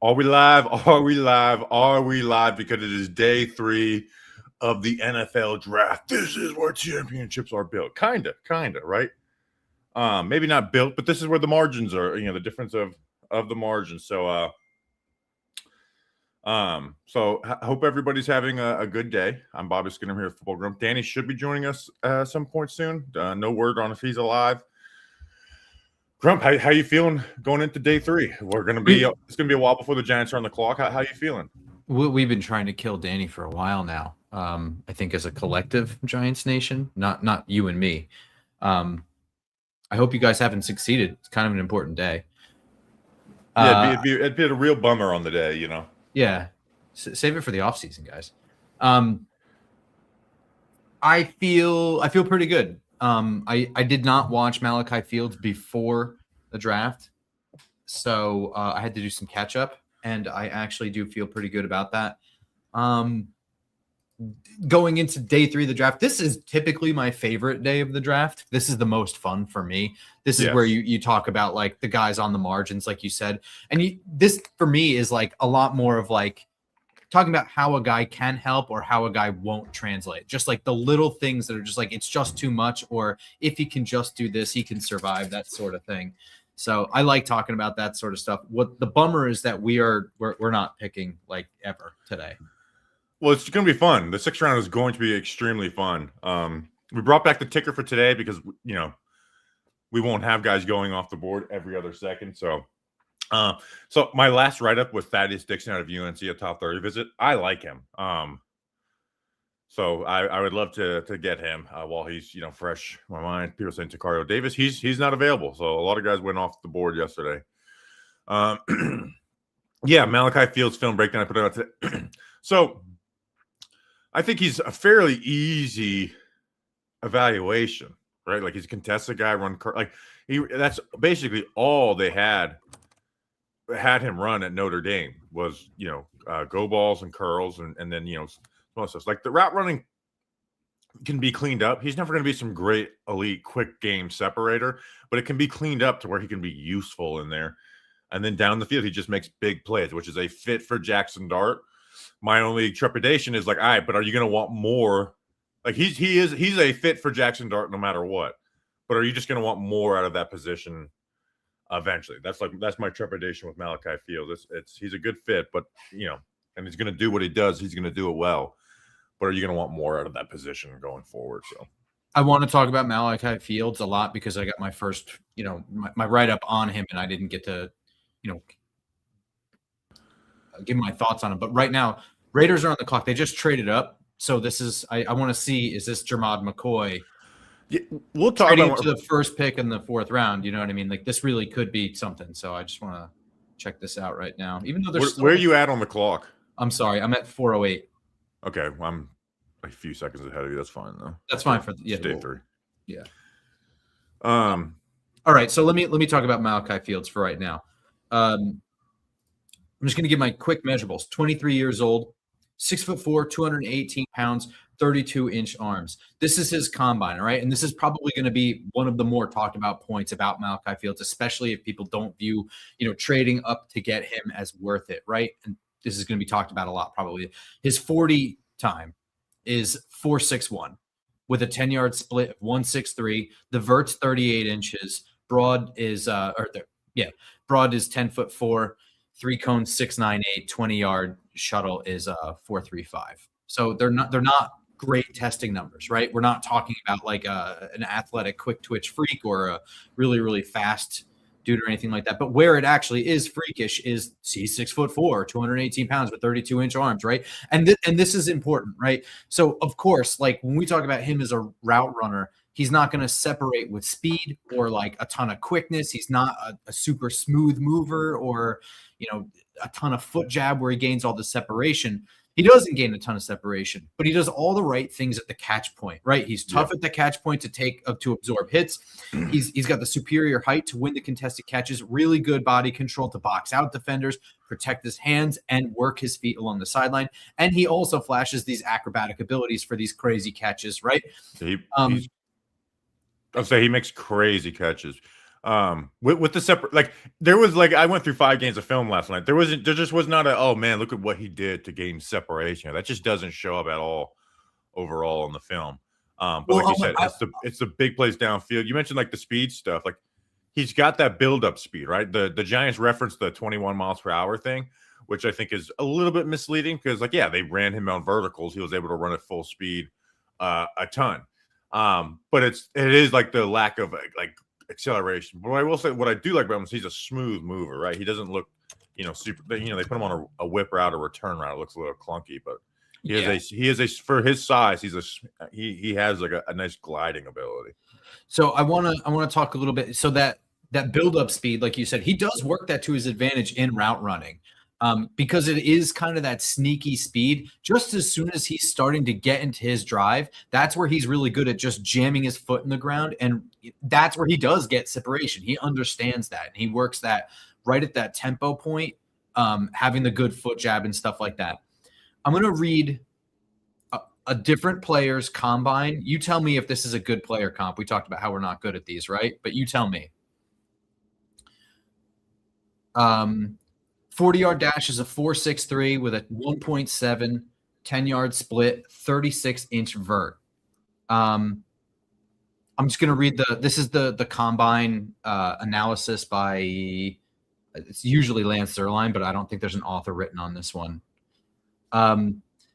Are we live? Are we live? Are we live? Because it is day 3 of the NFL draft. This is where championships are built. Kinda, right? Maybe not built, but this is where the margins are, the difference of the margins. So hope everybody's having a good day. I'm Bobby Skinner here at Football Groom. Danny should be joining us at some point soon. No word on if he's alive. Grump, how you feeling going into day 3? It's gonna be a while before the Giants are on the clock. How you feeling? We've been trying to kill Danny for a while now. I think as a collective Giants nation, not you and me. I hope you guys haven't succeeded. It's kind of an important day. Yeah, it'd be a real bummer on the day, Yeah, save it for the off season, guys. I feel pretty good. I did not watch Malachi Fields before the draft, so I had to do some catch up, and I actually do feel pretty good about that. Going into day 3 of the draft, this is typically my favorite day of the draft. This is the most fun for me. This is where you talk about like the guys on the margins, like you said, and this for me is like a lot more of like talking about how a guy can help or how a guy won't translate. Just like the little things that are just like, it's just too much, or if he can just do this, he can survive, that sort of thing. So I like talking about that sort of stuff. What the bummer is that we're not picking like ever today. Well, it's going to be fun. The 6th round is going to be extremely fun. We brought back the ticker for today because, we won't have guys going off the board every other second. So my last write-up was Thaddeus Dixon out of UNC, a top 30 visit. I like him. So I would love to get him while he's, fresh in my mind. People saying Takario Davis, he's not available. So a lot of guys went off the board yesterday. Yeah, Malachi Fields film breakdown I put it out today. So I think he's a fairly easy evaluation, right? Like he's a contested guy, that's basically all they had him run at Notre Dame was, go balls and curls and then, most of like the route running can be cleaned up. He's never going to be some great elite quick game separator, but it can be cleaned up to where he can be useful in there. And then down the field, he just makes big plays, which is a fit for Jackson Dart. My only trepidation is like, all right, but are you going to want more? Like he's a fit for Jackson Dart no matter what. But are you just going to want more out of that position eventually? That's my trepidation with Malachi Fields. He's a good fit, but and he's going to do what he does. He's going to do it well. But are you going to want more out of that position going forward? So I want to talk about Malachi Fields a lot because I got my first, my write up on him, and I didn't get to, give my thoughts on him. But right now, Raiders are on the clock. They just traded up. So this is, I want to see, is this Jermod McCoy? Yeah, we'll talk about to the first pick in the 4th round. You know what I mean? Like this really could be something. So I just want to check this out right now. Even though there's where are you at on the clock? I'm sorry, I'm at 4:08. Okay, I'm a few seconds ahead of you. That's fine though. That's fine for day 3. Yeah. All right. So let me talk about Malachi Fields for right now. I'm just going to give my quick measurables. 23 years old, 6'4", 218 pounds, 32-inch arms. This is his combine, all right? And this is probably going to be one of the more talked about points about Malachi Fields, especially if people don't view, trading up to get him as worth it, right? And this is going to be talked about a lot probably. His 40 time is 4.61 with a 10-yard split of 1.63. The vert's 38 inches. Broad is broad is 10'4". 3 cones 6.98, 20-yard shuttle is 4.35. So they're not great testing numbers, right? We're not talking about like an athletic quick twitch freak or a really, really fast dude or anything like that. But where it actually is freakish is he's 6'4", 218 pounds with 32-inch arms, right? And this is important, right? So of course, like when we talk about him as a route runner, he's not going to separate with speed or like a ton of quickness. He's not a super smooth mover or, a ton of foot jab where he gains all the separation. He doesn't gain a ton of separation, but he does all the right things at the catch point, right? He's tough at the catch point to absorb hits. He's got the superior height to win the contested catches, really good body control to box out defenders, protect his hands, and work his feet along the sideline. And he also flashes these acrobatic abilities for these crazy catches, right? I'll say he makes crazy catches. With the separate, like there was like I went through 5 games of film last night. There just was not a, oh man, look at what he did to gain separation. That just doesn't show up at all overall in the film. But like you said, it's the big plays downfield. You mentioned like the speed stuff. Like he's got that build up speed, right? The Giants referenced the 21 miles per hour thing, which I think is a little bit misleading because like, yeah, they ran him on verticals. He was able to run at full speed a ton. But it is like the lack of like acceleration. But I will say what I do like about him is he's a smooth mover, right? He doesn't look, super. They put him on a whip route or return route. It looks a little clunky, but he is a for his size. He has like a nice gliding ability. So I want to talk a little bit. So that build up speed, like you said, he does work that to his advantage in route running. Because it is kind of that sneaky speed. Just as soon as he's starting to get into his drive, that's where he's really good at just jamming his foot in the ground. And that's where he does get separation. He understands that. And he works that right at that tempo point, having the good foot jab and stuff like that. I'm going to read a different player's combine. You tell me if this is a good player comp. We talked about how we're not good at these, right? But you tell me. 40-yard dash is a 4.63 with a 1.7 10-yard split, 36-inch vert. I'm just going to read this is the combine analysis by, it's usually Lance Zierlein, but I don't think there's an author written on this one.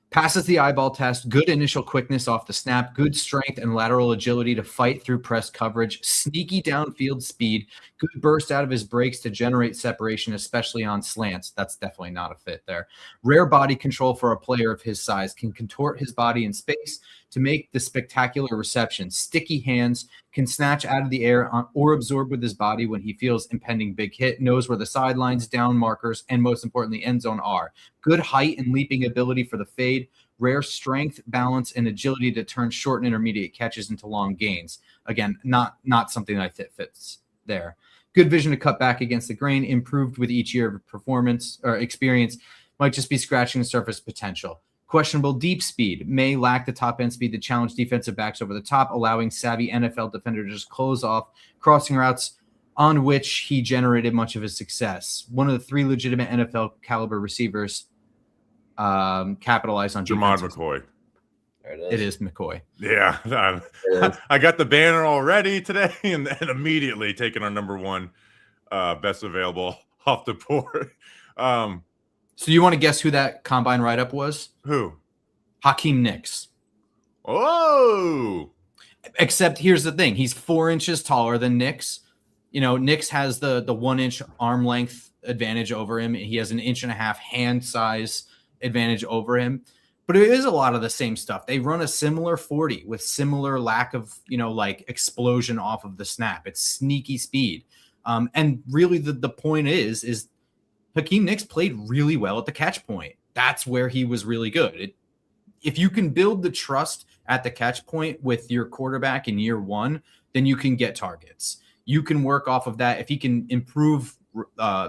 Passes the eyeball test, good initial quickness off the snap, good strength and lateral agility to fight through press coverage, sneaky downfield speed, good burst out of his breaks to generate separation, especially on slants. That's definitely not a fit there. Rare body control for a player of his size, can contort his body in space to make the spectacular reception. Sticky hands, can snatch out of the air or absorb with his body when he feels impending big hit, knows where the sidelines, down markers, and most importantly, end zone are. Good height and leaping ability for the fade, rare strength, balance, and agility to turn short and intermediate catches into long gains. Again, not something that fits there. Good vision to cut back against the grain, improved with each year of performance or experience, might just be scratching the surface potential. Questionable deep speed, may lack the top end speed to challenge defensive backs over the top, allowing savvy NFL defenders to just close off crossing routes on which he generated much of his success. One of the 3 legitimate NFL caliber receivers capitalized on Jermod McCoy. There it is McCoy. Yeah, I got the banner already today, and immediately taking our number 1 best available off the board. So you want to guess who that combine write-up was? Who? Hakeem Nicks. Oh! Except here's the thing. He's 4 inches taller than Nicks. Nicks has the 1 inch arm length advantage over him. He has an 1.5 inch hand size advantage over him. But it is a lot of the same stuff. They run a similar 40 with similar lack of, like explosion off of the snap. It's sneaky speed. And really the point is Hakeem Nicks played really well at the catch point. That's where he was really good. If you can build the trust at the catch point with your quarterback in year 1, then you can get targets. You can work off of that. If he can improve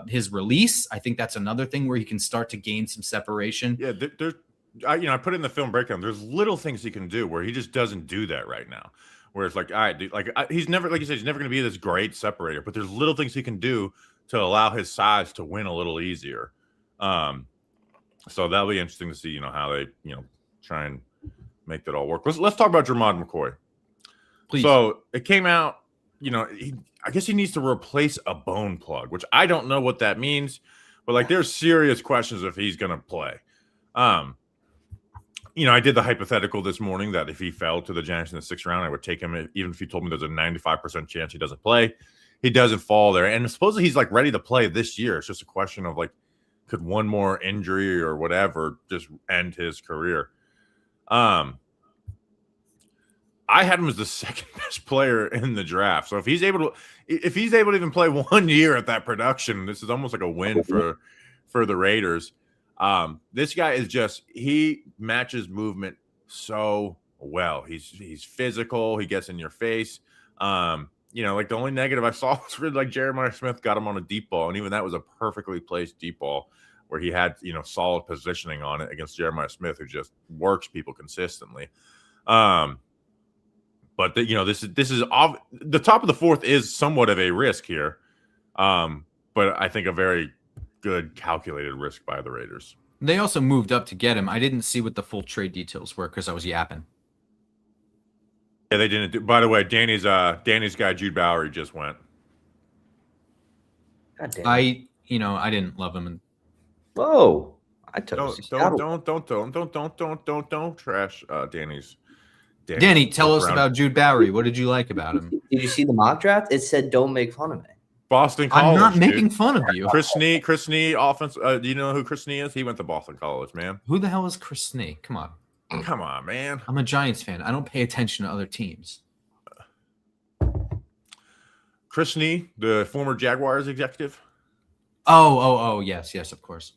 his release, I think that's another thing where he can start to gain some separation. Yeah, I put in the film breakdown. There's little things he can do where he just doesn't do that right now. Where it's like, all right, dude, he's never, like you said, he's never going to be this great separator. But there's little things he can do to allow his size to win a little easier. So that'll be interesting to see, how they, try and make that all work. Let's talk about Jermod McCoy. Please. So it came out, I guess he needs to replace a bone plug, which I don't know what that means, but like there's serious questions if he's going to play. I did the hypothetical this morning that if he fell to the Giants in the 6th round, I would take him, even if he told me there's a 95% chance he doesn't play. He doesn't fall there. And supposedly he's like ready to play this year. It's just a question of like, could one more injury or whatever just end his career? I had him as the 2nd best player in the draft. So if he's able to even play 1 year at that production, this is almost like a win for the Raiders. This guy is he matches movement so well. He's physical. He gets in your face. Like the only negative I saw was really like Jeremiah Smith got him on a deep ball, and even that was a perfectly placed deep ball where he had solid positioning on it against Jeremiah Smith, who just works people consistently. But this is the top of the fourth is somewhat of a risk here, but I think a very good calculated risk by the Raiders. They also moved up to get him. I didn't see what the full trade details were because I was yapping. Yeah, they didn't do. By the way, Danny's guy Jude Bowery just went. God damn. I didn't love him. Whoa! I Don't trash Danny's. Danny, tell us about Jude Bowery. What did you like about him? Did you see the mock draft? It said, "Don't make fun of me." Boston College. I'm not making fun of you. Chris Snee, offense. Do you know who Chris Snee is? He went to Boston College, man. Who the hell is Chris Snee? Come on. Come on, man. I'm a Giants fan. I don't pay attention to other teams. Chris Snee, the former Jaguars executive. Oh, yes, of course.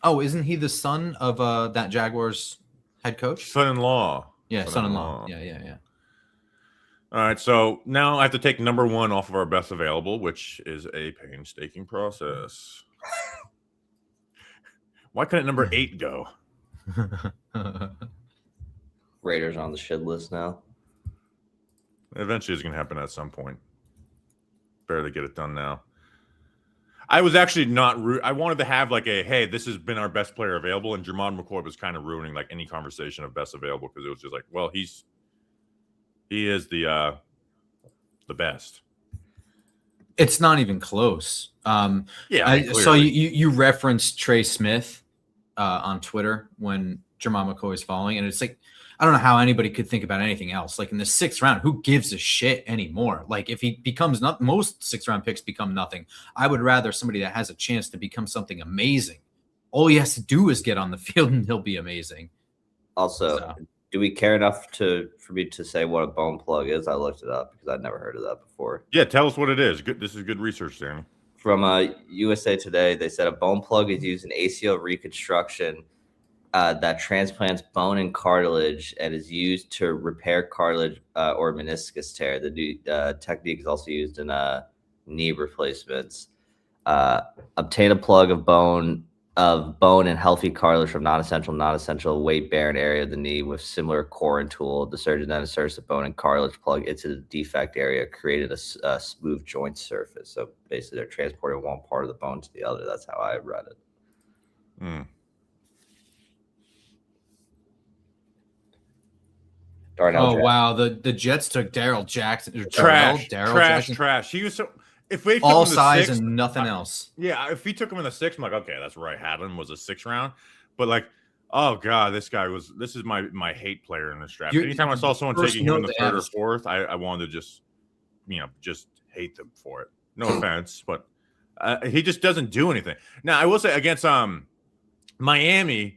Oh, isn't he the son of that Jaguars head coach? Son-in-law. Yeah, son-in-law. Yeah. All right, so now I have to take number one off of our best available, which is a painstaking process. Why couldn't number 8 go? Raiders on the shit list now. Eventually, it's going to happen at some point. Barely get it done now. I was actually not I wanted to have like hey, this has been our best player available, and Jermon McCoy was kind of ruining like any conversation of best available because it was just like, well, he is the best. It's not even close. Yeah, so you referenced Trey Smith on Twitter when Jermon McCoy is falling, and it's like, I don't know how anybody could think about anything else. Like in the 6th round, who gives a shit anymore? Like if he becomes most 6th round picks become nothing. I would rather somebody that has a chance to become something amazing. All he has to do is get on the field and he'll be amazing. Also, do we care enough for me to say what a bone plug is? I looked it up because I'd never heard of that before. Yeah, tell us what it is. Good. This is good research, Danny. From USA Today, they said a bone plug is used in ACL reconstruction that transplants bone and cartilage and is used to repair cartilage or meniscus tear. The new technique is also used in knee replacements. Obtain a plug of bone and healthy cartilage from non-essential weight-bearing area of the knee with similar core and tool. The surgeon then inserts the bone and cartilage plug into the defect area, creating a smooth joint surface. So basically, they're transporting one part of the bone to the other. That's how I read it. Hmm. Wow, the Jets took Daryl Jackson. Trash. He was so. If we all size and nothing else. Yeah, if he took him in the 6th, I'm like, okay, that's where I had him, was a 6th round. But like, oh god, this is my hate player in this draft. Anytime I saw someone taking him in the 3rd or 4th, I wanted to just hate them for it. No offense, but he just doesn't do anything. Now I will say against Miami.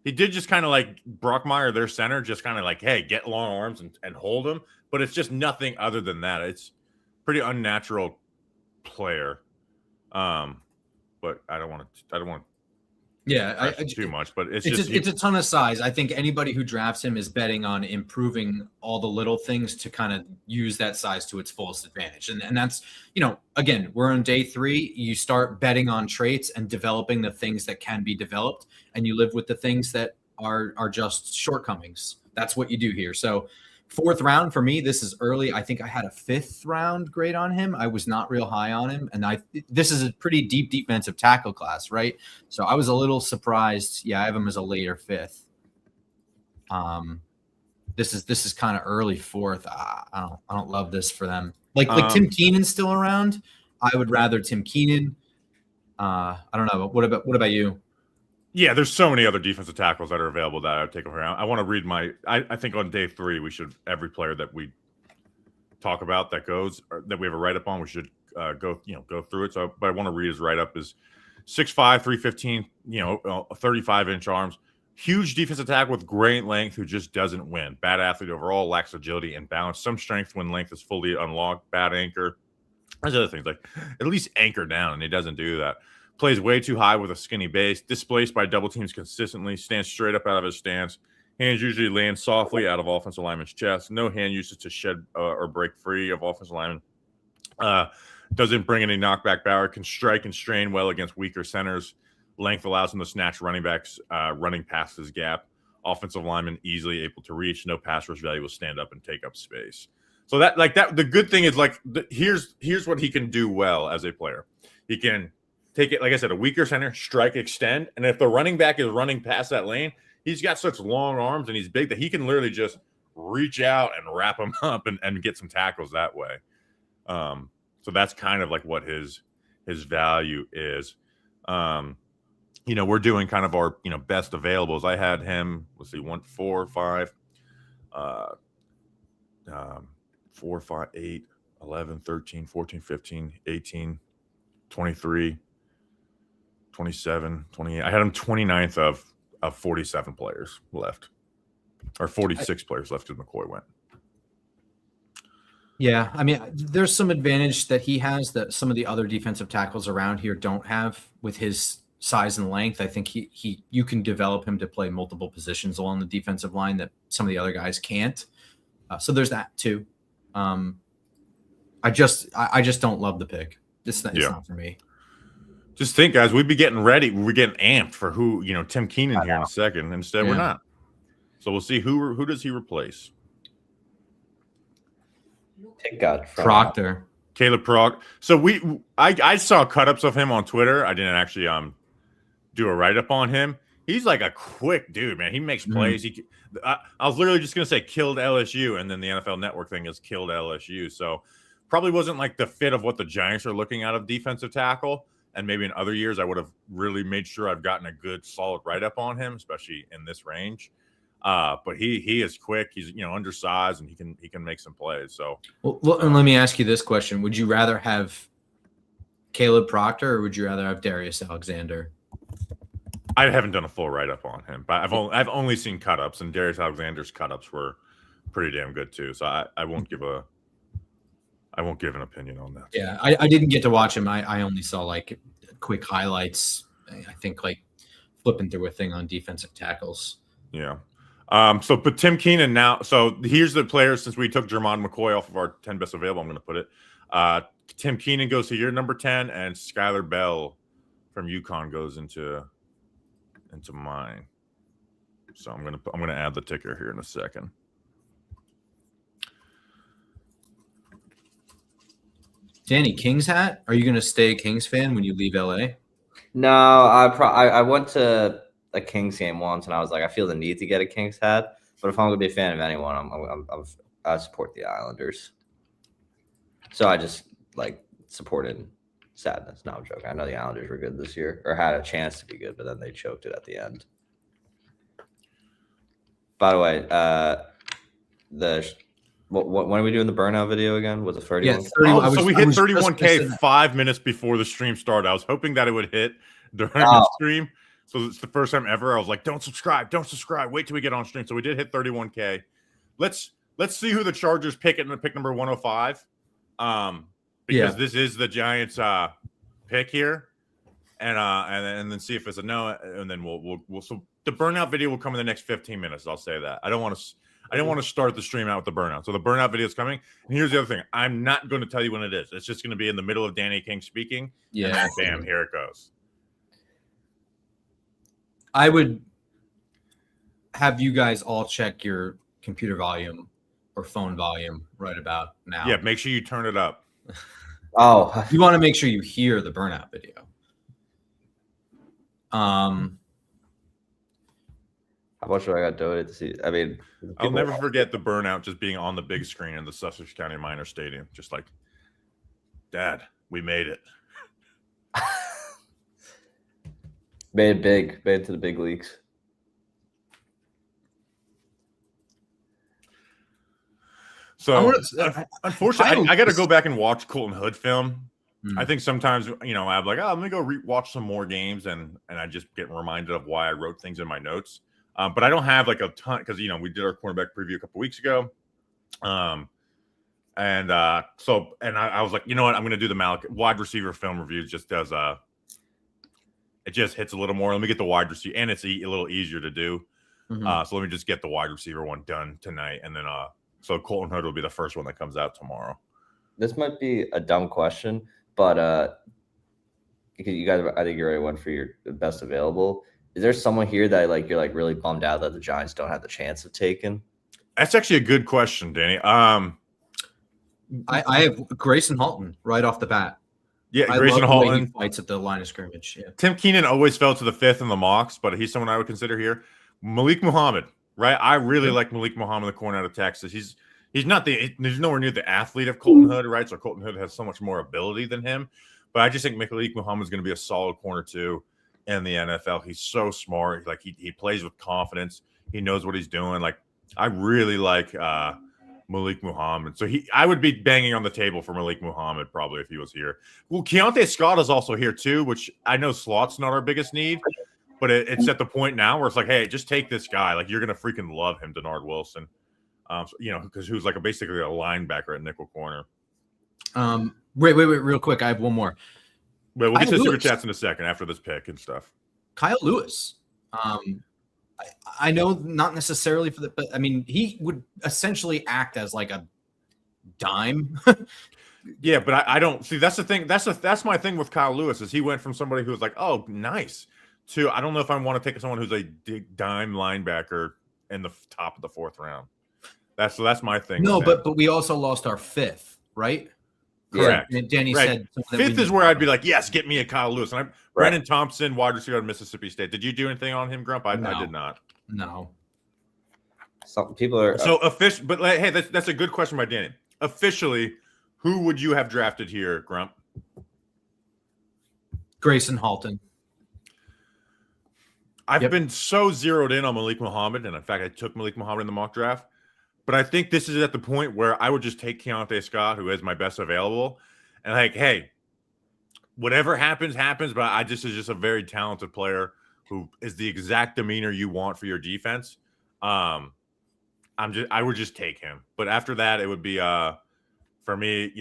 He did just kind of like Brockmeyer, their center, just kind of like, hey, get long arms and hold him. But it's just nothing other than that. It's pretty unnatural player. But I don't want to. Yeah, too much. But it's a ton of size. I think anybody who drafts him is betting on improving all the little things to kind of use that size to its fullest advantage. And that's, again, we're on day 3. You start betting on traits and developing the things that can be developed, and you live with the things that are just shortcomings. That's what you do here. So 4th round for me, this is early. I think I had a 5th round grade on him. I was not real high on him. And this is a pretty deep defensive tackle class, right? So I was a little surprised. Yeah, I have him as a later 5th. This is kind of early 4th. I don't love this for them. Like Tim Keenan's still around. I would rather Tim Keenan. I don't know. What about you? Yeah, there's so many other defensive tackles that are available that I would take around. I want to read I think on day 3 we should, every player that we talk about that goes, or that we have a write up on, we should go through it. So, but I want to read his write up is 6'5", 315, 35-inch arms, huge defensive tackle with great length who just doesn't win. Bad athlete overall, lacks agility and balance. Some strength when length is fully unlocked. Bad anchor. There's other things like at least anchor down, and he doesn't do that. Plays way too high with a skinny base. Displaced by double teams consistently. Stands straight up out of his stance. Hands usually land softly out of offensive lineman's chest. No hand usage to shed or break free of offensive lineman. Doesn't bring any knockback power. Can strike and strain well against weaker centers. Length allows him to snatch running backs running past his gap. offensive lineman easily able to reach. No pass rush value will stand up and take up space. So that the good thing is here's what he can do well as a player. He can take it, like I said, a weaker center, strike, extend, and if the running back is running past that lane, he's got such long arms and he's big that he can literally just reach out and wrap him up and get some tackles that way. So that's kind of like what his value is. We're doing kind of our best availables. I had him, let's see, 1, 4, 5, 4, 5, 8, 11, 13, 14, 15, 18, 23, 27, 28. I had him 29th of 47 players left, or 46 players left because McCoy went. Yeah, I mean, there's some advantage that he has that some of the other defensive tackles around here don't have with his size and length. I think you can develop him to play multiple positions along the defensive line that some of the other guys can't. So there's that too. I just don't love the pick. It's not for me. Just think, guys, we'd be getting ready. We're getting amped for who, Tim Keenan here in a second. Instead, we're not. So we'll see who does he replace. Thank God. Proctor. Caleb Proctor. So I saw cut-ups of him on Twitter. I didn't actually do a write-up on him. He's like a quick dude, man. He makes plays. I was literally just going to say killed LSU, and then the NFL Network thing is killed LSU. So probably wasn't like the fit of what the Giants are looking at of defensive tackle. And maybe in other years, I would have really made sure I've gotten a good, solid write-up on him, especially in this range. But he is quick. He's undersized, and he can make some plays. So, well, and let me ask you this question: would you rather have Caleb Proctor, or would you rather have Darius Alexander? I haven't done a full write-up on him, but I've only seen cut-ups, and Darius Alexander's cut-ups were pretty damn good too. So I won't give an opinion on that. Yeah, I didn't get to watch him. I only saw like quick highlights. I think like flipping through a thing on defensive tackles. Yeah. But Tim Keenan now. So here's the players since we took Jermon McCoy off of our 10 best available. I'm going to put it. Tim Keenan goes to your number 10, and Skylar Bell from UConn goes into mine. So I'm gonna add the ticker here in a second. Danny, Kings hat? Are you going to stay a Kings fan when you leave LA? No, I went to a Kings game once, and I was like, I feel the need to get a Kings hat. But if I'm going to be a fan of anyone, I support the Islanders. So I just supported sadness. No, I'm joking. I know the Islanders were good this year, or had a chance to be good, but then they choked it at the end. By the way, when are we doing the burnout video again? Was it 31? Yeah, so we hit 31K 5 minutes before the stream started. I was hoping that it would hit during the stream. So it's the first time ever. I was like, don't subscribe. Wait till we get on stream. So we did hit 31K. Let's see who the Chargers pick at pick number 105. Because this is the Giants pick here. And then see if it's a no. And then we'll so the burnout video will come in the next 15 minutes. I'll say that. I don't want to start the stream out with the burnout. So the burnout video is coming. And here's the other thing. I'm not going to tell you when it is. It's just going to be in the middle of Danny King speaking. Yeah. And bam, here it goes. I would have you guys all check your computer volume or phone volume right about now. Yeah, make sure you turn it up. Oh. You want to make sure you hear the burnout video. How much do I got donated to see? I mean, I'll never forget the burnout just being on the big screen in the Sussex County Minor Stadium. Just like, Dad, we made it. Made it big. Made it to the big leagues. So, unfortunately, I got to go back and watch Colton Hood film. I think sometimes, I'm like, let me go watch some more games, and I just get reminded of why I wrote things in my notes. But I don't have like a ton because we did our cornerback preview a couple weeks ago, I was like, you know what, I'm going to do the wide receiver film review. Just does it just hits a little more. Let me get the wide receiver, and it's a little easier to do. So let me just get the wide receiver one done tonight, and then so Colton Hood will be the first one that comes out tomorrow. This might be a dumb question, but because you guys, I think you already went for your best available. Is there someone here that like you're like really bummed out that the Giants don't have the chance of taking? That's actually a good question, Danny. I have Grayson Halton right off the bat. Yeah, I Grayson love the way Halton. he fights at the line of scrimmage. Yeah. Tim Keenan always fell to the 5th in the mocks, but he's someone I would consider here. Malik Muhammad, right? I really like Malik Muhammad, the corner out of Texas. He's he's nowhere near the athlete of Colton Hood, right? So Colton Hood has so much more ability than him. But I just think Malik Muhammad is going to be a solid corner too in the NFL. He's so smart. Like he plays with confidence. He knows what he's doing. Like I really like Malik Muhammad. So I would be banging on the table for Malik Muhammad probably if he was here. Well, Keontae Scott is also here too, which I know slot's not our biggest need, but it's at the point now where it's like, hey, just take this guy. Like you're gonna freaking love him, Denard Wilson. Because who's like basically a linebacker at nickel corner. Wait, real quick. I have one more. But we'll get to the super chats in a second after this pick and stuff. Kyle Lewis. I know not necessarily for the, but I mean, he would essentially act as like a dime. Yeah, but I don't see. That's the thing. That's my thing with Kyle Lewis is he went from somebody who was like, oh, nice, to I don't know if I want to take someone who's a dime linebacker in the top of the 4th round. That's my thing. No, but we also lost our 5th, right? Correct. And Danny right. said 5th is where I'd be like, yes, get me a Kyle Lewis. And Brandon Thompson, wide receiver at Mississippi State. Did you do anything on him, Grump? I did not. No. Some people are so official, but hey, that's a good question by Danny. Officially, who would you have drafted here, Grump? Grayson Halton. I've been so zeroed in on Malik Muhammad, and in fact, I took Malik Muhammad in the mock draft. But I think this is at the point where I would just take Keontae Scott, who is my best available, and like, hey, whatever happens, happens. But is just a very talented player who is the exact demeanor you want for your defense. I would just take him. But after that, it would be for me,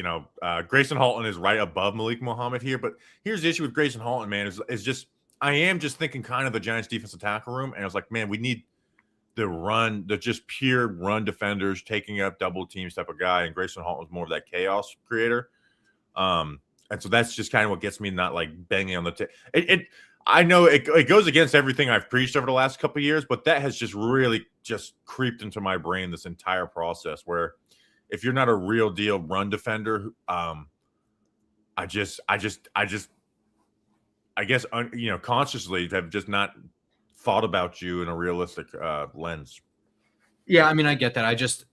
Grayson Halton is right above Malik Muhammad here. But here's the issue with Grayson Halton, man, is just I am just thinking kind of the Giants defensive tackle room, and I was like, man, we need the just pure run defenders taking up double teams type of guy, and Grayson Halton was more of that chaos creator. And so that's just kind of what gets me not like banging on the table. I know it goes against everything I've preached over the last couple of years, but that has just really just creeped into my brain this entire process where if you're not a real deal run defender, I guess consciously have just not thought about you in a realistic lens. Yeah, I mean, I get that.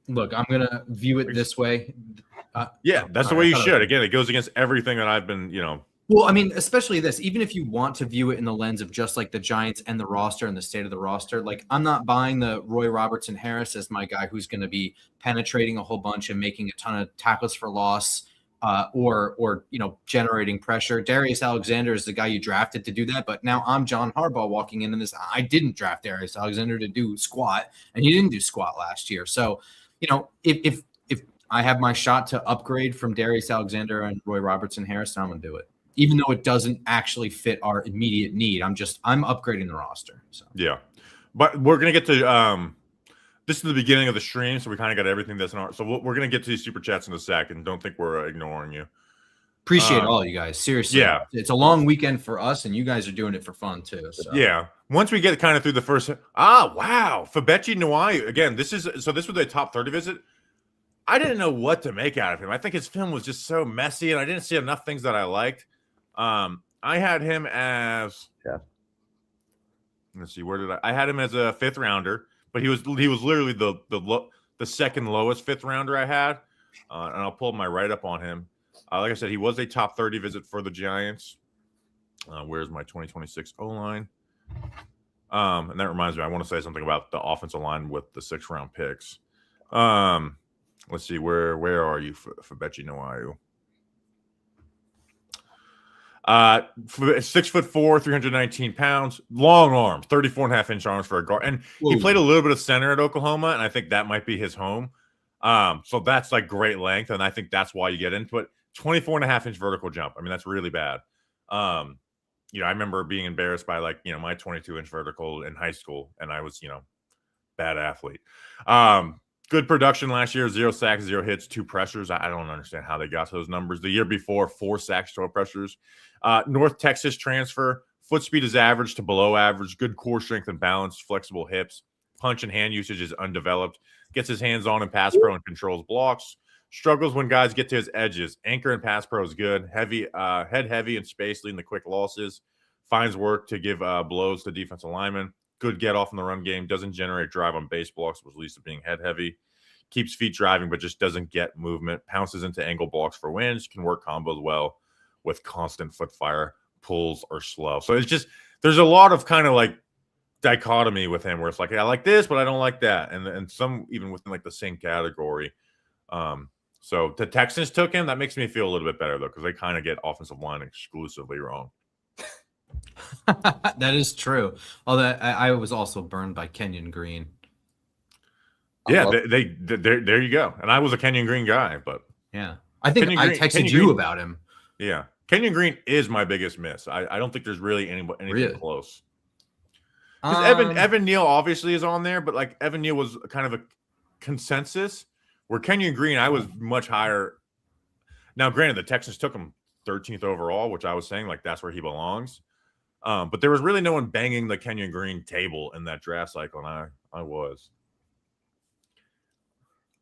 Look, I'm gonna view it this way. That's the way you should. Again, it goes against everything that I've been, Well, I mean, especially this. Even if you want to view it in the lens of just like the Giants and the roster and the state of the roster, like I'm not buying the Roy Robertson Harris as my guy who's going to be penetrating a whole bunch and making a ton of tackles for loss. Or generating pressure. Darius Alexander is the guy you drafted to do that, but now I'm John Harbaugh walking into this. I didn't draft Darius Alexander to do squat, and he didn't do squat last year. So, if I have my shot to upgrade from Darius Alexander and Roy Robertson Harris, I'm gonna do it, even though it doesn't actually fit our immediate need. I'm upgrading the roster. So yeah, but we're gonna get to this is the beginning of the stream, so we kind of got everything that's in our. So we're going to get to these super chats in a second. Don't think we're ignoring you. Appreciate all you guys. Seriously. Yeah. It's a long weekend for us, and you guys are doing it for fun, too. So. Yeah. Once we get kind of through the first. Wow. Fabechi Nwaiwu. Again, this was a top 30 visit. I didn't know what to make out of him. I think his film was just so messy, and I didn't see enough things that I liked. I had him as. Yeah. Let's see. Where did I had him as a 5th rounder. But he was literally the second lowest 5th rounder I had, and I'll pull my write-up on him. Like I said, he was a top 30 visit for the Giants. Where's my 2026 O-line? And that reminds me, I want to say something about the offensive line with the 6th round picks. Let's see, where are you, Fabechi Nwaiwu? 6'4", 319 pounds, long arms, 34.5-inch arms for a guard. And he played a little bit of center at Oklahoma, and I think that might be his home. So that's like great length, and I think that's why you get into it. 24.5-inch vertical jump. I mean, that's really bad. I remember being embarrassed by my 22-inch vertical in high school, and I was, bad athlete. Good production last year, 0 sacks, 0 hits, 2 pressures. I don't understand how they got to those numbers. The year before, 4 sacks, 12 pressures. North Texas transfer, Foot speed is average to below average. Good core strength and balance. Flexible hips. Punch and hand usage is undeveloped. Gets his hands on in pass pro and controls blocks. Struggles when guys get to his edges. Anchor and pass pro is good. Head heavy and space, leading to quick losses. Finds work to give blows to defensive linemen. Good get off in the run game. Doesn't generate drive on base blocks, which leads to being head heavy. Keeps feet driving, but just doesn't get movement. Pounces into angle blocks for wins. Can work combos well with constant foot fire. Pulls are slow. So it's just, there's a lot of kind of like dichotomy with him where it's like, hey, I like this, but I don't like that. And some even within like the same category. So the Texans took him. That makes me feel a little bit better though, because they kind of get offensive line exclusively wrong. That is true. Although I was also burned by Kenyon Green. Yeah, there you go. And I was a Kenyon Green guy, but yeah, I think Kenyon I Green, texted Kenyon you Green, about him. Yeah, Kenyon Green is my biggest miss. I don't think there's really anything Really? close. Because Evan Neal obviously is on there, but like Evan Neal was kind of a consensus. Where Kenyon Green, I was much higher. Now, granted, the Texans took him 13th overall, which I was saying like that's where he belongs. But there was really no one banging the Kenyon Green table in that draft cycle, and I was.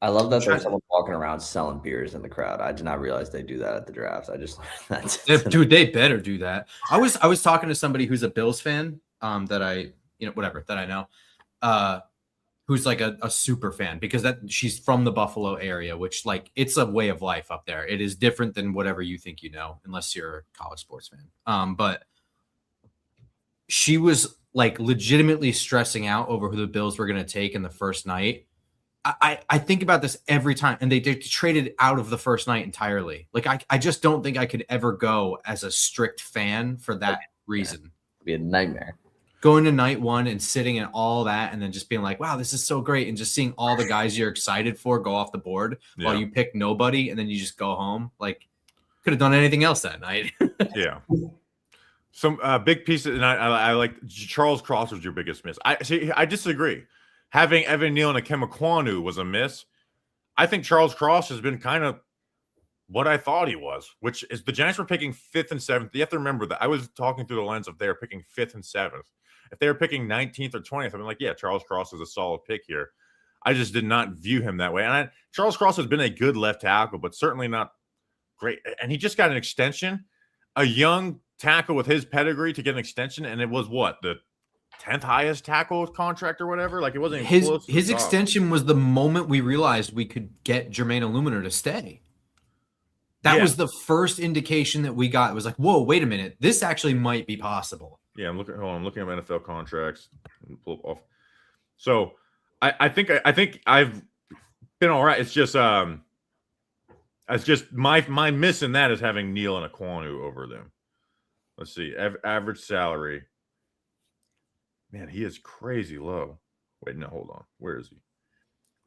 I love that there's someone walking around selling beers in the crowd. I did not realize they do that at the drafts. I just Dude, they better do that. I was talking to somebody who's a Bills fan, that I know, who's like a super fan because she's from the Buffalo area, which like it's a way of life up there. It is different than whatever you think you know, unless you're a college sports fan. But she was like legitimately stressing out over who the Bills were going to take in the first night. I think about this every time, and they traded out of the first night entirely. Like I just don't think I could ever go as a strict fan for that reason. It'd be a nightmare. Going to night one and sitting and all that, and then just being like, wow, this is so great. And just seeing all the guys you're excited for go off the board while you pick nobody, and then you just go home. Like, could have done anything else that night. Yeah. Some big pieces, and I like Charles Cross was your biggest miss. I disagree. Having Evan Neal and Ikem Ekwonu was a miss. I think Charles Cross has been kind of what I thought he was, which is the Giants were picking 5th and 7th. You have to remember that I was talking through the lens of they were picking 5th and 7th. If they were picking 19th or 20th, I'm like, yeah, Charles Cross is a solid pick here. I just did not view him that way. And Charles Cross has been a good left tackle, but certainly not great. And he just got an extension, a young tackle with his pedigree to get an extension. And it was what, the 10th highest tackle contract or whatever? Like it wasn't even close. His extension was the moment we realized we could get Jermaine Illuminer to stay. That was the first indication that we got. It was like, whoa, wait a minute. This actually might be possible. Yeah, I'm looking at NFL contracts. Pull up off. So I think I've been all right. It's just my miss in that is having Neal and Ekwonu over them. Let's see. Average salary. Man, he is crazy low. Wait, no, hold on. Where is he?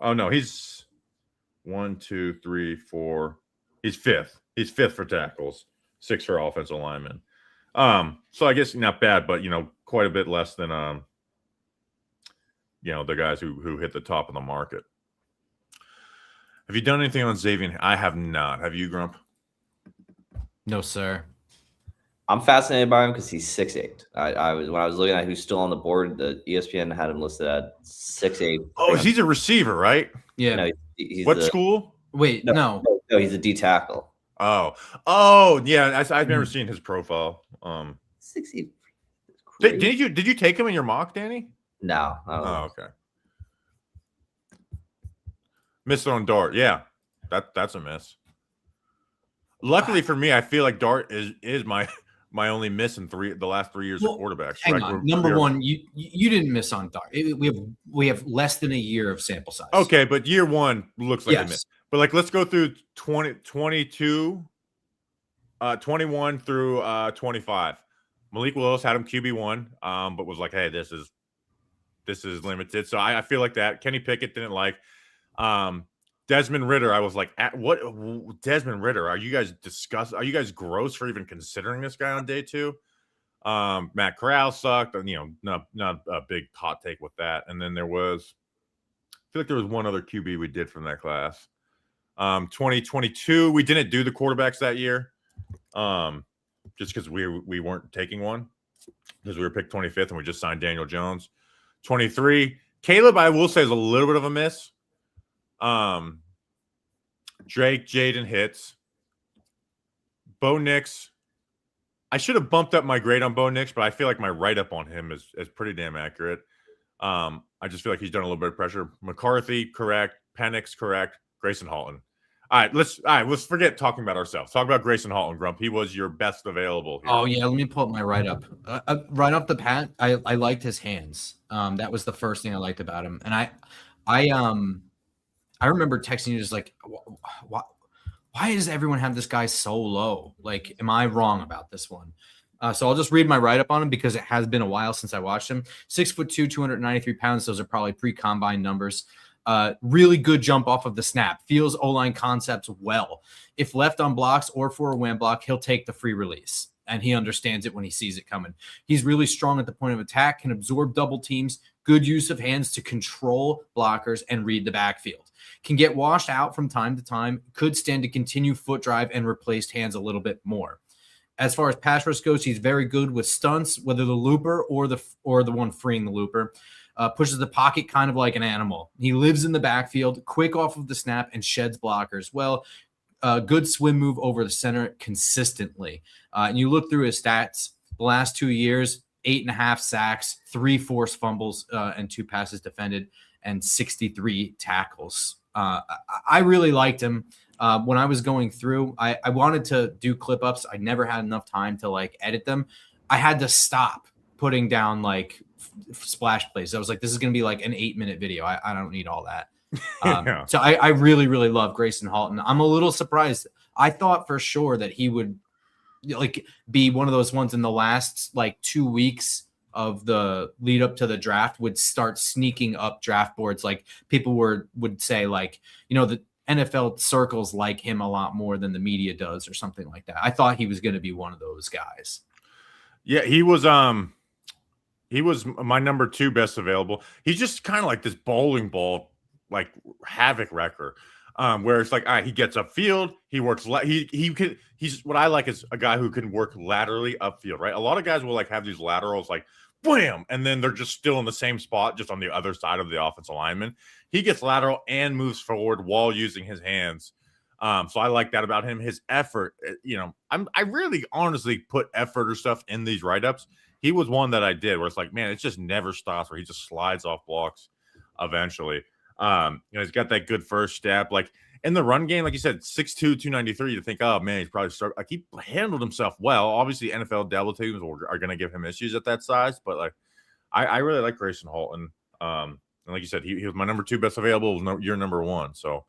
Oh no, he's 1, 2, 3, 4. He's 5th. He's 5th for tackles, 6th for offensive linemen. So I guess not bad, but quite a bit less than the guys who hit the top of the market. Have you done anything on Xavier? I have not. Have you, Grump? No, sir. I'm fascinated by him because he's 6'8". When I was looking at who's still on the board, the ESPN had him listed at 6'8". Oh, he's a receiver, right? Yeah. No, he's what school? Wait, no, he's a D tackle. Oh, yeah. I've never seen his profile. 6'8". Did you take him in your mock, Danny? No. Oh, okay. Missed on Dart. Yeah, that's a miss. Luckily for me, I feel like Dart is my only miss in the last 3 years of quarterbacks. Hang on. Number one, you didn't miss on Dart. We have less than a year of sample size. Okay, but year one looks like a miss. But like, let's go through 22, 21 through 25. Malik Willis had him QB1, but was like, hey, this is limited. So I feel like that. Kenny Pickett didn't like. Desmond Ridder, I was like, what? Desmond Ridder, are you guys gross for even considering this guy on day 2? Matt Corral sucked, not a big hot take with that. And then I feel like there was one other QB we did from that class. 2022, we didn't do the quarterbacks that year, just because we weren't taking one. because we were picked 25th and we just signed Daniel Jones. 23, Caleb, I will say, is a little bit of a miss. Drake, Jaden hits. Bo Nix. I should have bumped up my grade on Bo Nix, but I feel like my write-up on him is pretty damn accurate. I just feel like he's done a little bit of pressure. McCarthy, correct. Penix, correct. Grayson Halton. All right, let's forget talking about ourselves. Talk about Grayson Halton, Grump. He was your best available here. Oh yeah, let me pull up my write-up. Right off the bat, I liked his hands. That was the first thing I liked about him, and I remember texting you just like, why does everyone have this guy so low? Like, am I wrong about this one? So I'll just read my write-up on him because it has been a while since I watched him. 6'2", 293 pounds. Those are probably pre-combine numbers. Really good jump off of the snap. Feels O-line concepts well. If left on blocks or for a wham block, he'll take the free release. And he understands it when he sees it coming. He's really strong at the point of attack, can absorb double teams, good use of hands to control blockers and read the backfield. Can get washed out from time to time, could stand to continue foot drive and replaced hands a little bit more. As far as pass rush goes, he's very good with stunts, whether the looper or the one freeing the looper. Pushes the pocket kind of like an animal. He lives in the backfield, quick off of the snap, and sheds blockers well. Good swim move over the center consistently. And you look through his stats, the last 2 years, 8.5 sacks, 3 forced fumbles, and 2 passes defended, and 63 tackles. I really liked him. When I was going through, I wanted to do clip ups. I never had enough time to like edit them. I had to stop putting down like splash plays. I was like, this is going to be like an 8-minute video. I don't need all that. Yeah. So I really, really love Grayson Halton. I'm a little surprised. I thought for sure that he would like be one of those ones in the last like 2 weeks of the lead up to the draft would start sneaking up draft boards. Like people would say like, you know, the NFL circles like him a lot more than the media does or something like that. I thought he was going to be one of those guys. Yeah, he was my number 2 best available. He's just kind of like this bowling ball, like havoc wrecker. Where it's like, all right, he gets upfield, he works. He's what I like is a guy who can work laterally upfield, right? A lot of guys will like have these laterals, like wham, and then they're just still in the same spot, just on the other side of the offensive lineman. He gets lateral and moves forward while using his hands. So I like that about him. His effort, you know, I really honestly put effort or stuff in these write-ups. He was one that I did where it's like, man, it just never stops, where he just slides off blocks eventually. You know, he's got that good first step. Like in the run game, like you said, 6'2", 293, you think, oh man, he's probably like he handled himself well. Obviously, NFL double teams are going to give him issues at that size, but like I really like Grayson Halton. And like you said, he was my number 2 best available. Your number 1, so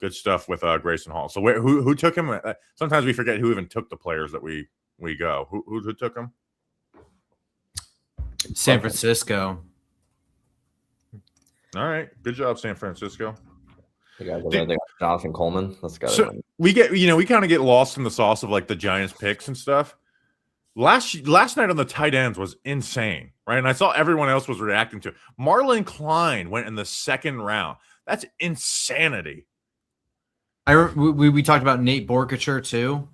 good stuff with Grayson Hall. So who took him? Sometimes we forget who even took the players that we go. Who took him? San Francisco. All right, good job, San Francisco. The guys over there, they got Jonathan Coleman. Let's go. So we kind of get lost in the sauce of like the Giants picks and stuff. Last night on the tight ends was insane, right? And I saw everyone else was reacting to it. Marlon Klein went in the 2nd round. That's insanity. We talked about Nate Borkacher too.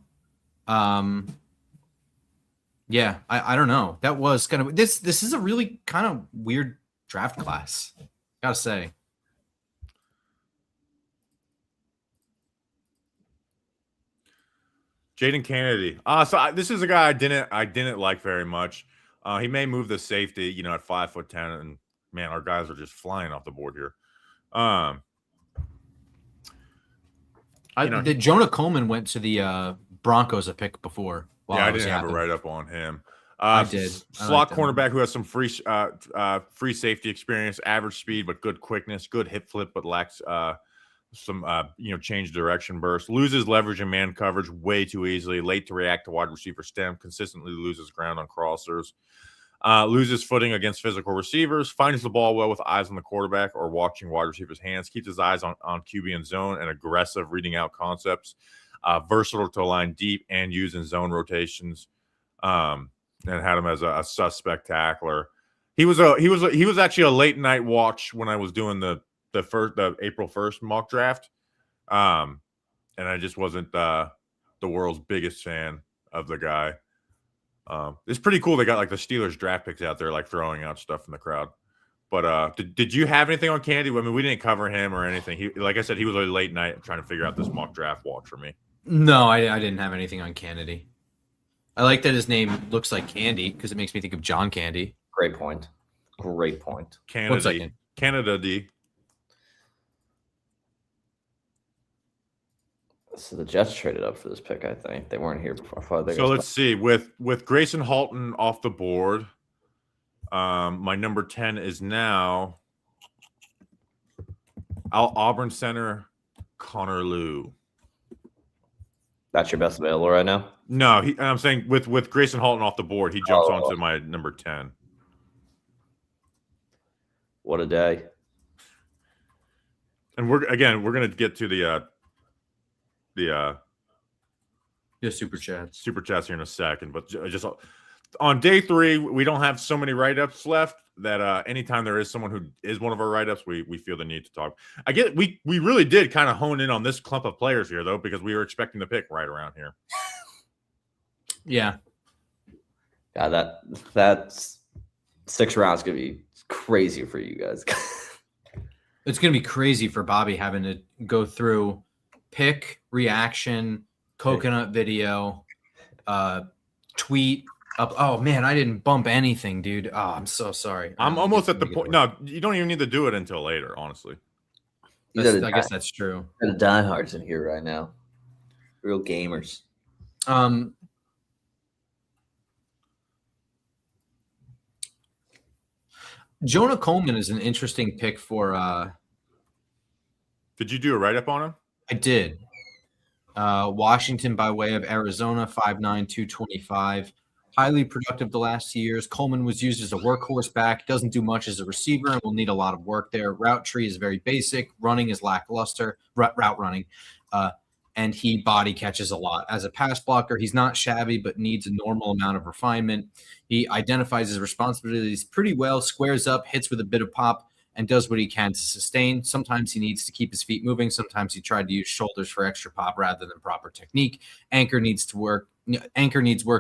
Yeah, I don't know. That was kind of this is a really kind of weird draft class. Gotta say. Jaden Kennedy. This is a guy I didn't like very much. He may move the safety, you know, at 5'10", and man, our guys are just flying off the board here. Jonah Coleman went to the Broncos a pick before. Yeah, I didn't have a write up on him. I did. Slot cornerback who has some free safety experience, average speed but good quickness, good hip flip but lacks some change direction burst. Loses leverage and man coverage way too easily. Late to react to wide receiver stem. Consistently loses ground on crossers. Loses footing against physical receivers. Finds the ball well with eyes on the quarterback or watching wide receivers' hands. Keeps his eyes on QB and zone and aggressive reading out concepts. Versatile to line deep and use in zone rotations. And had him as a suspect tackler. He was actually a late night watch when I was doing the April 1st mock draft. And I just wasn't the world's biggest fan of the guy. It's pretty cool. They got like the Steelers draft picks out there, like throwing out stuff in the crowd. But did you have anything on Candy? I mean, we didn't cover him or anything. He, like I said, he was a late night trying to figure out this mock draft watch for me. No, I didn't have anything on Kennedy. I like that his name looks like Candy because it makes me think of John Candy. Great point. Great point. Canada D. So the Jets traded up for this pick, I think. They weren't here before. So let's see. With Grayson Halton off the board, my number 10 is now Auburn center Connor Lew. That's your best available right now? No, I'm saying with Grayson Halton off the board, he jumps onto my number 10. What a day. And we're going to get to the super chats here in a second, but just on day 3, we don't have so many write-ups left that anytime there is someone who is one of our write-ups, we feel the need to talk. I get we really did kind of hone in on this clump of players here though, because we were expecting to pick right around here. Yeah. That's 6 rounds gonna be crazy for you guys. It's gonna be crazy for Bobby having to go through pick, reaction, coconut video, tweet up. Oh man, I didn't bump anything, dude. Oh, I'm so sorry. I'm almost at the point. No, you don't even need to do it until later, honestly. I guess that's true. The diehards in here right now. Real gamers. Jonah Coleman is an interesting pick for Did you do a write-up on him? I did. Washington by way of Arizona, 5'9", 225. Highly productive the last 2 years. Coleman was used as a workhorse back. Doesn't do much as a receiver and will need a lot of work there. Route tree is very basic. Running is lackluster. Route running. And he body catches a lot. As a pass blocker, he's not shabby, but needs a normal amount of refinement. He identifies his responsibilities pretty well, squares up, hits with a bit of pop, and does what he can to sustain. Sometimes he needs to keep his feet moving. Sometimes he tried to use shoulders for extra pop rather than proper technique. Anchor needs work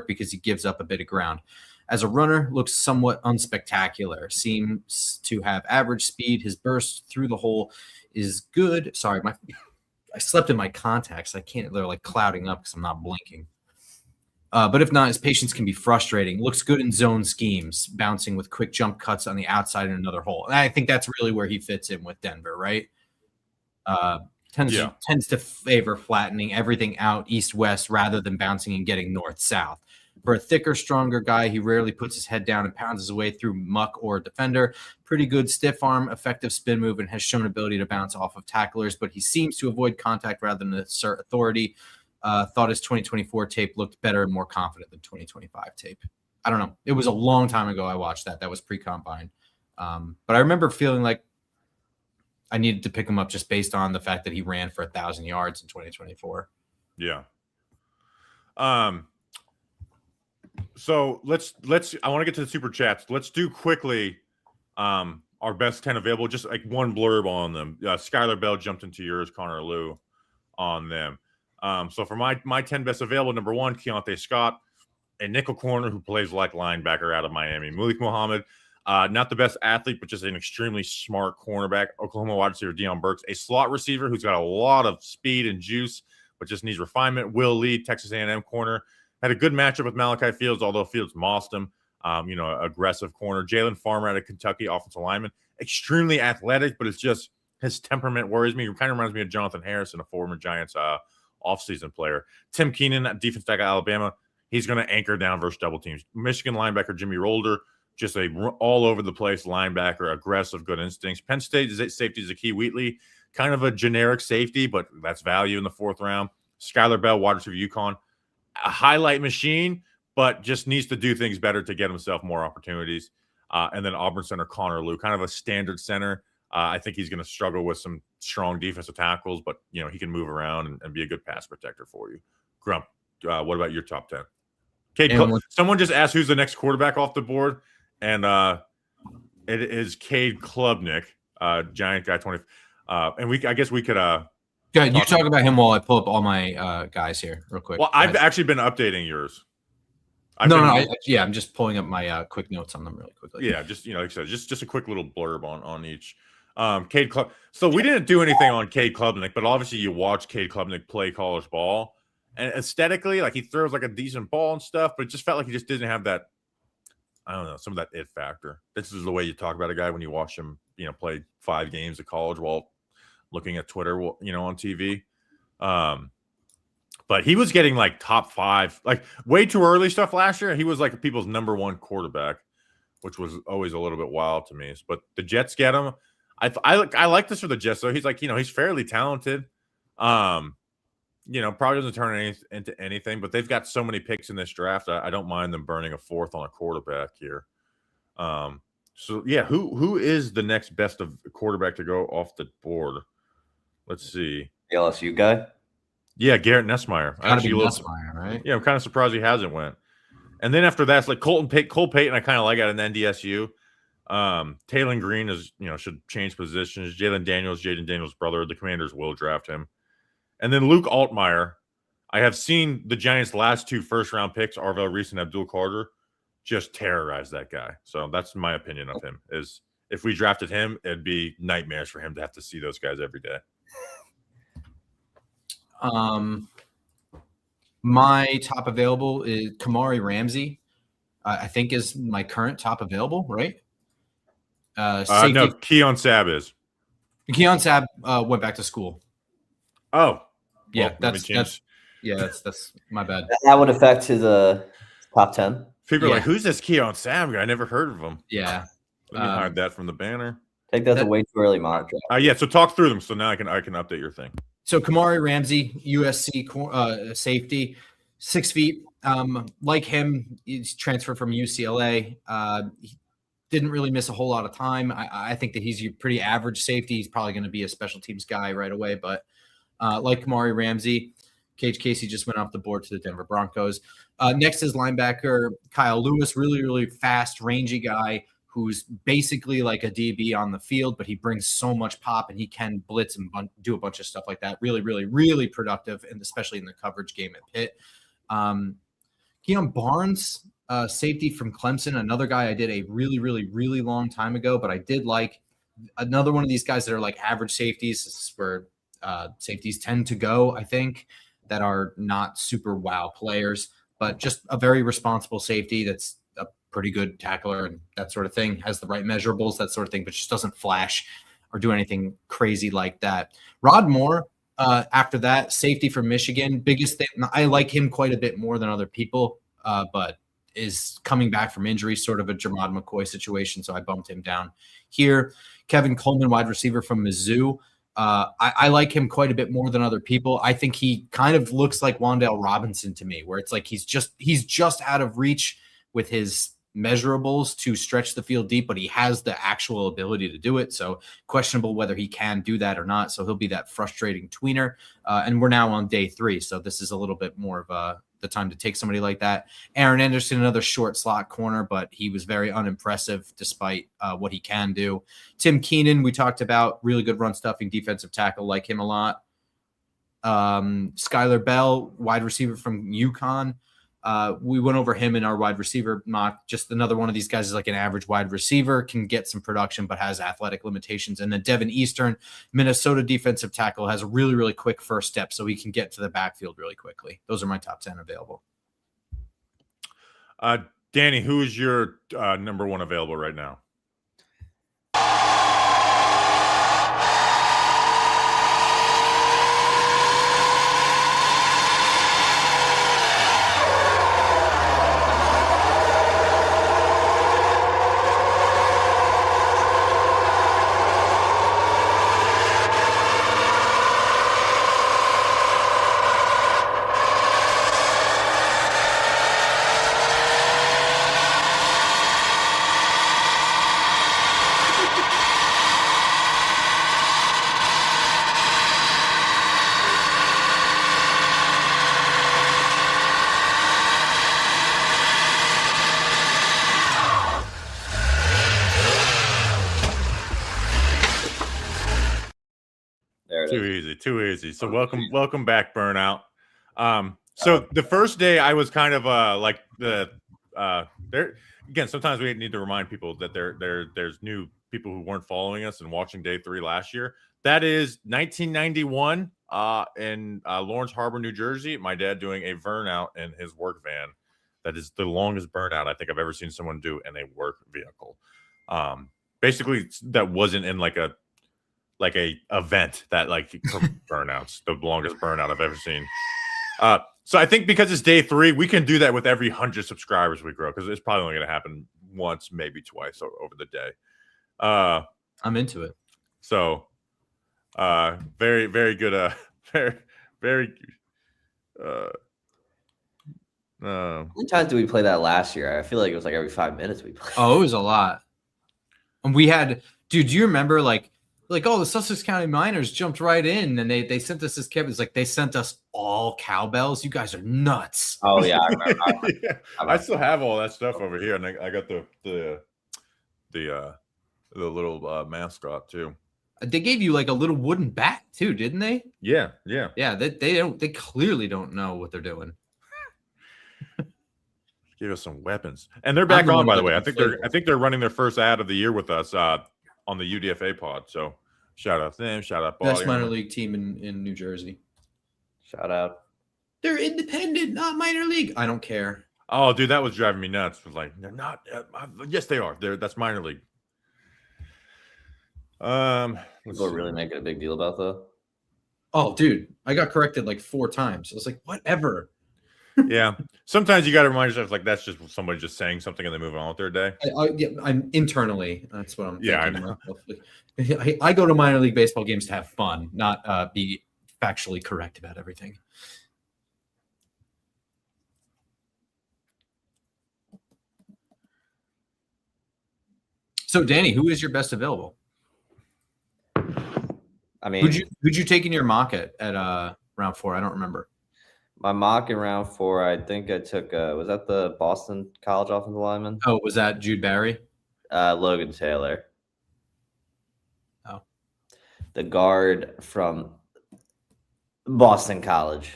because he gives up a bit of ground. As a runner, looks somewhat unspectacular. Seems to have average speed. His burst through the hole is good. Sorry, I slept in my contacts. They're like clouding up because I'm not blinking. But if not, his patience can be frustrating. Looks good in zone schemes, bouncing with quick jump cuts on the outside in another hole. And I think that's really where he fits in with Denver, right? Tends to favor flattening everything out east-west rather than bouncing and getting north-south. For a thicker, stronger guy, he rarely puts his head down and pounds his way through muck or a defender. Pretty good stiff arm, effective spin move, and has shown ability to bounce off of tacklers, but he seems to avoid contact rather than assert authority. Thought his 2024 tape looked better and more confident than 2025 tape. I don't know. It was a long time ago I watched that. That was pre-combine. But I remember feeling like I needed to pick him up just based on the fact that he ran for 1,000 yards in 2024. Yeah. So let's I want to get to the super chats. Let's do quickly our best 10 available, just like one blurb on them. Skylar Bell jumped into yours, Connor Lew on them. So for my 10 best available, number 1, Keontae Scott, a nickel corner who plays like linebacker out of Miami. Malik Muhammad, not the best athlete, but just an extremely smart cornerback. Oklahoma wide receiver Deion Burks, a slot receiver who's got a lot of speed and juice, but just needs refinement. Will Lee, Texas A&M corner, had a good matchup with Malachi Fields, although Fields mossed him. Aggressive corner. Jalen Farmer out of Kentucky, offensive lineman, extremely athletic, but it's just his temperament worries me. It kind of reminds me of Jonathan Harrison, a former Giants offseason player. Tim Keenan, defense back at Alabama, he's going to anchor down versus double teams. Michigan linebacker Jimmy Rolder, just a all over the place linebacker, aggressive, good instincts. Penn State safety Zakee Wheatley, kind of a generic safety, but that's value in the 4th round. Skylar Bell, wide receiver UConn, a highlight machine, but just needs to do things better to get himself more opportunities. And then Auburn center Connor Lew, kind of a standard center. I think he's going to struggle with some strong defensive tackles, but he can move around and be a good pass protector for you. Grump, what about your top 10? Cade, someone just asked who's the next quarterback off the board, and it is Cade Klubnik, Giant guy 20. And I guess we could. Yeah, you talk about him while I pull up all my guys here real quick. Well, I've actually been updating yours. I'm just pulling up my quick notes on them really quickly. Yeah, just like I said, just a quick little blurb on each. Cade Club. So we didn't do anything on Cade Klubnik, but obviously you watch Cade Klubnik play college ball, and aesthetically, like he throws like a decent ball and stuff, but it just felt like he just didn't have that. I don't know, some of that it factor. This is the way you talk about a guy when you watch him, play 5 games of college while looking at Twitter, on TV. But he was getting like top 5, like way too early stuff last year. He was like people's number 1 quarterback, which was always a little bit wild to me. But the Jets get him. I like this for the Jets, though. He's like, he's fairly talented. Probably doesn't turn into anything, but they've got so many picks in this draft. I don't mind them burning a 4th on a quarterback here. So yeah, who is the next best of quarterback to go off the board? Let's see. The LSU guy? Yeah, Garrett Nussmeier. Nussmeier, right? Yeah, I'm kind of surprised he hasn't went. And then after that, it's like Cole Payton. I kind of like at an NDSU. Taylon Green is, should change positions. Jaden Daniels' brother. The Commanders will draft him. And then Luke Altmaier. I have seen the Giants' last 2 first-round picks, Arvell Reese and Abdul Carter, just terrorize that guy. So that's my opinion of him. Is if we drafted him, it'd be nightmares for him to have to see those guys every day. My top available is Kamari Ramsey. I think is my current top available, right? No, Keon Sabb is. Keon Sabb went back to school. Oh, yeah, well, that's my bad. That would affect to the top 10. People are like, "Who's this Keon Sabb guy? I never heard of him." Yeah, let me hide that from the banner. I think that's a way too early mock draft. Yeah, so talk through them. So now I can update your thing. So Kamari Ramsey, USC safety, 6 feet. Like him, he's transferred from UCLA. He didn't really miss a whole lot of time. I think that he's a pretty average safety. He's probably going to be a special teams guy right away. But like Kamari Ramsey, Cage Casey just went off the board to the Denver Broncos. Next is linebacker Kyle Lewis, really, really fast, rangy guy who's basically like a DB on the field, but he brings so much pop and he can blitz and do a bunch of stuff like that. Really, really, really productive, and especially in the coverage game at Pitt. Keon Barnes, safety from Clemson, another guy I did a really, really, really long time ago, but I did like another one of these guys that are like average safeties. This is where safeties tend to go, I think, that are not super wow players, but just a very responsible safety that's a pretty good tackler and that sort of thing, has the right measurables, that sort of thing, but just doesn't flash or do anything crazy like that. Rod Moore, after that, safety from Michigan, biggest thing. I like him quite a bit more than other people, but is coming back from injury, sort of a Jermod McCoy situation, so I bumped him down here. Kevin Coleman, wide receiver from Mizzou. I like him quite a bit more than other people. I think he kind of looks like Wan'Dale Robinson to me, where it's like he's just out of reach with his measurables to stretch the field deep, but he has the actual ability to do it. So questionable whether he can do that or not. So he'll be that frustrating tweener. And we're now on day 3. So this is a little bit more of the time to take somebody like that. Aaron Anderson, another short slot corner, but he was very unimpressive despite what he can do. Tim Keenan, we talked about, really good run stuffing defensive tackle, like him a lot. Skylar Bell, wide receiver from UConn. We went over him in our wide receiver mock. Just another one of these guys is like an average wide receiver, can get some production, but has athletic limitations. And then Devin Eastern, Minnesota defensive tackle, has a really, really quick first step, so he can get to the backfield really quickly. Those are my top 10 available. Danny, who is your number 1 available right now? Too easy. So welcome back, Burnout. So the first day I was kind of like the there again. Sometimes we need to remind people that there's new people who weren't following us and watching day 3 last year. That is 1991 in Lawrence Harbor, New Jersey. My dad doing a burnout in his work van. That is the longest burnout I think I've ever seen someone do in a work vehicle. Basically, that wasn't in like a event that like burnouts. The longest burnout I've ever seen. So I think because it's day 3, we can do that with every 100 subscribers we grow, because it's probably only going to happen once, maybe twice over the day. I'm into it. So, very, very good. Very, very. How many times did we play that last year? I feel like it was like every 5 minutes we played. Oh, it was a lot. And we had, dude, do you remember like, oh, the Sussex County Miners jumped right in and they sent us this kid. It's like they sent us all cowbells. You guys are nuts. Oh yeah, I remember. Yeah, I still have all that stuff over here, and I got the little mascot too. They gave you like a little wooden bat too, didn't they? Yeah. They clearly don't know what they're doing. Give us some weapons, and they're back on. By the way, I think they're running their first ad of the year with us on the UDFA pod. So shout out to them. Shout out best minor league team in New Jersey. Shout out. They're independent, not minor league. I don't care. Oh, dude, that was driving me nuts. It was like, they're not. Yes, they are. That's minor league. People really making a big deal about that. Oh, dude, I got corrected like 4 times. I was like, whatever. Yeah, sometimes you got to remind yourself like that's just somebody just saying something and they move on with their day. I'm internally. That's what I'm. Yeah, I know. I go to minor league baseball games to have fun, not be factually correct about everything. So, Danny, who is your best available? I mean, who'd you take in your mock at round 4? I don't remember. My mock in round 4, I think I took. Was that the Boston College offensive lineman? Oh, was that Jude Barry? Logan Taylor. Oh, the guard from Boston College,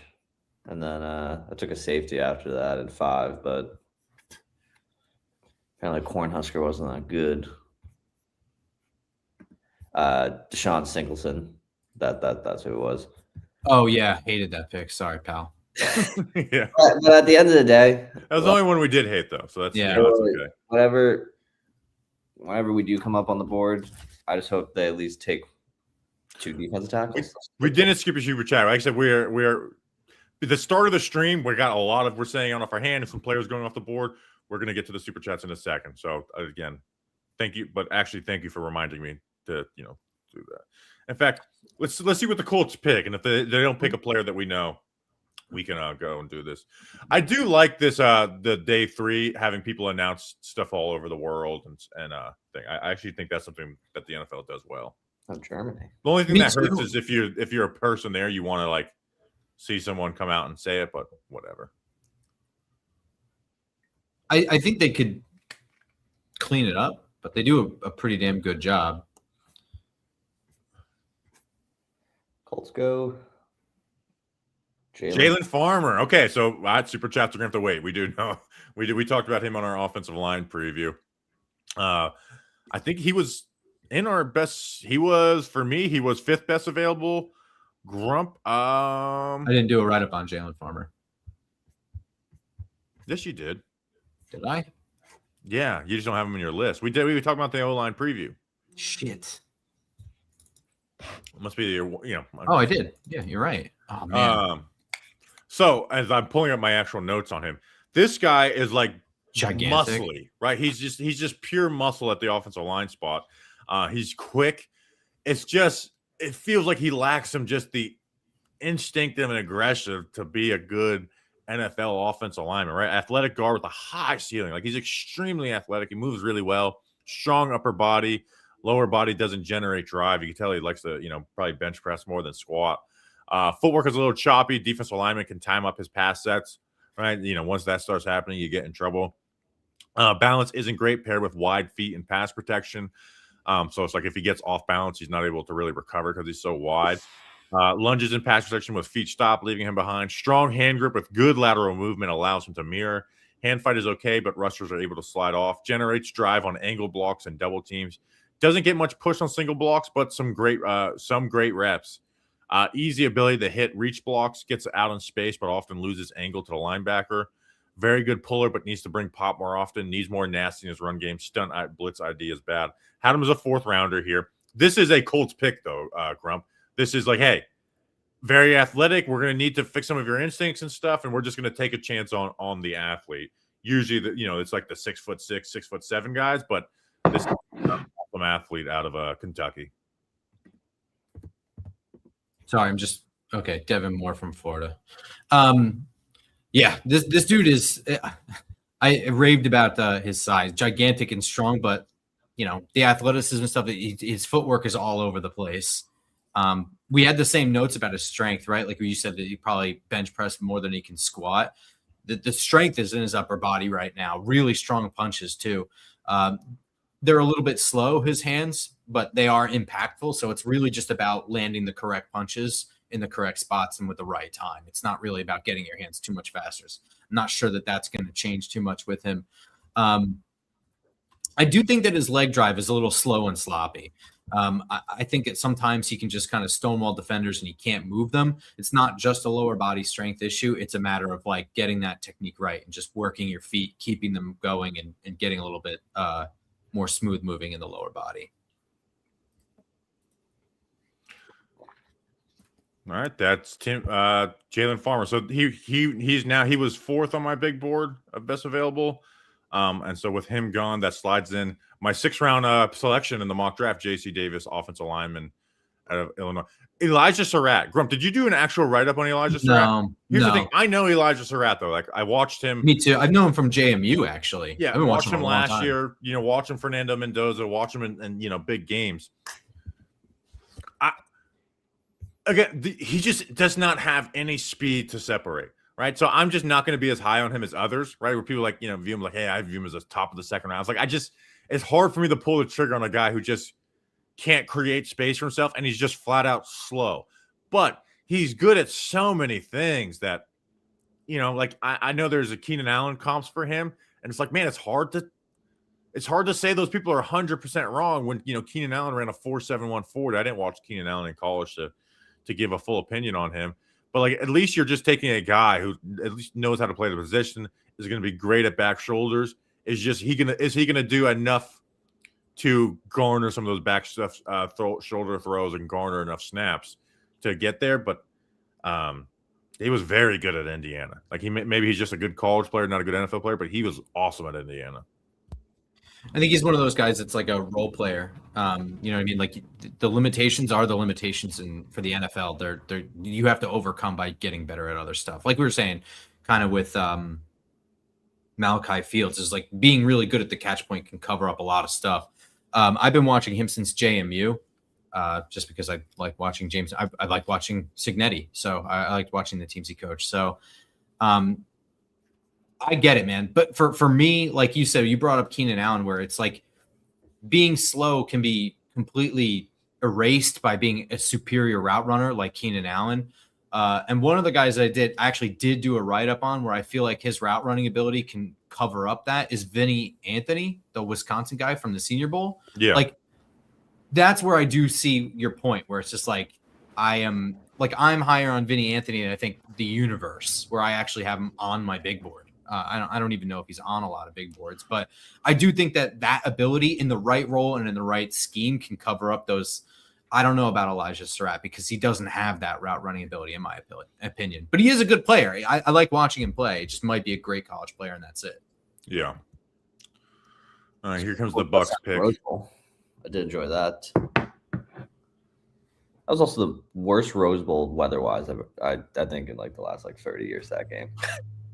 and then I took a safety after that in 5, but apparently Cornhusker wasn't that good. Deshaun Singleton, that's who it was. Oh yeah, hated that pick. Sorry, pal. Yeah, but at the end of the day, that was the only one we did hate, though. So that's yeah, that's okay. Whenever we do come up on the board, I just hope they at least take 2 defensive tackles. We didn't skip a super chat. Like I said, we're at the start of the stream. We got a lot of we're saying on off our hand and some players going off the board. We're gonna get to the super chats in a second. So again, thank you, but actually thank you for reminding me to do that. In fact, let's see what the Colts pick, and if they don't pick a player that we know, we can go and do this. I do like this the day 3 having people announce stuff all over the world and thing. I actually think that's something that the NFL does well. Oh, Germany. The only thing that hurts is if you're a person there, you want to like see someone come out and say it, but whatever. I think they could clean it up, but they do a pretty damn good job. Colts go. Jalen Farmer. Okay, so super chats are gonna have to wait. We do know we talked about him on our offensive line preview. I think he was in our best. He was, for me, he was 5th best available. Grump. I didn't do a write up on Jalen Farmer. Yes, you did. Did I? Yeah, you just don't have him in your list. We did. We were talking about the O-line preview. Shit. It must be your. Oh, I did. Yeah, you're right. Oh man. So as I'm pulling up my actual notes on him, this guy is like gigantic, muscly, right? He's just pure muscle at the offensive line spot. He's quick. It feels like he lacks the instinctive and aggressive to be a good NFL offensive lineman, right? Athletic guard with a high ceiling. Like, he's extremely athletic. He moves really well. Strong upper body. Lower body doesn't generate drive. You can tell he likes to, probably bench press more than squat. Footwork is a little choppy. Defensive lineman can time up his pass sets, right? Once that starts happening, you get in trouble. Balance isn't great paired with wide feet and pass protection. So it's like if he gets off balance, he's not able to really recover because he's so wide. Lunges and pass protection with feet stopped, leaving him behind. Strong hand grip with good lateral movement allows him to mirror Hand fight is okay, but rushers are able to slide off. Generates drive on angle blocks and double teams. Doesn't get much push on single blocks, but some great reps. Easy ability to hit reach blocks, gets out in space, but often loses angle to the linebacker. Very good puller, but needs to bring pop more often. Needs more nastiness run game. Stunt blitz ID is bad. Had him as a 4th rounder here. This is a Colts pick, though, Grump. This is like, hey, very athletic. We're going to need to fix some of your instincts and stuff, and we're just going to take a chance on the athlete. Usually, it's like the 6'6", 6'7" guys, but this is an awesome athlete out of Kentucky. Sorry, okay. Devin Moore from Florida. Yeah, this dude is. I raved about his size, gigantic and strong, but the athleticism and stuff. His footwork is all over the place. We had the same notes about his strength, right? Like you said that he probably bench press more than he can squat. The strength is in his upper body right now. Really strong punches too. They're a little bit slow, his hands, but they are impactful. So it's really just about landing the correct punches in the correct spots and with the right time. It's not really about getting your hands too much faster. I'm not sure that that's going to change too much with him. I do think that his leg drive is a little slow and sloppy. I think that sometimes he can just kind of stonewall defenders and he can't move them. It's not just a lower body strength issue. It's a matter of like getting that technique right and just working your feet, keeping them going and getting a little bit more smooth moving in the lower body. All right, that's Jalen Farmer. So he was 4th on my big board of best available. And so with him gone, that slides in my 6th round selection in the mock draft, J.C. Davis, offensive lineman out of Illinois. Elijah Surratt. Grump, did you do an actual write-up on Elijah Surratt? Here's the thing. I know Elijah Surratt, though. Like, I watched him. Me too. I've known him from JMU, actually. Yeah, I watched him last year. Watching Fernando Mendoza, watch him in big games. He just does not have any speed to separate. Right. So I'm just not going to be as high on him as others. Right. Where people view him like, hey, I view him as the top of the 2nd round. It's like, it's hard for me to pull the trigger on a guy who just can't create space for himself. And he's just flat out slow. But he's good at so many things that, I know there's a Keenan Allen comps for him. And it's like, man, it's hard to say those people are 100% wrong when, Keenan Allen ran a 4.71 40. I didn't watch Keenan Allen in college to give a full opinion on him. But like, at least you're just taking a guy who at least knows how to play the position, is going to be great at back shoulders. Is he gonna do enough to garner some of those back stuff, shoulder throws and garner enough snaps to get there? But he was very good at Indiana. Like maybe he's just a good college player, not a good NFL player, but he was awesome at Indiana. I think he's one of those guys that's like a role player. You know what I mean? Like the limitations are the limitations, and for the NFL, they're you have to overcome by getting better at other stuff. Like we were saying, kind of with Malachi Fields, is like being really good at the catch point can cover up a lot of stuff. I've been watching him since JMU, just because I like watching James. I like watching Cignetti, so I liked watching the teams he coached. So. I get it, man. But for me, like you said, you brought up Keenan Allen, where it's like being slow can be completely erased by being a superior route runner like Keenan Allen. And one of the guys I actually did do a write-up on where I feel like his route running ability can cover up that is Vinny Anthony, the Wisconsin guy from the Senior Bowl. Yeah. Like that's where I do see your point, where it's just like I'm higher on Vinny Anthony than I think the universe, where I actually have him on my big board. I don't even know if he's on a lot of big boards, but I do think that ability in the right role and in the right scheme can cover up those. I don't know about Elijah Surratt because he doesn't have that route running ability, in my opinion. But he is a good player. I like watching him play. He just might be a great college player, and that's it. Yeah. All right, here comes the Bucs pick. I did enjoy that. That was also the worst Rose Bowl weather-wise I think in like the last 30 years. That game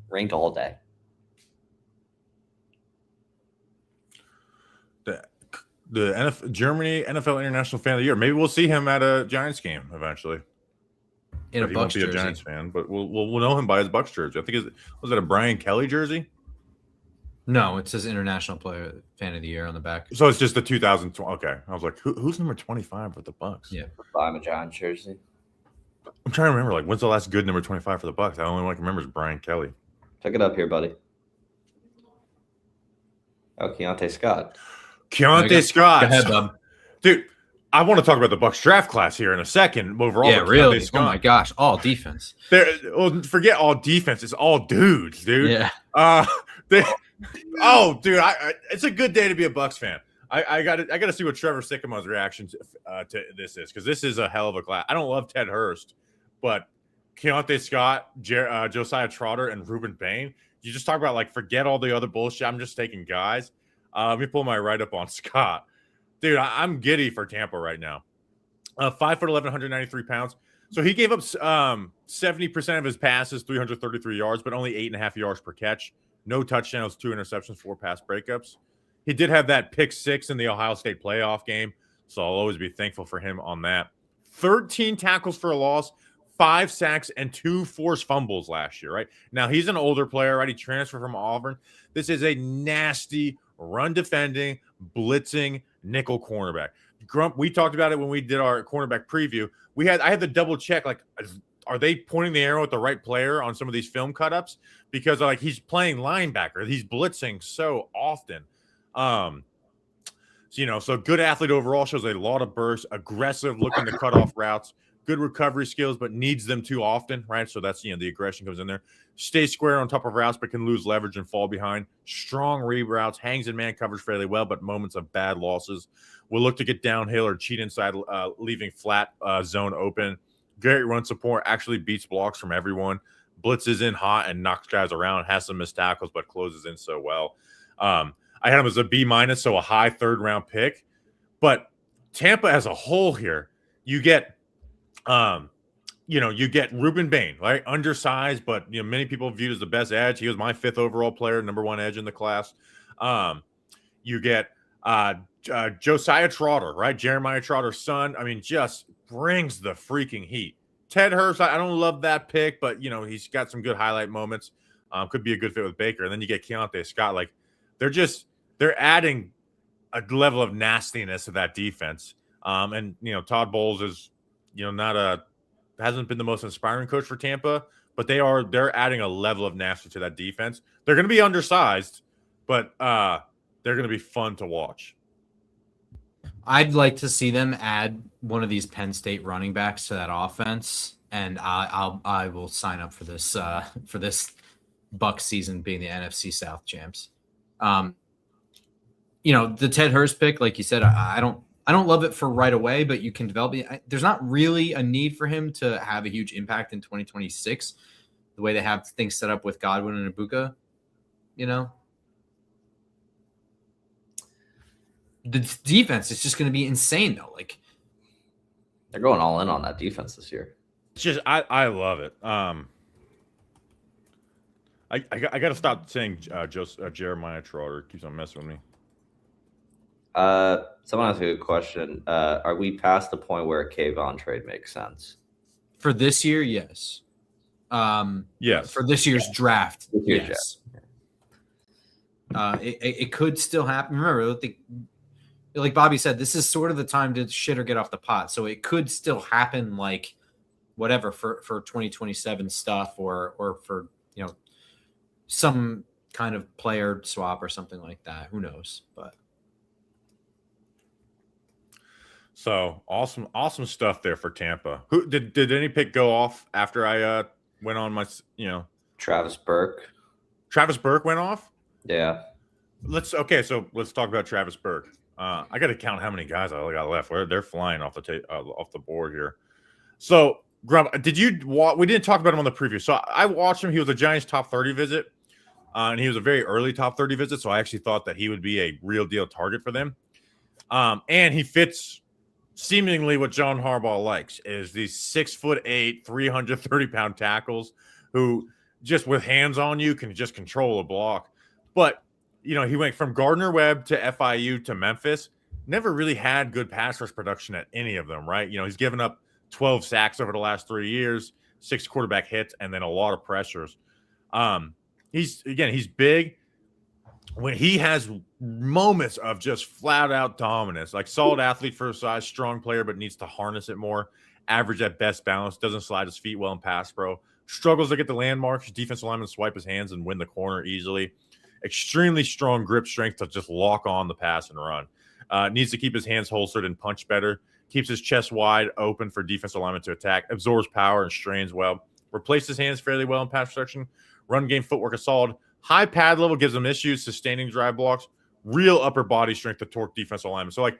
rained all day. The Germany NFL International Fan of the Year. Maybe we'll see him at a Giants game eventually. In a Bucs jersey. He won't be a Giants fan, but we'll know him by his Bucs jersey. I think was it a Brian Kelly jersey? No, it says International Player Fan of the Year on the back. So it's just the 2020. Okay, I was like, who's number 25 with the Bucs? Yeah, I'm a Giants jersey. I'm trying to remember when's the last good number 25 for the Bucs. I only remember is Brian Kelly. Check it up here, buddy. Oh, Keontae Scott. Keontae Scott. Go ahead, bub. Dude, I want to talk about the Bucs draft class here in a second. Overall, Yeah, really. Scott, oh my gosh, all defense. Well, forget all defense. It's all dudes, dude. Yeah. Dude, it's a good day to be a Bucs fan. I got to see what Trevor Sycamore's reaction to this is, because this is a hell of a class. I don't love Ted Hurst, but Keontae Scott, Josiah Trotter, and Ruben Bain. You just talk about, like, forget all the other bullshit. I'm just taking guys. Let me pull my write-up on Scott. Dude, I'm giddy for Tampa right now. 5'11", 193 pounds. So he gave up 70% of his passes, 333 yards, but only 8.5 yards per catch. No touchdowns, 2 interceptions, 4 pass breakups. He did have that pick 6 in the Ohio State playoff game, so I'll always be thankful for him on that. 13 tackles for a loss, 5 sacks, and 2 forced fumbles last year, right? Now, he's an older player, right? He transferred from Auburn. This is a nasty, run-defending, blitzing nickel cornerback. Grump, we talked about it when we did our cornerback preview. I had to double check, like, are they pointing the arrow at the right player on some of these film cut-ups? Because, like, he's playing linebacker. He's blitzing so often. So good athlete overall, shows a lot of burst, aggressive, looking to cut off routes, good recovery skills, but needs them too often, right? So that's, the aggression comes in there. Stay square on top of routes, but can lose leverage and fall behind. Strong read routes, hangs in man coverage fairly well, but moments of bad losses. Will look to get downhill or cheat inside, leaving flat zone open. Great run support, actually beats blocks from everyone. Blitzes in hot and knocks guys around, has some missed tackles, but closes in so well. I had him as a B-, so a high third-round pick. But Tampa as a whole here, you get Ruben Bain, right? Undersized, but many people viewed as the best edge. He was my 5th overall player, number 1 edge in the class. You get Josiah Trotter, right? Jeremiah Trotter's son. I mean, just brings the freaking heat. Ted Hurst, I don't love that pick, but he's got some good highlight moments. Could be a good fit with Baker. And then you get Keontae Scott. Like, they're adding a level of nastiness to that defense. And Todd Bowles is hasn't been the most inspiring coach for Tampa, but they're adding a level of nasty to that defense. They're going to be undersized, but they're going to be fun to watch. I'd like to see them add one of these Penn State running backs to that offense, and I will sign up for this Bucs season being the NFC South champs. The Ted Hurst pick, like you said, I don't love it for right away, but you can develop it. There's not really a need for him to have a huge impact in 2026, the way they have things set up with Godwin and Ibuka, The defense is just going to be insane, though. Like, they're going all in on that defense this year. It's just I love it. I got to stop saying Jeremiah Trotter. Keeps on messing with me. Someone asked a good question. Are we past the point where a Kayvon trade makes sense? For this year, yes. Yes. For this year's draft, yes. It could still happen. Remember, like Bobby said, this is sort of the time to shit or get off the pot. So it could still happen, like, whatever, for 2027 stuff or for, some kind of player swap or something like that. Who knows? But so awesome stuff there for Tampa. Who did any pick go off after I went on my Travis Burke. Travis Burke went off? Yeah. Let's talk about Travis Burke. I got to count how many guys I got left. They're flying off the board here. So, Grump, we didn't talk about him on the preview. So I watched him. He was a Giants top 30 visit, and he was a very early top 30 visit. So I actually thought that he would be a real deal target for them. And he fits seemingly what John Harbaugh likes, is these 6'8", 330-pound tackles who just with hands on you can just control a block. But he went from Gardner-Webb to FIU to Memphis. Never really had good pass rush production at any of them, right? He's given up 12 sacks over the last 3 years, 6 quarterback hits, and then a lot of pressures. He's big. When he has moments of just flat-out dominance, like solid athlete for his size, strong player, but needs to harness it more, average at best balance, doesn't slide his feet well in pass pro, struggles to get the landmarks, defensive linemen swipe his hands and win the corner easily. extremely strong grip strength to just lock on the pass and run. Needs to keep his hands holstered and punch better. Keeps his chest wide open for defensive linemen to attack. Absorbs power and strains well. Replaces his hands fairly well in pass protection. Run game footwork is solid. High pad level gives him issues sustaining drive blocks. Real upper body strength to torque defensive linemen. So, like,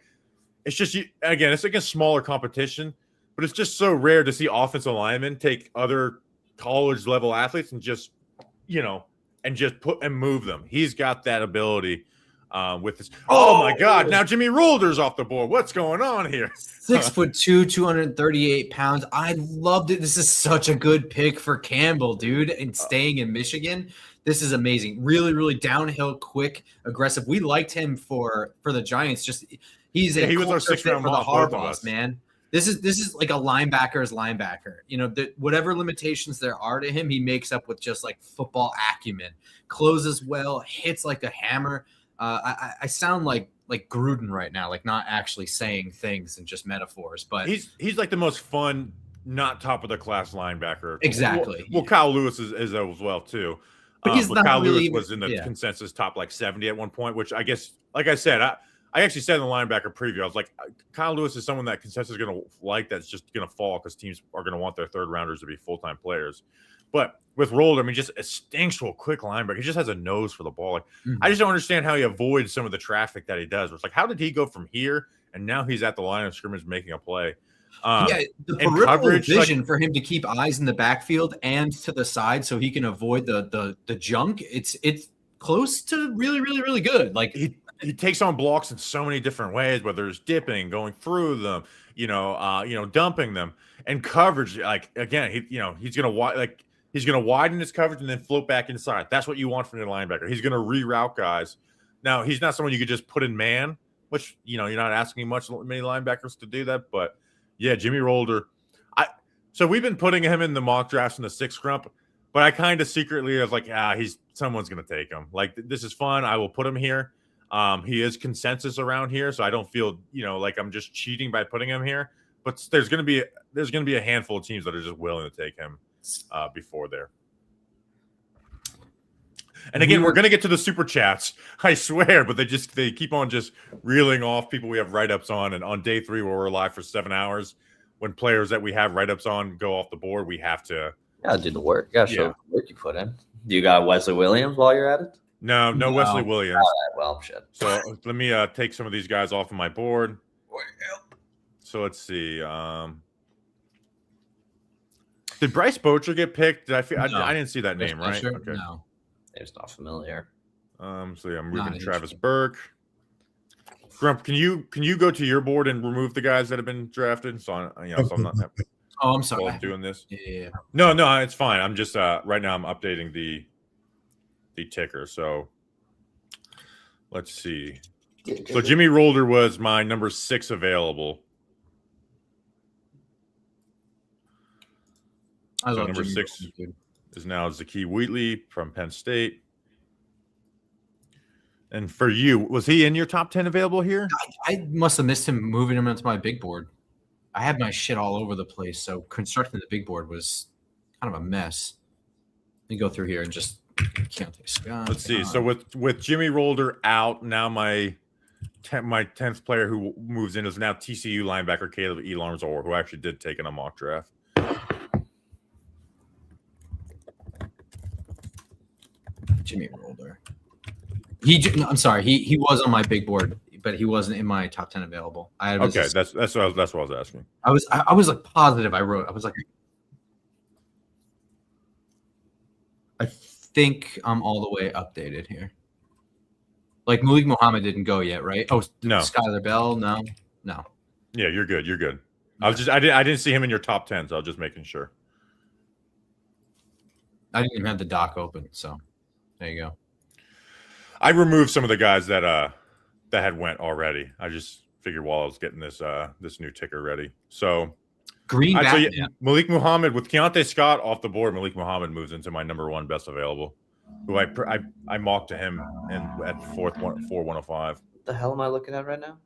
it's just, again, it's against smaller competition, but it's just so rare to see offensive linemen take other college level athletes and just, and just put and move them. He's got that ability with his. Oh my God! Now Jimmy Rolder's off the board. What's going on here? 6'2", 238 pounds. I loved it. This is such a good pick for Campbell, dude. And staying in Michigan, this is amazing. Really, really downhill, quick, aggressive. We liked him for the Giants. Just he was our 6th round for the mock, Harbaughs, man. This is like a linebacker's linebacker. Whatever limitations there are to him, he makes up with just like football acumen. Closes well, hits like a hammer. I sound like Gruden right now, like not actually saying things and just metaphors, but he's like the most fun, not top of the class linebacker. Exactly. Well, Kyle Lewis is as well too. But he's not Kyle really, Lewis was in the consensus top like 70 at one point, which I guess, like I said, I actually said in the linebacker preview, I was like, Kyle Lewis is someone that consensus is going to like that's just going to fall because teams are going to want their third rounders to be full-time players. But with Rolder, I mean, just a instinctual, quick linebacker. He just has a nose for the ball. Like, I just don't understand how he avoids some of the traffic that he does. It's like, how did he go from here and now he's at the line of scrimmage making a play? The peripheral coverage, vision for him to keep eyes in the backfield and to the side so he can avoid the junk. It's close to really, really, really good. Like he takes on blocks in so many different ways, whether it's dipping, going through them, dumping them, and coverage. Like again, he's gonna widen his coverage and then float back inside. That's what you want from your linebacker. He's gonna reroute guys. Now he's not someone you could just put in man, which you're not asking many linebackers to do that. But yeah, Jimmy Rolder. So we've been putting him in the mock drafts in the 6th round, but I kind of secretly was like, someone's gonna take him. Like this is fun. I will put him here. He is consensus around here, so I don't feel like I'm just cheating by putting him here. But there's gonna be a handful of teams that are just willing to take him before there. And again, we're gonna get to the super chats, I swear, but they keep on just reeling off people we have write-ups on, and on day 3 where we're live for 7 hours, when players that we have write-ups on go off the board, we have to do the work. Show the work you put in. Do you got Wesley Williams while you're at it? No, Wesley Williams. All right, well, shit. So let me take some of these guys off of my board. So let's see. Did Bryce Bocher get picked? I didn't see that name, right? Okay. No. It's not familiar. So yeah, I'm moving Travis Burke. Grump, can you go to your board and remove the guys that have been drafted? So I'm not. I'm sorry. Doing this. Yeah. No, it's fine. I'm just right now I'm updating the ticker. So let's see. So Jimmy Rolder was my number 6 available. So number Jimmy 6 is now Zakee Wheatley from Penn State. And for you, was he in your top 10 available here? I must have missed him moving him into my big board. I had my shit all over the place, so constructing the big board was kind of a mess. Let me go through here and just Keontae Scott. Let's see. So with Jimmy Rolder out, now my 10th player who moves in is now TCU linebacker Caleb Elarms-Orr, who actually did take in a mock draft. Jimmy Rolder. I'm sorry. He was on my big board, but he wasn't in my top 10 available. That's what I was asking. I was like positive. I was like, I think I'm all the way updated here. Like Malik Muhammad didn't go yet, right? Oh no. Skylar Bell, no. Yeah, you're good. I didn't see him in your top 10, so I was just making sure. I didn't even have the doc open, so there you go. I removed some of the guys that had went already. I just figured while I was getting this new ticker ready. So Malik Muhammad with Keontae Scott off the board. Malik Muhammad moves into my number 1 best available, who I mocked to him at 4-105. What the hell am I looking at right now?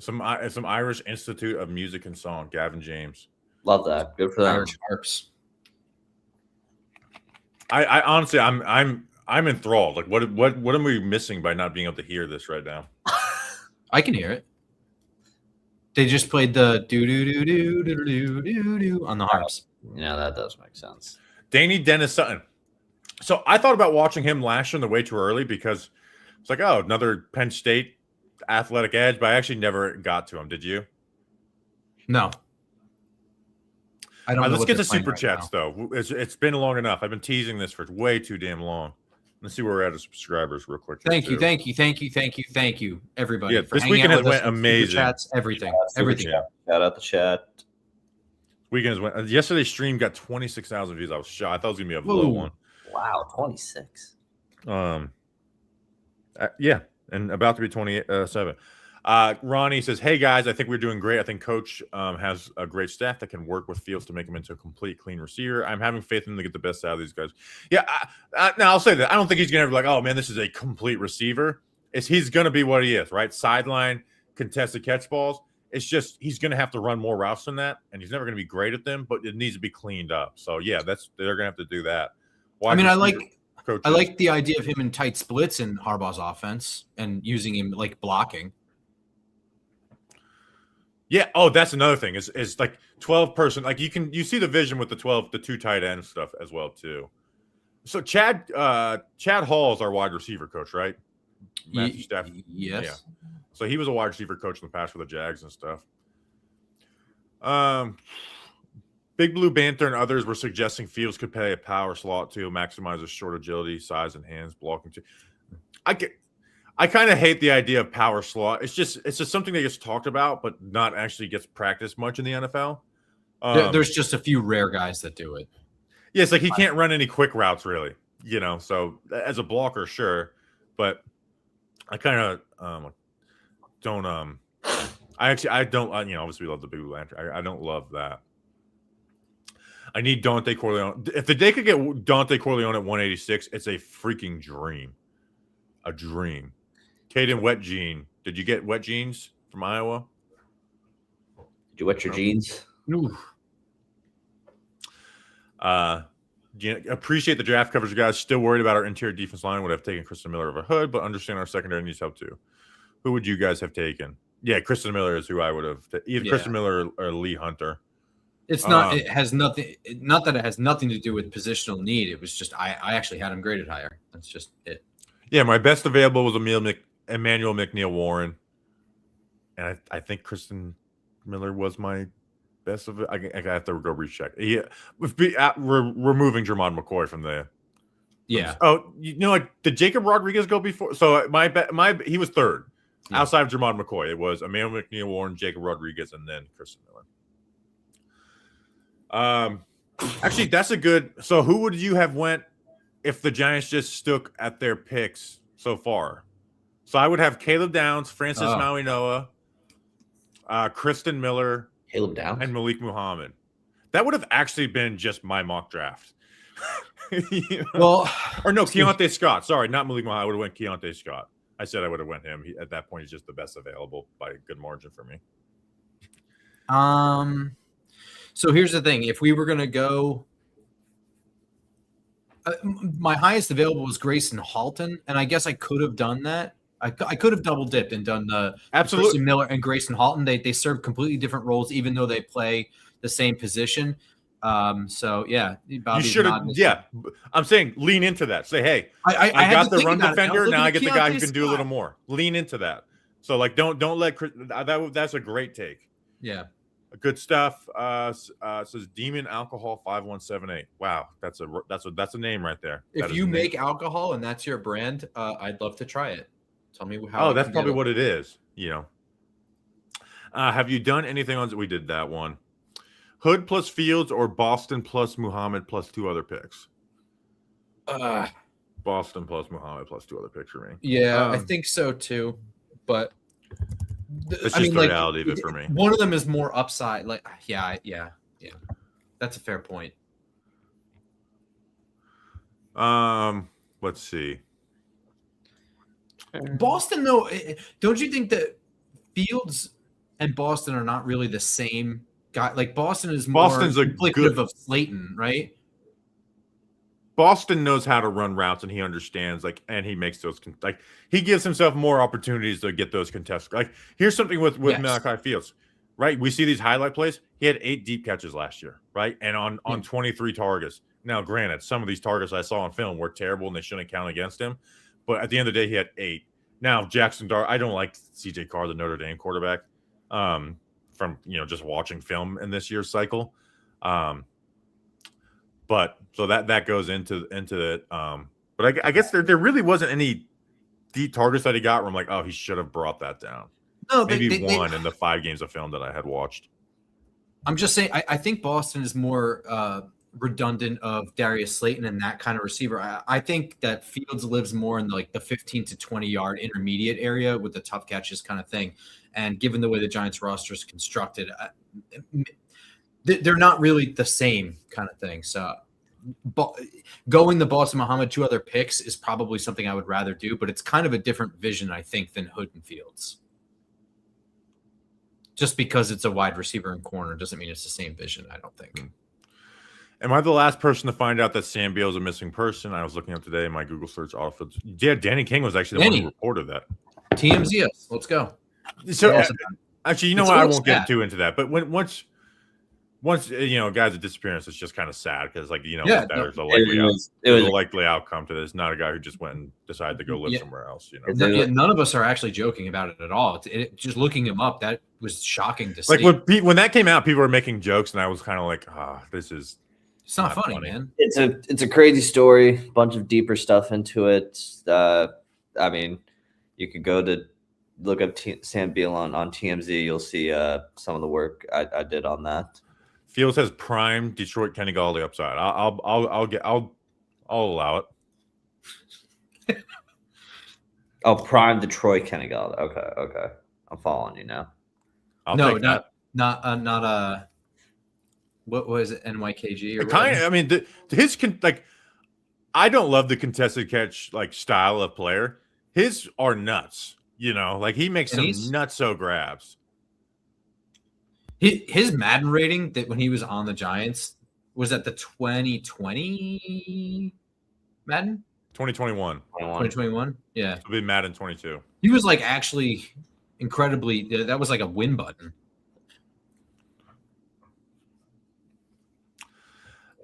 Some Irish Institute of Music and Song, Gavin James. Love that. Good for them. Irish harps. I honestly, I'm enthralled. Like, what am we missing by not being able to hear this right now? I can hear it. They just played the do do do do do do do do on the harps. Yeah, that does make sense. Danny Dennis Sutton. So I thought about watching him last year in the way too early because it's like, oh, another Penn State athletic edge, but I actually never got to him. Did you? No. I don't know. Let's what get they're to playing super right chats now. though. It's been long enough. I've been teasing this for way too damn long. Let's see where we're at as subscribers real quick. Thank you, everybody. Yeah, for this hanging weekend out has with went us with super amazing. Chats, everything. Yeah. Shout out the chat. Weekend has went. Yesterday's stream got 26,000 views. I was shocked. I thought it was gonna be a low one. Wow, 26. Yeah, and about to be 27. Ronnie says, "Hey guys, I think we're doing great. I think Coach has a great staff that can work with Fields to make him into a complete, clean receiver. I'm having faith in him to get the best out of these guys." Yeah, now I'll say that I don't think he's gonna be like, "Oh man, this is a complete receiver." He's gonna be what he is, right? Sideline, contested catch balls. It's just he's gonna have to run more routes than that, and he's never gonna be great at them. But it needs to be cleaned up. So yeah, they're gonna have to do that. I mean, I like coaches. the idea of him in tight splits in Harbaugh's offense and using him like blocking. Yeah. Oh, that's another thing. Is like 12 person. Like you see the vision with the 2 tight end stuff as well too. So Chad Hall is our wide receiver coach, right? Matthew Stafford. Yes. Yeah. So he was a wide receiver coach in the past for the Jags and stuff. Big Blue Banter and others were suggesting Fields could play a power slot to maximize his short agility, size, and hands blocking. I kind of hate the idea of power slot. It's just something that gets talked about, but not actually gets practiced much in the NFL. There's just a few rare guys that do it. Yeah, it's like he can't run any quick routes, really. So as a blocker, sure, but I kind of don't. I don't. Obviously, we love the Big Blue Lantern. I don't love that. I need Dante Corleone. If they could get Dante Corleone at 186, it's a freaking dream. A dream. Caden Wet Jean. Did you get Wet Jeans from Iowa? Did you wet your jeans? Ooh. Appreciate the draft coverage, guys. Still worried about our interior defense line. Would have taken Kristen Miller over Hood, but understand our secondary needs help too. Who would you guys have taken? Yeah, Kristen Miller is who I would have. Either Kristen Miller or Lee Hunter. It's not. It has nothing. Not that it has nothing to do with positional need. It was just I actually had him graded higher. That's just it. Yeah, my best available was Emmanuel McNeil Warren, and I think Kristen Miller was my best of it. I have to go recheck. Yeah, we're removing Jermon McCoy from the. Yeah. Did Jacob Rodriguez go before? So he was third outside of Jermon McCoy. It was Emmanuel McNeil Warren, Jacob Rodriguez, and then Kristen Miller. Actually, that's a good. So, who would you have went if the Giants just stuck at their picks so far? So, I would have Caleb Downs, Francis Maui Noah, Kristen Miller, Caleb Downs, and Malik Muhammad. That would have actually been just my mock draft. Well, or no, Keontae Scott. Sorry, not Malik Muhammad. I would have went Keontae Scott. I said I would have went him. At that point, he's just the best available by a good margin for me. So here's the thing. If we were going to go, my highest available was Grayson Halton, and I guess I could have done that. I could have double dipped and done the absolutely Miller and Grayson Halton. They serve completely different roles, even though they play the same position. So yeah, you should have. Yeah, I'm saying lean into that. Say, hey, I got the run defender. Now I get the guy who can do a little more. Lean into that. So like, don't let that's a great take. Yeah. Good stuff. Says Demon Alcohol 5178. Wow, that's a name right there. If you make alcohol and that's your brand, I'd love to try it. Tell me how. Oh, that's probably what it is. Have you done anything on? We did that one. Hood plus Fields or Boston plus Muhammad plus 2 other picks. Boston plus Muhammad plus 2 other picks for me. Yeah, I think so too. But it's just the reality of it for me. One of them is more upside. Like, yeah. That's a fair point. Let's see. Boston, though, don't you think that Fields and Boston are not really the same guy? Like Boston's more a duplicative of Slayton, right? Boston knows how to run routes, and he understands, like, and he makes those, like, he gives himself more opportunities to get those contests. Like, here's something with Yes. Malachi Fields, right? We see these highlight plays. He had 8 deep catches last year, right? And on 23 targets. Now, granted, some of these targets I saw on film were terrible, and they shouldn't count against him. But at the end of the day, he had 8. Now, Jackson Dart, I don't like CJ Carr, the Notre Dame quarterback, from, just watching film in this year's cycle. But so that goes into it. But I guess there really wasn't any deep targets that he got where I'm like, oh, he should have brought that down. No, maybe one in the 5 games of film that I had watched. I'm just saying, I think Boston is more redundant of Darius Slayton and that kind of receiver. I think that Fields lives more in the 15 to 20 yard intermediate area with the tough catches kind of thing. And given the way the Giants roster is constructed, they're not really the same kind of thing. So going the Boston Muhammad 2 other picks is probably something I would rather do, but it's kind of a different vision, I think, than Hood and Fields. Just because it's a wide receiver and corner doesn't mean it's the same vision, I don't think. Am I the last person to find out that Sam Beal is a missing person? I was looking up today in my Google search. Yeah, Danny King was actually the one who reported that. TMZ us. Let's go. So actually, you know what? I won't get too into that. But once guys' disappearance, it's just kind of sad because, there's a likely outcome to this. Not a guy who just went and decided to go live somewhere else. None of us are actually joking about it at all. Just looking him up, that was shocking to see. Like when that came out, people were making jokes, and I was kind of like, this is. It's not funny, man. It's a crazy story. Bunch of deeper stuff into it. I mean, you could go to look up Sam Beal on TMZ. You'll see some of the work I did on that. Fields has prime Detroit Kenny Galladay upside. I'll allow it. Oh, prime Detroit Kenny Galladay. Okay. I'm following you now. Not what was it, NYKG or kind of? I mean, I don't love the contested catch style of player. His are nuts. He makes some nutso grabs. His Madden rating that when he was on the Giants was at the 2020 Madden? 2021. 2021? Yeah. It'll be Madden 22. He was actually incredibly, that was like a win button.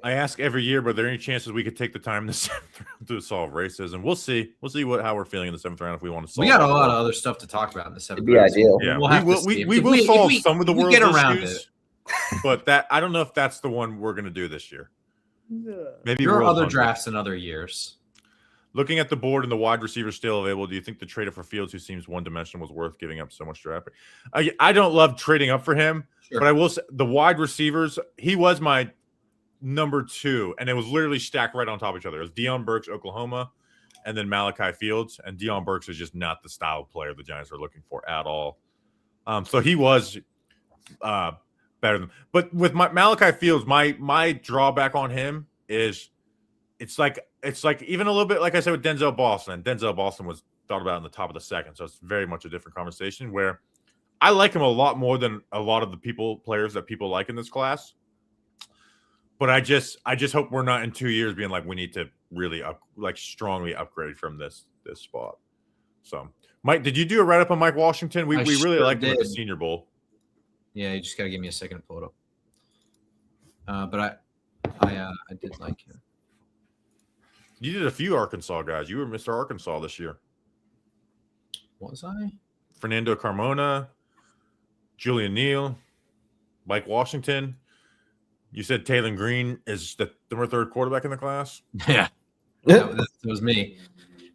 I ask every year, but are there any chances we could take the time in the 7th round to solve racism? We'll see. We'll see how we're feeling in the 7th round if we want to solve. We got a lot of other stuff to talk about in the 7th round. It'd be ideal. Yeah, we will solve some of the world's issues, but I don't know if that's the one we're going to do this year. Maybe there are other drafts in other years. Looking at the board and the wide receiver still available, do you think the trade for Fields, who seems one-dimensional, was worth giving up so much draft? I don't love trading up for him, but I will say the wide receivers, he was my number 2, and it was literally stacked right on top of each other. It was Deion Burks, Oklahoma, and then Malachi Fields. And Deion Burks is just not the style of player the Giants are looking for at all. So he was better than. But with Malachi Fields, my drawback on him is it's like even a little bit like I said with Denzel Boston. Denzel Boston was thought about in the top of the 2nd, so it's very much a different conversation. Where I like him a lot more than a lot of the players that people like in this class. But I just hope we're not in 2 years being like we need to really strongly upgrade from this spot. So, Mike, did you do a write up on Mike Washington? We really liked him at the Senior Bowl. Yeah, you just got to give me a second to pull it up. But I did like him. You did a few Arkansas guys. You were Mr. Arkansas this year. Was I? Fernando Carmona, Julian Neal, Mike Washington. You said Taylor Green is the 3rd quarterback in the class? Yeah. That was me.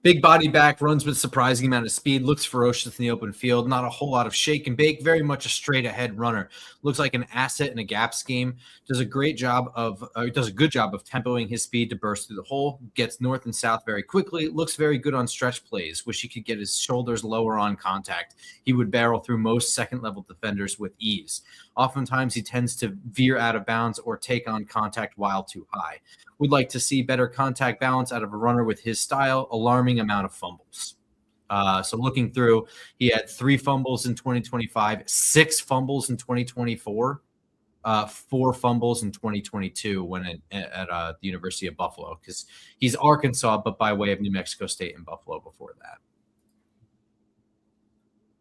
Big body back, runs with surprising amount of speed, looks ferocious in the open field, not a whole lot of shake and bake, very much a straight ahead runner. Looks like an asset in a gap scheme. Does a good job of tempoing his speed to burst through the hole, gets north and south very quickly, looks very good on stretch plays. Wish he could get his shoulders lower on contact. He would barrel through most 2nd level defenders with ease. Oftentimes he tends to veer out of bounds or take on contact while too high. Would like to see better contact balance out of a runner with his style, alarming amount of fumbles. So looking through, he had 3 fumbles in 2025, 6 fumbles in 2024. 4 fumbles in 2022 when at the University of Buffalo, because he's Arkansas, but by way of New Mexico State and Buffalo before that,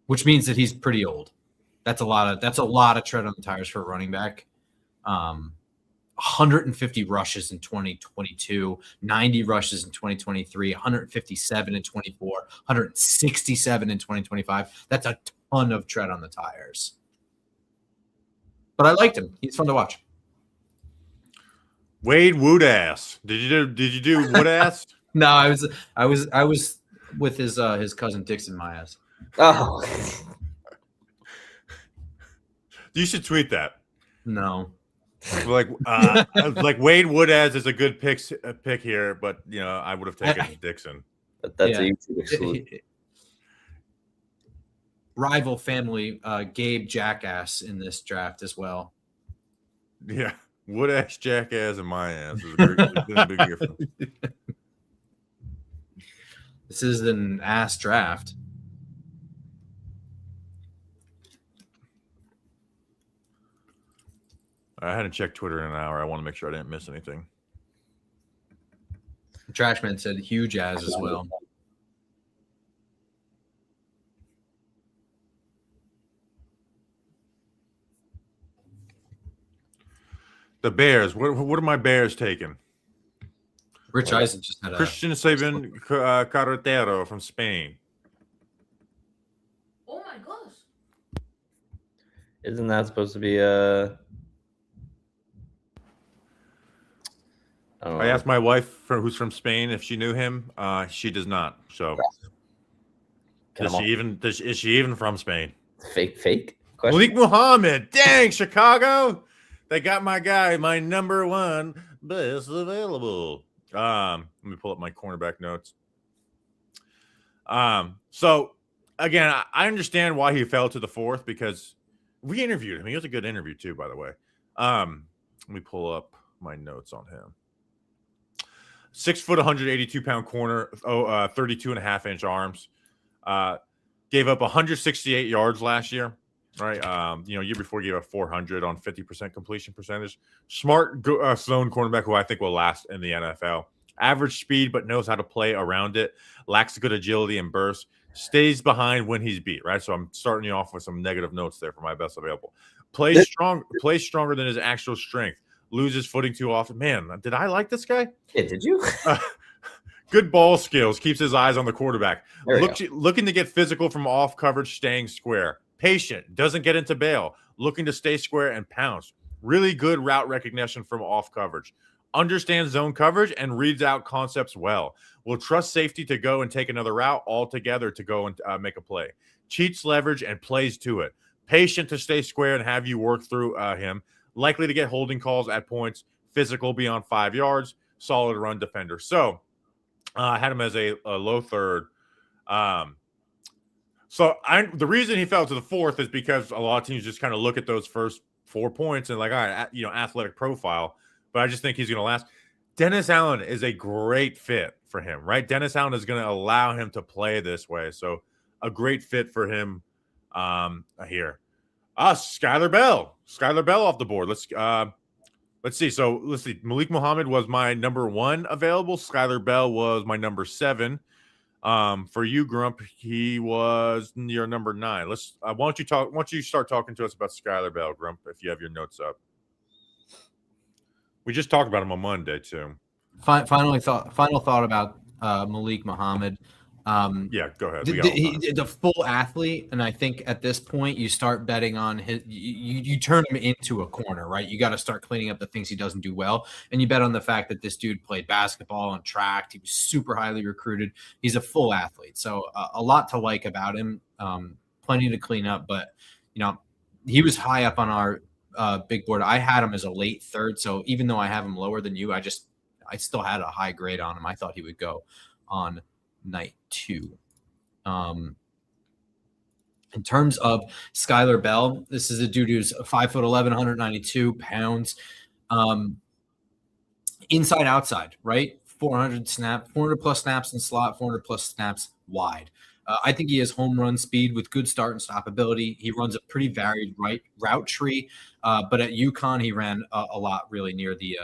which means that he's pretty old. That's a lot of tread on the tires for a running back. 150 rushes in 2022, 90 rushes in 2023, 157 in 24, 167 in 2025. That's a ton of tread on the tires. But I liked him. He's fun to watch. Wade Woodass. Did you do Woodass? No, I was with his cousin Dixon Myers. Oh, You should tweet that. No. Like Wade Woodass is a good pick here, but I would have taken Dixon. that's a YouTube exclusive. Rival family, Gabe Jackass in this draft as well. Yeah, Woodass, Jackass, and my ass is a big difference. This is an ass draft. I hadn't checked Twitter in an hour. I want to make sure I didn't miss anything. Trashman said huge as well. The Bears. What are my Bears taking? Rich Eisen just had a Christian Saban Carretero from Spain. Oh my gosh. Isn't that supposed to be a? I asked my wife, who's from Spain, if she knew him. She does not. So, is she even from Spain? Fake question? Malik Muhammad. Dang, Chicago. They got my guy, my number 1 best available. Let me pull up my cornerback notes. So again, I understand why he fell to the 4th, because we interviewed him. He was a good interview too, by the way. Let me pull up my notes on him. 6 foot, 182 pound corner, 32.5-inch arms. Gave up 168 yards last year. Right, year before he gave up 400 on 50% completion percentage. Smart zone cornerback who I think will last in the NFL. Average speed, but knows how to play around it. Lacks good agility and burst. Stays behind when he's beat. Right, so I'm starting you off with some negative notes there for my best available. Plays stronger than his actual strength. Loses footing too often. Man, did I like this guy? Yeah, did you? Good ball skills. Keeps his eyes on the quarterback. Looking to get physical from off coverage, staying square. Patient, doesn't get into bail, looking to stay square and pounce. Really good route recognition from off coverage. Understands zone coverage and reads out concepts well. Will trust safety to go and take another route altogether to go and make a play. Cheats leverage and plays to it. Patient to stay square and have you work through him. Likely to get holding calls at points. Physical beyond 5 yards. Solid run defender. So I had him as a low third. So the reason he fell to the 4th is because a lot of teams just kind of look at those first 4 points and like, all right, athletic profile. But I just think he's going to last. Dennis Allen is a great fit for him, right? Dennis Allen is going to allow him to play this way. So a great fit for him here. Skylar Bell. Skylar Bell off the board. Let's see. So let's see. Malik Muhammad was my number 1 available. Skylar Bell was my number 7. For you, Grump, he was your number 9. Why don't you start talking to us about Skylar Bell, Grump, if you have your notes up. We just talked about him on Monday too. Final thought about Malik Muhammad. Yeah, go ahead. The full athlete, and I think at this point you start betting on his. You turn him into a corner, right? You got to start cleaning up the things he doesn't do well, and you bet on the fact that this dude played basketball and tracked. He was super highly recruited. He's a full athlete, so a lot to like about him. Plenty to clean up, but he was high up on our big board. I had him as a late 3rd, so even though I have him lower than you, I still had a high grade on him. I thought he would go on night 2. In terms of Skylar Bell, this is a dude who's 5'11", 192 pounds. Inside, outside, right? 400 plus snaps in slot, 400 plus snaps wide. I think he has home run speed with good start and stop ability. He runs a pretty varied route tree, but at UConn he ran a lot really near the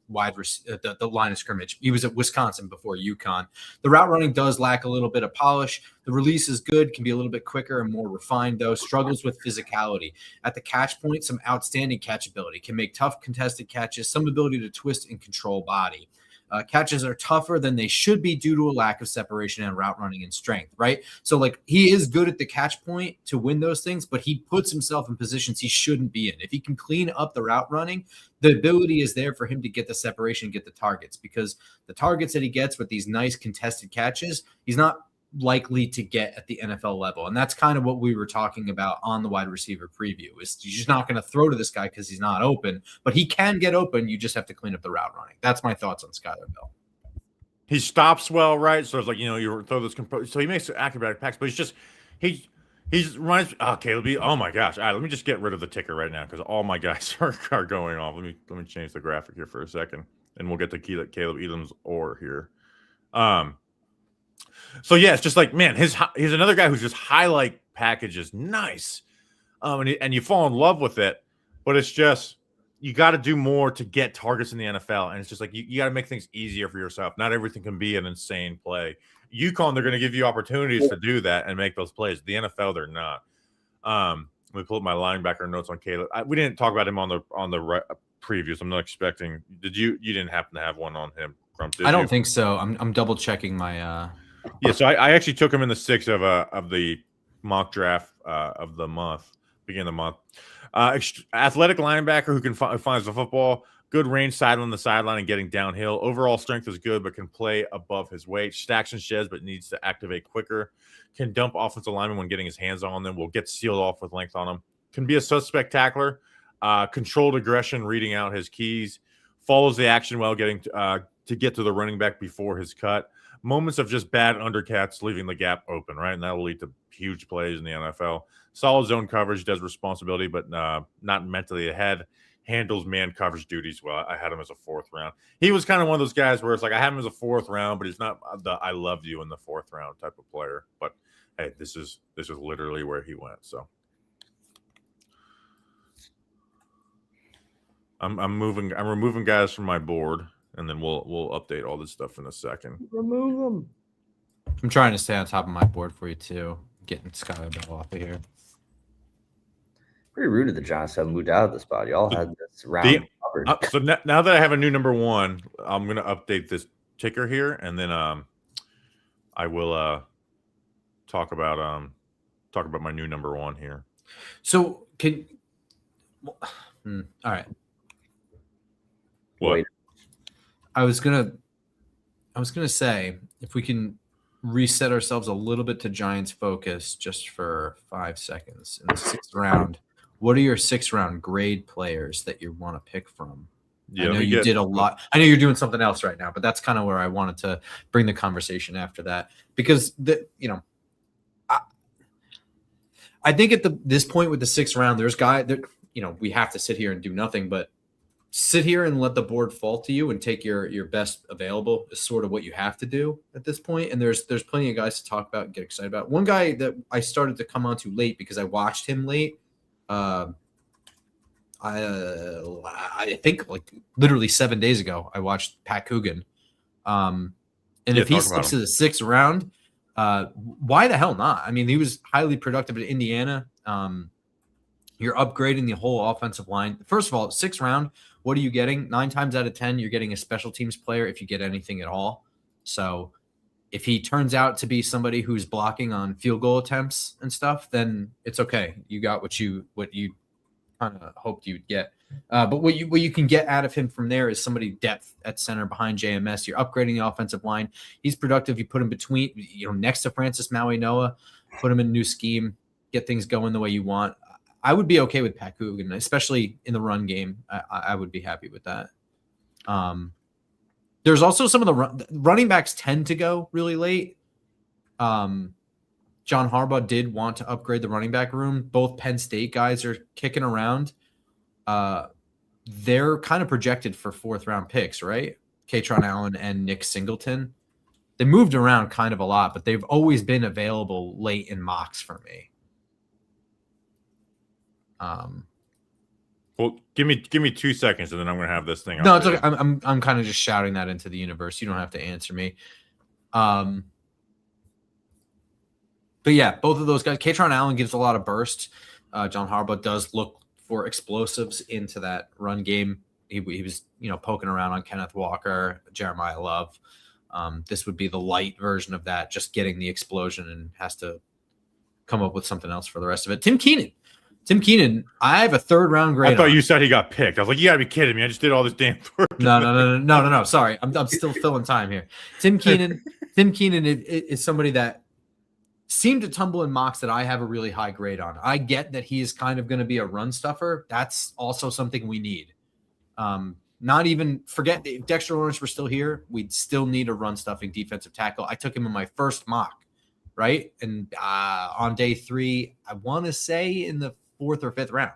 the line of scrimmage. He was at Wisconsin before UConn. The route running does lack a little bit of polish. The release is good, can be a little bit quicker and more refined, though. Struggles with physicality. At the catch point, some outstanding catchability. Can make tough contested catches, some ability to twist and control body. Catches are tougher than they should be due to a lack of separation and route running and strength, right? So, like, he is good at the catch point to win those things, but he puts himself in positions he shouldn't be in. If he can clean up the route running, the ability is there for him to get the separation, get the targets, because the targets that he gets with these nice contested catches, he's not likely to get at the NFL level. And that's kind of what we were talking about on the wide receiver preview, is you're just not going to throw to this guy because he's not open, but he can get open. You just have to clean up the route running. That's my thoughts on Skyler Bell. He stops well, right? So it's like, you throw this so he makes acrobatic packs, but he's runs. Okay, oh my gosh. All right, let me just get rid of the ticker right now because all my guys are going off. Let me change the graphic here for a second, and we'll get to Caleb Elam's or here. So yeah, it's just like, man, he's another guy who's just highlight packages, nice, and you fall in love with it, but it's just you got to do more to get targets in the NFL, and it's just like you got to make things easier for yourself. Not everything can be an insane play. UConn, they're going to give you opportunities to do that and make those plays. The NFL, they're not. Let me pull up my linebacker notes on Caleb. We didn't talk about him on the previews. I'm not expecting. You didn't happen to have one on him, Crump? I don't think so. I'm double checking my. Yeah, so I actually took him in the 6 of the mock draft of the month, beginning of the month. Athletic linebacker who finds the football, good range sideline to sideline and getting downhill. Overall strength is good, but can play above his weight. Stacks and sheds, but needs to activate quicker. Can dump offensive linemen when getting his hands on them. Will get sealed off with length on them. Can be a suspect tackler. Controlled aggression, reading out his keys. Follows the action well, getting to get to the running back before his cut. Moments of just bad undercuts, leaving the gap open, right? And that will lead to huge plays in the NFL. Solid zone coverage, does responsibility, but not mentally ahead. Handles man coverage duties well. I had him as a 4th round. He was kind of one of those guys where it's like I had him as a 4th round, but he's not the I loved you in the 4th round type of player. But hey, this is literally where he went. So I'm removing guys from my board. And then we'll update all this stuff in a second. Remove them. I'm trying to stay on top of my board for you too. Getting Skyler Bell off of here. Pretty rude of the Giants to have moved out of the spot. Y'all had this round covered. So now that I have a new number 1, I'm going to update this ticker here, and then I will talk about my new number 1 here. So all right. What? Wait. I was gonna say if we can reset ourselves a little bit to Giants focus just for 5 seconds in the 6th round. What are your 6th round grade players that you want to pick from? Yeah, I know you did a lot. I know you're doing something else right now, but that's kind of where I wanted to bring the conversation after that, because I think at this point with the 6th round, there's guys that we have to sit here and do nothing but sit here and let the board fall to you and take your best available is sort of what you have to do at this point. And there's plenty of guys to talk about and get excited about. One guy that I started to come on to late because I watched him late. I think like literally 7 days ago, I watched Pat Coogan. And if he sticks to the 6th round, why the hell not? I mean, he was highly productive at Indiana. You're upgrading the whole offensive line. First of all, 6th round, what are you getting? 9 times out of 10, you're getting a special teams player if you get anything at all. So if he turns out to be somebody who's blocking on field goal attempts and stuff, then it's okay. You got what you kind of hoped you'd get. But what you can get out of him from there is somebody depth at center behind JMS. You're upgrading the offensive line. He's productive. You put him between, next to Francis Maui Noah, put him in a new scheme, get things going the way you want. I would be okay with Pat Coogan, especially in the run game. I would be happy with that. There's also some of the running backs tend to go really late. John Harbaugh did want to upgrade the running back room. Both Penn State guys are kicking around. They're kind of projected for 4th round picks, right? Katron Allen and Nick Singleton. They moved around kind of a lot, but they've always been available late in mocks for me. Well, give me 2 seconds, and then I'm gonna have this thing. No, it's okay. I'm kind of just shouting that into the universe. You don't have to answer me. But yeah, both of those guys. Katron Allen gives a lot of burst. John Harbaugh does look for explosives into that run game. He was, poking around on Kenneth Walker, Jeremiah Love. This would be the light version of that, just getting the explosion, and has to come up with something else for the rest of it. Tim Keenan, I have a 3rd round grade. I thought you said he got picked. I was like, you gotta be kidding me. I just did all this damn work. No. Sorry. I'm still filling time here. Tim Keenan is somebody that seemed to tumble in mocks that I have a really high grade on. I get that he is kind of going to be a run stuffer. That's also something we need. Not even forget if Dexter Lawrence were still here, we'd still need a run stuffing defensive tackle. I took him in my first mock, right? And on day 3, I want to say in the 4th or 5th round.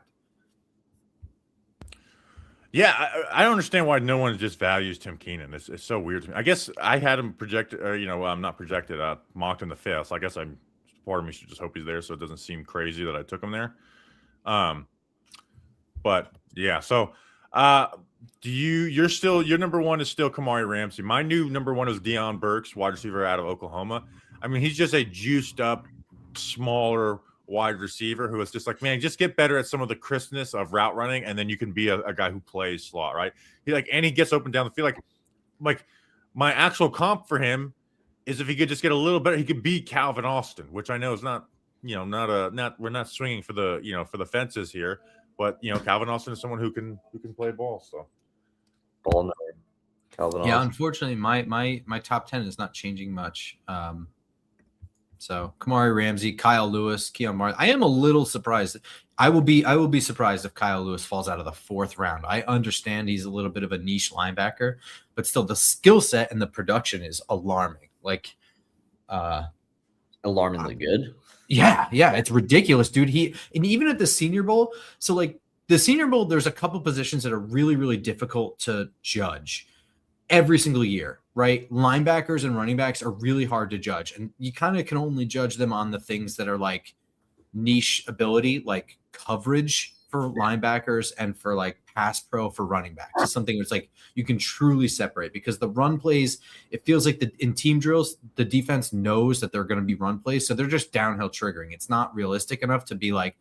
Yeah, I don't understand why no one just values Tim Keenan. It's so weird to me. I guess I had him projected, or I'm not projected. Mocked in the 5th. So I guess part of me should just hope he's there, so it doesn't seem crazy that I took him there. But yeah, so your number 1 is still Kamari Ramsey. My new number 1 is Deion Burks, wide receiver out of Oklahoma. I mean, he's just a juiced up, smaller wide receiver who is just like, man, just get better at some of the crispness of route running, and then you can be a guy who plays slot, right? And he gets open down the field. Like my actual comp for him is if he could just get a little better, he could beat Calvin Austin, which I know is not we're not swinging for the fences here, but Calvin Austin is someone who can play ball. So ball nerd, Calvin yeah, Austin. Unfortunately, my top 10 is not changing much. So Kamari Ramsey, Kyle Lewis, Keon Martin. I am a little surprised. I will be surprised if Kyle Lewis falls out of the 4th round. I understand he's a little bit of a niche linebacker, but still the skill set and the production is alarming. Like Alarmingly good. Yeah, it's ridiculous, dude. And even at the Senior Bowl, so like the Senior Bowl, there's a couple positions that are really, really difficult to judge every single year, right? Linebackers and running backs are really hard to judge, and you kind of can only judge them on the things that are like niche ability, like coverage for linebackers and for like pass pro for running backs. It's something that's like you can truly separate, because the run plays, it feels like in team drills, the defense knows that they're going to be run plays, so they're just downhill triggering. It's not realistic enough to be like,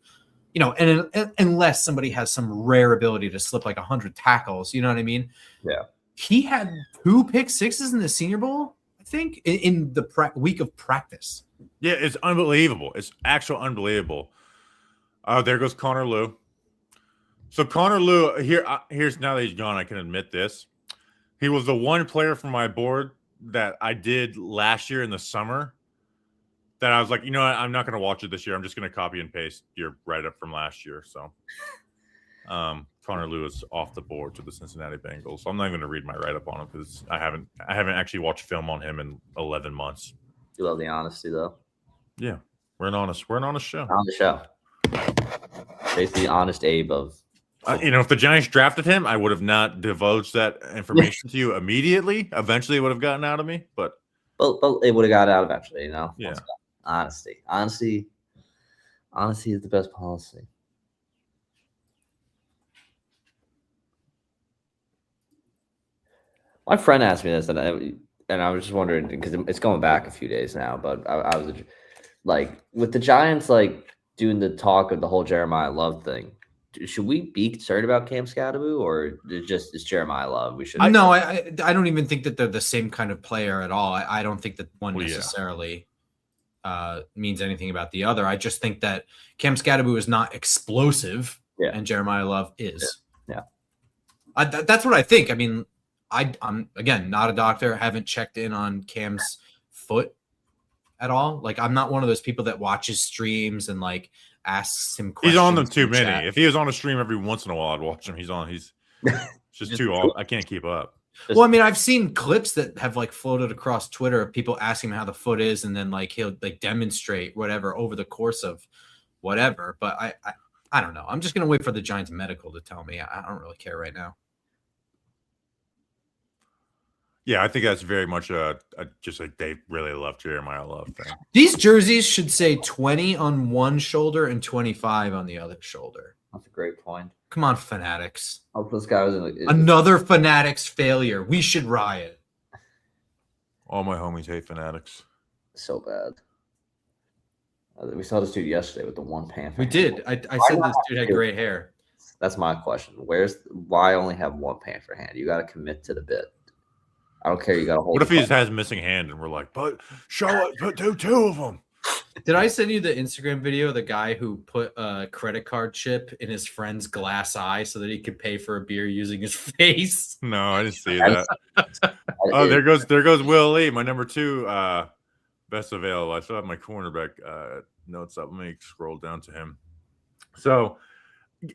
and unless somebody has some rare ability to slip like 100 tackles, you know what I mean? Yeah. He had 2 pick sixes in the Senior Bowl, I think, in the week of practice. Yeah, it's unbelievable. It's actually unbelievable. Oh, there goes Connor Lew. So Connor Lew, here's now that he's gone, I can admit this. He was the one player from my board that I did last year in the summer that I was like, I'm not going to watch it this year. I'm just going to copy and paste your write-up from last year. So Connor Lew is off the board to the Cincinnati Bengals. So I'm not even going to read my write-up on him because I haven't actually watched film on him in 11 months. You love the honesty, though. Yeah, we're an honest show. On the show. Basically, honest Abe of. If the Giants drafted him, I would have not divulged that information to you immediately. Eventually, it would have gotten out of me, but it would have got out eventually. Yeah. Honesty is the best policy. My friend asked me this, and I was just wondering, because it's going back a few days now, but I was like, with the Giants like doing the talk of the whole Jeremiah Love thing, should we be concerned about Cam Scadaboo, or it's Jeremiah Love? We should. No, I don't even think that they're the same kind of player at all. I don't think that one necessarily means anything about the other. I just think that Cam Scadaboo is not explosive, and Jeremiah Love is. Yeah. That's what I think. I mean, I'm again not a doctor. Haven't checked in on Cam's foot at all. Like, I'm not one of those people that watches streams and like asks him questions. He's on them too many. Chat. If he was on a stream every once in a while, I'd watch him. He's just too old. I can't keep up. Well, I mean, I've seen clips that have like floated across Twitter of people asking him how the foot is, and then like he'll like demonstrate whatever over the course of whatever. But I don't know. I'm just gonna wait for the Giants medical to tell me. I don't really care right now. Yeah, I think that's very much just like they really love Jeremiah Love thing. These jerseys should say 20 on one shoulder and 25 on the other shoulder. That's a great point. Come on, Fanatics. Oh, this guy was Another Fanatics failure. We should riot. All my homies hate Fanatics. so bad. We saw this dude yesterday with the one pant. We did. I said this dude had great hair. That's my question. Why only have one pant for hand? You got to commit to the bit. I don't care. You got to hold. What if he just has a missing hand and we're like, but show it, put two of them. Did I send you the Instagram video of the guy who put a credit card chip in his friend's glass eye so that he could pay for a beer using his face? No, I didn't see that. Oh, there goes Will Lee, my number 2 best available. I still have my cornerback notes up. Let me scroll down to him. So,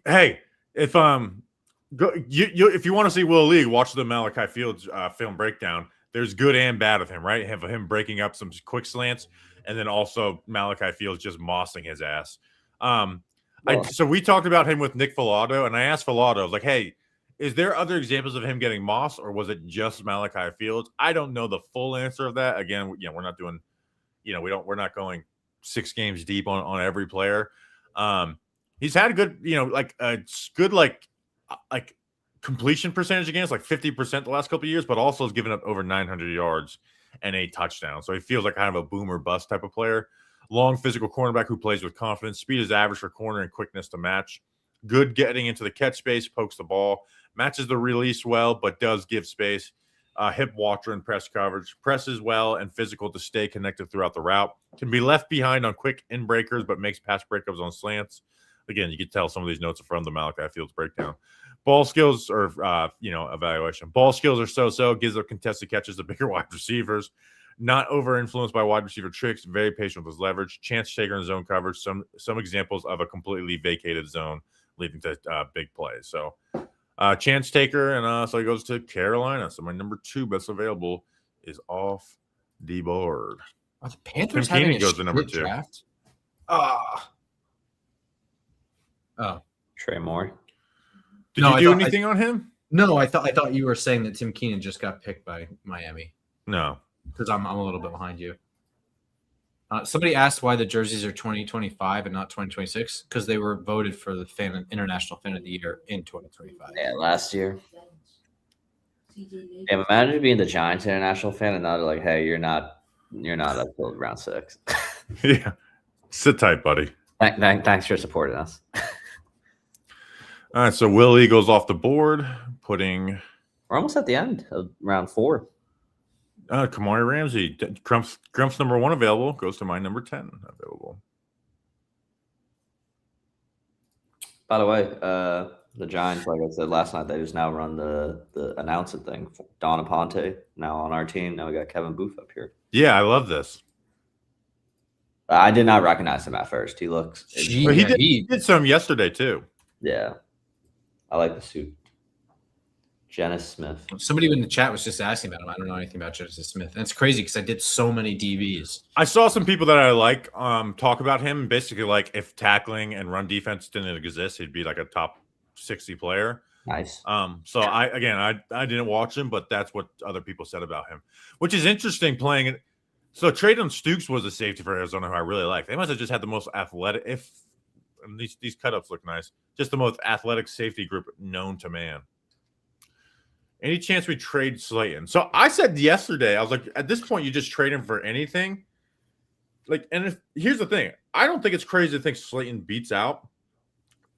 hey, if if you want to see Will Lee, watch the Malachi Fields film breakdown. There's good and bad of him, right? Have him breaking up some quick slants, and then also Malachi Fields just mossing his ass. So we talked about him with Nick Filato, and I asked Filato, I was like, hey, is there other examples of him getting mossed, or was it just Malachi Fields? I don't know the full answer of that. Again, we're not doing, we're not going 6 games deep on every player. He's had a good, good completion percentage against, like 50% the last couple of years, but also has given up over 900 yards and 8 touchdowns. So he feels like kind of a boom or bust type of player. Long physical cornerback who plays with confidence. Speed is average for corner and quickness to match. Good getting into the catch space, pokes the ball, matches the release well, but does give space. Hip watcher and press coverage, presses well and physical to stay connected throughout the route. Can be left behind on quick in breakers, but makes pass breakups on slants. Again, you can tell some of these notes are from the Malachi Fields breakdown. Ball skills or evaluation. Ball skills are so-so. Gives up contested catches to bigger wide receivers. Not over-influenced by wide receiver tricks. Very patient with his leverage. Chance taker in zone coverage. Some examples of a completely vacated zone leading to big plays. So chance taker, and so he goes to Carolina. So my number 2 best available is off the board. Are the Panthers having a goes to number 2 draft? Trey Moore. Did you do anything on him? No, I thought you were saying that Tim Keenan just got picked by Miami. No, because I'm a little bit behind you. Somebody asked why the jerseys are 2025 and not 2026 because they were voted for the International Fan of the Year in 2025. Yeah, last year. Yeah, imagine being the Giants International Fan and now they're like, hey, you're not up till round 6. Yeah, sit tight, buddy. Thanks for supporting us. All right, so Willie goes off the board, putting. We're almost at the end of round 4. Kamari Ramsey, Grump's number 1 available, goes to my number 10 available. By the way, the Giants, like I said last night, they just now run the announcing thing. Don Aponte now on our team. Now we got Kevin Booth up here. Yeah, I love this. I did not recognize him at first. He looks. He did some yesterday too. Yeah, I like the suit. Genesis Smith. Somebody in the chat was just asking about him. I don't know anything about Genesis Smith. And it's crazy because I did so many DBs. I saw some people that I like talk about him. Basically, like if tackling and run defense didn't exist, he'd be like a top 60 player. Nice. So I didn't watch him, but that's what other people said about him, which is interesting playing it. So Traydon Stukes was a safety for Arizona who I really like. They must have just had the most athletic. These cut-ups look nice. Just the most athletic safety group known to man. Any chance we trade Slayton? So I said yesterday, I was like, at this point, you just trade him for anything. Here's the thing. I don't think it's crazy to think Slayton beats out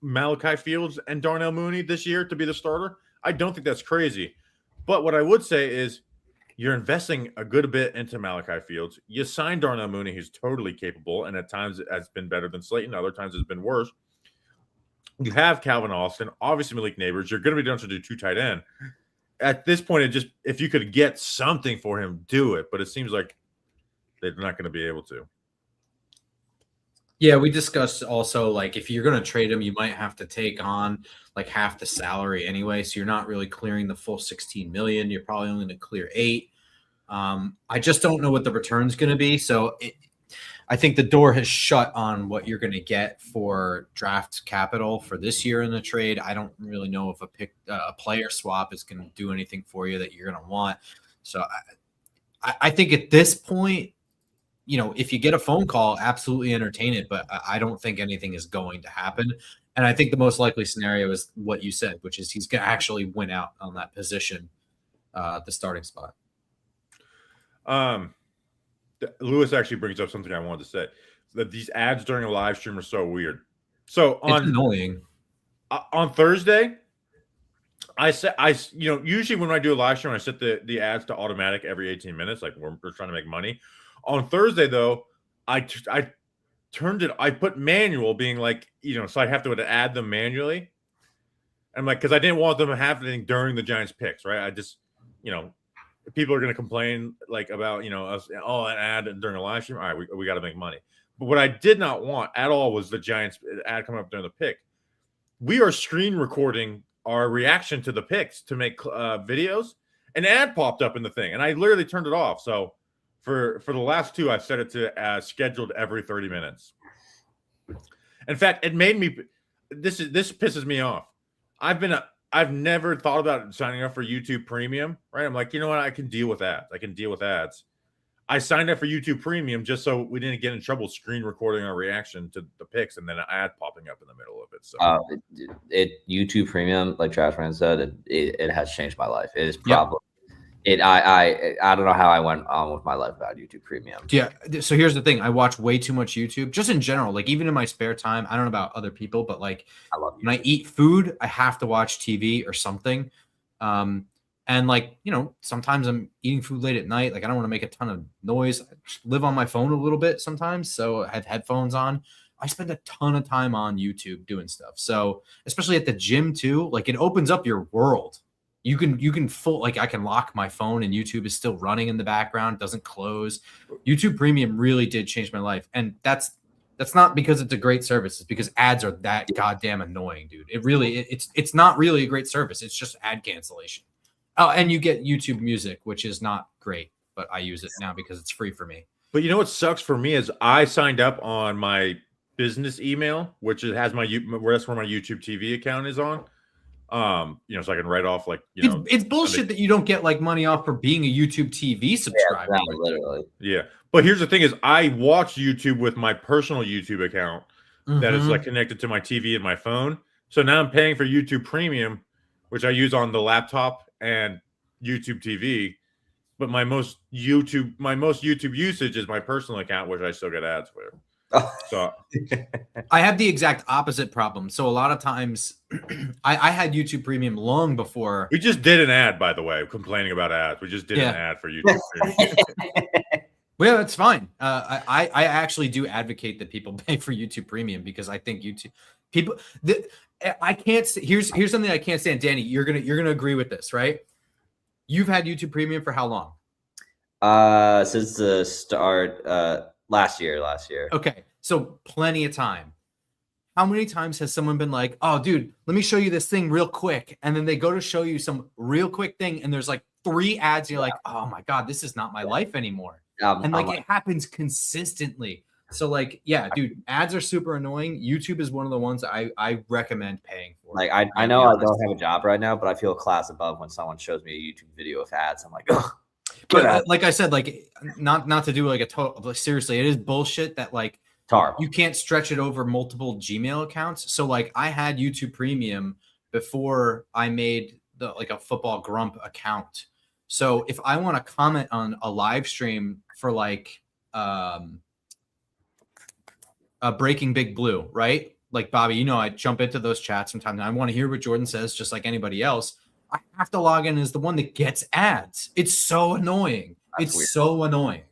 Malachi Fields and Darnell Mooney this year to be the starter. I don't think that's crazy. But what I would say is you're investing a good bit into Malachi Fields. You signed Darnell Mooney, who's totally capable, and at times it has been better than Slayton. Other times it's been worse. You have Calvin Austin, obviously Malik Neighbors. You're going to be down to do 2 tight end. At this point, if you could get something for him, do it. But it seems like they're not going to be able to. Yeah, we discussed also, like, if you're going to trade him, you might have to take on, like, half the salary anyway. So you're not really clearing the full $16 million. You're probably only going to clear $8 million. I just don't know what the return's going to be. So I think the door has shut on what you're going to get for draft capital for this year in the trade. I don't really know if a player swap is going to do anything for you that you're going to want. So I think at this point, if you get a phone call, absolutely entertain it. But I don't think anything is going to happen. And I think the most likely scenario is what you said, which is he's going to actually win out on that position, the starting spot. Lewis actually brings up something I wanted to say. That these ads during a live stream are so weird. So It's annoying. On Thursday, usually when I do a live stream, I set the ads to automatic every 18 minutes. Like we're trying to make money. On Thursday though, I turned it. I put manual, being like, so I have to add them manually. I'm like, because I didn't want them happening during the Giants picks, right? I just, people are going to complain like about, us, an ad during a live stream. All right, we got to make money. But what I did not want at all was the Giants ad coming up during the pick. We are screen recording our reaction to the picks to make videos. An ad popped up in the thing, and I literally turned it off. So for the last two, I've set it to scheduled every 30 minutes. In fact, it made me. This pisses me off. I've never thought about signing up for YouTube Premium. Right? I'm like, you know what? I can deal with ads. I signed up for YouTube Premium just so we didn't get in trouble screen recording our reaction to the picks and then an ad popping up in the middle of it. So YouTube Premium, like Trash Man said, it has changed my life. It is probably I don't know how I went on with my life without YouTube Premium. Yeah. So here's the thing. I watch way too much YouTube just in general. Like even in my spare time, I don't know about other people, but like I love YouTube. When I eat food, I have to watch TV or something. And like, sometimes I'm eating food late at night. Like I don't want to make a ton of noise. I just live on my phone a little bit sometimes. So I have headphones on. I spend a ton of time on YouTube doing stuff. So especially at the gym too, like it opens up your world. You can I can lock my phone and YouTube is still running in the background, doesn't close. YouTube Premium really did change my life. And that's not because it's a great service. It's because ads are that goddamn annoying, dude. It's not really a great service. It's just ad cancellation. Oh, and you get YouTube Music, which is not great, but I use it now because it's free for me. But you know what sucks for me is I signed up on my business email, which has that's where my YouTube TV account is on. So I can write off it's bullshit that you don't get like money off for being a YouTube TV subscriber. Yeah, literally. Yeah. But here's the thing is I watch YouTube with my personal YouTube account that is like connected to my TV and my phone. So now I'm paying for YouTube Premium, which I use on the laptop and YouTube TV. But my most YouTube usage is my personal account, which I still get ads for. So I have the exact opposite problem. So a lot of times I had YouTube Premium long before. We just did an ad, by the way, complaining about ads. We just did an ad for YouTube Premium. Well, it's fine. I actually do advocate that people pay for YouTube Premium because I think YouTube people I can't. Here's something I can't stand. Danny, you're gonna agree with this, right? You've had YouTube Premium for how long? Since the start, last year. Okay, so plenty of time. How many times has someone been like, "Oh, dude, let me show you this thing real quick," and then they go to show you some real quick thing, and there's like 3 ads. And you're like, "Oh my god, this is not my life anymore." And it happens consistently. So like, yeah, dude, ads are super annoying. YouTube is one of the ones I recommend paying for. Like I know I don't have a job right now, but I feel a class above when someone shows me a YouTube video with ads. I'm like, ugh. But like I said, like not to do like a total, like, seriously, it is bullshit that like you can't stretch it over multiple Gmail accounts. So like I had YouTube Premium before I made a Football Grump account. So if I want to comment on a live stream for like a Breaking Big Blue, right? Like Bobby, I jump into those chats sometimes and I want to hear what Jordan says just like anybody else. I have to log in as the one that gets ads. It's so annoying. It's weird. So annoying.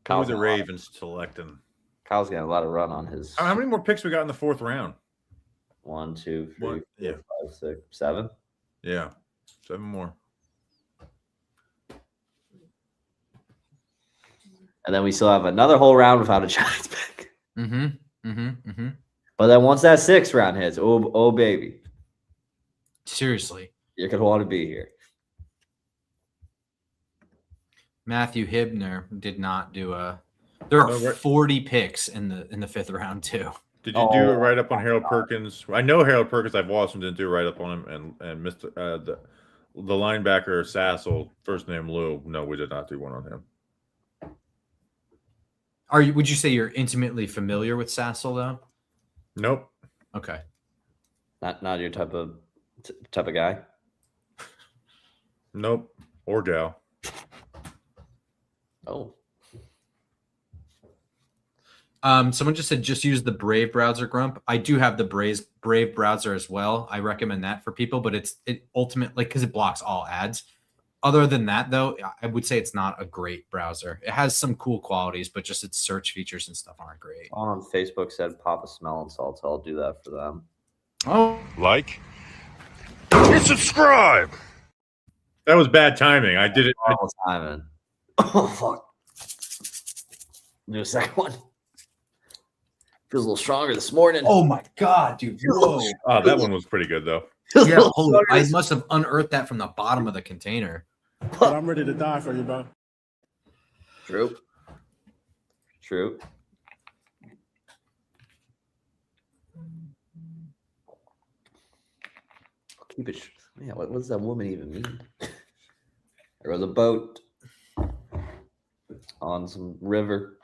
How the Ravens selecting? Kyle's getting a lot of run on his. How many more picks we got in the 4th round? 1, 2, 3, 4, 5, 6, 7. Yeah, 7 more. And then we still have another whole round without a Giants pick. But then once that 6th round hits, oh baby. Seriously. You're going to want to be here. Matthew Hibner did not do there are 40 picks in the 5th round too. Did you do a write-up on Harold Perkins? I know Harold Perkins. I've watched him. Didn't do a write-up on him and missed the linebacker Sassel, first name Lou. No, we did not do one on him. Would you say you're intimately familiar with Sassel though? Nope. Okay. Not your type of guy. Nope. Or gal. Oh. Someone just said just use the Brave browser, Grump. I do have the Brave browser as well. I recommend that for people, but it ultimately because it blocks all ads. Other than that, though, I would say it's not a great browser. It has some cool qualities, but just its search features and stuff aren't great. On Facebook said Papa Smell and Salt, so I'll do that for them. Oh, like and subscribe. That was bad timing. I did it. Timing. Oh fuck. Do a second one. Feels a little stronger this morning. oh my god, dude! Whoa. Oh, that one was pretty good though. Yeah, holy, I must have unearthed that from the bottom of the container. But I'm ready to die for you, bro. True. I'll keep it. Yeah, what does that woman even mean? There was a boat on some river.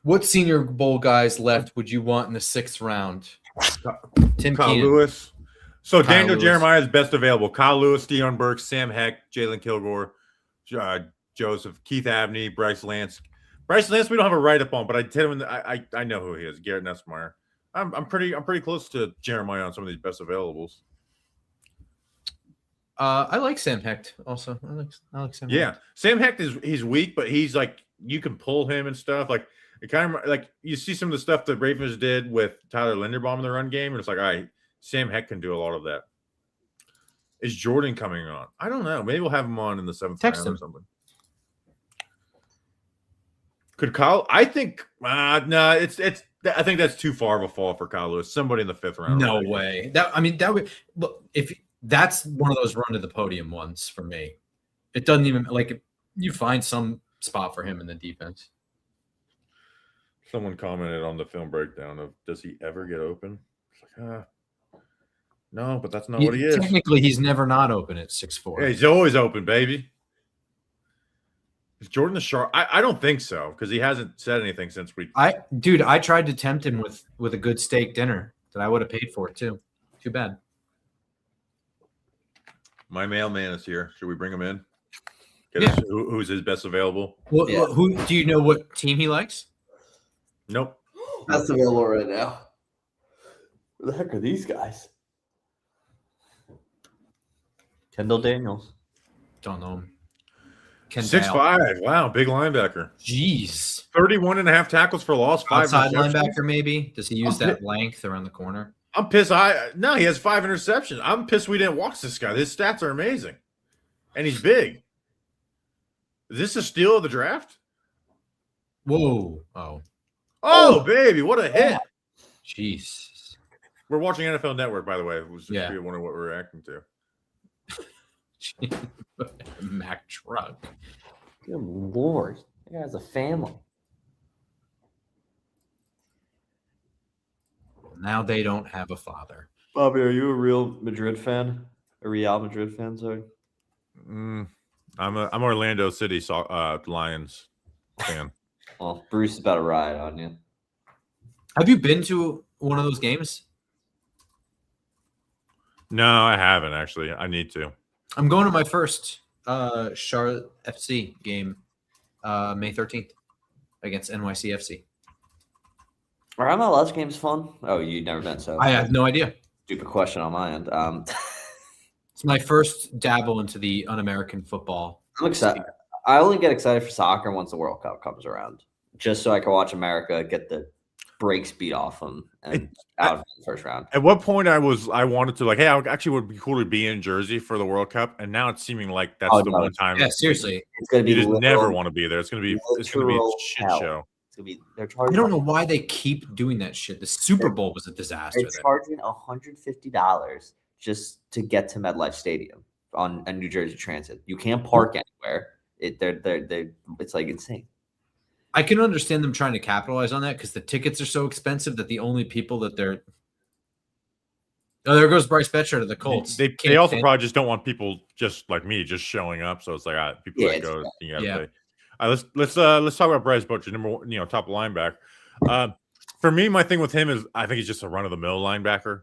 What Senior Bowl guys left would you want in the 6th round? Tim Kyle Keenan. Lewis. So Kyle Daniel Lewis. Jeremiah is best available. Kyle Lewis, Deion Burks, Sam Heck, Jalen Kilgore, Joseph, Keith Abney, Bryce Lance. Bryce Lance, we don't have a write up on, but I tell him I know who he is. Garrett Nussmeyer. I'm pretty close to Jeremiah on some of these best availables. I like Sam Hecht also. I like Sam. Yeah, Hecht. Sam Heck he's weak, but he's like you can pull him and stuff. Like it kind of like you see some of the stuff that Ravens did with Tyler Linderbaum in the run game, and it's like, all right, Sam Heck can do a lot of that. Is Jordan coming on? I don't know. Maybe we'll have him on in the 7th Text round him. or something. Could Kyle? I think no. It's. I think that's too far of a fall for Kyle Lewis. Somebody in the 5th round. No way. That would look if that's one of those run to the podium ones for me. It doesn't even like you find some spot for him in the defense. Someone commented on the film breakdown of does he ever get open? It's like, no, but that's not what he is. Technically, he's never not open at 6'4". Yeah, he's always open, baby. Is Jordan the sharp? I don't think so because he hasn't said anything since we. I tried to tempt him with a good steak dinner that I would have paid for too. Too bad. My mailman is here. Should we bring him in? Yeah. Who's his best available? Well, Yeah. Who do you know? What team he likes? Nope. That's available right now. Who the heck are these guys? Kendall Daniels. Don't know him. 6'5". Wow, big linebacker. Jeez. 31.5 tackles for loss. 5 Outside interceptions. linebacker, maybe. Does he use that length around the corner? I'm pissed. No, he has 5 interceptions. I'm pissed we didn't watch this guy. His stats are amazing, and he's big. Is this a steal of the draft? Whoa! Oh, baby, what a hit! Jeez. We're watching NFL Network, by the way. It was just Yeah. wondering what we're reacting to. Mack truck. Good Lord. That guy's a family. Now they don't have a father. Bobby, are you a Real Madrid fan? A Real Madrid fan, sorry? I'm Orlando City Lions fan. Well, Bruce is about to ride on you. Have you been to one of those games? No, I haven't actually. I need to. I'm going to my first Charlotte FC game May 13th against NYCFC. Are MLS games fun? Oh, you've never been, so I have no idea. stupid question on my end. It's my first dabble into the un-American football. I'm excited. I only get excited for soccer once the World Cup comes around, just so I can watch America get the brakes beat off them and out of the first round. At what point I wanted to like, hey, I actually would be cool to be in Jersey for the World Cup, and now it's seeming like that's the one time. Yeah, seriously. It's going to be You just never literal- want to be there. It's gonna be a literal shit hell. show. It's gonna be. They're I charging. don't know why they keep doing that shit. The Super Bowl was a disaster. They're charging $150 just to get to MetLife Stadium on a New Jersey Transit. You can't park anywhere. It's like insane. I can understand them trying to capitalize on that because the tickets are so expensive that the only people that they're Oh, there goes Bryce Betcher to the Colts. They also probably just don't want people just like me just showing up. So it's like people that go, you gotta pay. All right, let's talk about Bryce Betcher, number one, top linebacker. For me, my thing with him is I think he's just a run of the mill linebacker.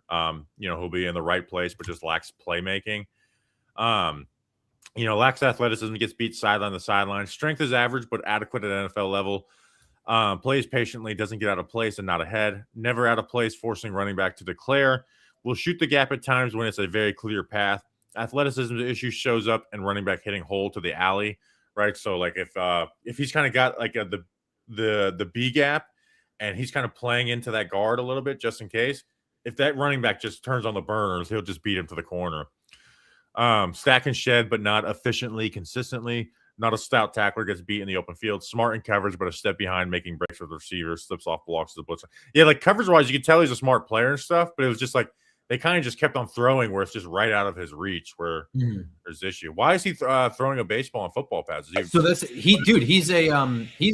He'll be in the right place, but just lacks playmaking. Lacks athleticism, gets beat sideline to sideline. Strength is average, but adequate at NFL level. Plays patiently, doesn't get out of place and not ahead. Never out of place, forcing running back to declare. Will shoot the gap at times when it's a very clear path. Athleticism issue shows up and running back hitting hole to the alley, right? So like if he's kind of got like the B gap and he's kind of playing into that guard a little bit just in case, if that running back just turns on the burners, he'll just beat him to the corner. Stack and shed, but not efficiently, consistently. Not a stout tackler, gets beat in the open field. Smart in coverage, but a step behind, making breaks with the receivers, slips off blocks to the blitz. Yeah, like coverage-wise, you can tell he's a smart player and stuff, but it was just like they kind of just kept on throwing where it's just right out of his reach where there's issue. Why is he throwing a baseball on football pads? He's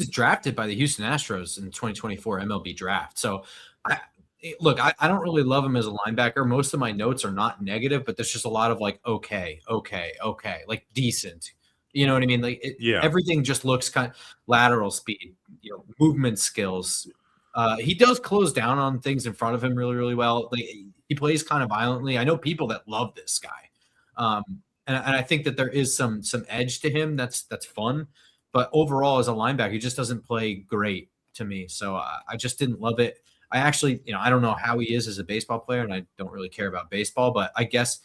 drafted by the Houston Astros in the 2024 MLB draft. So I don't really love him as a linebacker. Most of my notes are not negative, but there's just a lot of like, okay, like decent. You know what I mean? Like everything just looks kind of lateral speed, movement skills. He does close down on things in front of him really, really well. Like, he plays kind of violently. I know people that love this guy. And I think that there is some edge to him that's fun. But overall, as a linebacker, he just doesn't play great to me. So I just didn't love it. I actually, I don't know how he is as a baseball player, and I don't really care about baseball, but I guess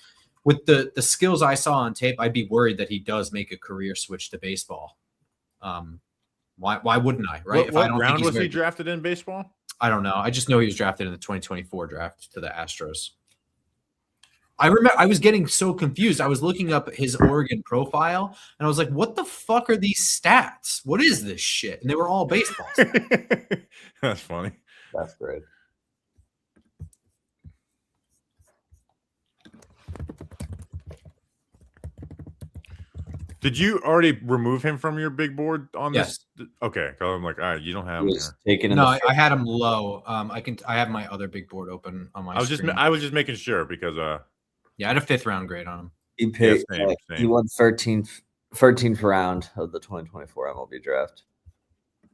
with the skills I saw on tape, I'd be worried that he does make a career switch to baseball. Why wouldn't I? Right? What round was he drafted in baseball? I don't know. I just know he was drafted in the 2024 draft to the Astros. I remember I was getting so confused. I was looking up his Oregon profile, and I was like, what the fuck are these stats? What is this shit? And they were all baseballs. That's funny. That's great. Did you already remove him from your big board on Yes. this? Okay, so I'm like, all right, you don't have him Taken No, I had him low. I have my other big board open on my screen. I was just making sure because I had a 5th round grade on him. He picked. Same. He won 13th round of the 2024 MLB draft.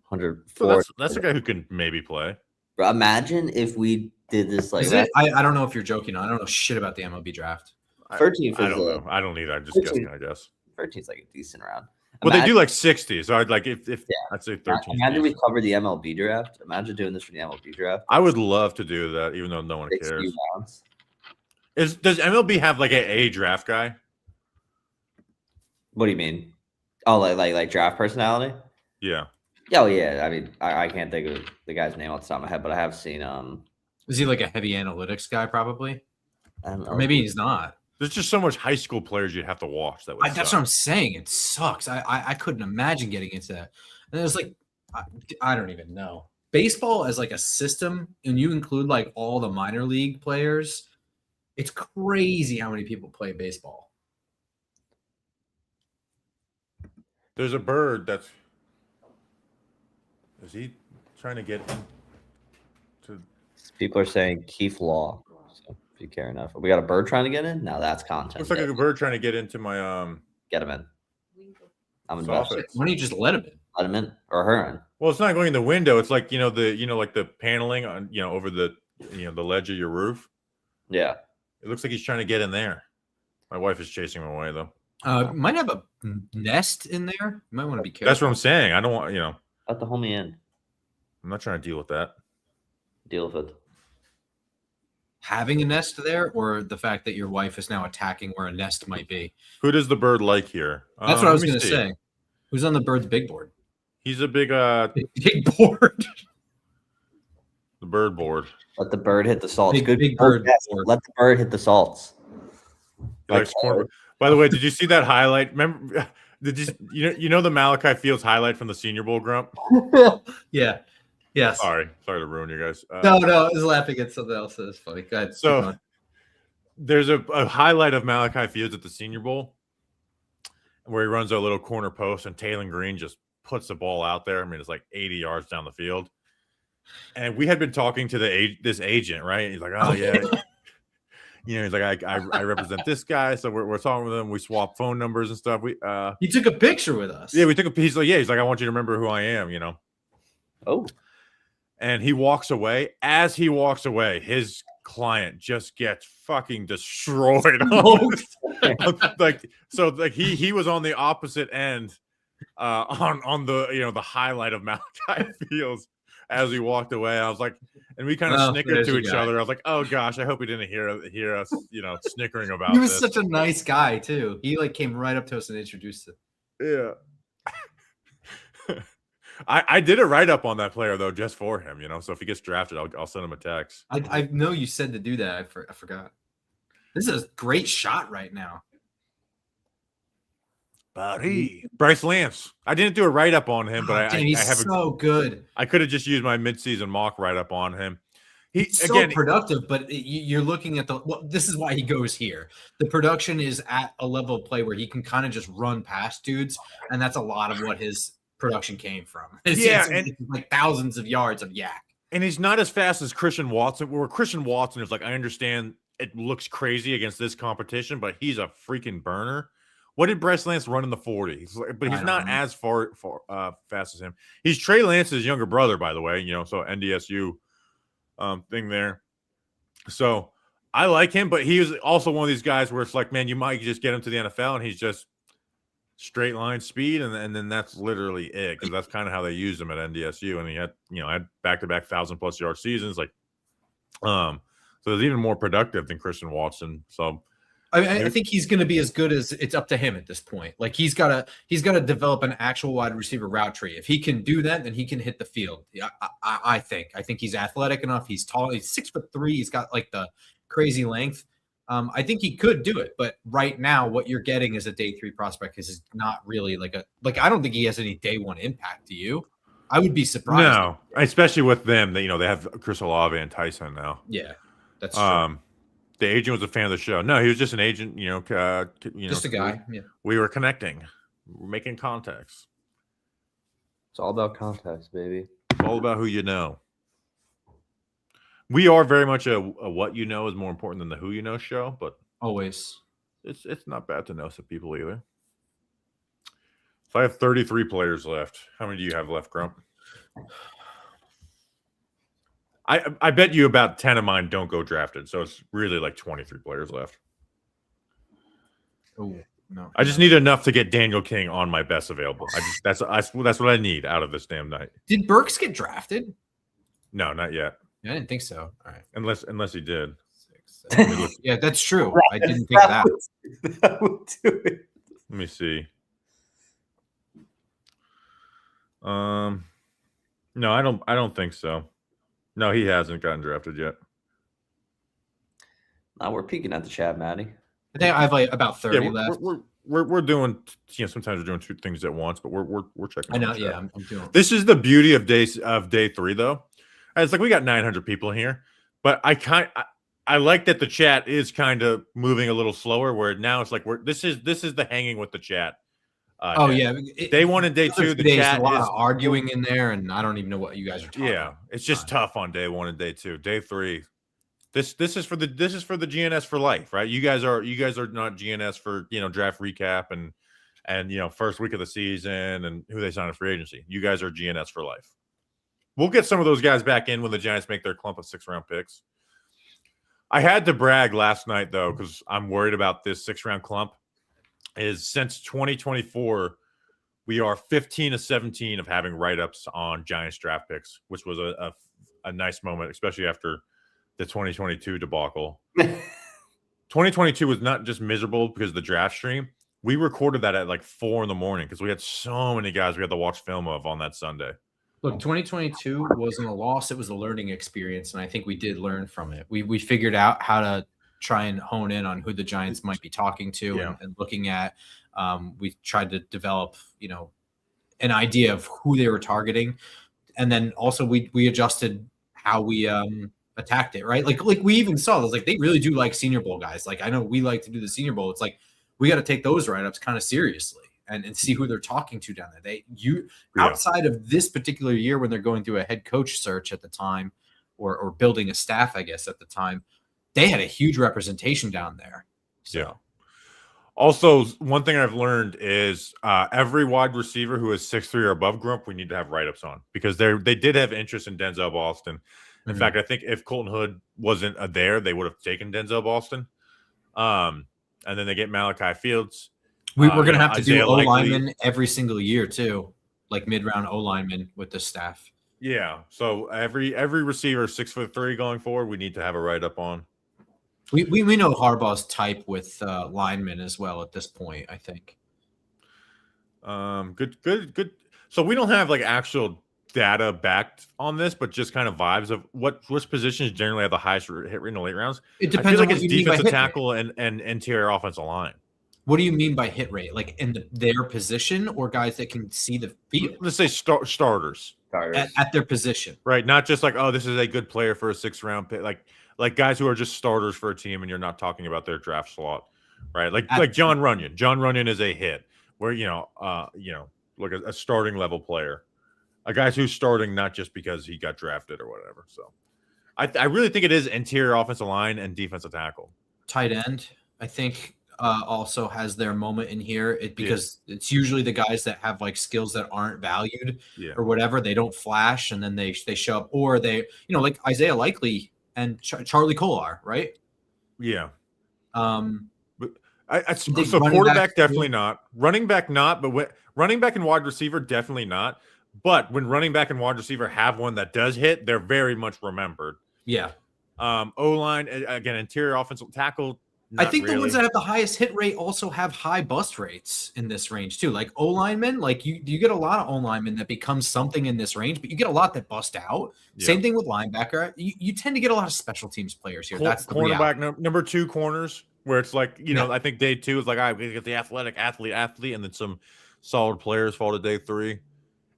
104. So that's a guy who can maybe play. Bro, imagine if we did this like that. I don't know if you're joking. I don't know shit about the MLB draft. 13th. I don't know. I don't either. I'm just guessing. I guess 13's like a decent round. Well, they do like 60, so I'd like if I'd say 13. Imagine we cover the MLB draft. Imagine doing this for the MLB draft. I would love to do that, even though no one 60 cares. rounds. Does MLB have like a draft guy? What do you mean? Oh, like draft personality? Yeah. Oh yeah. I mean, I can't think of the guy's name off the top of my head, but I have seen Is he like a heavy analytics guy? Probably. I don't know. Or maybe he's not. There's just so much high school players you'd have to watch. That's what I'm saying. It sucks. I couldn't imagine getting into that. And it was like, I don't even know. Baseball as like a system, and you include like all the minor league players, it's crazy how many people play baseball. There's a bird that's. Is he trying to get to? People are saying Keith Law. So if you care enough, we got a bird trying to get in. Now that's content. Looks like a bird trying to get into my Get him in. I'm Soffit. invested. Why don't you just let him in? Let him in or her in. Well, it's not going in the window. It's like like the paneling on over the the ledge of your roof. Yeah. It looks like he's trying to get in there. My wife is chasing him away though. Might have a nest in there. You might want to be careful. That's what I'm saying. I don't want Let the homie in. I'm not trying to deal with that. Deal with it. Having a nest there, or the fact that your wife is now attacking where a nest might be. Who does the bird like here? That's what I was going to say. Who's on the bird's big board? He's a big big board. The bird board. Let the bird hit the salts. Big, Good big bird. Board. Let the bird hit the salts. He likes corn. By the way, did you see that highlight? Remember? Did you know the Malachi Fields highlight from the Senior Bowl, Grump? Yeah. Yes. Sorry to ruin you guys. No, I was laughing at something else that was funny. Go ahead. So there's a highlight of Malachi Fields at the Senior Bowl where he runs a little corner post and Taylor Green just puts the ball out there. I mean, it's like 80 yards down the field. And we had been talking to this agent, right? He's like, oh yeah. he's like, I represent this guy, so we're talking with him. We swap phone numbers and stuff. He took a picture with us. Yeah, we took a piece. He's like, I want you to remember who I am. Oh, And he walks away. As he walks away, his client just gets fucking destroyed. He was on the opposite end, on the the highlight of Malachi Fields as he walked away. I was like, and we kind of snickered to each other. I was like, oh gosh, I hope he didn't hear us, snickering about. He was such a nice guy too. He came right up to us and introduced it. Yeah. I did a write-up on that player though, just for him, so if he gets drafted, I'll send him a text. I know you said to do that. I forgot. This is a great shot right now. Buddy. Bryce Lance. I didn't do a write-up on him, but he's so good. I could have just used my mid-season mock write-up on him. He's so productive, but you're looking at this is why he goes here. The production is at a level of play where he can kind of just run past dudes, and that's a lot of what his production came from. It's like thousands of yards of yak. And he's not as fast as Christian Watson. Where Christian Watson is like, I understand it looks crazy against this competition, but he's a freaking burner. What did Bryce Lance run in the 40? But he's not as fast as him. He's Trey Lance's younger brother, by the way. So NDSU thing there. So I like him, but he was also one of these guys where it's like, man, you might just get him to the NFL, and he's just straight line speed, and then that's literally it, because that's kind of how they used him at NDSU, and he had had back-to-back 1,000+ yard seasons, so it's even more productive than Christian Watson. So I think he's going to be as good as it's up to him at this point. Like he's got to develop an actual wide receiver route tree. If he can do that, then he can hit the field. I think he's athletic enough. He's tall. He's 6'3". He's got like the crazy length. I think he could do it, but right now, what you're getting is a day 3 prospect is not really I don't think he has any day 1 impact. Do you? I would be surprised. No, especially with them. They have Chris Olave and Tyson now. Yeah, that's true. The agent was a fan of the show. No, he was just an agent. Just a guy. Yeah, we were connecting, we're making contacts. It's all about contacts, baby. It's all about who you know. We are very much a what you know is more important than the who you know show, but always it's not bad to know some people either. So I have 33 players left. How many do you have left, Grump? I bet you about 10 of mine don't go drafted, so it's really like 23 players left. Oh no! I just need enough to get Daniel King on my best available. That's what I need out of this damn night. Did Burks get drafted? No, not yet. I didn't think so. All right, unless he did. 6, 7, yeah, that's true. I didn't think that. That would do it. Let me see. No, I don't think so. No, he hasn't gotten drafted yet. Now we're peeking at the chat, Maddie. I think I have about 30 left. We're doing, sometimes we're doing 2 things at once, but we're checking. I know, yeah, I'm doing. This is the beauty of day 3, though. It's like we got 900 people here, but I like that the chat is kind of moving a little slower. Where now it's like this is the hanging with the chat. Day 1 and day 2, the chat a lot is of arguing in there, and I don't even know what you guys are talking. Yeah, it's just tough on day 1 and day 2. Day 3, this is for the GNS for life, right? You guys are not GNS for draft recap and first week of the season and who they sign a free agency. You guys are GNS for life. We'll get some of those guys back in when the Giants make their clump of 6th-round picks. I had to brag last night, though, because I'm worried about this 6th-round clump. Is since 2024, we are 15-17 of having write-ups on Giants draft picks, which was a nice moment, especially after the 2022 debacle. 2022 was not just miserable because of the draft stream. We recorded that at like 4 a.m. because we had so many guys we had to watch film of on that Sunday. Look, 2022 wasn't a loss. It was a learning experience, and I think we did learn from it. We figured out how to try and hone in on who the Giants might be talking to and looking at. We tried to develop, an idea of who they were targeting. And then also we adjusted how we attacked it, right? Like we even saw those, like they really do like Senior Bowl guys. Like I know we like to do the Senior Bowl. It's like we got to take those write-ups kind of seriously and see who they're talking to down there. Outside of this particular year when they're going through a head coach search at the time or building a staff, I guess, at the time, they had a huge representation down there. So. Yeah. Also, one thing I've learned is every wide receiver who is 6'3" or above Grump, we need to have write-ups on because they did have interest in Denzel Boston. In fact, I think if Colton Hood wasn't there, they would have taken Denzel Boston. And then they get Malachi Fields. We're going to have to Isaiah do O-lineman every single year too, like mid-round O-lineman with the staff. Yeah. So every receiver 6'3" going forward, we need to have a write-up on. We know Harbaugh's type with linemen as well at this point, I think. Good. So we don't have like actual data backed on this, but just kind of vibes of which positions generally have the highest hit rate in the late rounds. It depends on like what it's you mean by defensive hit tackle and interior offensive line. What do you mean by hit rate? Like in their position or guys that can see the field? Let's say starters. At their position. Right. Not just like, oh, this is a good player for a 6th round pick. Like guys who are just starters for a team and you're not talking about their draft slot. Right. Like John Runyon. John Runyon is a hit where, like a starting level player. A guy who's starting not just because he got drafted or whatever. So I really think it is interior offensive line and defensive tackle. Tight end, I think, also has their moment in here because it's usually the guys that have like skills that aren't valued or whatever. They don't flash and then they show up, or they, like Isaiah Likely and Charlie Kolar, right? Yeah. But so quarterback definitely not. Running back not, but running back and wide receiver definitely not. But when running back and wide receiver have one that does hit, they're very much remembered. Yeah. O-line, again, interior offensive tackle. I think the ones that have the highest hit rate also have high bust rates in this range too. Like O-linemen, like you get a lot of O-linemen that become something in this range, but you get a lot that bust out. Yeah. Same thing with linebacker. You tend to get a lot of special teams players here. That's the cornerback number 2 corners, where it's like, I think day 2 is like, all right, we get the athletic athlete, and then some solid players fall to day 3.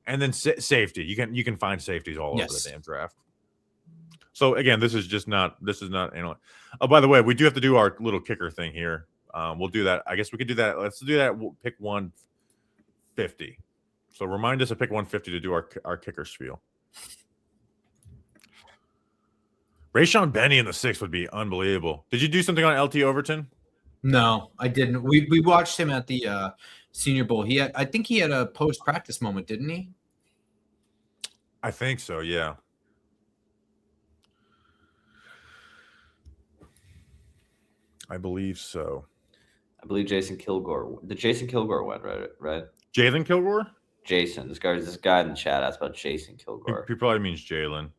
And then safety. You can find safeties all over the damn draft. So again, this is not. Oh, by the way, we do have to do our little kicker thing here. We'll do that. I guess we could do that. Let's do that. We'll pick 150. So remind us to pick 150 to do our kicker spiel. Rayshon Benny in the 6th would be unbelievable. Did you do something on LT Overton? No, I didn't. We watched him at the Senior Bowl. I think he had a post-practice moment, didn't he? I think so, yeah. I believe so. I believe Jason Kilgore. Did Jason Kilgore win, right? Jalen Kilgore? Jason. This guy in the chat asked about Jason Kilgore. He probably means Jalen.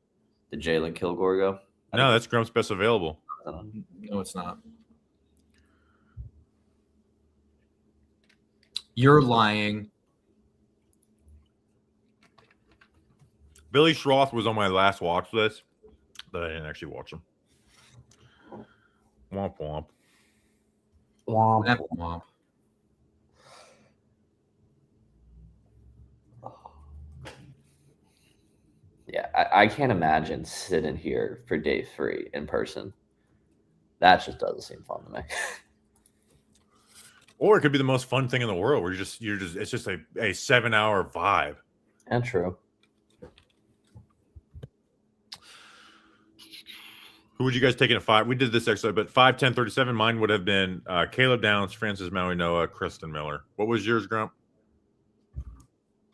Did Jalen Kilgore go? No, that's Grump's best available. No, it's not. You're lying. Billy Schroth was on my last watch list, but I didn't actually watch him. Womp womp. Womp womp. Yeah, I can't imagine sitting here for day 3 in person. That just doesn't seem fun to me. Or it could be the most fun thing in the world where it's just a 7-hour vibe. And true. Who would you guys take in at 5? We did this exercise, but 5, 10, 37. Mine would have been Caleb Downs, Francis Maui Noah, Kristen Miller. What was yours, Grump?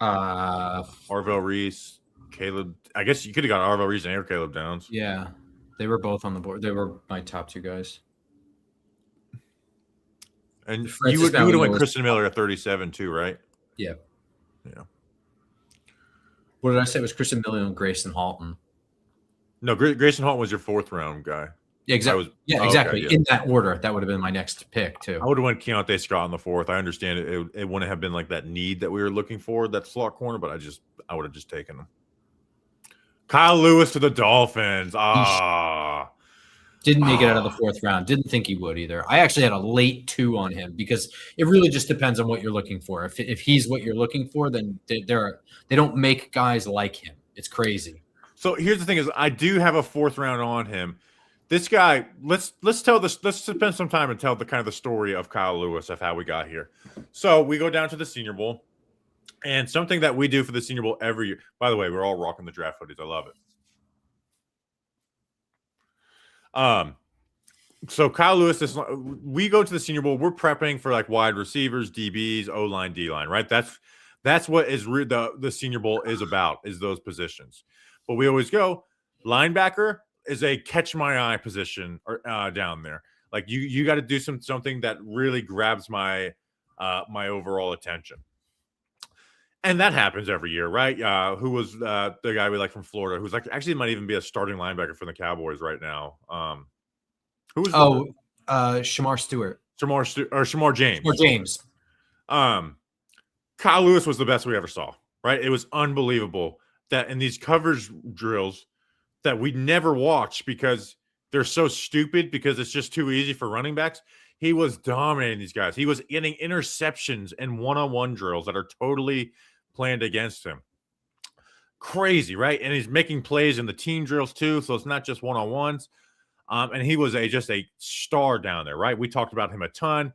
Arvell Reese, Caleb. I guess you could have got Arvell Reese and Caleb Downs. Yeah, they were both on the board. They were my top 2 guys. And you would have went Kristen Miller at 37 too, right? Yeah. Yeah. What did I say? It was Kristen Miller and Grayson Halton. No, Grayson Halton was your 4th round guy. Yeah, exactly. Exactly. Okay, yeah. In that order, that would have been my next pick too. I would have went Keontae Scott in the 4th. I understand it wouldn't have been like that need that we were looking for, that slot corner, but I would have just taken him. Kyle Lewis to the Dolphins. Didn't make it out of the 4th round. Didn't think he would either. I actually had a late 2 on him because it really just depends on what you're looking for. If he's what you're looking for, then they don't make guys like him. It's crazy. So here's the thing: is I do have a 4th round on him. This guy, let's spend some time and tell the kind of the story of Kyle Lewis of how we got here. So we go down to the Senior Bowl, and something that we do for the Senior Bowl every year. By the way, we're all rocking the draft hoodies. I love it. So Kyle Lewis, we go to the Senior Bowl. We're prepping for like wide receivers, DBs, O line, D line, right? That's what is the Senior Bowl is about, is those positions. But we always go linebacker is a catch my eye position down there. Like you got to do something that really grabs my my overall attention. And that happens every year, right? Who was the guy we like from Florida, who's like actually might even be a starting linebacker for the Cowboys right now. Who was Shamar Stewart. Shamar James. Or James. Kyle Lewis was the best we ever saw, right? It was unbelievable that in these coverage drills that we never watch because they're so stupid because it's just too easy for running backs. He was dominating these guys. He was getting interceptions and one-on-one drills that are totally planned against him. Crazy, right? And he's making plays in the team drills too, so it's not just one-on-ones. And he was just a star down there, right? We talked about him a ton.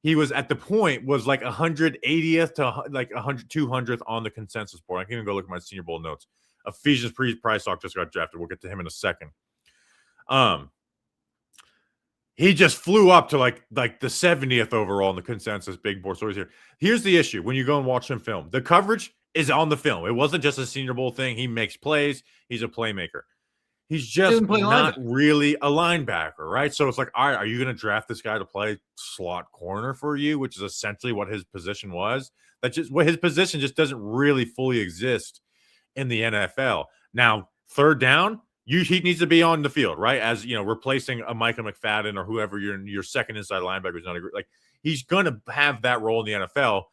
He was at the point was like 180th to like 200th on the consensus board. I can even go look at my Senior Bowl notes. Ephesians Price Talk just got drafted. We'll get to him in a second. He just flew up to like the 70th overall in the consensus big board. So here's the issue when you go and watch him film. The coverage is on the film. It wasn't just a Senior Bowl thing. He makes plays. He's a playmaker. He's just not really a linebacker, right? So it's like, all right, are you going to draft this guy to play slot corner for you, which is essentially what his position was? That's just what his position just doesn't really fully exist in the NFL. Now, third down, he needs to be on the field, right? As you know, replacing a Micah McFadden or whoever your second inside linebacker is not like he's going to have that role in the NFL.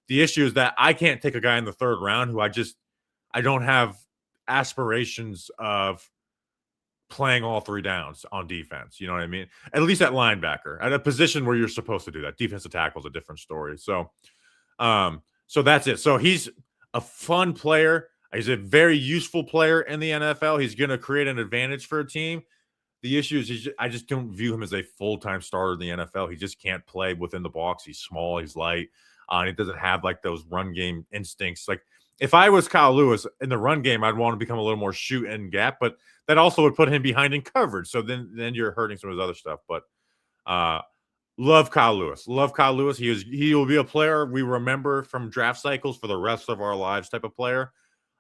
The issue is that I can't take a guy in the third round who I don't have aspirations of playing all three downs on defense. You know what I mean? At least at linebacker, at a position where you're supposed to do that. Defensive tackle is a different story. So, so that's it. So he's a fun player. He's a very useful player in the NFL. He's going to create an advantage for a team. The issue is I just don't view him as a full-time starter in the NFL. He just can't play within the box. He's small. He's light. And he doesn't have like those run game instincts. Like if I was Kyle Lewis in the run game, I'd want to become a little more shoot and gap, but that also would put him behind in coverage. So then you're hurting some of his other stuff. But love Kyle Lewis. Love Kyle Lewis. He will be a player we remember from draft cycles for the rest of our lives type of player.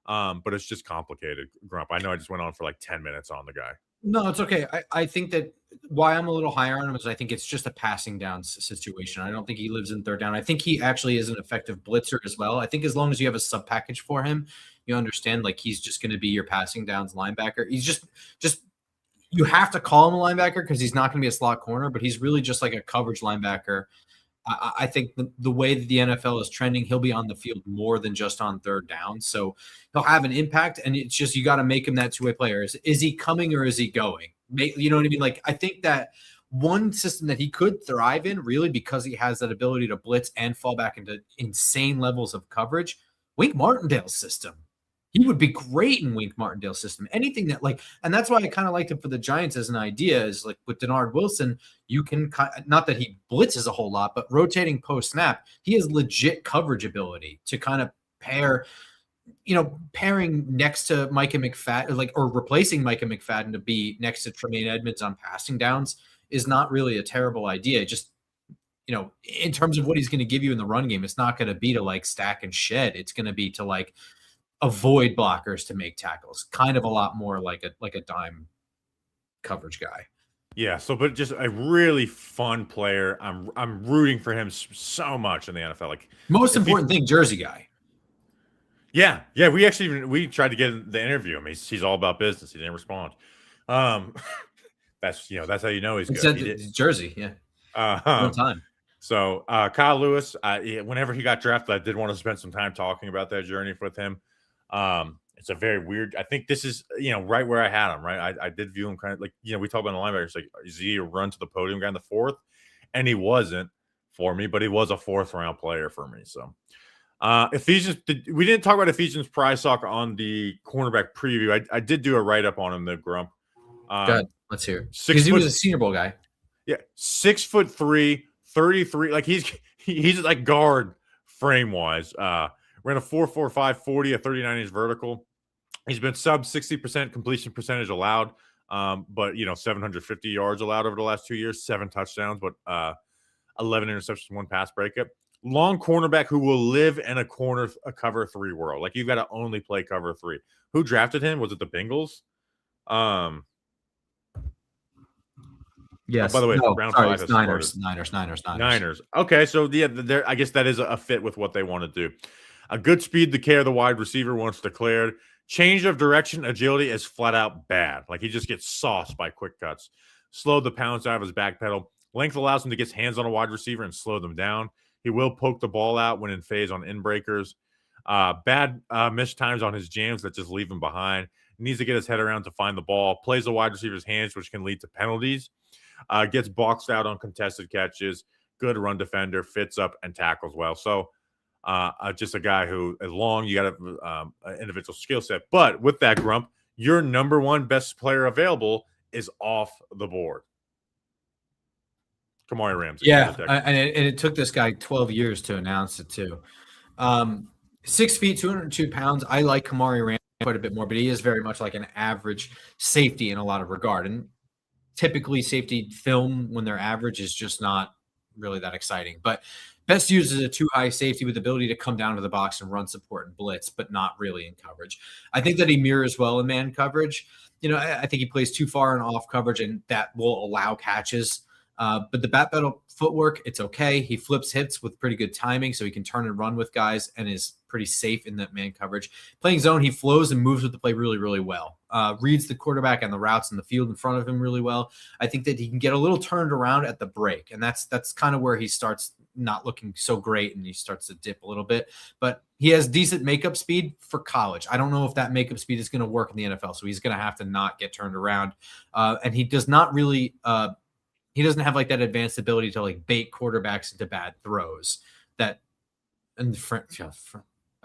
But it's just complicated, Grump. I know I just went on for like 10 minutes on the guy. No, it's okay. I think that why I'm a little higher on him is I think it's just a passing down situation. I don't think he lives in third down. I think he actually is an effective blitzer as well. I think as long as you have a sub package for him, you understand like he's just going to be your passing downs linebacker. He's just you have to call him a linebacker because he's not going to be a slot corner, but he's really just like a coverage linebacker. I think the way that the NFL is trending, he'll be on the field more than just on third down. So he'll have an impact, and it's just you got to make him that two-way player. Is he coming or is he going? You know what I mean? Like I think that one system that he could thrive in, really, because he has that ability to blitz and fall back into insane levels of coverage, Wink Martindale's system. He would be great in Wink Martindale's system. Anything that and that's why I kind of liked him for the Giants as an idea is like with Denard Wilson, you can not that he blitzes a whole lot, but rotating post snap, he has legit coverage ability to kind of pairing next to Micah McFadden, or replacing Micah McFadden to be next to Tremaine Edmonds on passing downs is not really a terrible idea. Just, in terms of what he's going to give you in the run game, it's not going to be to like stack and shed. It's going to be to like avoid blockers to make tackles, kind of a lot more like a dime coverage guy. Yeah. So, but just a really fun player. I'm rooting for him so much in the NFL. Like most important thing, jersey guy. Yeah. Yeah. We tried to get the interview him. He's all about business. He didn't respond. That's how you know he's good. Jersey. Yeah. No time. So Kyle Lewis, whenever he got drafted, I did want to spend some time talking about that journey with him. It's a very weird. I think this is right where I had him. Right, I did view him kind of like we talk about the linebackers. Like, is he a run to the podium guy in the fourth? And he wasn't for me, but he was a fourth round player for me. So Ephesians. We didn't talk about Ephesians Price Talk on the cornerback preview. I did do a write up on him, the Grump. Good. Let's hear. Because he was a Senior Bowl guy. Yeah, 6'3", 33. Like he's like guard frame wise. Ran a 4.45 40, a 39-inch vertical. He's been sub 60% completion percentage allowed But 750 yards allowed over the last 2 years, 7 touchdowns, but 11 interceptions, 1 pass breakup. Long cornerback who will live in a cover 3 world. Like, you've got to only play cover 3. Who drafted him? Was it the Bengals? Yes. By the way, No, round sorry, 5 it's has Niners. Niners. Okay, so yeah, I guess that is a fit with what they want to do. A good speed to care the wide receiver once declared. Change of direction, agility is flat out bad. Like, he just gets sauced by quick cuts. Slowed the pounce out of his back pedal. Length allows him to get his hands on a wide receiver and slow them down. He will poke the ball out when in phase on in breakers. Bad missed times on his jams that just leave him behind. Needs to get his head around to find the ball. Plays the wide receiver's hands, which can lead to penalties. Gets boxed out on contested catches. Good run defender. Fits up and tackles well. So just a guy who, as long, you got an individual skill set. But with that, Grump, your number 1 best player available is off the board. Kamari Ramsey. Yeah, and it took this guy 12 years to announce it too. 6 feet, 202 pounds. I like Kamari Ramsey quite a bit more, but he is very much like an average safety in a lot of regard. And typically safety film when they're average is just not really that exciting. But best used as a 2-high safety with the ability to come down to the box and run support and blitz, but not really in coverage. I think that he mirrors well in man coverage. I think he plays too far in off coverage, and that will allow catches. But the bat battle footwork, it's okay. He flips hits with pretty good timing, so he can turn and run with guys and is pretty safe in that man coverage. Playing zone, he flows and moves with the play really, really well. Reads the quarterback and the routes in the field in front of him really well. I think that he can get a little turned around at the break, and that's kind of where he starts not looking so great, and he starts to dip a little bit. But he has decent makeup speed for college. I don't know if that makeup speed is going to work in the NFL, so he's going to have to not get turned around. And he does not really he doesn't have like that advanced ability to like bait quarterbacks into bad throws. I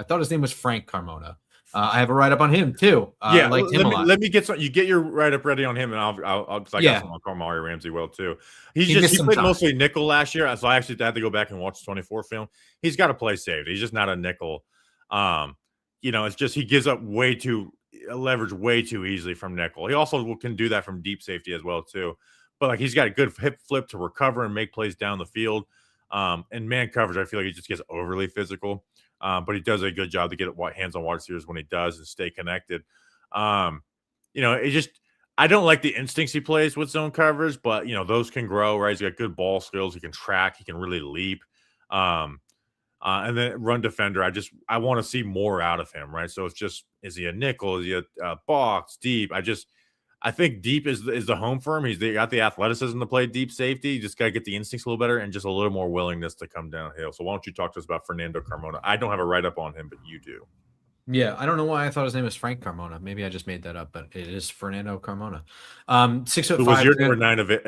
thought his name was Frank Carmona. I have a write up on him too. Yeah, I liked him a lot. Let me get some. You get your write up ready on him, and I'll got some on Kamari Ramsey well too. He played mostly nickel last year, so I actually had to go back and watch the 24 film. He's got to play safety. He's just not a nickel. It's just he gives up leverage way too easily from nickel. He also can do that from deep safety as well too. But like, he's got a good hip flip to recover and make plays down the field. And man coverage, I feel like he just gets overly physical. But he does a good job to get hands on wide receivers when he does and stay connected. I don't like the instincts he plays with zone coverage, but those can grow, right? He's got good ball skills. He can track. He can really leap. And then run defender, I want to see more out of him, right? So it's just, is he a nickel? Is he a box deep? I think deep is the home for him. He's got the athleticism to play deep safety. You just got to get the instincts a little better and just a little more willingness to come downhill. So why don't you talk to us about Fernando Carmona? I don't have a write-up on him, but you do. Yeah, I don't know why I thought his name was Frank Carmona. Maybe I just made that up, but it is Fernando Carmona. 6'5". Who was your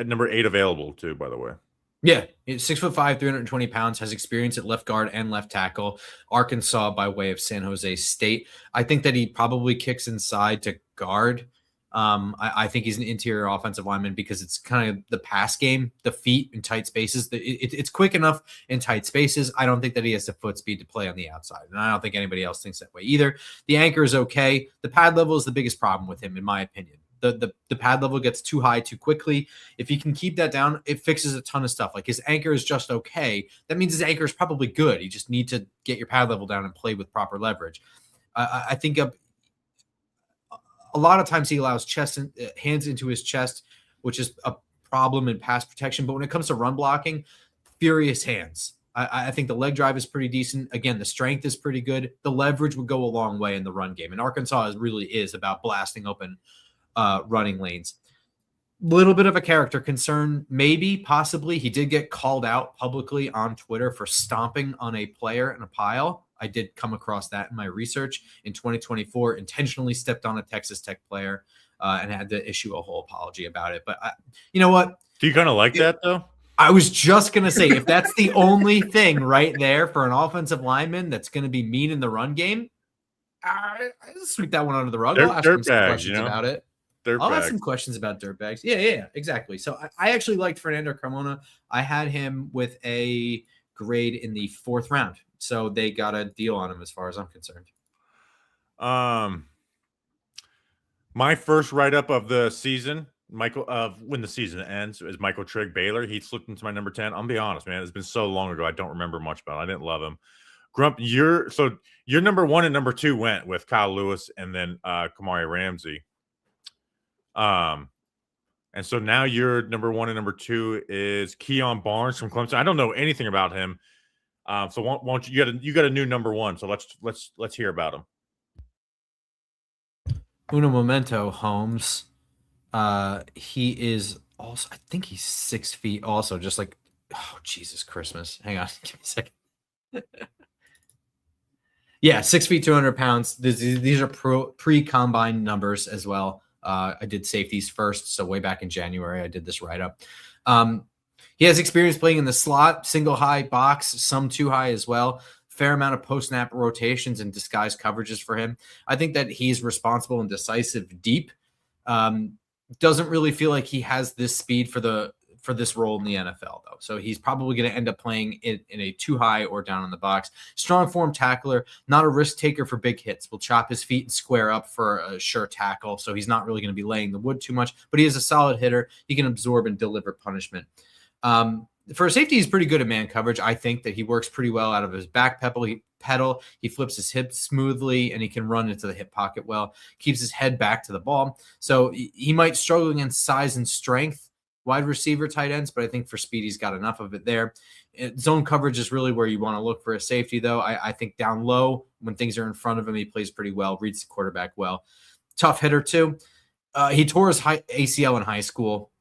number 8 available too, by the way? Yeah, he's 6'5", 320 pounds, has experience at left guard and left tackle. Arkansas by way of San Jose State. I think that he probably kicks inside to guard. I think he's an interior offensive lineman because it's kind of the pass game, the feet in tight spaces. It's quick enough in tight spaces. I don't think that he has the foot speed to play on the outside, and I don't think anybody else thinks that way either. The anchor is okay. The pad level is the biggest problem with him, in my opinion. The pad level gets too high too quickly. If he can keep that down, it fixes a ton of stuff. Like, his anchor is just okay. That means his anchor is probably good. You just need to get your pad level down and play with proper leverage. I think a lot of times he allows hands into his chest, which is a problem in pass protection. But when it comes to run blocking, furious hands. I think the leg drive is pretty decent. Again, the strength is pretty good. The leverage would go a long way in the run game. And Arkansas really is about blasting open running lanes. Little bit of a character concern, maybe, possibly. He did get called out publicly on Twitter for stomping on a player in a pile. I did come across that in my research. In 2024, intentionally stepped on a Texas Tech player and had to issue a whole apology about it. But you know what? Do you kind of like that, though? I was just going to say, if that's the only thing right there for an offensive lineman that's going to be mean in the run game, I sweep that one under the rug. I'll ask him some questions about it. I'll ask some questions about dirtbags. Yeah, exactly. So I actually liked Fernando Carmona. I had him with a grade in the 4th round. So they got a deal on him as far as I'm concerned. My first write-up of the season, Michael, when the season ends, is Michael Trigg Baylor. He slipped into my number 10. I'll be honest, man. It's been so long ago. I don't remember much about it. I didn't love him. Grump, your number 1 and number 2 went with Kyle Lewis and then Kamari Ramsey. And so now your number 1 and number 2 is Keon Barnes from Clemson. I don't know anything about him. So won't you got a new number 1. So let's hear about him. Uno momento, Holmes. He is also, I think he's 6 feet also, just like, oh, Jesus Christmas. Hang on. Give me a second. Yeah, 6 feet, 200 pounds. These are pre-combine numbers as well. I did safeties first, so way back in January, I did this write-up. He has experience playing in the slot, single high box, some too high as well. Fair amount of post-snap rotations and disguise coverages for him. I think that he's responsible and decisive deep. Doesn't really feel like he has this speed for this role in the NFL, though. So he's probably going to end up playing in a too high or down in the box. Strong form tackler, not a risk taker for big hits. Will chop his feet and square up for a sure tackle. So he's not really going to be laying the wood too much, but he is a solid hitter. He can absorb and deliver punishment. For a safety, he's pretty good at man coverage. I think that he works pretty well out of his back pedal. He flips his hips smoothly, and he can run into the hip pocket well. Keeps his head back to the ball. So he might struggle against size and strength, wide receiver tight ends, but I think for speed, he's got enough of it there. Zone coverage is really where you want to look for a safety, though. I think down low, when things are in front of him, he plays pretty well, reads the quarterback well. Tough hitter, too. He tore his ACL in high school.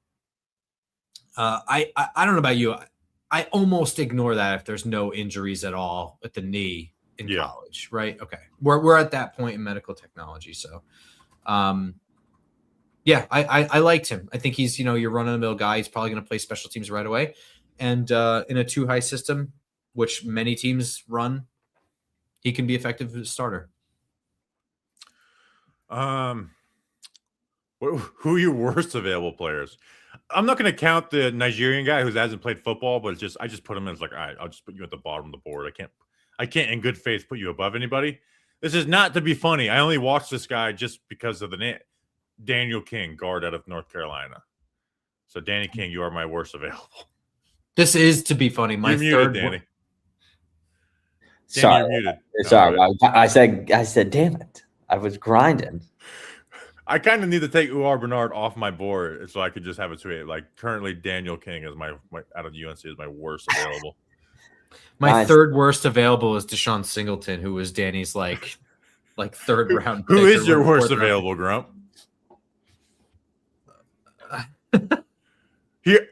I don't know about you. I almost ignore that if there's no injuries at all at the knee in college, right? Okay. We're at that point in medical technology. So, I liked him. I think he's, your run-of-the-mill guy. He's probably going to play special teams right away. And in a too high system, which many teams run, he can be effective as a starter. Who are your worst available players? I'm not going to count the Nigerian guy who hasn't played football, but I just put him in as like, all right, I'll just put you at the bottom of the board. I can't in good faith put you above anybody. This is not to be funny. I only watched this guy just because of the name. Daniel King, guard out of North Carolina. So Danny King, you are my worst available. This is to be funny. My you're third, muted, Danny. Sorry, Danny, you're muted. Sorry. I said, damn it. I was grinding. I kind of need to take Uar Bernard off my board so I could just have it tweet. Like currently, Daniel King is my out of UNC is my worst available. My third worst available is Deshaun Singleton, who was Danny's like third round. Who is your worst available, Grump? You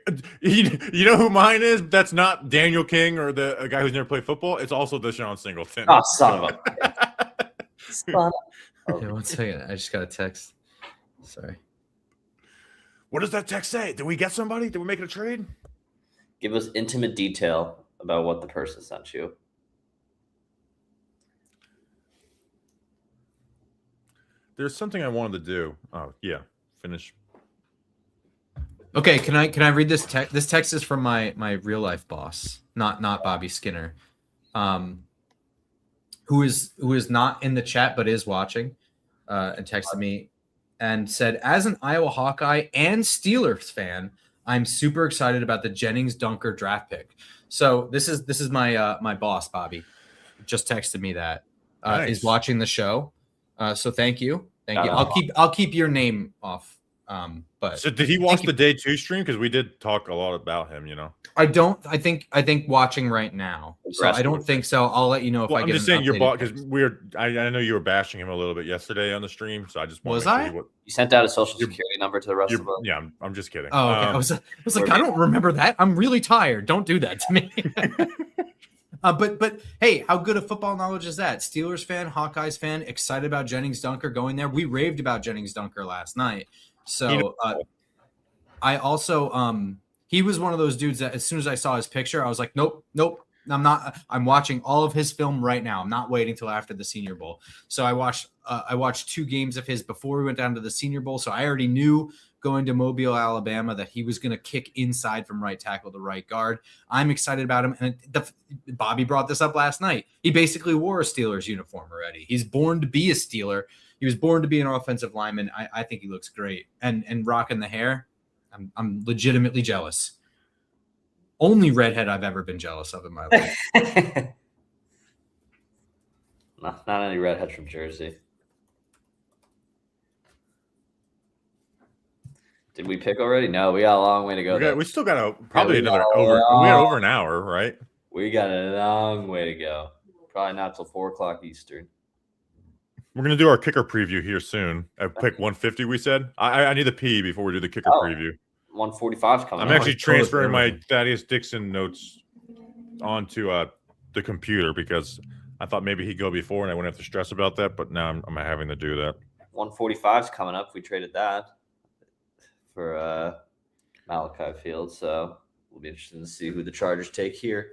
know who mine is? That's not Daniel King or a guy who's never played football. It's also Deshaun Singleton. Oh, son of a. Yeah, 1 second. I just got a text. Sorry. What does that text say? Did we get somebody? Did we make it a trade? Give us intimate detail about what the person sent you. There's something I wanted to do. Oh, yeah. Finish. Okay, can I read this text? This text is from my real life boss, not Bobby Skinner, who is not in the chat but is watching, and texted me and said, as an Iowa Hawkeye and Steelers fan, I'm super excited about the Jennings Dunker draft pick. So this is my my boss, Bobby, just texted me that Nice. is watching the show. So thank you. I'll keep your name off. But So did he watch the day 2 stream? Because we did talk a lot about him, I think watching right now. So I don't think so. I'll let you know if I get. I'm just saying your boss, because I know you were bashing him a little bit yesterday on the stream, so I just want to see what you sent out a social security number to the rest of us. Yeah, I'm just kidding. Oh, okay. I was like, I don't remember that. I'm really tired. Don't do that to me. But hey, how good of football knowledge is that? Steelers fan, Hawkeyes fan, excited about Jennings Dunker going there. We raved about Jennings Dunker last night. So I also he was one of those dudes that as soon as I saw his picture, I was like, nope. I'm not. I'm watching all of his film right now. I'm not waiting till after the Senior Bowl. So I watched 2 games of his before we went down to the Senior Bowl. So I already knew going to Mobile, Alabama, that he was going to kick inside from right tackle to right guard. I'm excited about him. And Bobby brought this up last night. He basically wore a Steelers uniform already. He's born to be a Steeler. He was born to be an offensive lineman. I think he looks great. And rocking the hair, I'm legitimately jealous. Only redhead I've ever been jealous of in my life. Not any redheads from Jersey. Did we pick already? No, we got a long way to go. We still got probably another over. We had over an hour, right? We got a long way to go. Probably not till 4 o'clock Eastern. We're gonna do our kicker preview here soon. At pick 150, we said. I need the pee before we do the kicker preview. 145's coming. I'm actually transferring my Thaddeus Dixon notes onto the computer because I thought maybe he'd go before and I wouldn't have to stress about that. But now I'm having to do that. 145's coming up. We traded that for Malachi Fields, so we'll be interested to see who the Chargers take here.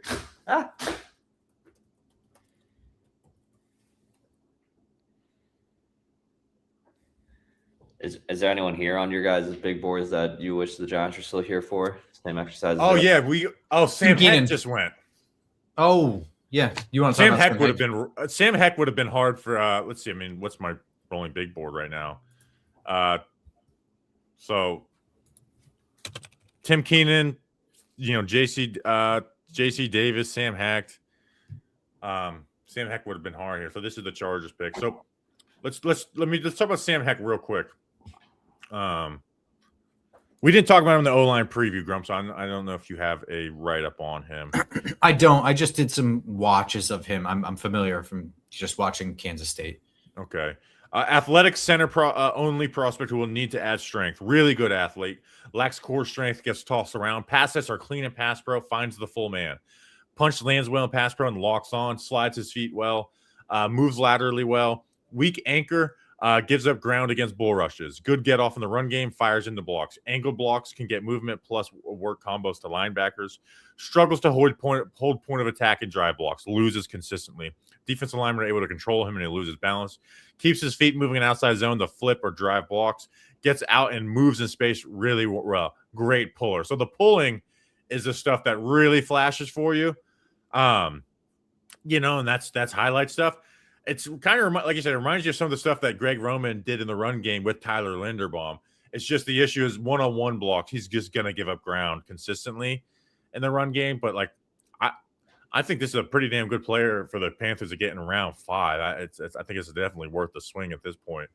Is there anyone here on your guys' big boards that you wish the Giants were still here for? Same exercise. Oh yeah, Sam Heck just went. Oh yeah, you want to Sam Heck would have been Sam Heck would have been hard for. Let's see. I mean, what's my rolling big board right now? So Tim Keenan, JC Davis, Sam Heck. Sam Heck would have been hard here. So this is the Chargers pick. So let's talk about Sam Heck real quick. We didn't talk about him in the O-line preview, Grumps. So I don't know if you have a write-up on him. I don't. I just did some watches of him. I'm familiar from just watching Kansas State. Okay. Athletic center only prospect who will need to add strength. Really good athlete. Lacks core strength, gets tossed around. Pass sets are clean in pass pro, finds the full man. Punch lands well in pass pro and locks on. Slides his feet well. Moves laterally well. Weak anchor. Gives up ground against bull rushes. Good get off in the run game. Fires into blocks. Angle blocks can get movement plus work combos to linebackers. Struggles to hold point of attack and drive blocks. Loses consistently. Defensive linemen are able to control him and he loses balance. Keeps his feet moving in outside zone to flip or drive blocks. Gets out and moves in space really well. Great puller. So the pulling is the stuff that really flashes for you. And that's highlight stuff. It's kind of like you said, it reminds you of some of the stuff that Greg Roman did in the run game with Tyler Linderbaum. It's just the issue is one-on-one blocks. He's just going to give up ground consistently in the run game. But I think this is a pretty damn good player for the Panthers to get in round 5. I think it's definitely worth the swing at this point.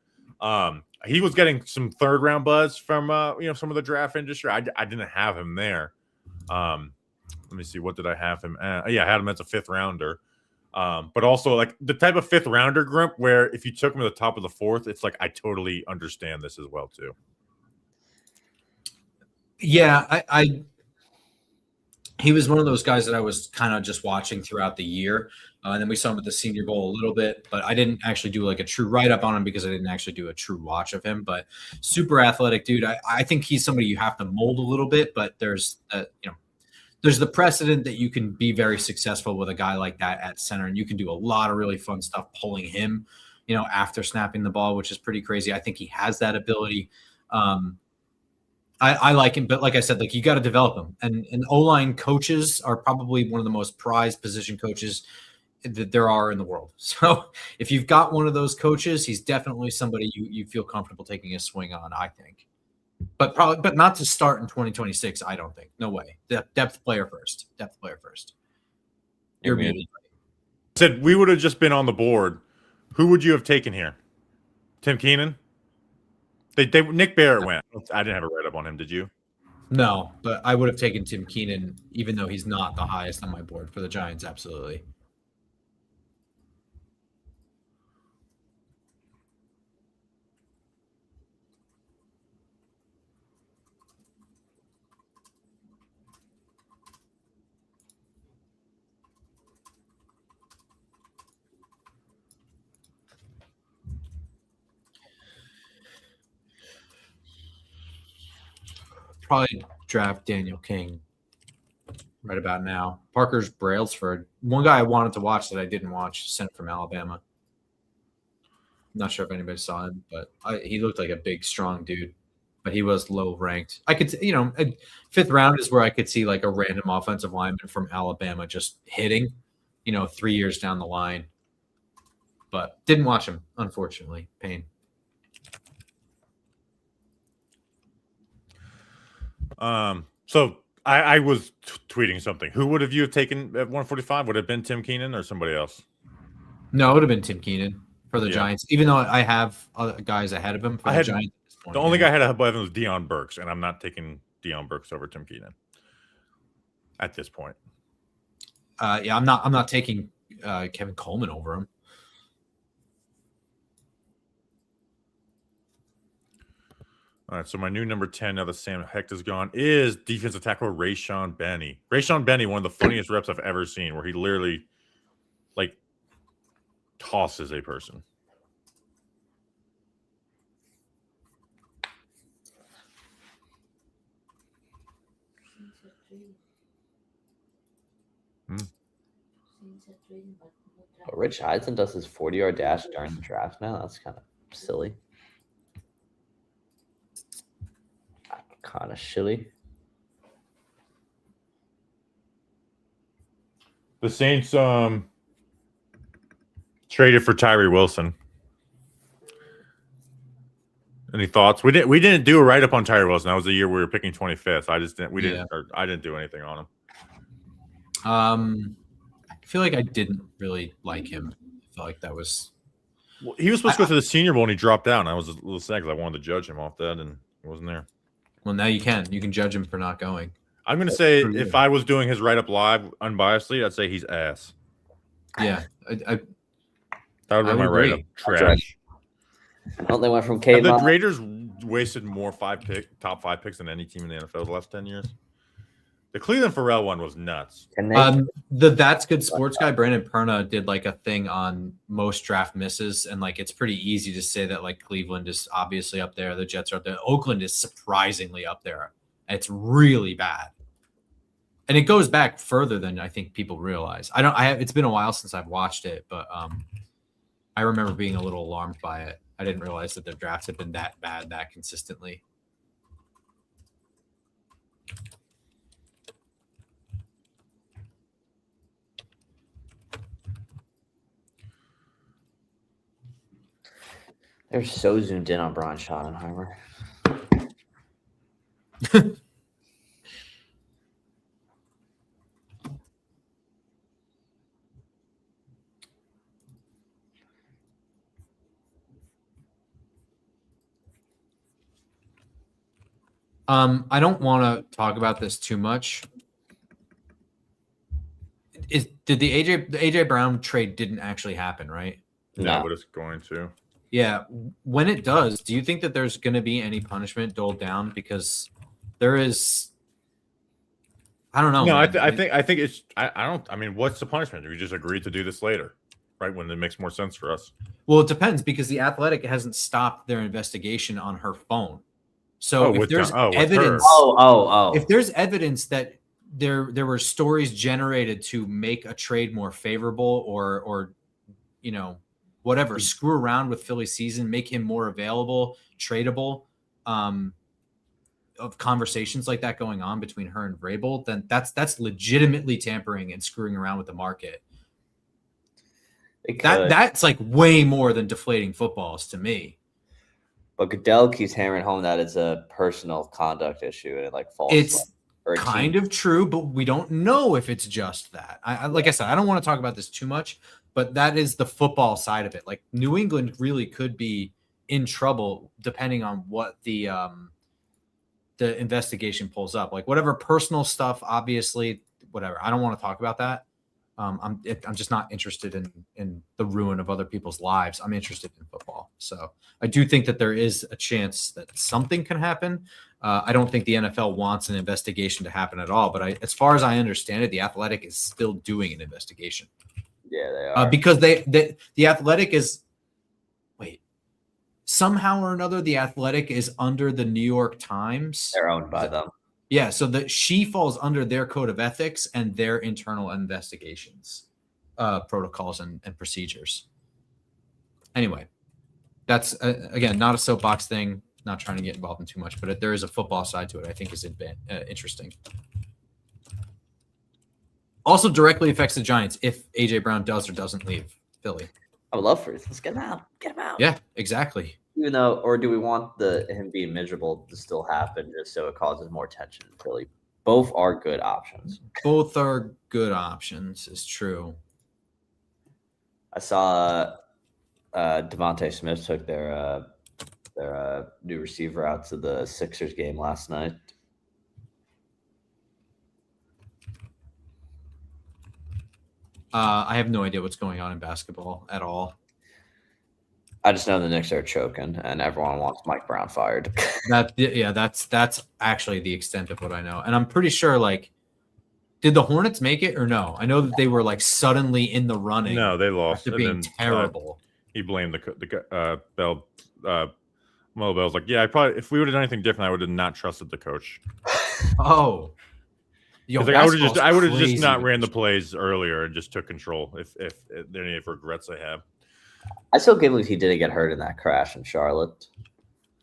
He was getting some third-round buzz from some of the draft industry. I didn't have him there. Let me see. What did I have him at? I had him as a 5th rounder. But also like the type of 5th rounder group where if you took him at the top of the 4th, it's like I totally understand this as well too. Yeah, he was one of those guys that I was kind of just watching throughout the year. And then we saw him at the Senior Bowl a little bit, but I didn't actually do like a true write-up on him because I didn't actually do a true watch of him. But super athletic dude. I think he's somebody you have to mold a little bit, but there's the precedent that you can be very successful with a guy like that at center, and you can do a lot of really fun stuff pulling him, after snapping the ball, which is pretty crazy. I think he has that ability. I like him, but like I said, like you got to develop him. And O-line coaches are probably one of the most prized position coaches that there are in the world. So if you've got one of those coaches, he's definitely somebody you feel comfortable taking a swing on, I think. But not to start in 2026. I don't think. No way. Depth player first. You're muted. Said we would have just been on the board. Who would you have taken here? Tim Keenan. Nick Barrett went. I didn't have a write up on him. Did you? No, but I would have taken Tim Keenan, even though he's not the highest on my board for the Giants. Absolutely. Probably draft Daniel King right about now. Parker's Brailsford. One guy I wanted to watch that I didn't watch, sent from Alabama. Not sure if anybody saw him, but he looked like a big, strong dude. But he was low ranked. I could, 5th round is where I could see like a random offensive lineman from Alabama just hitting, 3 years down the line. But didn't watch him, unfortunately. Pain. So I was tweeting something. Who would have you have taken at 145? Would it have been Tim Keenan or somebody else? No, it would have been Tim Keenan for the Yeah. Giants, even though I have other guys ahead of him for the Giants. At this point, the only guy I had above him was Deion Burks, and I'm not taking Deion Burks over Tim Keenan at this point. Yeah, I'm not taking Kevin Coleman over him. All right, so my new number 10, now that Sam Hecht is gone, is defensive tackle Rayshon Benny. Rayshon Benny, one of the funniest reps I've ever seen, where he literally, like, tosses a person. Rich Eisen does his 40-yard dash during the draft now. That's kind of silly. Kind of silly. The Saints traded for Tyree Wilson. Any thoughts? We didn't do a write up on Tyree Wilson. That was the year we were picking 25th. I didn't do anything on him. I feel like I didn't really like him. I felt like that was. Well, he was supposed to go to the Senior Bowl and he dropped out. And I was a little sad because I wanted to judge him off that, and he wasn't there. Well, now you can judge him for not going. I'm going to say if I was doing his write up live unbiasedly, I'd say he's ass. Yeah, that would be my write up. Trash. Well, they went from K. The Raiders wasted more top 5 picks than any team in the NFL the last 10 years. The Cleveland Farrell one was nuts. The That's Good Sports guy, Brandon Perna, did like a thing on most draft misses, and like it's pretty easy to say that like Cleveland is obviously up there, the Jets are up there, Oakland is surprisingly up there. It's really bad, and it goes back further than I think people realize. It's been a while since I've watched it, but I remember being a little alarmed by it. I didn't realize that their drafts had been that bad that consistently. They're so zoomed in on Brian Schottenheimer. I don't want to talk about this too much. Did the AJ Brown trade didn't actually happen, right? No, but it's going to. Yeah. When it does, do you think that there's going to be any punishment doled down? Because there is. I don't know. No, I think it's. I don't. I mean, what's the punishment? We just agreed to do this later, right? When it makes more sense for us. Well, it depends because the Athletic hasn't stopped their investigation on her phone. So if there's evidence, if there's evidence that there were stories generated to make a trade more favorable, or whatever, screw around with Philly season, make him more available, tradable, of conversations like that going on between her and Vrabel, then that's legitimately tampering and screwing around with the market. That's like way more than deflating footballs to me. But Goodell keeps hammering home that it's a personal conduct issue and it like falls. It's kind of true, but we don't know if it's just that. Like I said, I don't want to talk about this too much, but that is the football side of it. Like New England really could be in trouble depending on what the investigation pulls up. Like whatever personal stuff, obviously, whatever. I don't want to talk about that. I'm just not interested in the ruin of other people's lives. I'm interested in football. So I do think that there is a chance that something can happen. I don't think the NFL wants an investigation to happen at all. But as far as I understand it, the Athletic is still doing an investigation. Yeah, they are. Because the Athletic is somehow or another, the Athletic is under the New York Times. They're owned by them. Yeah, so she falls under their code of ethics and their internal investigations, protocols and procedures. Anyway, that's, again, not a soapbox thing, not trying to get involved in too much, but there is a football side to it I think is interesting. Also directly affects the Giants if A.J. Brown does or doesn't leave Philly. I would love for it. Let's get him out. Get him out. Yeah, exactly. Even though, or do we want him being miserable to still happen just so it causes more tension in Philly? Both are good options. Both are good options. It's true. I saw Devontae Smith took their new receiver out to the Sixers game last night. I have no idea what's going on in basketball at all. I just know the Knicks are choking, and everyone wants Mike Brown fired. That's actually the extent of what I know, and I'm pretty sure. Like, did the Hornets make it or no? I know that they were like suddenly in the running. No, they lost. After being terrible. He blamed the Bell. Mo Bell's like, yeah, I probably if we would have done anything different, I would have not trusted the coach. Oh. Yo, like, I would have just not ran the plays earlier and just took control if there are any regrets I have. I still can't believe he didn't get hurt in that crash in Charlotte,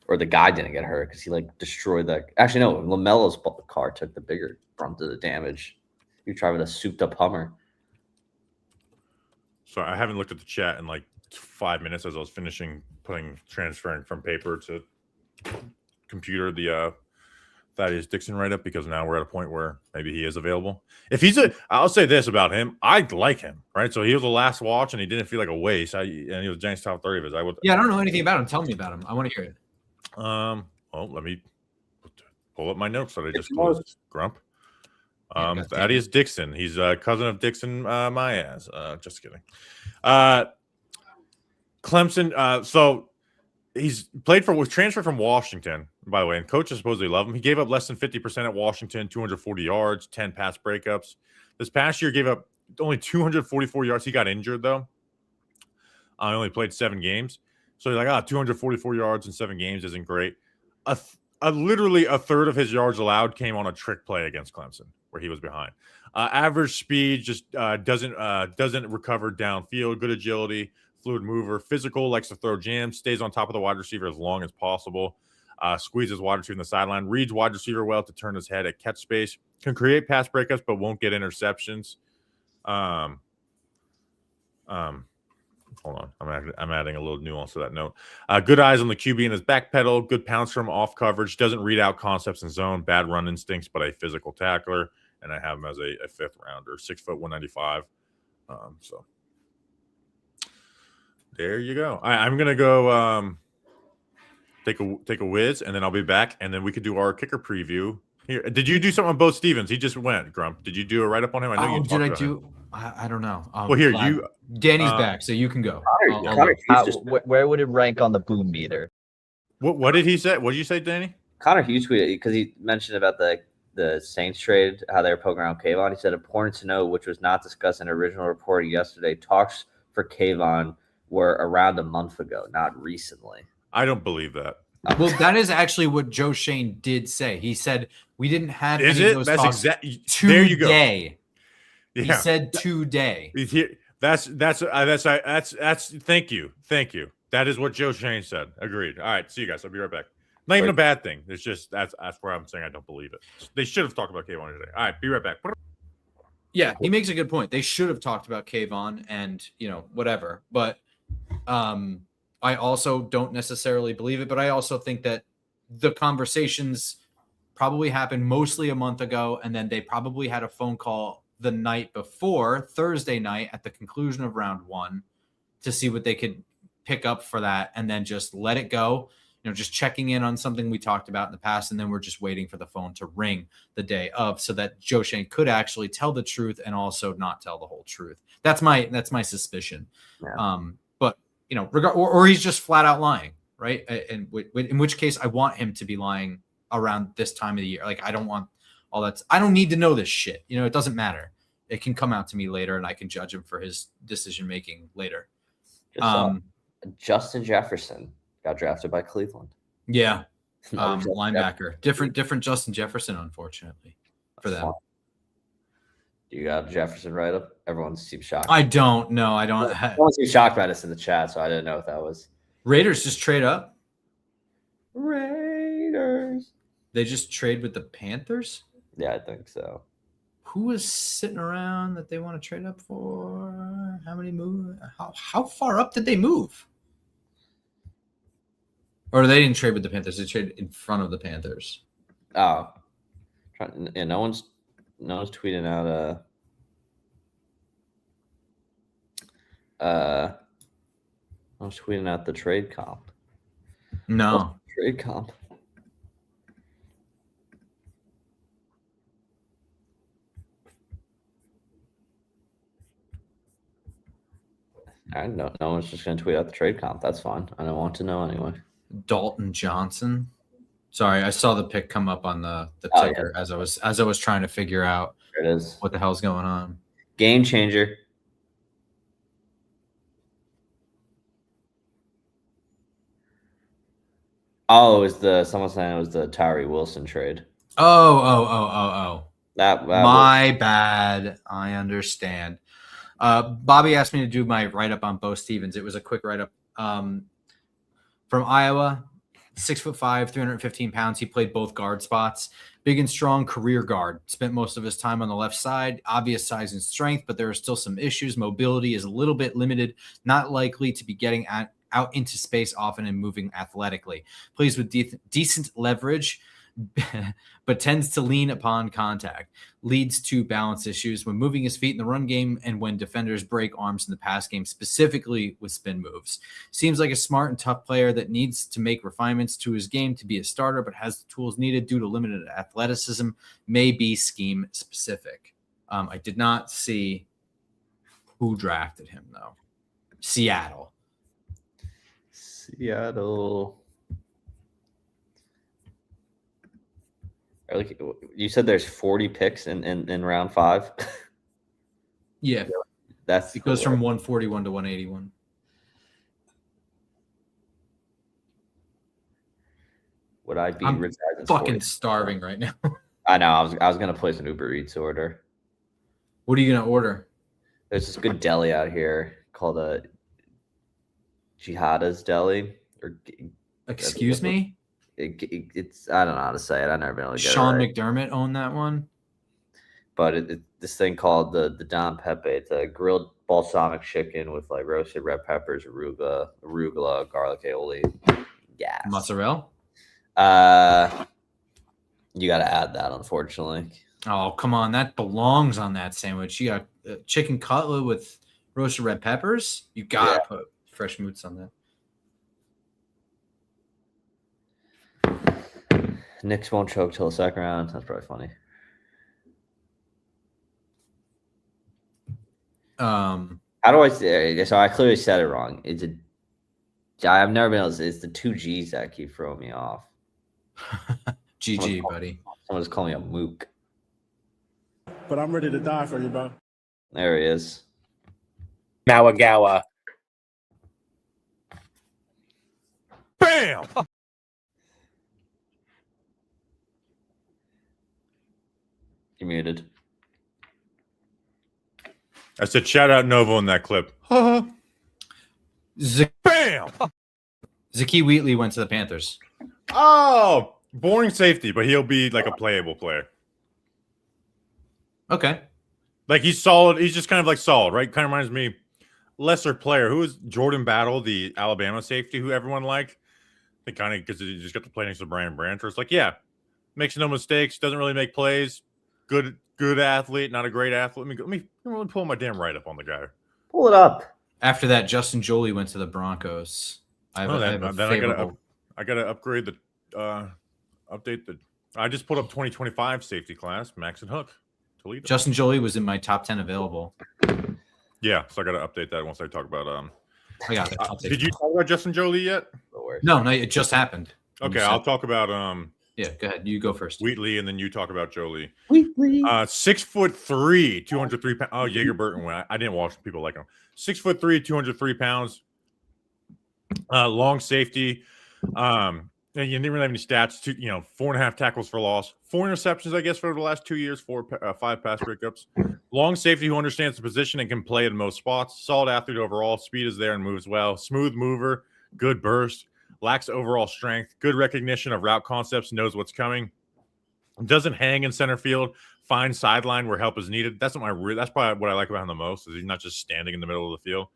or the guy didn't get hurt because he like destroyed that. Actually, no, LaMelo's car took the bigger brunt of the damage. He was driving a souped-up Hummer. So I haven't looked at the chat in like 5 minutes as I was transferring from paper to computer the Thaddeus Dixon write-up, because now we're at a point where maybe he is available. If he's I'll say this about him. I like him, right? So he was the last watch, and he didn't feel like a waste. And he was Giants top 30 of his. Yeah, I don't know anything about him. Tell me about him. I want to hear it. Well, let me pull up my notes that I just closed. Grump. Thaddeus Dixon. He's a cousin of Dixon Mayaz. Just kidding. Clemson. So he's was transferred from Washington, by the way, and coaches supposedly love him. He gave up less than 50% at Washington, 240 yards, 10 pass breakups. This past year, gave up only 244 yards. He got injured, though. I only played 7 games. So he's like, 244 yards in 7 games isn't great. Literally a third of his yards allowed came on a trick play against Clemson, where he was behind. Average speed, just doesn't recover downfield. Good agility, fluid mover, physical, likes to throw jams, stays on top of the wide receiver as long as possible. Squeezes wide receiver in the sideline, reads wide receiver well to turn his head at catch space. Can create pass breakups, but won't get interceptions. Hold on, I'm adding a little nuance to that note. Good eyes on the QB in his back pedal. Good pounce from off coverage. Doesn't read out concepts in zone. Bad run instincts, but a physical tackler. And I have him as a 5th rounder, 6 foot 195. So there you go. I'm gonna go take a whiz, and then I'll be back, and then we could do our kicker preview. Here, did you do something on Bo Stevens? He just went, Grump. Did you do a write up on him? I know you talked about him. I don't know. Well, here Danny's back, so you can go. Where would it rank on the boom meter? What did he say? What did you say, Danny? Connor Hughes tweeted because he mentioned about the Saints trade, how they were poking around Kayvon. He said, important to know, which was not discussed in original reporting yesterday, talks for Kayvon were around a month ago, not recently. I don't believe that. Well, that is actually what Joe Shane did say. He said we didn't have any of those talks today. There you go. Yeah. He said today. That's thank you. That is what Joe Shane said. Agreed. All right, see you guys. I'll be right back. Not even a bad thing. It's just that's where I'm saying I don't believe it. They should have talked about Kayvon today. All right, be right back. Yeah, he makes a good point. They should have talked about Kayvon and whatever. But I also don't necessarily believe it. But I also think that the conversations probably happened mostly a month ago, and then they probably had a phone call the night before, Thursday night, at the conclusion of round 1 to see what they could pick up for that, and then just let it go. Just checking in on something we talked about in the past, and then we're just waiting for the phone to ring the day of, so that Joe Shane could actually tell the truth and also not tell the whole truth. That's my suspicion. Yeah. But or he's just flat out lying, right? And in which case, I want him to be lying around this time of the year. Like, I don't want all that. I don't need to know this shit. It doesn't matter. It can come out to me later, and I can judge him for his decision making later. Justin Jefferson got drafted by Cleveland. Yeah. Linebacker. Different Justin Jefferson, unfortunately, for them. You got Jefferson right up? Everyone seems shocked. I don't know. I don't. Everyone seems shocked by this in the chat, so I didn't know if that was. Raiders just trade up. Raiders. They just trade with the Panthers? Yeah, I think so. Who is sitting around that they want to trade up for? How many move? How far up did they move? Or they didn't trade with the Panthers. They traded in front of the Panthers. Oh, yeah. No one's tweeting out I was tweeting out the trade comp. No. Trade comp. I know no one's just going to tweet out the trade comp. That's fine. I don't want to know anyway. Dalton Johnson. Sorry, I saw the pick come up on the Oh, ticker as I was trying to figure out There it is. what the hell's going on. Game changer. Oh, someone saying it was the Tyree Wilson trade. Oh. That My bad. I understand. Bobby asked me to do my write-up on Bo Stevens. It was a quick write-up. From Iowa, 6'5", 315 pounds. He played both guard spots. Big and strong career guard. Spent most of his time on the left side. Obvious size and strength, but there are still some issues. Mobility is a little bit limited. Not likely to be getting out into space often and moving athletically. Plays with decent leverage, but tends to lean upon contact. Leads to balance issues when moving his feet in the run game and when defenders break arms in the pass game, specifically with spin moves. Seems like a smart and tough player that needs to make refinements to his game to be a starter, but has the tools needed due to limited athleticism, may be scheme specific. I did not see who drafted him, though. Seattle. Like you said, there's 40 picks in round 5. Yeah, That's it goes from 141 to 181. Would I be? I'm Rizza's fucking 40? starving right now. I know. I was gonna place an Uber Eats order. What are you gonna order? There's this good deli out here called a Jihada's Deli. Excuse me? It's I don't know how to say it. I've never been able to get Sean it right. McDermott owned that one. But this thing called the Don Pepe. It's a grilled balsamic chicken with like roasted red peppers, arugula, garlic aioli. Yeah. Mozzarella? You got to add that, unfortunately. Oh, come on. That belongs on that sandwich. You got chicken cutlet with roasted red peppers. You got to put fresh moots on that. Knicks won't choke till the second round. That's probably funny. How do I say? So I clearly said it wrong. I've never been able to. It's the 2 G's that keep throwing me off. GG, buddy. Someone just called me a mook. But I'm ready to die for you, bro. There he is. Nawagawa. Bam! You're muted. I said shout out Novo in that clip. Bam! Zakee Wheatley went to the Panthers. Oh, boring safety, but he'll be like a playable player. Okay. Like he's solid. He's just kind of like solid, right? Kind of reminds me lesser player. Who is Jordan Battle, the Alabama safety who everyone liked? They kind of because he just got to play next to Brian Branch. It's like, yeah, makes no mistakes, doesn't really make plays. Good athlete, not a great athlete. Let me pull my damn write up on the guy. Pull it up. After that, Justin Jolie went to the Broncos. I gotta upgrade the update the. I just put up 2025 safety class, Max and Hook. Toledo. Justin Jolie was in my top 10 available. Yeah, so I gotta update that once I talk about I got it. Did you talk about Justin Jolie yet? No, it just happened. Okay, I'll talk about Yeah, go ahead. You go first. Wheatley, and then you talk about Jolie. Wheatley. 6'3", 203 pounds. Oh, Jaeger Burton went. I didn't watch people like him. 6'3", 203 pounds. Long safety. And you didn't really have any stats. 4.5 tackles for loss. 4 interceptions, I guess, for the last 2 years. 5 pass breakups. Long safety who understands the position and can play in most spots. Solid athlete overall. Speed is there and moves well. Smooth mover. Good burst. Lacks overall strength. Good recognition of route concepts. Knows what's coming. Doesn't hang in center field. Finds sideline where help is needed. That's probably what I like about him the most. Is he's not just standing in the middle of the field.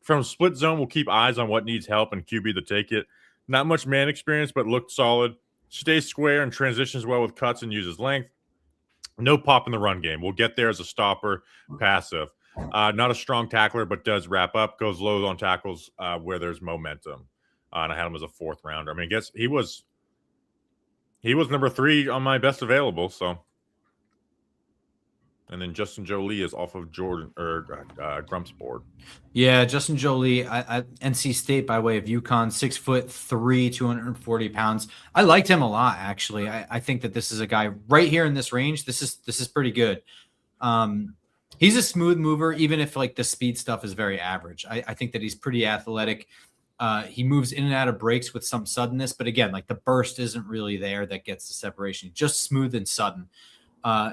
From split zone, we'll keep eyes on what needs help and QB to take it. Not much man experience, but looked solid. Stays square and transitions well with cuts and uses length. No pop in the run game. We'll get there as a stopper, passive. Not a strong tackler, but does wrap up. Goes low on tackles where there's momentum. And I had him as a 4th rounder. I mean, I guess he was number 3 on my best available. So, and then Justin Jolie is off of Grump's board. Yeah, Justin Jolie, NC State by way of UConn, 6'3", 240 pounds. I liked him a lot, actually. I think that this is a guy right here in this range. This is pretty good. He's a smooth mover, even if like the speed stuff is very average. I think that he's pretty athletic. He moves in and out of breaks with some suddenness, but again, like the burst isn't really there that gets the separation. Just smooth and sudden.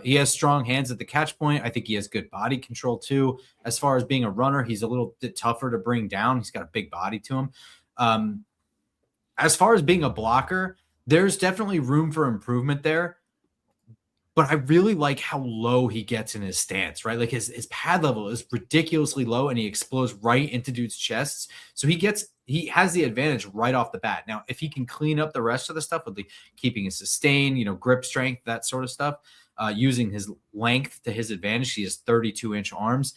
He has strong hands at the catch point. I think he has good body control too. As far as being a runner, he's a little bit tougher to bring down. He's got a big body to him. As far as being a blocker, there's definitely room for improvement there. But I really like how low he gets in his stance, right? Like his pad level is ridiculously low and he explodes right into dudes' chests. So he has the advantage right off the bat. Now, if he can clean up the rest of the stuff with the keeping his sustain, grip strength, that sort of stuff, using his length to his advantage, he has 32-inch arms.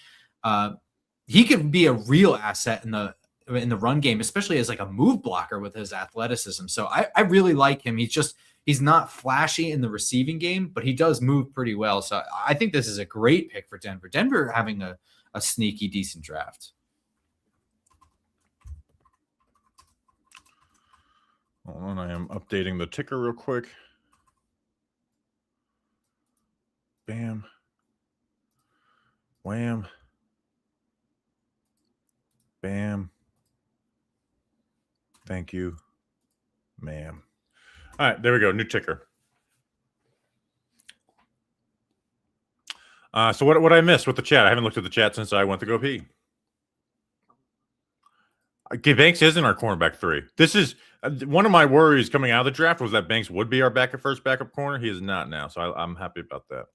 He could be a real asset in the run game, especially as like a move blocker with his athleticism. So I really like him. He's not flashy in the receiving game, but he does move pretty well. So I think this is a great pick for Denver. Denver having a sneaky, decent draft. Hold on, I am updating the ticker real quick. Bam. Wham. Bam. Thank you, ma'am. All right, there we go. New ticker. So what I missed with the chat? I haven't looked at the chat since I went to go pee. Okay, Banks isn't our cornerback 3. This is one of my worries coming out of the draft was that Banks would be our backup corner. He is not now, so I'm happy about that.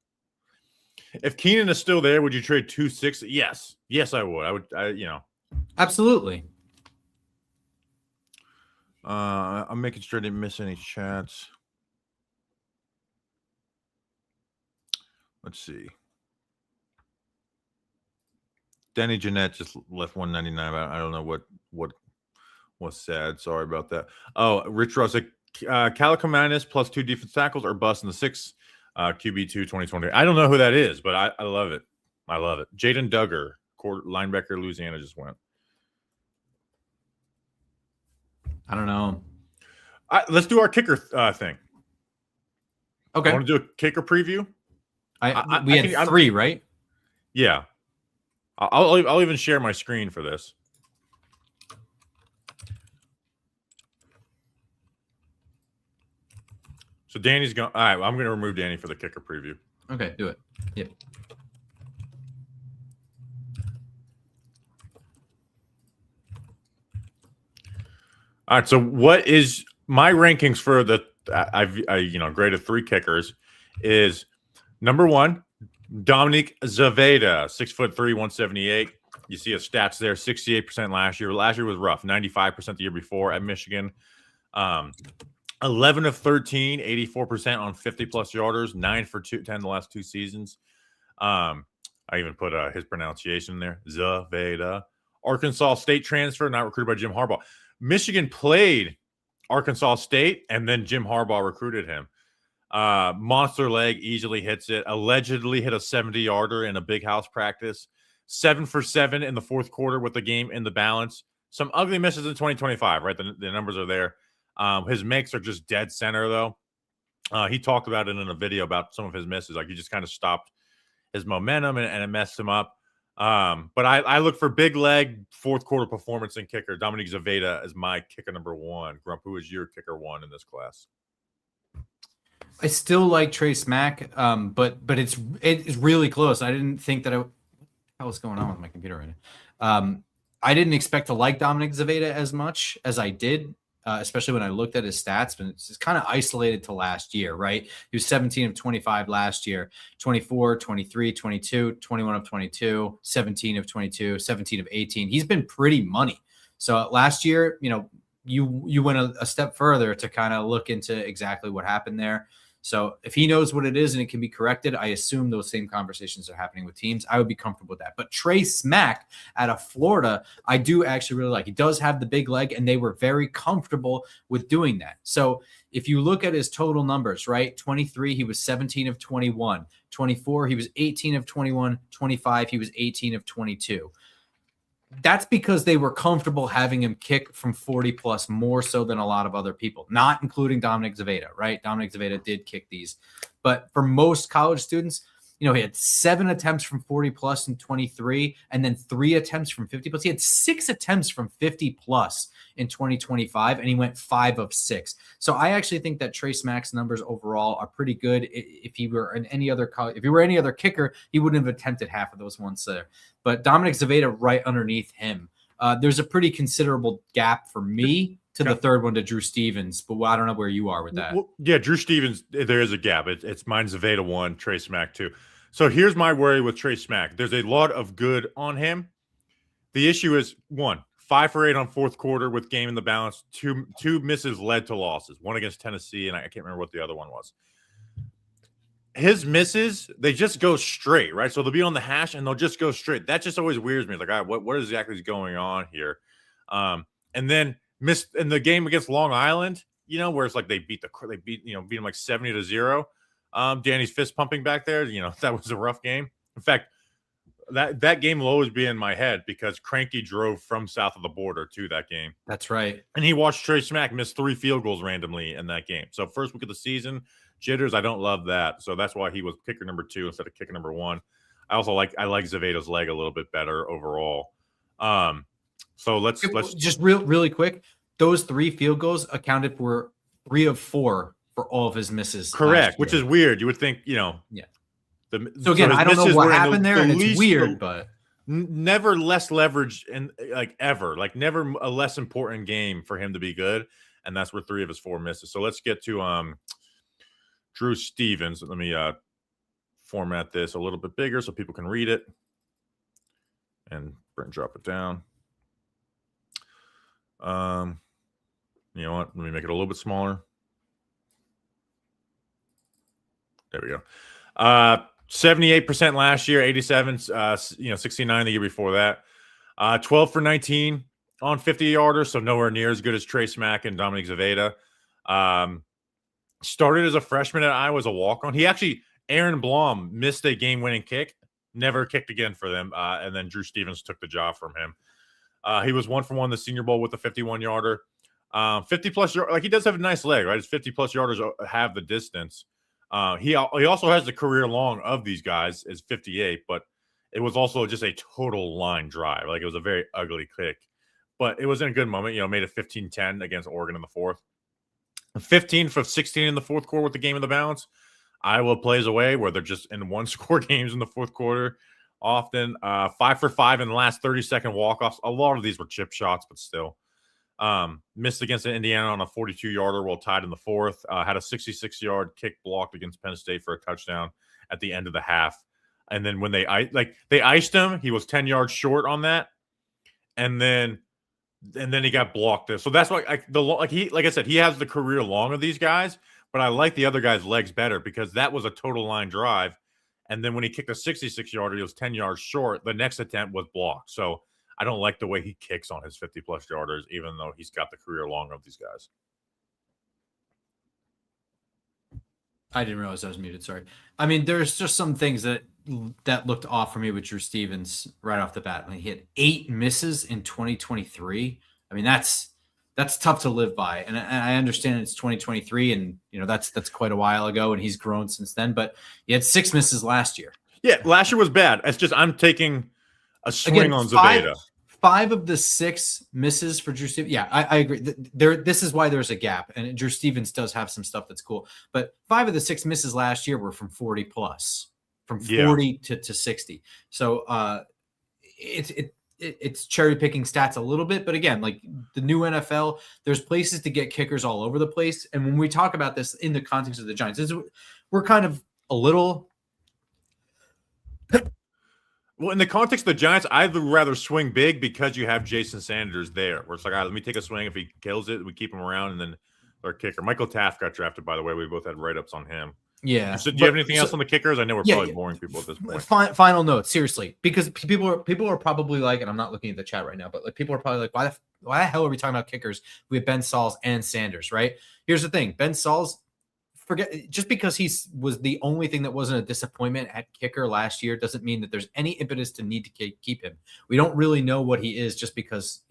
If Keenan is still there, would you trade 260? Yes, I would. Absolutely. I'm making sure I didn't miss any chats. Let's see. Danny Jeanette just left 199. I don't know what was sad. Sorry about that. Oh, Rich Russick, Calico Madness plus 2 defense tackles or bust in the 6 QB2 2020. I don't know who that is, but I love it. I love it. Jaden Duggar, linebacker, Louisiana, just went. I don't know. Let's do our kicker thing. Okay. I want to do a kicker preview. We had 3, right? Yeah. I'll even share my screen for this. So Danny's going. All right, I'm going to remove Danny for the kicker preview. Okay, do it. Yep. All right. So what is my rankings for the I graded 3 kickers is number 1, Dominique Zaveda, 6'3", 178. You see his stats there, 68% last year. Last year was rough, 95% the year before at Michigan. 11 of 13, 84% on 50-plus yarders, 9 for 10 the last 2 seasons. I even put his pronunciation there, Zaveda. Arkansas State transfer, not recruited by Jim Harbaugh. Michigan played Arkansas State, and then Jim Harbaugh recruited him. Monster leg, easily hits it. Allegedly hit a 70-yarder in a big house practice. 7 for 7 in the 4th quarter with the game in the balance. Some ugly misses in 2025, right? The numbers are there. His makes are just dead center, though. He talked about it in a video about some of his misses. Like, he just kind of stopped his momentum and it messed him up. But I look for big leg, 4th quarter performance and kicker. Dominique Zaveda is my kicker number 1. Grump, who is your kicker 1 in this class? I still like Trace Mack, but it's really close. I didn't think that what's going on with my computer right now? I didn't expect to like Dominic Zaveda as much as I did, especially when I looked at his stats, but it's kind of isolated to last year, right? He was 17 of 25 last year, 24, 23, 22, 21 of 22, 17 of 22, 17 of 18. He's been pretty money. So last year, you went a step further to kind of look into exactly what happened there. So if he knows what it is and it can be corrected, I assume those same conversations are happening with teams. I would be comfortable with that. But Trey Smack out of Florida, I do actually really like. He does have the big leg, and they were very comfortable with doing that. So if you look at his total numbers, right, 23, he was 17 of 21. 24, he was 18 of 21. 25, he was 18 of 22. That's because they were comfortable having him kick from 40 plus more so than a lot of other people, not including Dominic Zaveda, right? Dominic Zaveda did kick these. But for most college students, he had 7 attempts from 40 plus in 23, and then 3 attempts from 50 plus. He had 6 attempts from 50 plus in 2025, and he went 5 of 6. So I actually think that Trey Smack's numbers overall are pretty good. If he were in any other college, if he were any other kicker, he wouldn't have attempted half of those ones there. But Dominic Zaveda right underneath him. There's a pretty considerable gap for me to the third one to Drew Stevens, but I don't know where you are with that. Well, yeah, Drew Stevens, there is a gap. It's mine Zaveda 1, Trey Smack 2. So here's my worry with Trey Smack. There's a lot of good on him. The issue is, 1, 5 for 8 on fourth quarter with game in the balance. Two misses led to losses. One against Tennessee, and I can't remember what the other one was. His misses, they just go straight, right? So they'll be on the hash and they'll just go straight. That just always weirds me. Like, all right, what exactly is going on here? And then missed in the game against Long Island, where it's like they beat him like 70-0. Danny's fist pumping back there. That was a rough game. In fact, that game will always be in my head because Cranky drove from south of the border to that game. That's right. And he watched Trey Smack miss 3 field goals randomly in that game. So first week of the season, jitters. I don't love that. So that's why he was kicker number 2 instead of kicker number 1. I like Zaveda's leg a little bit better overall. So let's just really quick. Those 3 field goals accounted for 3 of 4 for all of his misses. Correct, which is weird. You would think, Yeah. So again, I don't know what happened there, and it's weird, but never less leverage and ever, never a less important game for him to be good, and that's where 3 of his 4 misses. So let's get to Drew Stevens. Let me format this a little bit bigger so people can read it, and drop it down. You know what? Let me make it a little bit smaller. There we go. 78% last year, 87, 69 the year before that. 12 for 19 on 50-yarders, so nowhere near as good as Trey Smack and Dominic Zaveda. Started as a freshman at Iowa as a walk-on. Aaron Blom missed a game-winning kick, never kicked again for them, and then Drew Stevens took the job from him. He was 1 for 1 the Senior Bowl with a 51-yarder. 50-plus yard, he does have a nice leg, right? His 50-plus yarders have the distance. He also has the career long of these guys is 58, but it was also just a total line drive. It was a very ugly kick, but it was in a good moment. Made it 15-10 against Oregon in the fourth. 15 for 16 in the fourth quarter with the game in the balance. Iowa plays away where they're just in 1-score games in the fourth quarter often. 5 for 5 in the last 30-second walk-offs. A lot of these were chip shots, but still. Missed against Indiana on a 42-yarder while tied in the fourth. Had a 66-yard kick blocked against Penn State for a touchdown at the end of the half. And then when they iced him, he was 10 yards short on that. And then he got blocked there. So that's why like I said, he has the career long of these guys, but I like the other guy's legs better because that was a total line drive. And then when he kicked a 66-yarder, he was 10 yards short. The next attempt was blocked. So I don't like the way he kicks on his 50-plus yarders, even though he's got the career long of these guys. I didn't realize I was muted. Sorry. I mean, there's just some things that looked off for me with Drew Stevens right off the bat. He had 8 misses in 2023. I mean, that's tough to live by. And I understand it's 2023 and that's quite a while ago and he's grown since then, but he had 6 misses last year. Yeah. Last year was bad. It's just, I'm taking a swing on Zaveda. 5 of the 6 misses for Drew Stevens. Yeah, I agree. This is why there's a gap, and Drew Stevens does have some stuff that's cool. But 5 of the 6 misses last year were from 40 plus, from 40 to 60. So it's cherry picking stats a little bit, but again, the new NFL, there's places to get kickers all over the place. And when we talk about this in the context of the Giants, we're kind of a little. Well, in the context of the Giants, I'd rather swing big because you have Jason Sanders there. Where it's like, all right, let me take a swing. If he kills it, we keep him around, and then our kicker. Michael Taft got drafted, by the way. We both had write-ups on him. Yeah. So, do you have anything else on the kickers? I know we're probably boring people at this point. Final note, seriously, because people are probably like, and I'm not looking at the chat right now, but like people are probably like, why the hell are we talking about kickers? We have Ben Sauls and Sanders, right? Here's the thing, Ben Sauls. Forget just because he was the only thing that wasn't a disappointment at kicker last year doesn't mean that there's any impetus to need to keep him. We don't really know what he is just because,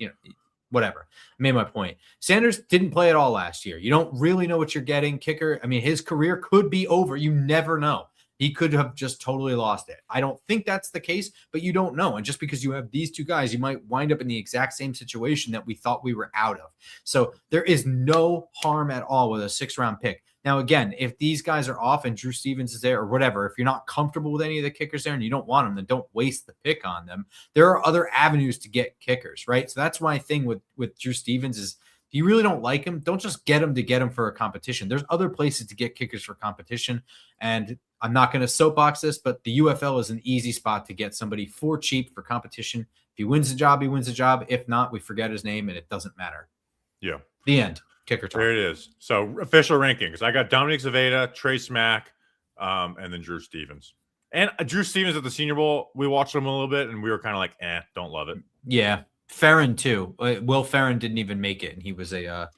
whatever. I made my point. Sanders didn't play at all last year. You don't really know what you're getting. Kicker, I mean, his career could be over. You never know. He could have just totally lost it. I don't think that's the case, but you don't know. And just because you have these two guys, you might wind up in the exact same situation that we thought we were out of. So there is no harm at all with a 6th-round pick. Now, again, if these guys are off and Drew Stevens is there or whatever, if you're not comfortable with any of the kickers there and you don't want them, then don't waste the pick on them. There are other avenues to get kickers, right? So that's my thing with Drew Stevens is if you really don't like him, don't just get him for a competition. There's other places to get kickers for competition. And I'm not going to soapbox this, but the UFL is an easy spot to get somebody for cheap for competition. If he wins the job, he wins the job. If not, we forget his name and it doesn't matter. Yeah. The end. Kicker talk. There it is. So official rankings. I got Dominic Zaveda, Trey Smack, and then Drew Stevens. And Drew Stevens at the Senior Bowl, we watched him a little bit, and we were kind of like, don't love it. Yeah. Farron, too. Will Farron didn't even make it, and he was a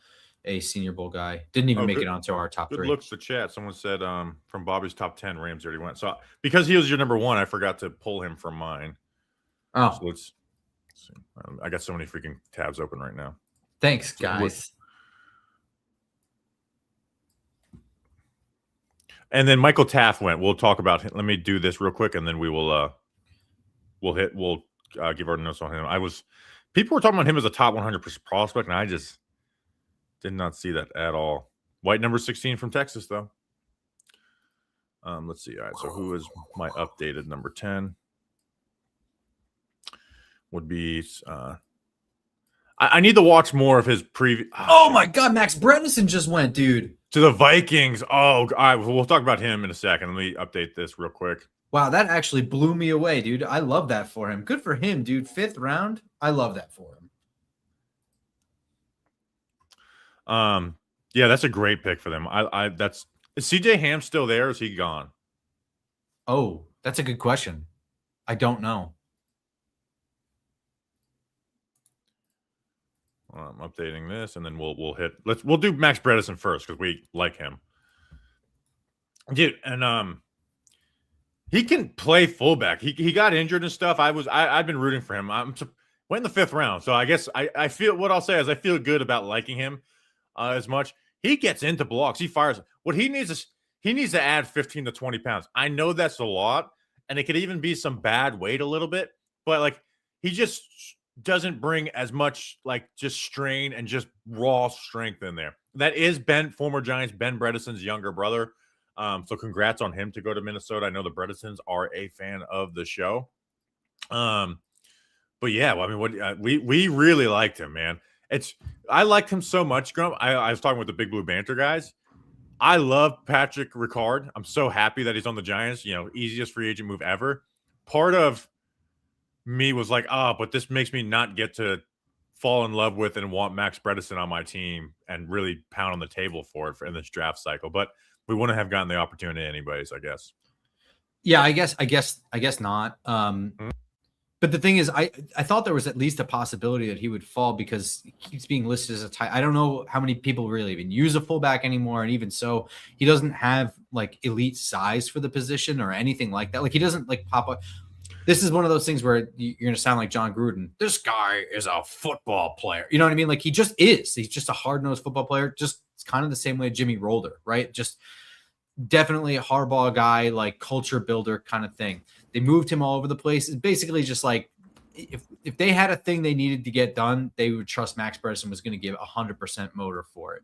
Senior Bowl guy. Didn't even make it onto our top 3. Good looks to chat. Someone said from Bobby's top 10, Rams already went. So because he was your number 1, I forgot to pull him from mine. Oh. So let's see. I got so many freaking tabs open right now. Thanks, guys. And then Michael Taft went. We'll talk about him. Let me do this real quick, and then we will we'll give our notes on him. People were talking about him as a top 100% prospect, and I just did not see that at all. White number 16 from Texas, though. Let's see. All right, so who is my updated number 10? Would be I need to watch more of his previous. Oh my God, Max Bredesen just went, dude. To the Vikings. Oh, all right. We'll talk about him in a second. Let me update this real quick. Wow, that actually blew me away, dude. I love that for him. Good for him, dude. 5th round. I love that for him. Yeah, that's a great pick for them. Is CJ Ham still there or is he gone? Oh, that's a good question. I don't know. I'm updating this, and then we'll do Max Bredesen first because we like him, dude. And he can play fullback. He got injured and stuff. I've been rooting for him. Went in the 5th round, so I guess I feel what I'll say is I feel good about liking him as much. He gets into blocks. He fires. What he needs is he needs to add 15 to 20 pounds. I know that's a lot, and it could even be some bad weight a little bit, but like he just doesn't bring as much like just strain and just raw strength in there. That is former Giants Ben Bredesen's younger brother. So congrats on him to go to Minnesota. I know the Bredesens are a fan of the show. But yeah, well, I mean, we really liked him, man. I liked him so much, Grump. I was talking with the Big Blue Banter guys. I love Patrick Ricard. I'm so happy that he's on the Giants. Easiest free agent move ever. Part of me was like, but this makes me not get to fall in love with and want Max Bredesen on my team and really pound on the table for it in this draft cycle. But we wouldn't have gotten the opportunity anyways, I guess. Yeah, I guess not. But the thing is, I thought there was at least a possibility that he would fall because he keeps being listed as a tight. I don't know how many people really even use a fullback anymore, and even so, he doesn't have like elite size for the position or anything like that. Like he doesn't like pop up. This is one of those things where you're going to sound like John Gruden. This guy is a football player. You know what I mean? Like he just is. He's just a hard-nosed football player. Just it's kind of the same way Jimmy Rolder, right? Just definitely a hardball guy, like culture builder kind of thing. They moved him all over the place. It's basically just like if they had a thing they needed to get done, they would trust Max Bredesen was going to give 100% motor for it.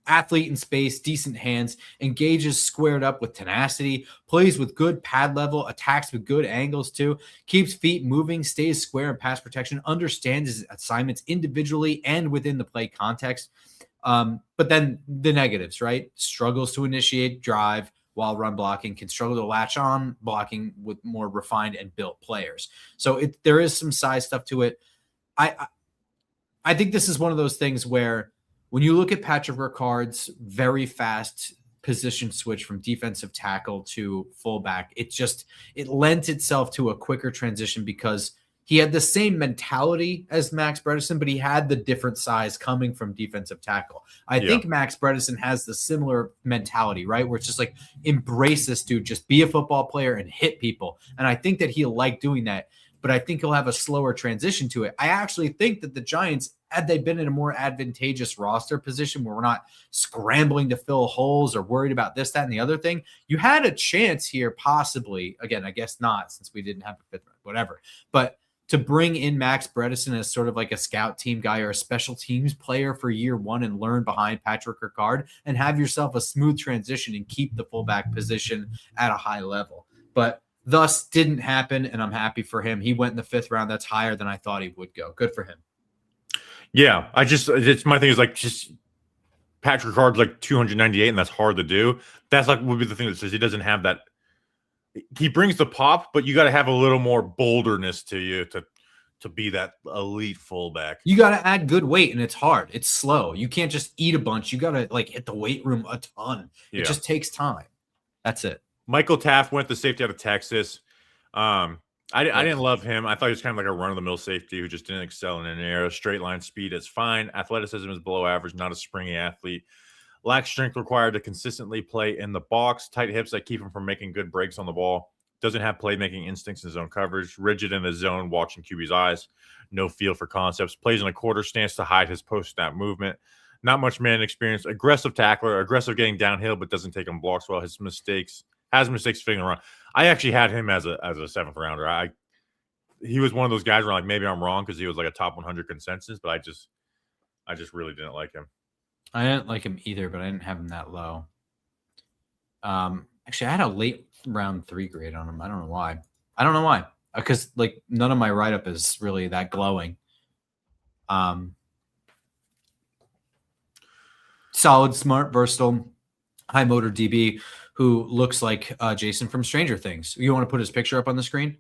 Athlete in space, decent hands, engages squared up with tenacity, plays with good pad level, attacks with good angles too, keeps feet moving, stays square in pass protection, understands his assignments individually and within the play context. But then the negatives, right? Struggles to initiate drive, while run blocking, can struggle to latch on blocking with more refined and built players. So there is some size stuff to it. I think this is one of those things where when you look at Patrick Ricard's very fast position switch from defensive tackle to fullback, it lent itself to a quicker transition because he had the same mentality as Max Bredesen, but he had the different size coming from defensive tackle. I think Max Bredesen has the similar mentality, right? Where it's just like, embrace this dude, just be a football player and hit people. And I think that he'll like doing that, but I think he'll have a slower transition to it. I actually think that the Giants, had they been in a more advantageous roster position where we're not scrambling to fill holes or worried about this, that, and the other thing, you had a chance here possibly, again, I guess not since we didn't have a fifth round, whatever, but to bring in Max Bredesen as sort of like a scout team guy or a special teams player for year one and learn behind Patrick Ricard and have yourself a smooth transition and keep the fullback position at a high level. But thus didn't happen, and I'm happy for him. He went in the fifth round. That's higher than I thought he would go. Good for him. Yeah, it's my thing is like just Patrick Ricard's like 298, and that's hard to do. That's like would be the thing that says he doesn't have that. He brings the pop, but you got to have a little more bolderness to you to be that elite fullback. You got to add good weight, and it's hard. It's slow. You can't just eat a bunch. You got to like hit the weight room a ton. Yeah. It just takes time. That's it. Michael Taft went the safety out of Texas. I didn't love him. I thought he was kind of like a run-of-the-mill safety who just didn't excel in an area. Straight line speed is fine. Athleticism is below average, not a springy athlete. Lacks strength required to consistently play in the box. Tight hips that keep him from making good breaks on the ball. Doesn't have playmaking instincts in zone coverage. Rigid in the zone, watching QB's eyes. No feel for concepts. Plays in a quarter stance to hide his post-snap movement. Not much man experience. Aggressive tackler. Aggressive getting downhill, but doesn't take on blocks well. Has mistakes fitting around. I actually had him as a seventh rounder. He was one of those guys where like maybe I'm wrong because he was like a top 100 consensus, but I just really didn't like him. I didn't like him either, but I didn't have him that low. Actually, I had a late round 3 grade on him. I don't know why. Because like none of my write-up is really that glowing. Solid, smart, versatile, high motor DB who looks like Jason from Stranger Things. You want to put his picture up on the screen?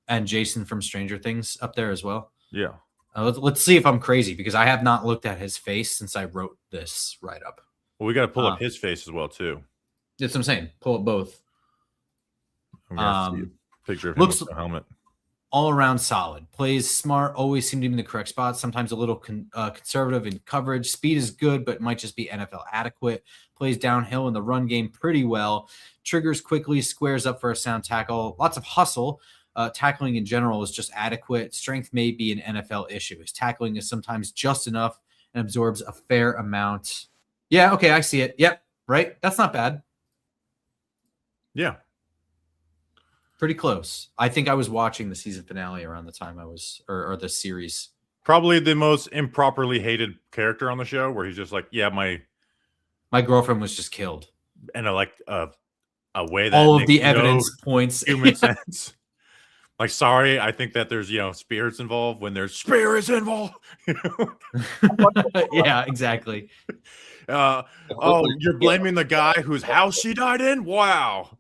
And Jason from Stranger Things up there as well? Yeah. Let's see if I'm crazy because I have not looked at his face since I wrote this write-up. Well, we got to pull up his face as well, too. That's what I'm saying. Pull up both. I'm gonna see a picture of him Looks with the helmet. all around solid. Plays smart. Always seem to be in the correct spot. Sometimes a little conservative in coverage. Speed is good, but might just be NFL adequate. Plays downhill in the run game pretty well. Triggers quickly. Squares up for a sound tackle. Lots of hustle. Tackling in general is just adequate. Strength may be an NFL issue. His tackling is sometimes just enough and absorbs a fair amount. Yeah, okay, I see it. Yep, right. That's not bad. Yeah. Pretty close. I think I was watching the season finale around the time I was, or the series. Probably the most improperly hated character on the show, where he's just like, yeah, my girlfriend was just killed. And a way that all of the makes evidence no points. human sense. Like, sorry, I think that there's spirits involved when there's spirits involved. Yeah, exactly. You're blaming the guy whose house she died in? Wow.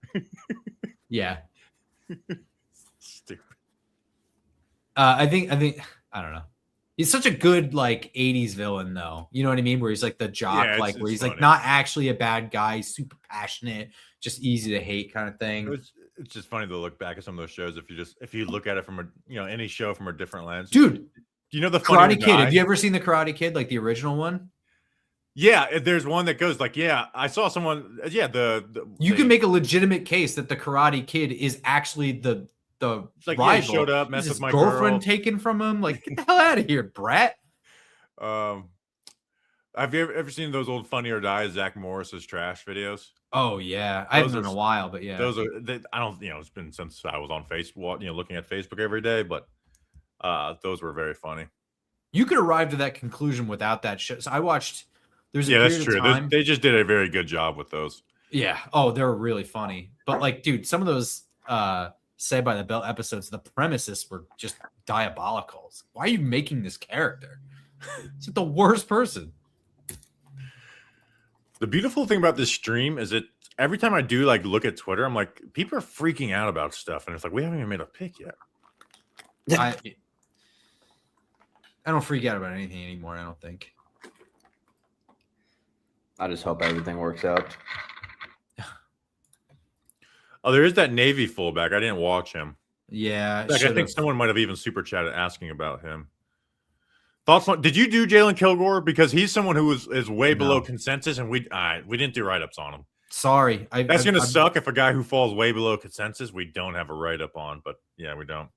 Yeah. Stupid. I think I don't know. He's such a good like 80s villain though. You know what I mean? Where he's like the jock, Yeah, where he's funny. like not actually a bad guy, super passionate, just easy to hate kind of thing. It's just funny to look back at some of those shows if you look at it from any show from a different lens. Dude, the Karate Kid. guy? Have you ever seen the Karate Kid, like the original one? Yeah, there's one that goes like, yeah, I saw someone. Yeah, you can make a legitimate case that the Karate Kid is actually the it's like, rival. yeah, he showed up, messed Is his with my girlfriend girl. taken from him. Like, get the hell out of here, brat. Have you ever seen those old Funny or Die Zach Morris's trash videos? Oh yeah, I haven't in a while, but yeah, those are. I don't. It's been since I was on Facebook. Looking at Facebook every day, but those were very funny. You could arrive to that conclusion without that shit. So I watched. There's a that's period true. of time. They just did a very good job with those. Yeah. Oh, they're really funny. But like, dude, some of those Saved by the Bell episodes, the premises were just diabolical. Why are you making this character? He's like the worst person. The beautiful thing about this stream is every time I do like look at Twitter, I'm like, people are freaking out about stuff, and it's like we haven't even made a pick yet. I don't freak out about anything anymore. I don't think. I just hope everything works out. Oh, there is that Navy fullback. I didn't watch him. Yeah, Like, I think someone might have even super chatted asking about him. Thoughts on? Did you do Jalen Kilgore? Because he's someone who is way below consensus, and we didn't do write ups on him. Sorry, That's gonna suck if a guy who falls way below consensus we don't have a write up on. But yeah, we don't.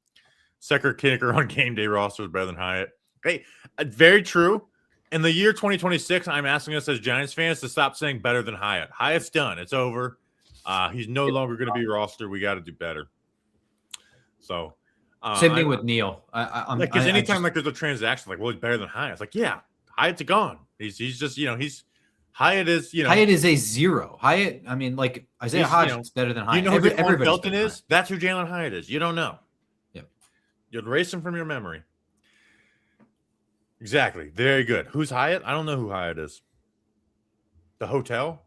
Secker kicker on game day roster is better than Hyatt. Hey, very true. In the year 2026, I'm asking us as Giants fans to stop saying better than Hyatt. Hyatt's done. It's over. He's no longer going to be roster. We got to do better. So, same thing with Neil. I'm like, because anytime like there's a transaction, like, well, he's better than Hyatt. It's like, yeah, Hyatt's gone. He's just Hyatt is Hyatt is a zero. Hyatt, I mean, like Isaiah Hodgins better than Hyatt. You know who Jaquan Felton is? That's who Jalen Hyatt is. You don't know. Yep. You'll erase him from your memory. Exactly. Very good. Who's Hyatt? I don't know who Hyatt is. The hotel?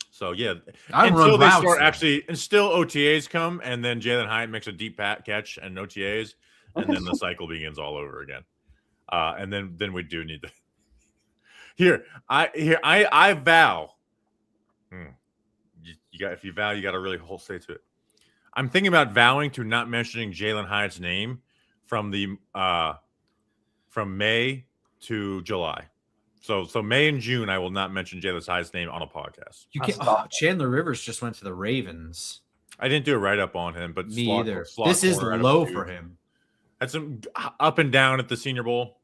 So, yeah. Until they start actually, and still OTAs come, and then Jalen Hyatt makes a deep catch and OTAs, and then the cycle begins all over again. And then we do need to. I vow. If you vow, you got to really stay to it. I'm thinking about vowing to not mentioning Jalen Hyatt's name from May to July. So May and June, I will not mention Jalen Hyatt's name on a podcast. You can't. Chandler Rivers just went to the Ravens. I didn't do a write up on him, but me either. This is low for him. Had some up and down at the Senior Bowl.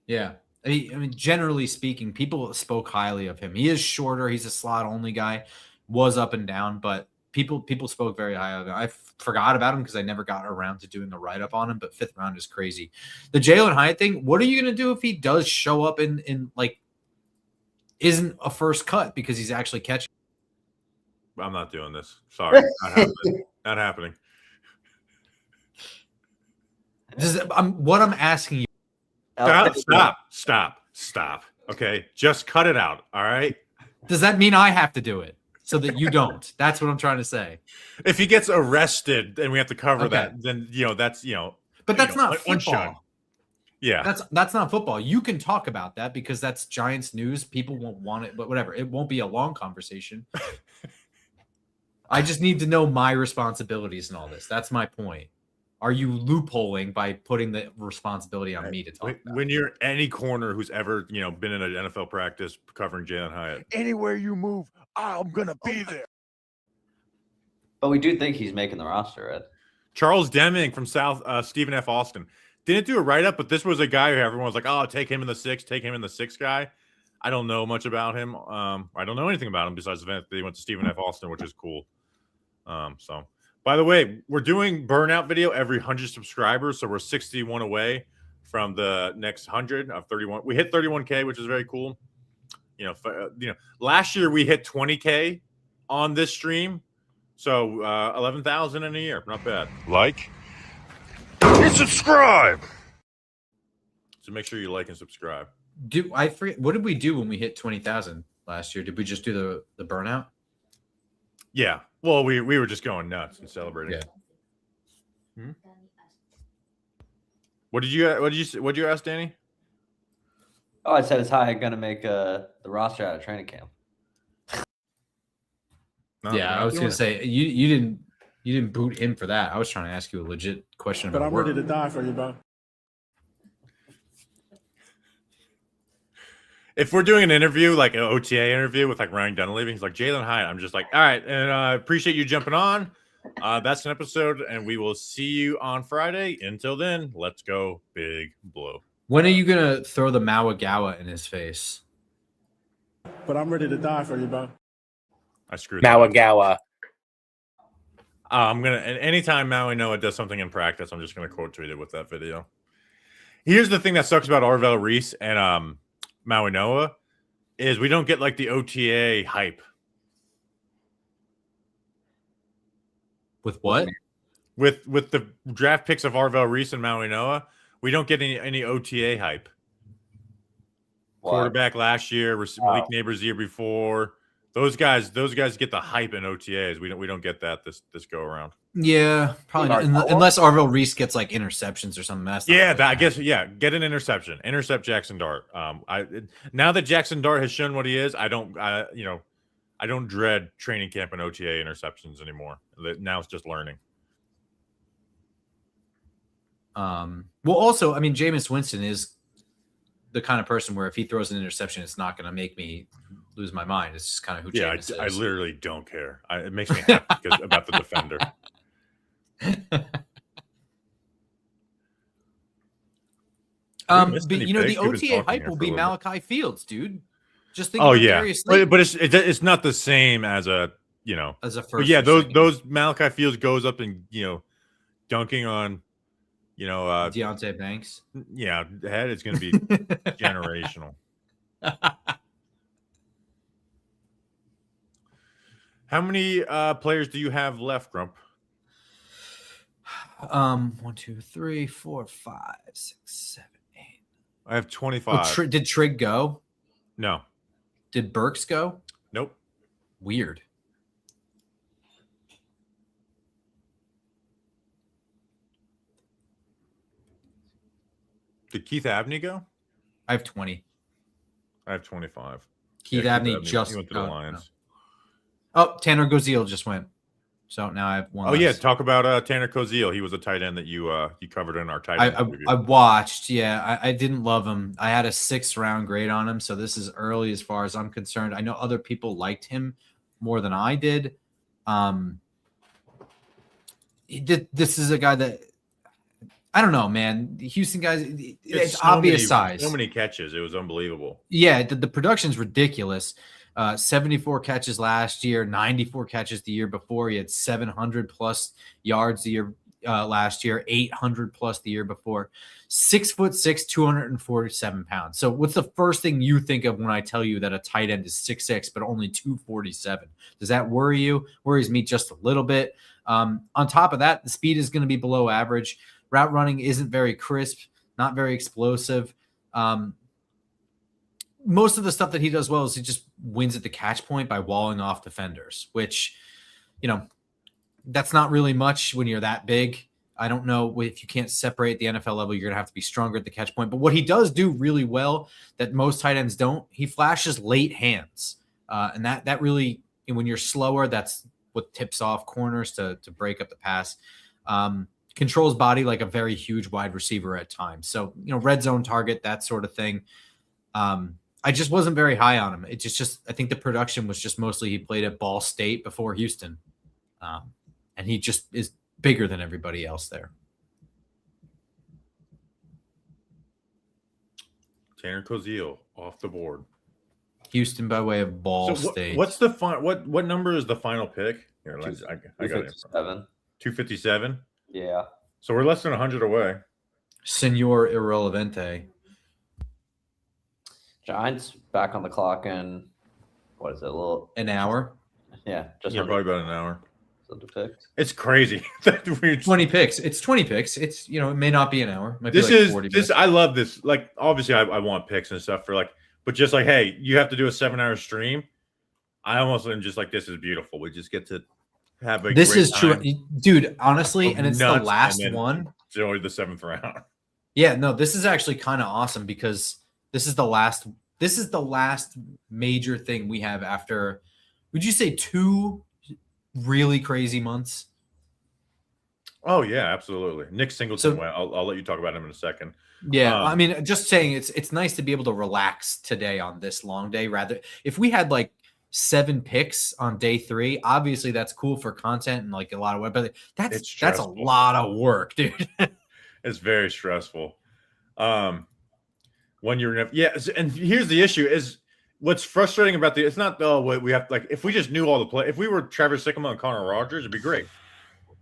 Yeah. I mean, generally speaking, people spoke highly of him. He is shorter. He's a slot only guy. Was up and down, but people spoke very high of him. I forgot about him because I never got around to doing a write up on him. But 5th round is crazy. The Jalen Hyatt thing. What are you gonna do if he does show up in like isn't a first cut because he's actually catching? I'm not doing this. Sorry, not happening. Not happening. What I'm asking you. Stop. Okay, just cut it out. All right. Does that mean I have to do it? So that you don't. That's what I'm trying to say. If he gets arrested and we have to cover that, then that's But that's not football. Yeah, that's not football. You can talk about that because that's Giants news. People won't want it, but whatever. It won't be a long conversation. I just need to know my responsibilities in all this. That's my point. Are you loopholing by putting the responsibility on me to talk about? When you're any corner who's ever been in an NFL practice covering Jalen Hyatt, anywhere you move, I'm gonna be there. But we do think he's making the roster, Ed. Charles Deming from South Stephen F. Austin didn't do a write up, but this was a guy who everyone was like, "Oh, take him in the 6, take him in the 6 guy." I don't know much about him. I don't know anything about him besides the fact that he went to Stephen F. Austin, which is cool. So. By the way, we're doing burnout video every 100 subscribers, so we're 61 away from the next 100 of 31. We hit 31K, which is very cool. Last year we hit 20K on this stream, so 11,000 in a year, not bad. Like and subscribe. So make sure you like and subscribe. I forget what did we do when we hit 20,000 last year? Did we just do the burnout? Yeah. Well, we were just going nuts and celebrating. Yeah. What did you ask, Danny? Oh, I said it's high. Gonna make the roster out of training camp. No, yeah, I was gonna say you didn't boot him for that. I was trying to ask you a legit question. But I'm ready to die for you, bro. If we're doing an interview, like an OTA interview with like Ryan Dunleavy, he's like Jalen Hyatt. I'm just like, all right, and I appreciate you jumping on. That's an episode, and we will see you on Friday. Until then, let's go Big Blue. When are you gonna throw the Mawagawa in his face? But I'm ready to die for you, bro. I screwed Mawagawa. I'm gonna, and anytime Maui Noah does something in practice, I'm just gonna quote tweet it with that video. Here's the thing that sucks about Arvell Reese and Maui Noah is we don't get like the OTA hype. With what? With the draft picks of Arvell Reese and Maui Noah, we don't get any OTA hype. quarterback last year, Malik Neighbors the year before. Those guys get the hype in OTAs. We don't get that this go around. Yeah, probably not. Unless Arville Reese gets like interceptions or something. I guess get an interception. Intercept Jackson Dart. Now that Jackson Dart has shown what he is, I don't dread training camp and OTA interceptions anymore. Now it's just learning. Well, also, I mean, Jameis Winston is the kind of person where if he throws an interception, it's not going to make me lose my mind. It's just kind of who Jameis is. I literally don't care. It makes me happy about the defender. But the OTA hype will be Malachi Fields, dude. Just think. But it's not the same as a first. But yeah, those Malachi Fields goes up and dunking on Deontay Banks. Yeah, head is going to be generational. How many players do you have left, Grump? 1, 2, 3, 4, 5, 6, 7, 8. I have 25. Did Trigg go? No. Did Burks go? Nope. Weird. Did Keith Abney go? I have 20. I have 25. Keith Abney just went to the Lions. No. Oh, Tanner Goziel just went. So now I have one. Oh, yeah. Talk about Tanner Koziel. He was a tight end that you covered in our tight end review. I watched. Yeah, I didn't love him. I had a 6th round grade on him. So this is early as far as I'm concerned. I know other people liked him more than I did. This is a guy that I don't know, man. The Houston guys, it's so obvious size. So many catches. It was unbelievable. Yeah, the production's ridiculous. 74 catches last year, 94 catches the year before. He had 700 plus yards the year last year, 800 plus the year before. 6'6", 247 pounds. So what's the first thing you think of when I tell you that a tight end is 6'6", but only 247? Does that worry you? Worries me just a little bit. On top of that, the speed is going to be below average. Route running isn't very crisp, not very explosive. Most of the stuff that he does well is he just wins at the catch point by walling off defenders, which, that's not really much when you're that big. I don't know if you can't separate the NFL level, you're going to have to be stronger at the catch point. But what he does do really well that most tight ends don't, he flashes late hands. And that really, when you're slower, that's what tips off corners to break up the pass. Controls body like a very huge wide receiver at times. So, red zone target, that sort of thing. I just wasn't very high on him. It's just I think the production was just mostly he played at Ball State before Houston. And he just is bigger than everybody else there. Tanner Koziel off the board. Houston by way of Ball State. What's the what number is the final pick? Here, I got it. 257. Yeah. So we're less than 100 away. Senor Irrelevante. Giants back on the clock in what is it? An hour? Yeah, probably about an hour. So the picks. It's crazy. 20 picks. It's 20 picks. It's it may not be an hour. It might this be like is 40 this. minutes. I love this. Like obviously, I want picks and stuff for but just hey, you have to do a 7-hour stream. I almost am just this is beautiful. We just get to have a. This great is true, dude. Honestly, and it's the last one. It's only the 7th round. Yeah, no, this is actually kind of awesome because this is the last major thing we have after. Would you say 2 really crazy months? Oh yeah, absolutely. Nick Singleton went. I'll let you talk about him in a second. Yeah, I mean, just saying it's nice to be able to relax today on this long day. Rather, if we had 7 picks on day 3, obviously that's cool for content and a lot of work, but that's a lot of work, dude. It's very stressful. When you're and here's the issue is what's frustrating about it's not we have if we just knew all the play, if we were Trevor Sikkema and Connor Rogers, it'd be great.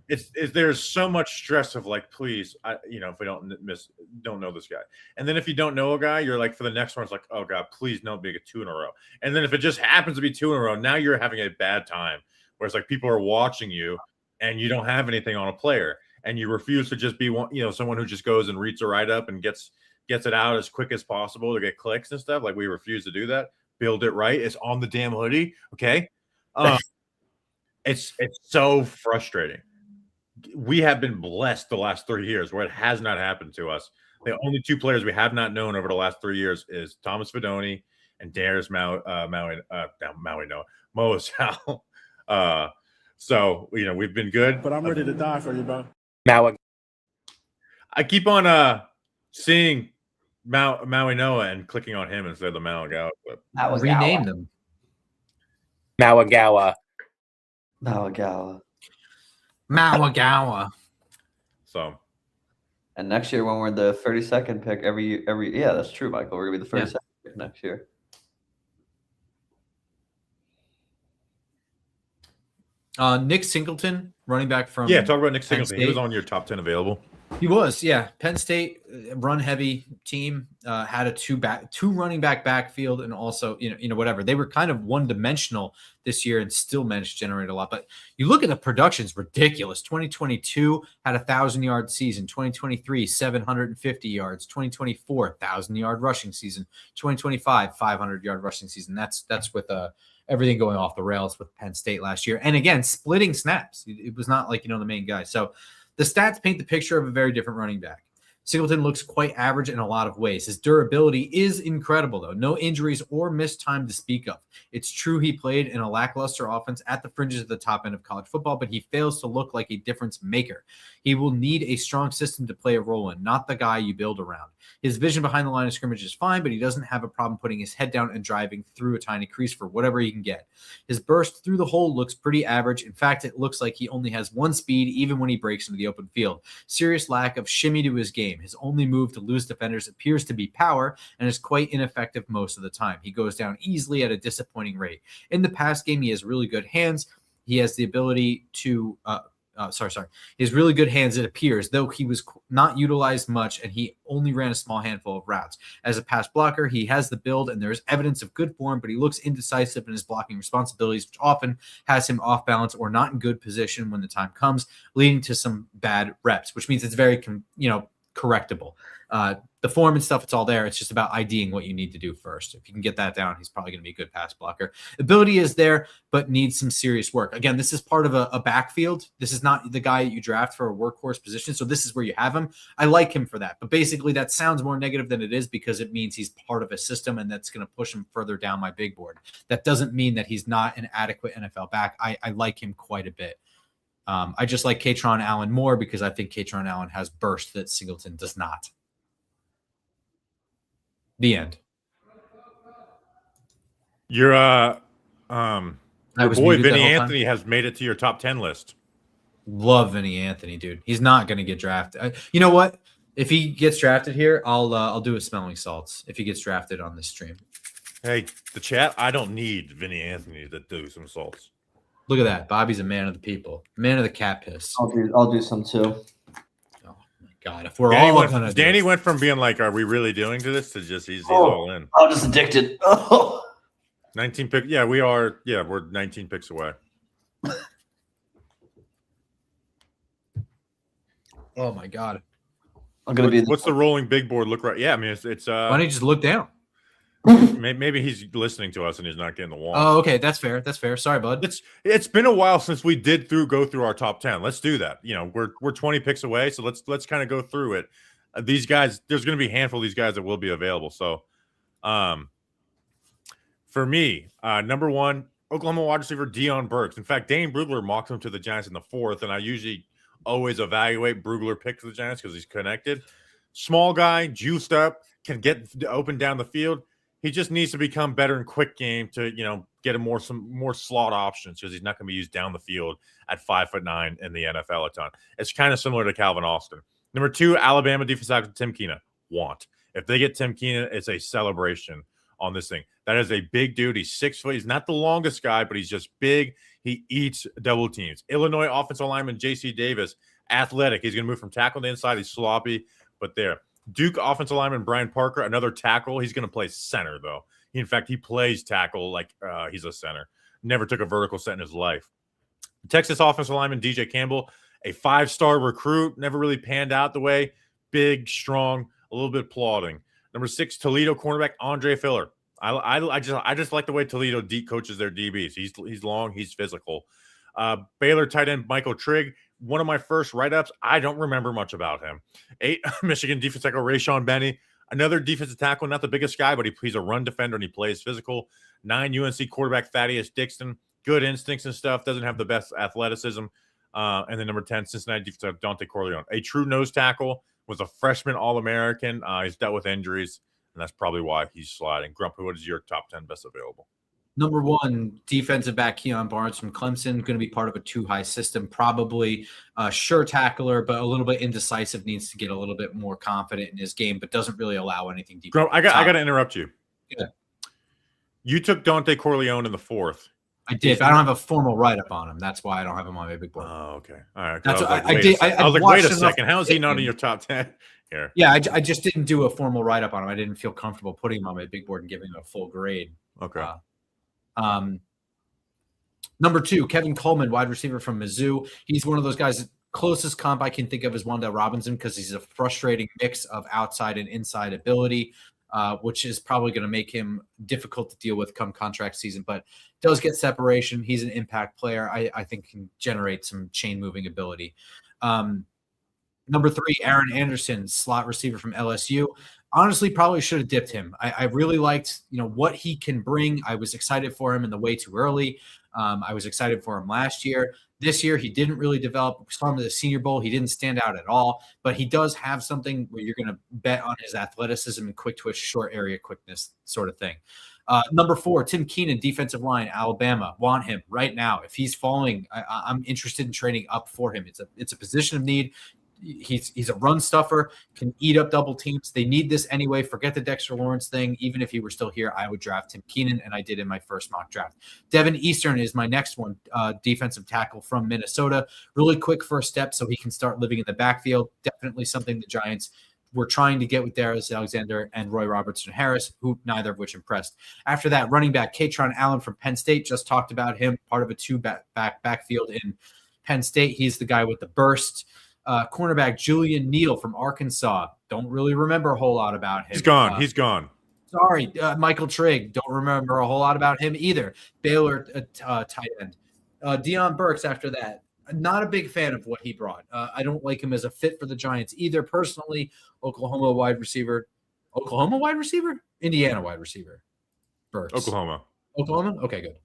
It's there's so much stress of please, if we don't know this guy, and then if you don't know a guy, you're for the next one, it's oh god, please don't make it 2 in a row, and then if it just happens to be 2 in a row, now you're having a bad time, whereas people are watching you, and you don't have anything on a player, and you refuse to just be one, someone who just goes and reads a write up and gets gets it out as quick as possible to get clicks and stuff. Like we refuse to do that. Build it right. It's on the damn hoodie. Okay. It's so frustrating. We have been blessed the last 3 years where it has not happened to us. The only 2 players we have not known over the last 3 years is Thomas Fidoni and Darius Moe Sal. So we've been good. But I'm ready to die for you, bro. Maui. I keep on seeing Maui Noah and clicking on him instead of the Malagawa. But rename them. Mawagawa. Mawagawa. So. And next year, when we're the 32nd pick every yeah, that's true, Michael. We're gonna be the 32nd pick next year. Nick Singleton, running back from talk about Nick Singleton. State. He was on your top 10 available. He was, yeah. Penn State run heavy team, had a two running back backfield, and also whatever. They were kind of one dimensional this year and still managed to generate a lot. But you look at the production's ridiculous. 2022 had 1,000-yard season. 2023 750 yards. 2024 1,000-yard rushing season. 2025 500-yard rushing season. That's with everything going off the rails with Penn State last year. And again, splitting snaps. It was not like the main guy. So the stats paint the picture of a very different running back. Singleton looks quite average in a lot of ways. His durability is incredible, though. No injuries or missed time to speak of. It's true he played in a lackluster offense at the fringes of the top end of college football, but he fails to look like a difference maker. He will need a strong system to play a role in, not the guy you build around. His vision behind the line of scrimmage is fine, but he doesn't have a problem putting his head down and driving through a tiny crease for whatever he can get. His burst through the hole looks pretty average. In fact, it looks like he only has one speed, even when he breaks into the open field. Serious lack of shimmy to his game. His only move to lose defenders appears to be power and is quite ineffective most of the time. He goes down easily at a disappointing rate. In the pass game, he has really good hands. He has the ability to he has really good hands, it appears, though he was not utilized much and he only ran a small handful of routes. As a pass blocker, he has the build and there's evidence of good form, but he looks indecisive in his blocking responsibilities, which often has him off balance or not in good position when the time comes, leading to some bad reps, which means it's very, correctable. The form and stuff, it's all there. It's just about IDing what you need to do first. If you can get that down, he's probably going to be a good pass blocker. Ability is there, but needs some serious work. Again, this is part of a backfield. This is not the guy you draft for a workhorse position, so this is where you have him. I like him for that, but basically that sounds more negative than it is because it means he's part of a system and that's going to push him further down my big board. That doesn't mean that he's not an adequate NFL back. I like him quite a bit. I just like Katron Allen more because I think Katron Allen has burst that Singleton does not. The end. Your boy Vinny Anthony has made it to your top 10 list. Love Vinny Anthony, dude. He's not going to get drafted. You know what? If he gets drafted here, I'll do a smelling salts if he gets drafted on this stream. Hey, the chat, I don't need Vinny Anthony to do some salts. Look at that. Bobby's a man of the people. Man of the cat piss. I'll do some too. Oh my God. If we're all gonna Danny went from being like, are we really doing to this to just he's all in. I'm just addicted. Oh. 19 picks. Yeah, we are. Yeah, we're 19 picks away. Oh my God. I'm gonna be. What's the rolling big board look like? Yeah, I mean it's. Why don't you just look down? Maybe he's listening to us and he's not getting the wall. Oh, okay, that's fair. That's fair. Sorry, bud. It's been a while since we did go through our top 10. Let's do that. We're 20 picks away, so let's kind of go through it. These guys, there's going to be a handful of these guys that will be available. So, for me, number one, Oklahoma wide receiver Deion Burks. In fact, Dane Brugler mocked him to the Giants in the 4th, and I usually always evaluate Brugler pick to the Giants because he's connected. Small guy, juiced up, can get open down the field. He just needs to become better in quick game to, get him some more slot options because he's not going to be used down the field at 5'9" in the NFL a ton. It's kind of similar to Calvin Austin. Number 2, Alabama defensive tackle Tim Keena. If they get Tim Keena, it's a celebration on this thing. That is a big dude. He's 6 foot. He's not the longest guy, but he's just big. He eats double teams. Illinois offensive lineman J.C. Davis, athletic. He's going to move from tackle to inside. He's sloppy, but there. Duke offensive lineman Brian Parker, another tackle. He's going to play center, though. In fact, he plays tackle like he's a center. Never took a vertical set in his life. Texas offensive lineman DJ Campbell, a 5-star recruit. Never really panned out the way. Big, strong, a little bit plodding. Number 6, Toledo cornerback Andre Filler. I just like the way Toledo coaches their DBs. He's long, he's physical. Baylor tight end Michael Trigg, one of my first write-ups. I don't remember much about him. 8, Michigan defensive tackle Rayshon Benny, another defensive tackle, not the biggest guy, but he's a run defender and he plays physical. 9, UNC quarterback Thaddeus Dixon, good instincts and stuff, doesn't have the best athleticism. And then number 10, Cincinnati defensive Dante Corleone, a true nose tackle, was a freshman All-American. He's dealt with injuries, and that's probably why he's sliding. Grump, what is your top 10 best available? Number 1, defensive back Keon Barnes from Clemson, going to be part of a 2-high system, probably a sure tackler, but a little bit indecisive, needs to get a little bit more confident in his game, but doesn't really allow anything deep. Grump, I got to interrupt you. Yeah. You took Dante Corleone in the 4th. I did. But I don't have a formal write-up on him. That's why I don't have him on my big board. Oh, okay. All right. That's I was like, wait a second. How is he not in your top 10 here? Yeah, I just didn't do a formal write-up on him. I didn't feel comfortable putting him on my big board and giving him a full grade. Okay. Number 2, Kevin Coleman, wide receiver from Mizzou. He's one of those guys, closest comp I can think of is Wan'Dale Robinson, because he's a frustrating mix of outside and inside ability, which is probably going to make him difficult to deal with come contract season, but does get separation. He's an impact player. I think can generate some chain moving ability. Number 3, Aaron Anderson, slot receiver from LSU. Honestly, probably should have dipped him. I really liked, what he can bring. I was excited for him in the way too early. I was excited for him last year. This year, he didn't really develop. We saw him at the Senior Bowl. He didn't stand out at all, but he does have something where you're going to bet on his athleticism and quick twitch, short area quickness sort of thing. Number 4, Tim Keenan, defensive line, Alabama. Want him right now. If he's falling, I'm interested in trading up for him. It's a position of need. He's a run stuffer, can eat up double teams. They need this anyway. Forget the Dexter Lawrence thing. Even if he were still here, I would draft Tim Keenan, and I did in my first mock draft. Devin Eastern is my next one, defensive tackle from Minnesota. Really quick first step so he can start living in the backfield. Definitely something the Giants were trying to get with Darius Alexander and Roy Robertson Harris, who neither of which impressed. After that, running back Katron Allen from Penn State, just talked about him, part of a 2-backfield in Penn State. He's the guy with the burst. Cornerback Julian Neal from Arkansas. Don't really remember a whole lot about him. He's gone. Sorry, Michael Trigg. Don't remember a whole lot about him either. Baylor tight end. Deion Burks after that. Not a big fan of what he brought. I don't like him as a fit for the Giants either. Personally, Oklahoma wide receiver. Indiana wide receiver. Burks. Oklahoma. Okay, good.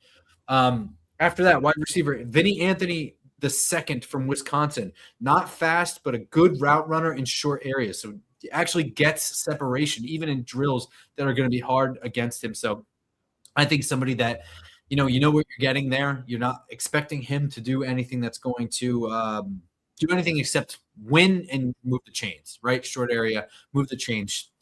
After that, wide receiver Vinny Anthony the second from Wisconsin. Not fast, but a good route runner in short areas. So he actually gets separation, even in drills that are going to be hard against him. So I think somebody that, you know what you're getting there. You're not expecting him to do anything that's going to do anything except win and move the chains, right? Short area, move the chains.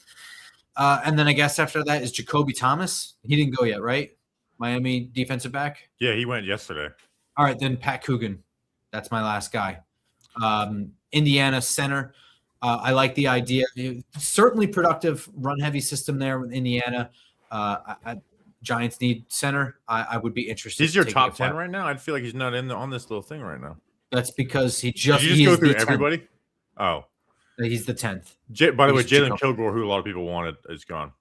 And then I guess after that is Jacoby Thomas. He didn't go yet, right? Miami defensive back. Yeah, he went yesterday. All right, then Pat Coogan. That's my last guy. Indiana center. I like the idea. Certainly productive run-heavy system there with Indiana. Giants need center. I would be interested. He's your top 10 right now? I'd feel like he's not on this little thing right now. That's because he Did you just go through everybody? Oh. He's the 10th. By the way, Jalen Kilgore, who a lot of people wanted, is gone.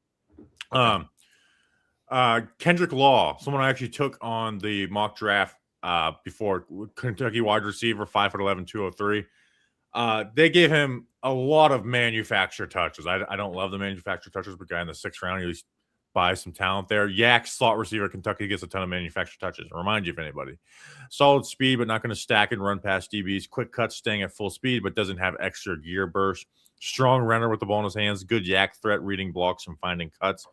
Kendrick Law, someone I actually took on the mock draft before, Kentucky wide receiver, 5'11", 203. They gave him a lot of manufactured touches. I don't love the manufactured touches, but guy in the 6th round, he at least buys some talent there. Yak, slot receiver, Kentucky gets a ton of manufactured touches. Remind you, if anybody. Solid speed, but not going to stack and run past DBs. Quick cuts, staying at full speed, but doesn't have extra gear burst. Strong runner with the ball in his hands. Good yak threat, reading blocks and finding cuts.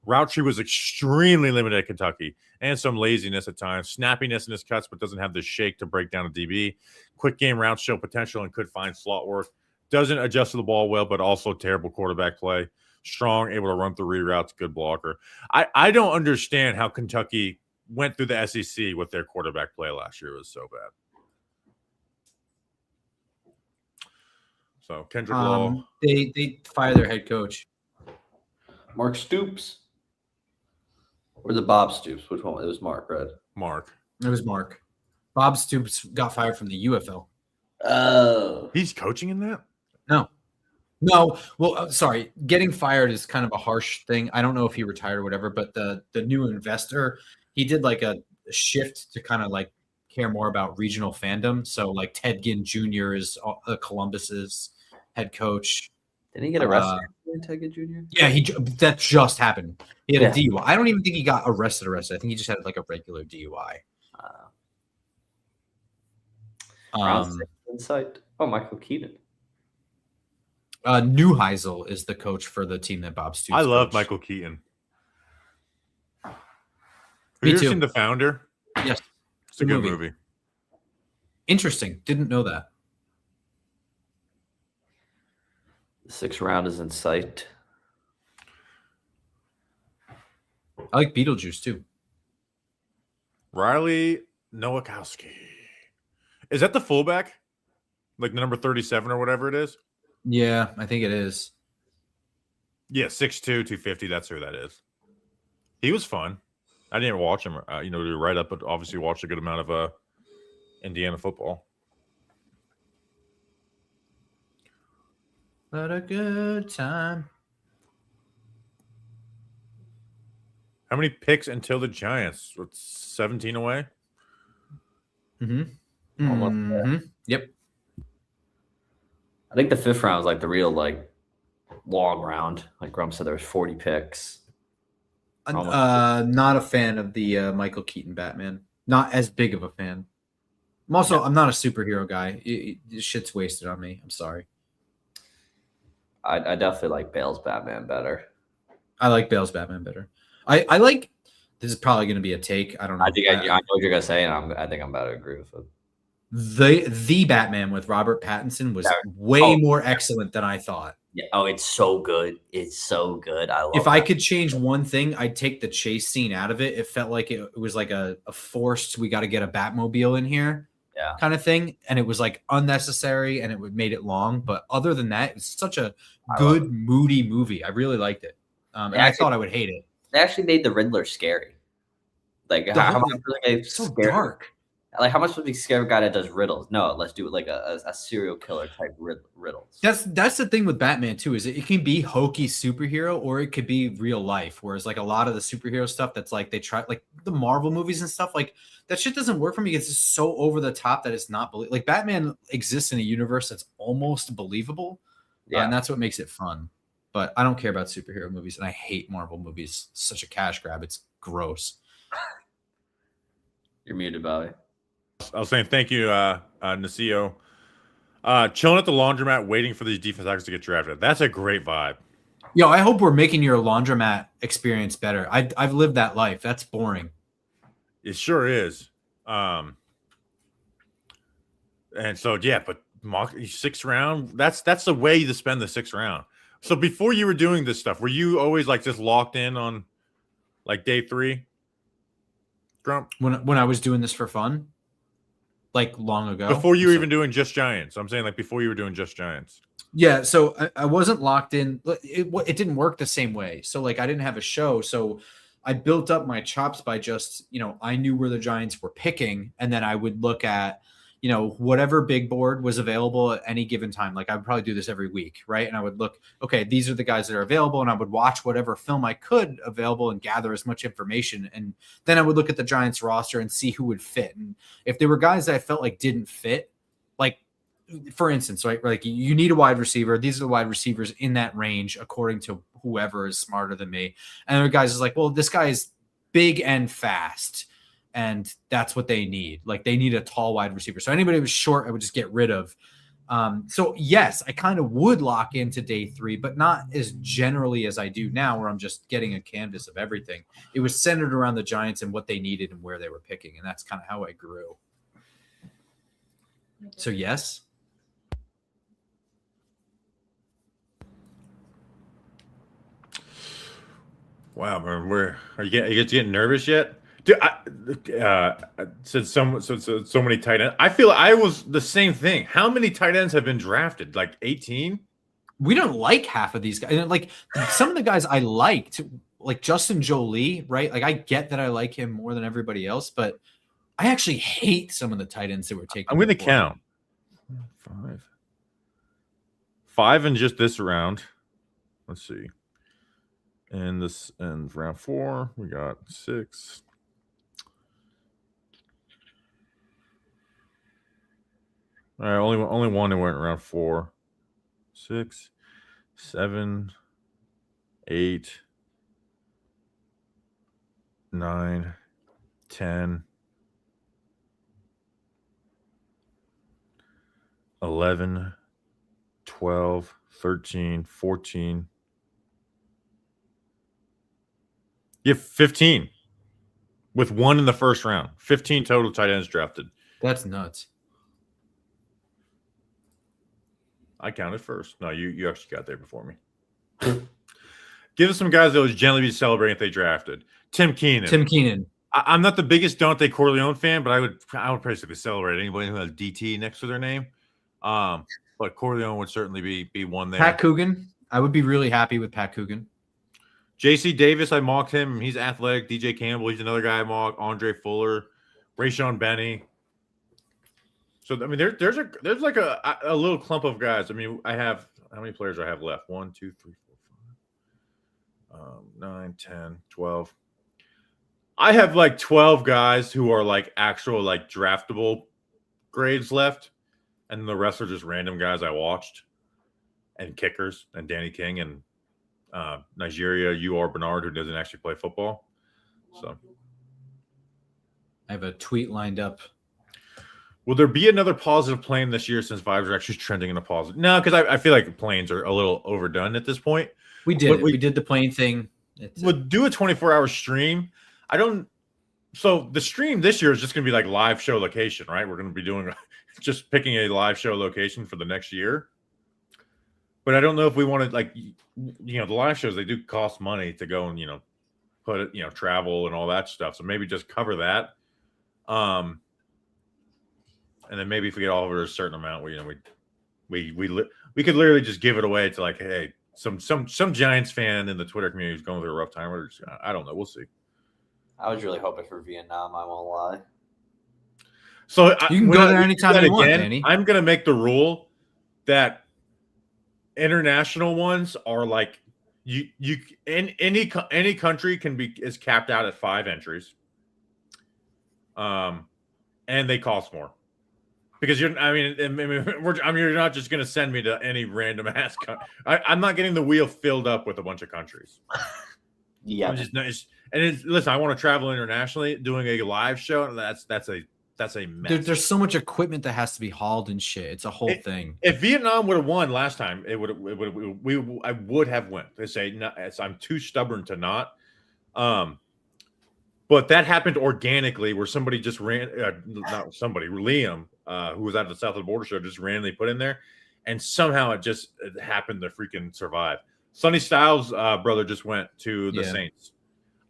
Route tree was extremely limited at Kentucky, and some laziness at times. Snappiness in his cuts, but doesn't have the shake to break down a DB. Quick game routes show potential and could find slot work. Doesn't adjust to the ball well, but also terrible quarterback play. Strong, able to run through reroutes, good blocker. I don't understand how Kentucky went through the SEC with their quarterback play last year. It was so bad. So Kendrick Law. They fire their head coach. Mark Stoops. Or the Bob Stoops? Which one? It was Mark, right? Mark. It was Mark. Bob Stoops got fired from the UFL. Oh. He's coaching in that? No. No, well, sorry. Getting fired is kind of a harsh thing. I don't know if he retired or whatever, but the new investor, he did like a shift to kind of like care more about regional fandom. So like Ted Ginn Jr. is Columbus's head coach. Didn't he get arrested? Ted Jr. Yeah, that just happened. He had a Yeah. DUI. I don't even think he got arrested. I think he just had like a regular DUI. Insight. Oh, Michael Keaton. Neuheisel is the coach for the team that Bob Stoops. I love coached. Michael Keaton. Have Me you ever too. seen The Founder? Yes. It's a good movie. Interesting. Didn't know that. The 6th round is in sight. I like Beetlejuice too. Riley Nowakowski. Is that the fullback? Like the number 37 or whatever it is? Yeah, I think it is. Yeah, 6'2", 250. That's who that is. He was fun. I didn't watch him, to write up, but obviously watched a good amount of Indiana football. What a good time. How many picks until the Giants? What's 17 away? Yep. I think the 5th round is like the real long round. Like Grum said, there was 40 picks. Not a fan of the Michael Keaton Batman. Not as big of a fan. I'm not a superhero guy. This shit's wasted on me. I'm sorry. I definitely like Bale's Batman better. I like Bale's Batman better. I like. This is probably going to be a take. I don't know. I think I know what you're gonna say, and I think I'm about to agree with it. The Batman with Robert Pattinson was way more excellent than I thought. Yeah. Oh, it's so good. It's so good. I love. If I could change one thing, I'd take the chase scene out of it. It felt like it was like a forced. We got to get a Batmobile in here. Yeah. Kind of thing, and it was like unnecessary, and it would made it long. But other than that, it's such a good, moody movie. I really liked it, and I thought I would hate it. They actually made the Riddler scary. Like how much was so dark. Like how much would be scary guy that does riddles? No, let's do it like a serial killer type riddles. That's the thing with Batman too. Is it can be hokey superhero or it could be real life. Whereas like a lot of the superhero stuff that's like they try like the Marvel movies and stuff like that shit doesn't work for me. It's just so over the top that it's not like Batman exists in a universe that's almost believable. Yeah, and that's what makes it fun. But I don't care about superhero movies, and I hate Marvel movies. It's such a cash grab. It's gross. You're muted, Bobby. I was saying thank you, Nasio. Chilling at the laundromat, waiting for these defense actors to get drafted. That's a great vibe. Yo, I hope we're making your laundromat experience better. I've lived that life. That's boring. It sure is. And so yeah, but mock 6th round. That's the way to spend the 6th round. So before you were doing this stuff, were you always like just locked in on like day 3? Grump? When I was doing this for fun, like long ago. Before you were even doing Just Giants. I'm saying like before you were doing Just Giants. Yeah, so I wasn't locked in. It didn't work the same way. So like I didn't have a show. So I built up my chops by just, I knew where the Giants were picking. And then I would look at, whatever big board was available at any given time. Like I would probably do this every week, right? And I would look, okay, these are the guys that are available. And I would watch whatever film I could available and gather as much information. And then I would look at the Giants roster and see who would fit. And if there were guys that I felt like didn't fit, like for instance, right? Like you need a wide receiver. These are the wide receivers in that range, according to whoever is smarter than me. And there are guys is like, well, this guy is big and fast. And that's what they need. Like they need a tall wide receiver. So anybody who was short, I would just get rid of. So yes, I kind of would lock into day 3, but not as generally as I do now, where I'm just getting a canvas of everything. It was centered around the Giants and what they needed and where they were picking. And that's kind of how I grew. So yes. Wow, man, are you getting nervous yet? Dude, I said so many tight ends. I feel I was the same thing. How many tight ends have been drafted? Like 18? We don't like half of these guys. And like some of the guys I liked, like Justin Jolie, right? Like I get that I like him more than everybody else, but I actually hate some of the tight ends that were taken. I'm going to count. 5, 5 in just this round. Let's see. And round 4, we got 6. All right, only one that went round 4. 6, 7, 8, 9, 10, 11, 12, 13, 14. You have 15 with 1 in the first round. 15 total tight ends drafted. That's nuts. I counted first. No, you actually got there before me. Give us some guys that would generally be celebrating if they drafted. Tim Keenan. I'm not the biggest Dante Corleone fan, but I would basically celebrate anybody who has DT next to their name. But Corleone would certainly be one there. Pat Coogan. I would be really happy with Pat Coogan. JC Davis, I mocked him. He's athletic. DJ Campbell, he's another guy I mocked. Andre Fuller, Rayshon Benny. So I mean, there's like a little clump of guys. I mean, I have how many players do I have left? 1, 2, 3, 4, 5, 9, 10, 12. I have like 12 guys who are like actual like draftable grades left, and the rest are just random guys I watched, and kickers and Danny King and Nigeria UR Bernard, who doesn't actually play football. So I have a tweet lined up. Will there be another positive plane this year since vibes are actually trending in a positive? No, because I feel like planes are a little overdone at this point. We did the plane thing. We'll do a 24-hour stream. So the stream this year is just going to be like live show location, right? We're going to be doing just picking a live show location for the next year. But I don't know if we want to, like, the live shows, they do cost money to go and, put it, travel and all that stuff. So maybe just cover that. And then maybe if we get all over a certain amount, we could literally just give it away to like, hey, some Giants fan in the Twitter community is going through a rough time. I don't know. We'll see. I was really hoping for Vietnam. I won't lie. So you can go there anytime you want, Danny. I'm going to make the rule that international ones are like any country is capped out at 5 entries. And they cost more. Because you're not just going to send me to any random ass country. I'm not getting the wheel filled up with a bunch of countries. Yeah. Listen, I want to travel internationally. Doing a live show, and that's a mess. There's so much equipment that has to be hauled and shit. It's a whole thing. If Vietnam would have won last time, I would have went. They say no, I'm too stubborn to not. But that happened organically, where somebody just ran. Liam, who was out of the South of the Border show, just randomly put in there, and somehow it happened to freaking survive. Sonny Styles' brother just went to the Saints.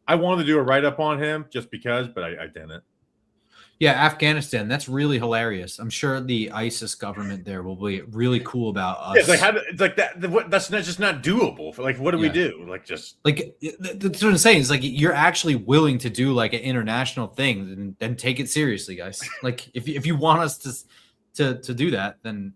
I wanted to do a write-up on him just because, but I didn't. Yeah, Afghanistan. That's really hilarious. I'm sure the ISIS government there will be really cool about us. Yeah, it's like that. That's just not doable. Like, what do we do? That's what I'm saying. It's like you're actually willing to do like an international thing, and then take it seriously, guys. Like, if you want us to do that, then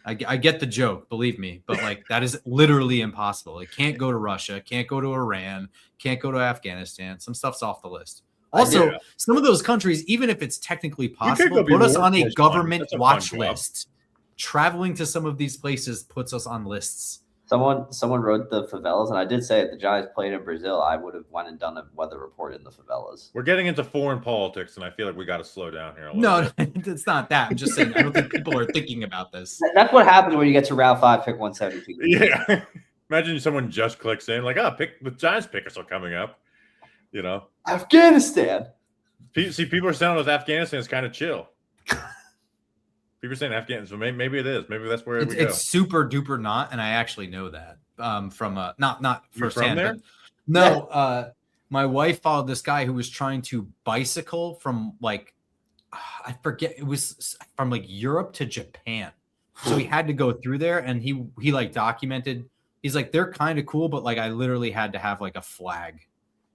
I get the joke, believe me. But like, that is literally impossible. It can't go to Russia, can't go to Iran, can't go to Afghanistan. Some stuff's off the list. Also, some of those countries, even if it's technically possible, put us on a government watch list. Traveling to some of these places puts us on lists. Someone wrote the favelas, and I did say if the Giants played in Brazil, I would have went and done a weather report in the favelas. We're getting into foreign politics, and I feel like we got to slow down here a little No, it's not that. I'm just saying I don't think people are thinking about this. That's what happens when you get to round 5, pick 172. Yeah. Imagine someone just clicks in, like, pick the Giants pickers are coming up. Afghanistan. See, people are saying with Afghanistan is kind of chill. People are saying Afghanistan, so maybe it is. Maybe that's where we go. It's super duper not, and I actually know that from not firsthand. From there? But no, my wife followed this guy who was trying to bicycle from like I forget, it was from like Europe to Japan. So he had to go through there, and he like documented. He's like, they're kind of cool, but like I literally had to have like a flag,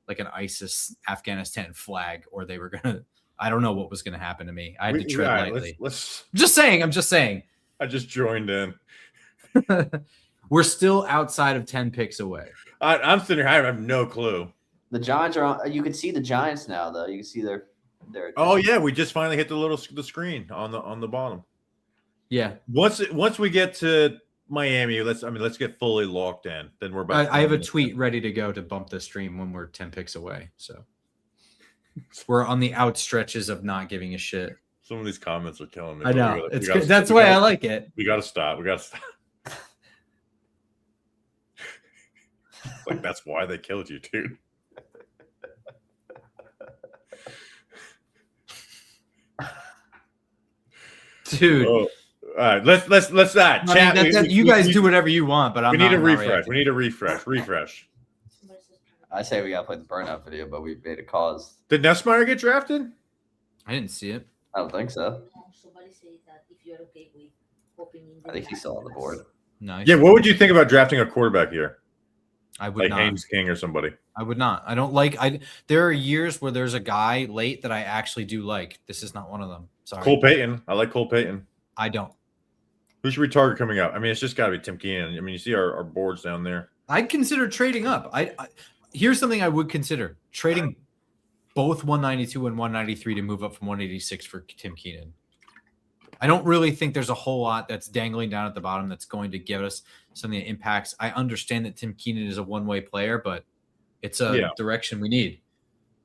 like an ISIS Afghanistan flag, or they were gonna. I don't know what was gonna happen to me. I had to tread lightly. Let's. I'm just saying. I just joined in. We're still outside of 10 picks away. I'm sitting here. I have no clue. The Giants are on. You can see the Giants now, though. You can see their. Oh yeah, we just finally hit the screen on the bottom. Yeah. Once we get to Miami, let's get fully locked in. Then we're about. I have a tweet ready to go to bump the stream when we're 10 picks away. So we're on the outstretches of not giving a shit. Some of these comments are killing me. I know. That's why I like it. We got to stop. Like, that's why they killed you, dude. Dude. Oh, all right, let's not chat. You guys do whatever you want, but we need a refresh. We need a refresh. I say we gotta play the burnout video, but we made a cause. Did Nussmeier get drafted? I didn't see it. I don't think so. Somebody said that if you're okay with hopping in. I think he's still on the board. Nice. Yeah. What would you think about drafting a quarterback here? I would like not. Haynes King or somebody. I would not. I don't like. There are years where there's a guy late that I actually do like. This is not one of them. Sorry. Cole Payton. I like Cole Payton. I don't. Who should we target coming up? I mean, it's just got to be Tim Keenan. I mean, you see our boards down there. I'd consider trading up. Here's something I would consider: trading both 192 and 193 to move up from 186 for Tim Keenan. I don't really think there's a whole lot that's dangling down at the bottom that's going to give us something that impacts. I understand that Tim Keenan is a one-way player, but it's a direction we need.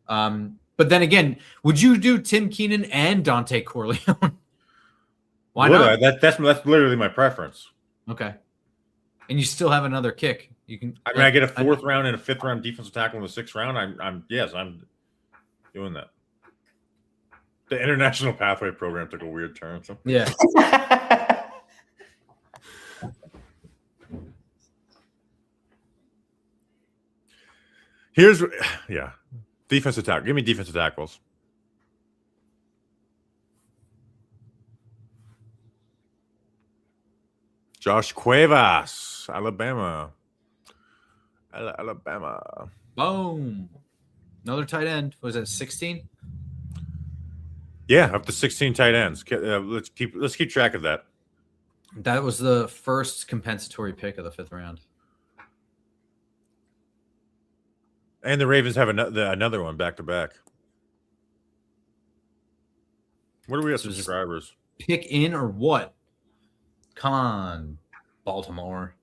But then again, would you do Tim Keenan and Dante Corleone? Why not? That's literally my preference. Okay. And you still have another kick. You can. I mean, I get a 4th round and a 5th round defensive tackle in the 6th round. I'm doing that. The International Pathway Program took a weird turn. So. Yeah. Defensive tackle. Give me defensive tackles. Josh Cuevas, Alabama. Boom. Another tight end. Was that 16? Yeah, up to 16 tight ends. Let's keep track of that. That was the first compensatory pick of the 5th round. And the Ravens have another one back to back. What do we have subscribers? Pick in or what? Come on, Baltimore.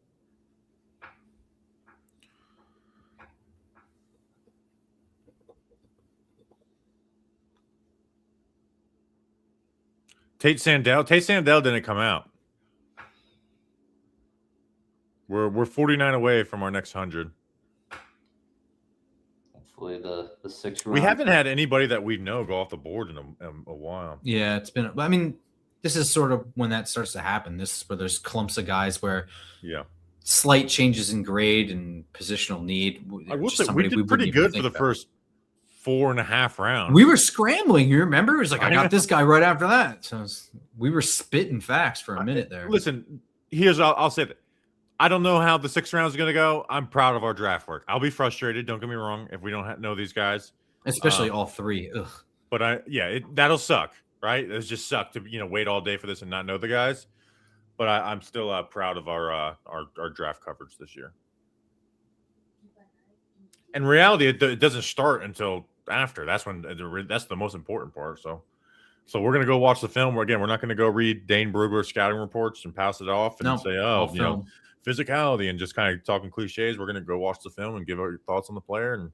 Tate Sandell didn't come out. We're 49 away from our next 100. Hopefully the 6th round. We haven't had anybody that we know go off the board in a while. Yeah, it's been. I mean, this is sort of when that starts to happen. This is where there's clumps of guys where slight changes in grade and positional need. I will say we did pretty good for the first 4.5 rounds. We were scrambling. You remember? It was like I got this guy right after that. So we were spitting facts for a minute there. Listen, I'll say that. I don't know how the 6th round is going to go. I'm proud of our draft work. I'll be frustrated. Don't get me wrong if we don't know these guys, especially all three. Ugh. But that'll suck, right? It's just suck to wait all day for this and not know the guys. But I'm still proud of our draft coverage this year. In reality, it doesn't start until after. That's the most important part. So we're gonna go watch the film. We're not gonna go read Dane Brugler's scouting reports and pass it off and say, physicality and just kind of talking cliches. We're gonna go watch the film and give our thoughts on the player and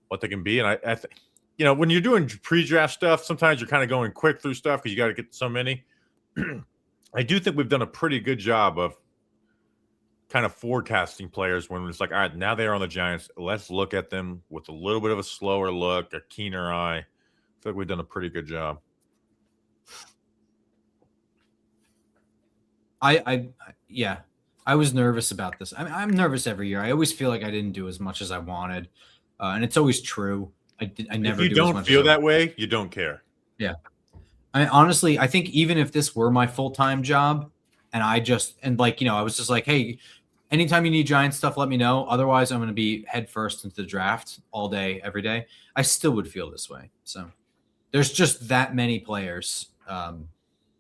what they can be. And I think, when you're doing pre-draft stuff, sometimes you're kind of going quick through stuff because you got to get so many. I do think we've done a pretty good job of kind of forecasting players when it's like, all right, now they are on the Giants. Let's look at them with a little bit of a slower look, a keener eye. I feel like we've done a pretty good job. I was nervous about this. I'm nervous every year. I always feel like I didn't do as much as I wanted, and it's always true. I never. If you don't feel that way, you don't care. Yeah. Honestly, I think even if this were my full-time job, and I was just like, hey, anytime you need Giants stuff, let me know. Otherwise, I'm going to be head first into the draft all day, every day. I still would feel this way. So there's just that many players and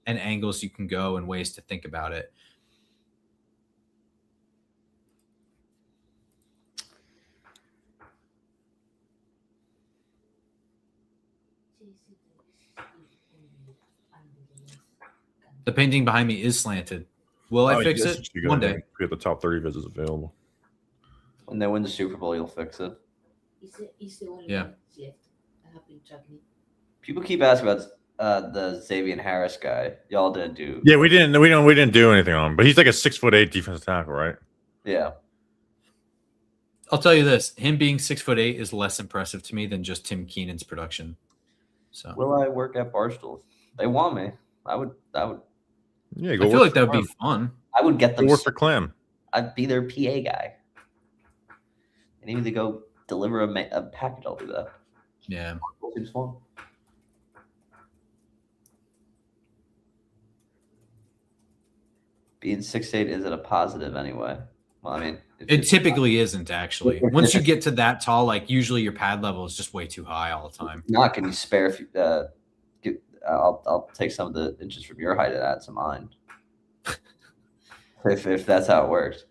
angles you can go and ways to think about it. The painting behind me is slanted. Will I fix it? One day. Get the top 30 visits available. When they win the Super Bowl, you'll fix it. Is the only Yeah. one left. I have been tracking it. People keep asking about the Xavier Harris guy. Y'all didn't do. Yeah, we didn't do anything on him, but he's like a 6'8" defensive tackle, right? Yeah. I'll tell you this: him being 6'8" is less impressive to me than just Tim Keenan's production. So Will I work at Barstool? They want me. I would. Yeah, I feel like that would be fun. I would get them. Go work for Clem. I'd be their PA guy. And even to go deliver a package, I'll do that. Yeah. Seems fun. Being 6'8" isn't a positive anyway. Well, I mean, It typically isn't actually. Once you get to that tall, like usually your pad level is just way too high all the time. not can you spare if you, I'll take some of the inches from your height and add to mine. if that's how it works.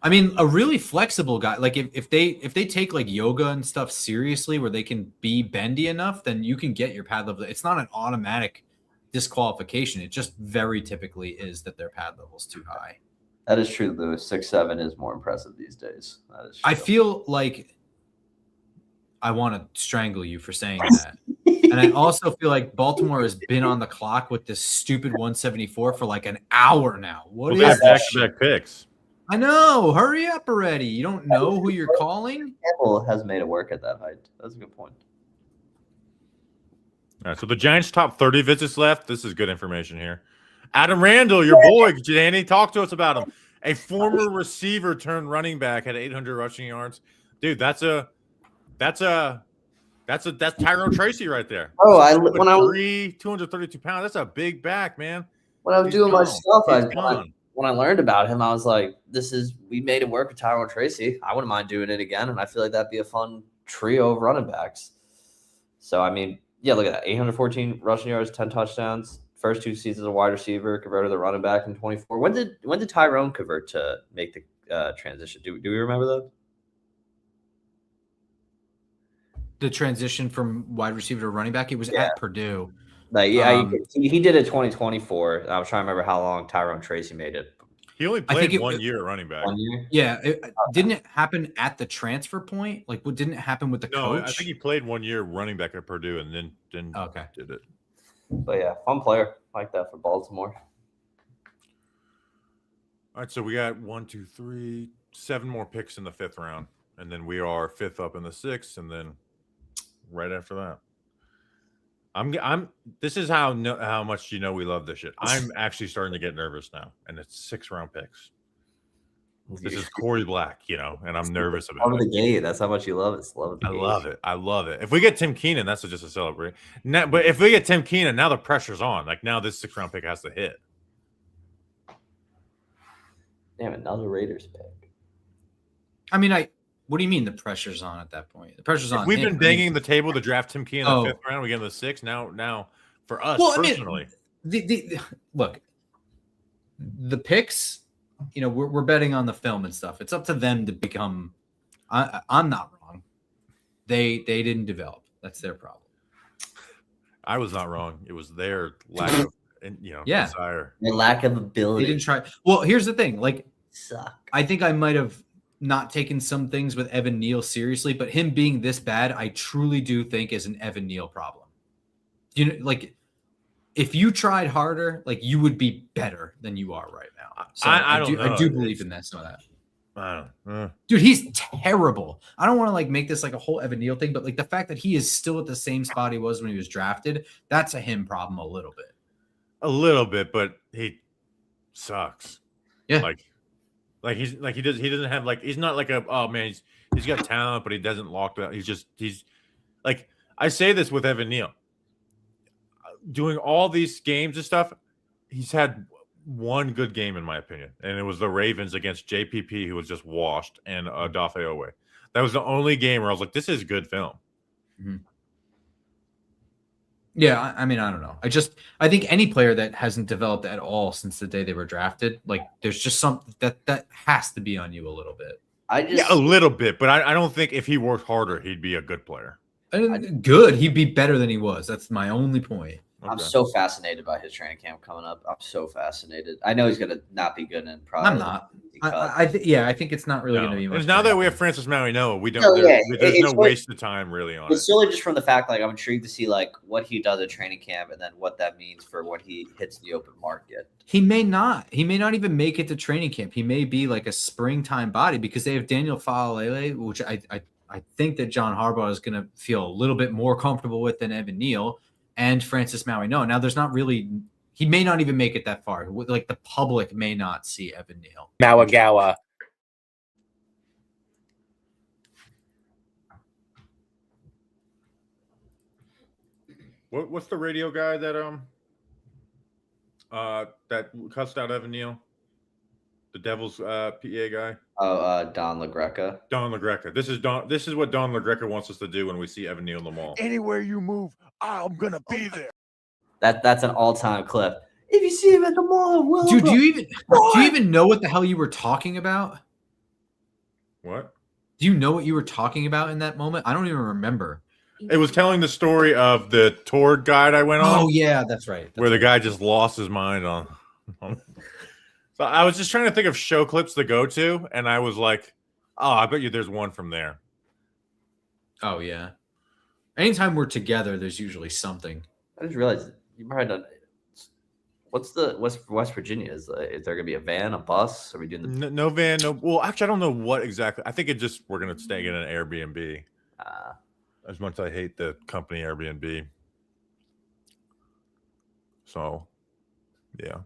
I mean, a really flexible guy, like if they take like yoga and stuff seriously where they can be bendy enough, then you can get your pad level. It's not an automatic disqualification. It just very typically is that their pad level is too high. That is true, Lewis. 6'7" is more impressive these days. That is true. I feel like I want to strangle you for saying that. And I also feel like Baltimore has been on the clock with this stupid 174 for like an hour now. What is that? Back-to-back picks. I know. Hurry up already. You don't know who you're calling? Campbell has made it work at that height. That's a good point. All right, so the Giants' top 30 visits left. This is good information here. Adam Randall, your boy, Danny, talk to us about him. A former receiver turned running back at 800 rushing yards. Dude, that's Tyrone Tracy right there. Oh, when I was 232 pounds. That's a big back, man. When I was doing my stuff, when I learned about him, I was like, we made it work with Tyrone Tracy. I wouldn't mind doing it again. And I feel like that'd be a fun trio of running backs. So, I mean, yeah, look at that. 814 rushing yards, 10 touchdowns. First 2 seasons as a wide receiver, converted to running back in 24. When did Tyrone convert to make the transition? Do we remember that? The transition from wide receiver to running back, it was at Purdue. Like, he did it 2024. I was trying to remember how long Tyrone Tracy made it. He only played 1 year running back. 1 year? Yeah. Didn't it happen at the transfer point? Like, what didn't it happen with the coach? I think he played 1 year running back at Purdue and then did it. But yeah, fun player like that for Baltimore. All right, so we got 7 more picks in the 5th round, and then we are 5th up in the 6th, and then right after that, This is how much we love this shit. I'm actually starting to get nervous now, and it's 6th-round picks. This is Corey Black, and I'm nervous about it. The gate. That's how much you love it. I love it. I love it. If we get Tim Keenan, that's just a celebration. But if we get Tim Keenan, now the pressure's on. Like now, this 6th-round pick has to hit. Damn, another Raiders pick. I mean, what do you mean the pressure's on at that point? The pressure's on. We've been banging the table to draft Tim Keenan in the 5th round. We get in the 6th. Now for us personally, look, the picks. We're betting on the film and stuff. It's up to them to become. I'm not wrong. They didn't develop. That's their problem. I was not wrong. It was their lack of, desire. Their lack of ability. They didn't try. Well, here's the thing. Suck. I think I might have not taken some things with Evan Neal seriously, but him being this bad, I truly do think is an Evan Neal problem. If you tried harder, you would be better than you are right now. So I do believe in that. So that. I don't. Dude, he's terrible. I don't want to make this a whole Evan Neal thing, but the fact that he is still at the same spot he was when he was drafted, that's a him problem a little bit. A little bit, but he sucks. Yeah. He doesn't have he's not he's got talent, but he doesn't lock that. He's I say this with Evan Neal. Doing all these games and stuff, he's had one good game in my opinion, and it was the Ravens against JPP, who was just washed, and Odafe Owe. That was the only game where I was like, "This is good film." Mm-hmm. Yeah, I mean, I don't know. I think any player that hasn't developed at all since the day they were drafted, there's just something that has to be on you a little bit. A little bit, but I don't think if he worked harder, he'd be a good player. And good. He'd be better than he was. That's my only point. I'm Okay. so fascinated by his training camp coming up. I'm so fascinated. I know he's gonna not be good in probably. I'm not. I think it's not really No. going to be much. And now for that him. we have Francis Maui, no, we don't. No, there's yeah, there's no it's waste of time really on it. It's solely just from the fact, like, I'm intrigued to see like what he does at training camp and then what that means for when he hits the open market. He may not. He may not even make it to training camp. He may be like a springtime body because they have Daniel Faalele, which I think that John Harbaugh is going to feel a little bit more comfortable with than Evan Neal and Francis Maui. No, now there's not really. He may not even make it that far. Like the public may not see Evan Neal. Mawagawa. What's the radio guy that that cussed out Evan Neal? The Devils PA guy? Oh, Don LaGreca. Don LaGreca. This is what Don LaGreca wants us to do when we see Evan Neal in the mall. Anywhere you move, I'm gonna be there. That's an all-time clip. If you see him at the mall, well, Dude, do you even know what the hell you were talking about? What? Do you know what you were talking about in that moment? I don't even remember. It was telling the story of the tour guide I went on. Oh yeah, that's right. Where the guy just lost his mind on. So I was just trying to think of show clips to go to, and I was like, "Oh, I bet you there's one from there." Oh yeah. Anytime we're together, there's usually something. I just realized you probably don't. What's the West Virginia? Is there gonna be a van, a bus? Are we doing the No van, no. Well, actually, I don't know what exactly. I think we're gonna stay in an Airbnb. As much as I hate the company Airbnb. So, yeah.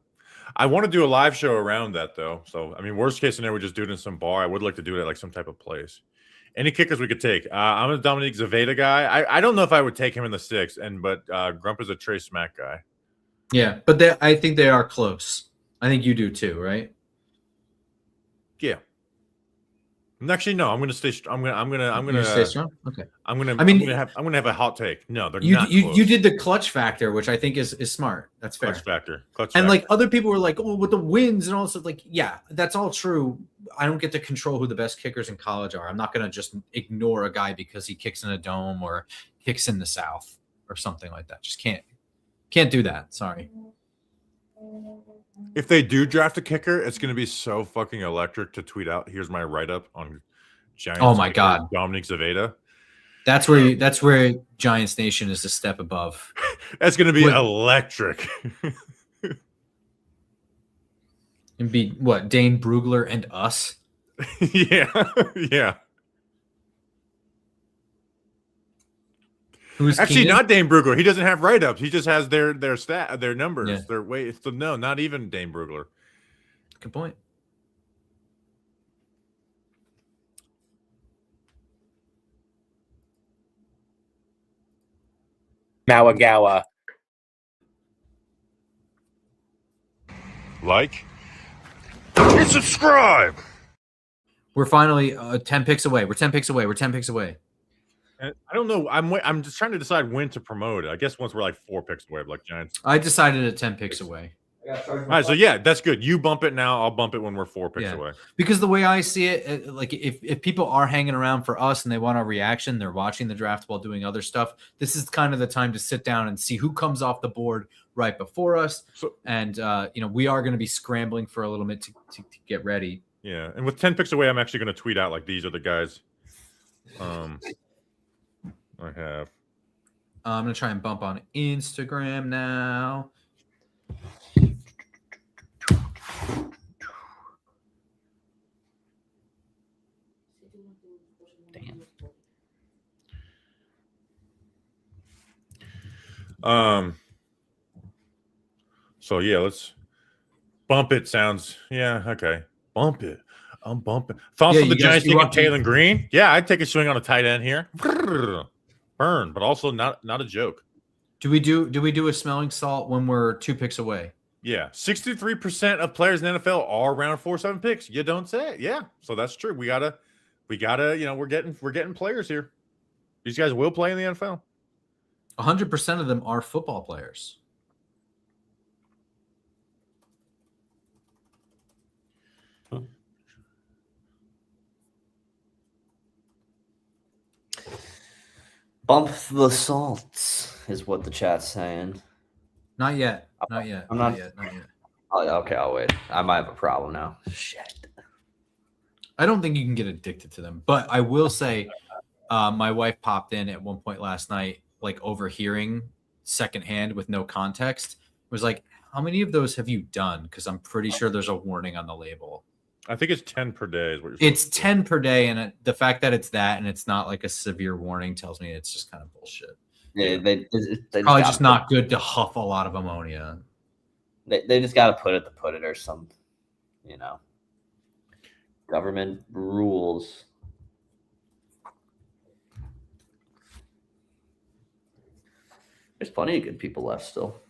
I want to do a live show around that, though. So, I mean, worst case scenario, we just do it in some bar. I would like to do it at like some type of place. Any kickers we could take? I'm a Dominique Zaveda guy. I don't know if I would take him in the 6th, but Grump is a Trey Smack guy. Yeah, but I think they are close. I think you do too, right? Yeah. Actually, no. I'm gonna stay. I'm gonna stay strong. Okay. I'm gonna have a hot take. No, they're not. You did the clutch factor, which I think is smart. That's fair. Clutch factor. And like other people were like, oh, with the wins and all this, like, yeah, that's all true. I don't get to control who the best kickers in college are. I'm not gonna just ignore a guy because he kicks in a dome or kicks in the South or something like that. Just can't do that. Sorry. If they do draft a kicker, it's going to be so fucking electric to tweet out. Here's my write-up on Giants. Oh my God, Dominique Zaveda. That's where Giants Nation is a step above. That's going to be electric. And be what, Dane Brugler and us? Yeah, yeah. Who's actually Keenan? not Dane Brugler? He doesn't have write-ups. He just has their numbers. Yeah. Their weight. So no, not even Dane Brugler. Good point. Mawagawa. Like and subscribe. We're finally 10 picks away. We're 10 picks away. We're 10 picks away. And I don't know. I'm just trying to decide when to promote it. I guess once we're like 4 picks away, like Giants. I decided at 10 picks away. All right, so yeah, that's good. You bump it now. I'll bump it when we're 4 picks away. Because the way I see it, like if people are hanging around for us and they want our reaction, they're watching the draft while doing other stuff. This is kind of the time to sit down and see who comes off the board right before us. And we are going to be scrambling for a little bit to get ready. Yeah, and with 10 picks away, I'm actually going to tweet out like these are the guys. I have. I'm going to try and bump on Instagram now. So yeah, let's bump it. Sounds okay. Bump it. I'm bumping. Thoughts on the Giants taking Taylor Green? Yeah, I'd take a swing on a tight end here. Burn, but also not a joke. Do we do a smelling salt when we're 2 picks away? Yeah, 63% of players in the NFL are around 4-7 picks. You don't say it. Yeah, so that's true. We gotta. We're getting players here. These guys will play in the NFL. 100% of them are football players. Bump the salts is what the chat's saying. Not yet. Not yet. I'm not not- yet. Not yet. Oh, yeah, okay, I'll wait. I might have a problem now. Shit. I don't think you can get addicted to them, but I will say, my wife popped in at one point last night, like overhearing secondhand with no context. Was like, "How many of those have you done?" Because I'm pretty sure there's a warning on the label. I think it's 10 per day is what you're It's supposed to do. 10 per day, and the fact that it's that and it's not like a severe warning tells me it's just kind of bullshit. Yeah, they Probably just not good to huff a lot of ammonia. They just got to put it or some, government rules. There's plenty of good people left still.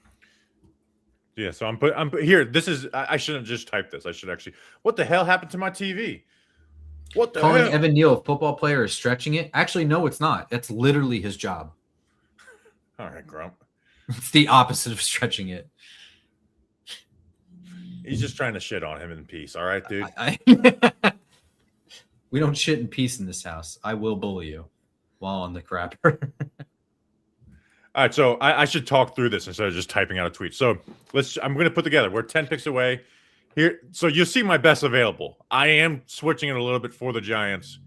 Yeah, so I'm here. This is I shouldn't just type this. I should actually. What the hell happened to my TV? What the Calling hell? Evan Neal a football player is stretching it. Actually, no, it's not. That's literally his job. All right, Grump. It's the opposite of stretching it. He's just trying to shit on him in peace. All right, dude. We don't shit in peace in this house. I will bully you while on the crapper. All right, so I should talk through this instead of just typing out a tweet. So I'm going to put together. We're 10 picks away here. So you'll see my best available. I am switching it a little bit for the Giants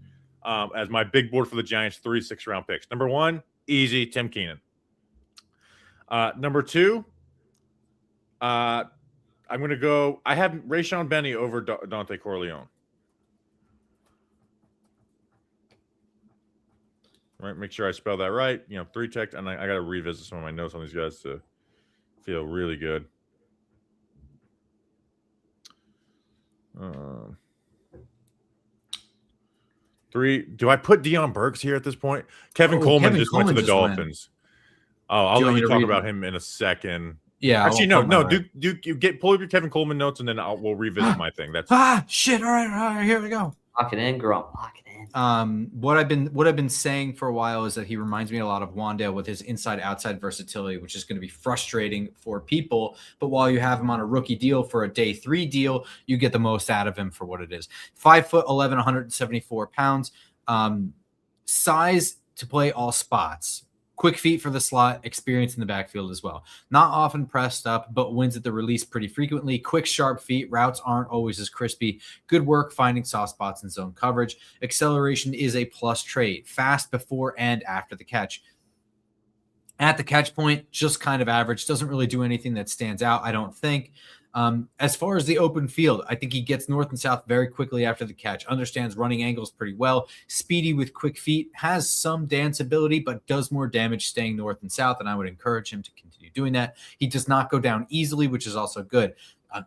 as my big board for the Giants, 3 6-round picks. Number 1, easy, Tim Keenan. Number 2, I'm going to go. I have Rayshon Benny over Dante Corleone. Right, make sure I spell that right. 3 tech, and I got to revisit some of my notes on these guys to feel really good. 3. Do I put Deion Burks here at this point? Kevin Coleman Kevin just went to Coleman the just Dolphins. Oh, I'll Do you let want you me to talk read about them? him in a second. Yeah. Actually, no. Pull up your Kevin Coleman notes, and then we'll revisit my thing. That's shit. All right, here we go. Lock it in, Grump. Lock it in. What I've been saying for a while is that he reminds me a lot of Wandale with his inside-outside versatility, which is going to be frustrating for people. But while you have him on a rookie deal for a day 3 deal, you get the most out of him for what it is. 5'11", 174 pounds, size to play all spots. Quick feet for the slot, experience in the backfield as well. Not often pressed up, but wins at the release pretty frequently. Quick, sharp feet. Routes aren't always as crispy. Good work finding soft spots in zone coverage. Acceleration is a plus trait. Fast before and after the catch. At the catch point, just kind of average. Doesn't really do anything that stands out, I don't think. As far as the open field, I think he gets north and south very quickly after the catch, understands running angles pretty well, speedy with quick feet, has some dance ability, but does more damage staying north and south, and I would encourage him to continue doing that. He does not go down easily, which is also good.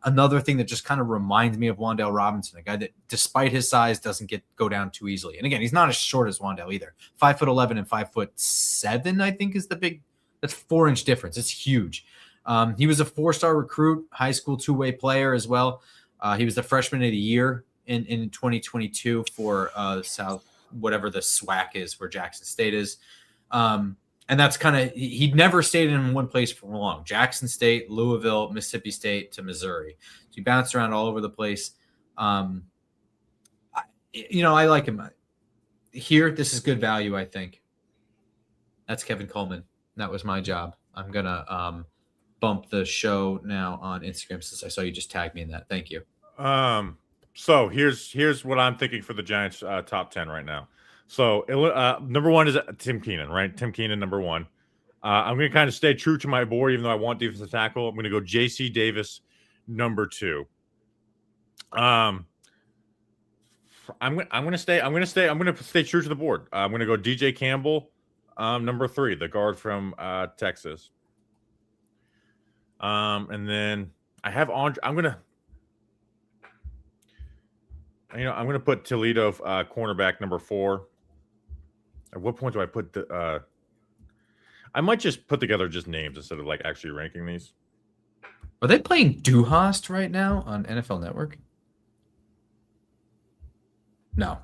Another thing that just kind of reminds me of Wandale Robinson, a guy that, despite his size, doesn't go down too easily. And again, he's not as short as Wandale either. 5'11" and 5'7", I think, is the big. That's 4-inch difference. It's huge. He was a 4-star recruit, high school 2-way player as well. He was the freshman of the year in 2022 for South, whatever the SWAC is, where Jackson State is. And that's kind of, he'd never stayed in one place for long. Jackson State, Louisville, Mississippi State to Missouri. So he bounced around all over the place. I like him. Here, this is good value, I think. That's Kevin Coleman. That was my job. I'm going to bump the show now on Instagram since I saw you just tagged me in that. Thank you. So here's what I'm thinking for the Giants top 10 right now. So number 1 is Tim Keenan, right? Tim Keenan, number 1. I'm going to kind of stay true to my board, even though I want defensive tackle. I'm going to go J.C. Davis, number 2. I'm going to stay true to the board. I'm going to go DJ Campbell, number 3, the guard from Texas. And then I have Andre. I'm gonna put Toledo cornerback number 4. At what point do I put the? I might just put together just names instead of like actually ranking these. Are they playing Duhast right now on NFL Network? No.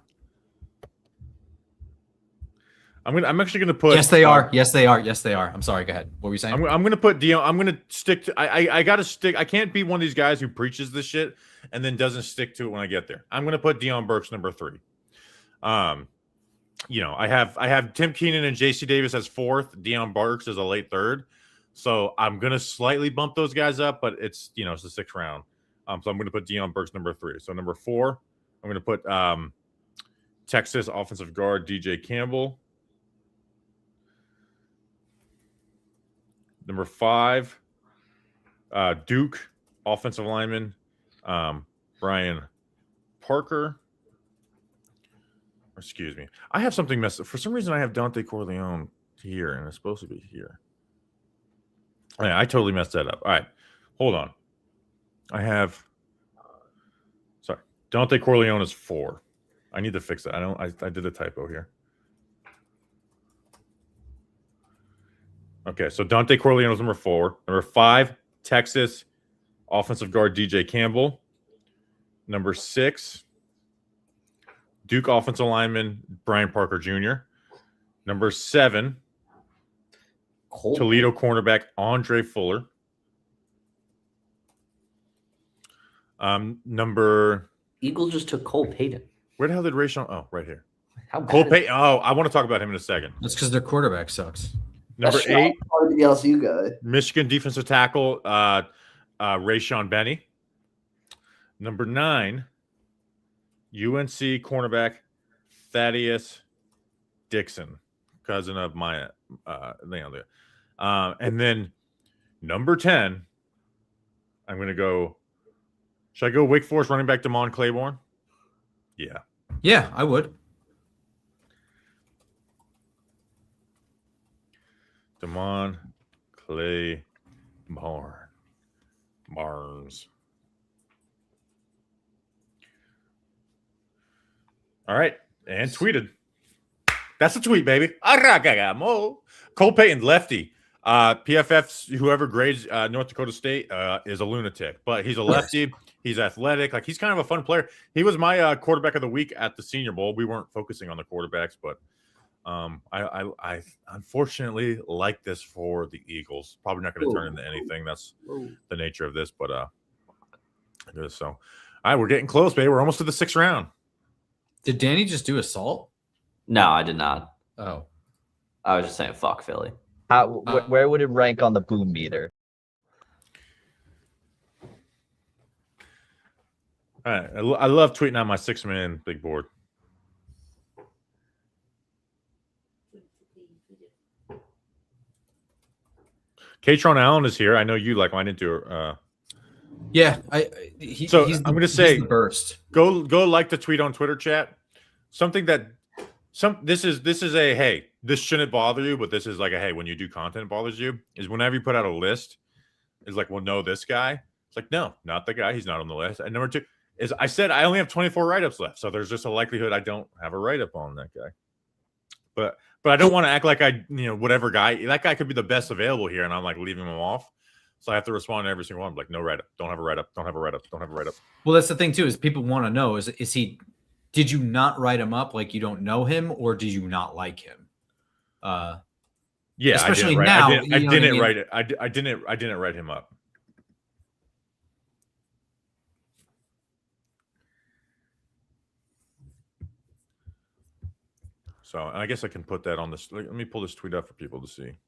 I'm actually going to put. Yes, they are. Yes, they are. Yes, they are. I'm sorry. Go ahead. What were you saying? I'm going to put Dion. I'm going to stick to. I got to stick. I can't be one of these guys who preaches this shit and then doesn't stick to it when I get there. I'm going to put Deion Burks number 3. I have Tim Keenan and J.C. Davis as fourth, Deion Burks as a late third. So I'm gonna slightly bump those guys up, but it's it's the sixth round. So I'm gonna put Deion Burks number 3. So number 4, I'm gonna put Texas offensive guard DJ Campbell. Number 5, Duke offensive lineman Brian Parker. Excuse me. I have something messed up. For some reason, I have Dante Corleone here, and it's supposed to be here. Yeah, I totally messed that up. All right. Hold on. I have Dante Corleone is 4. I need to fix that. I did a typo here. Okay, so Dante Corleone is number 4. Number 5, Texas offensive guard DJ Campbell. Number 6, Duke offensive lineman Brian Parker Jr. Number 7, Toledo cornerback Andre Fuller. Number Eagles just took Cole Payton. Where the hell did Rayshon? Oh, right here. How bad Cole Payton. Oh, I want to talk about him in a second. That's because their quarterback sucks. Number 8, the LSU guy. Michigan defensive tackle Rayshon Benny. Number 9, UNC cornerback Thaddeus Dixon, cousin of my and then number 10, I'm going to go. Should I go Wake Forest running back Damon Claiborne? Yeah. Yeah, I would. Damon Claiborne. Barnes. All right. And tweeted. That's a tweet, baby. Cole Payton, lefty. PFF's whoever grades North Dakota State is a lunatic, but he's a lefty. He's athletic. Like, he's kind of a fun player. He was my quarterback of the week at the Senior Bowl. We weren't focusing on the quarterbacks, but I unfortunately like this for the Eagles. Probably not going to turn into anything. That's the nature of this, but so all right, we're getting close, baby. We're almost to the 6th round. Did Danny just do assault? No, I did not. Oh, I was just saying fuck Philly. Where would it rank on the boom meter? All right, I love tweeting out my 6-man big board. Katron Allen is here. I know you like him. I didn't do it. yeah. I'm going to say the burst. Go like the tweet on Twitter chat. Something that this is a hey, this shouldn't bother you, but this is like a hey, when you do content it bothers you, is whenever you put out a list, is like, well, no, this guy. It's like, no, not the guy. He's not on the list. And number 2 is I said I only have 24 write-ups left, so there's just a likelihood I don't have a write-up on that guy. But I don't want to act like whatever guy, that guy could be the best available here, and I'm like leaving him off. So I have to respond to every single one. I'm like, no write-up, don't have a write-up, don't have a write-up, don't have a write-up. Well, that's the thing too, is people want to know, is he, did you not write him up like you don't know him, or did you not like him? Yeah, especially now. I didn't write it. I didn't write him up. So I guess I can put that on this. Let me pull this tweet up for people to see.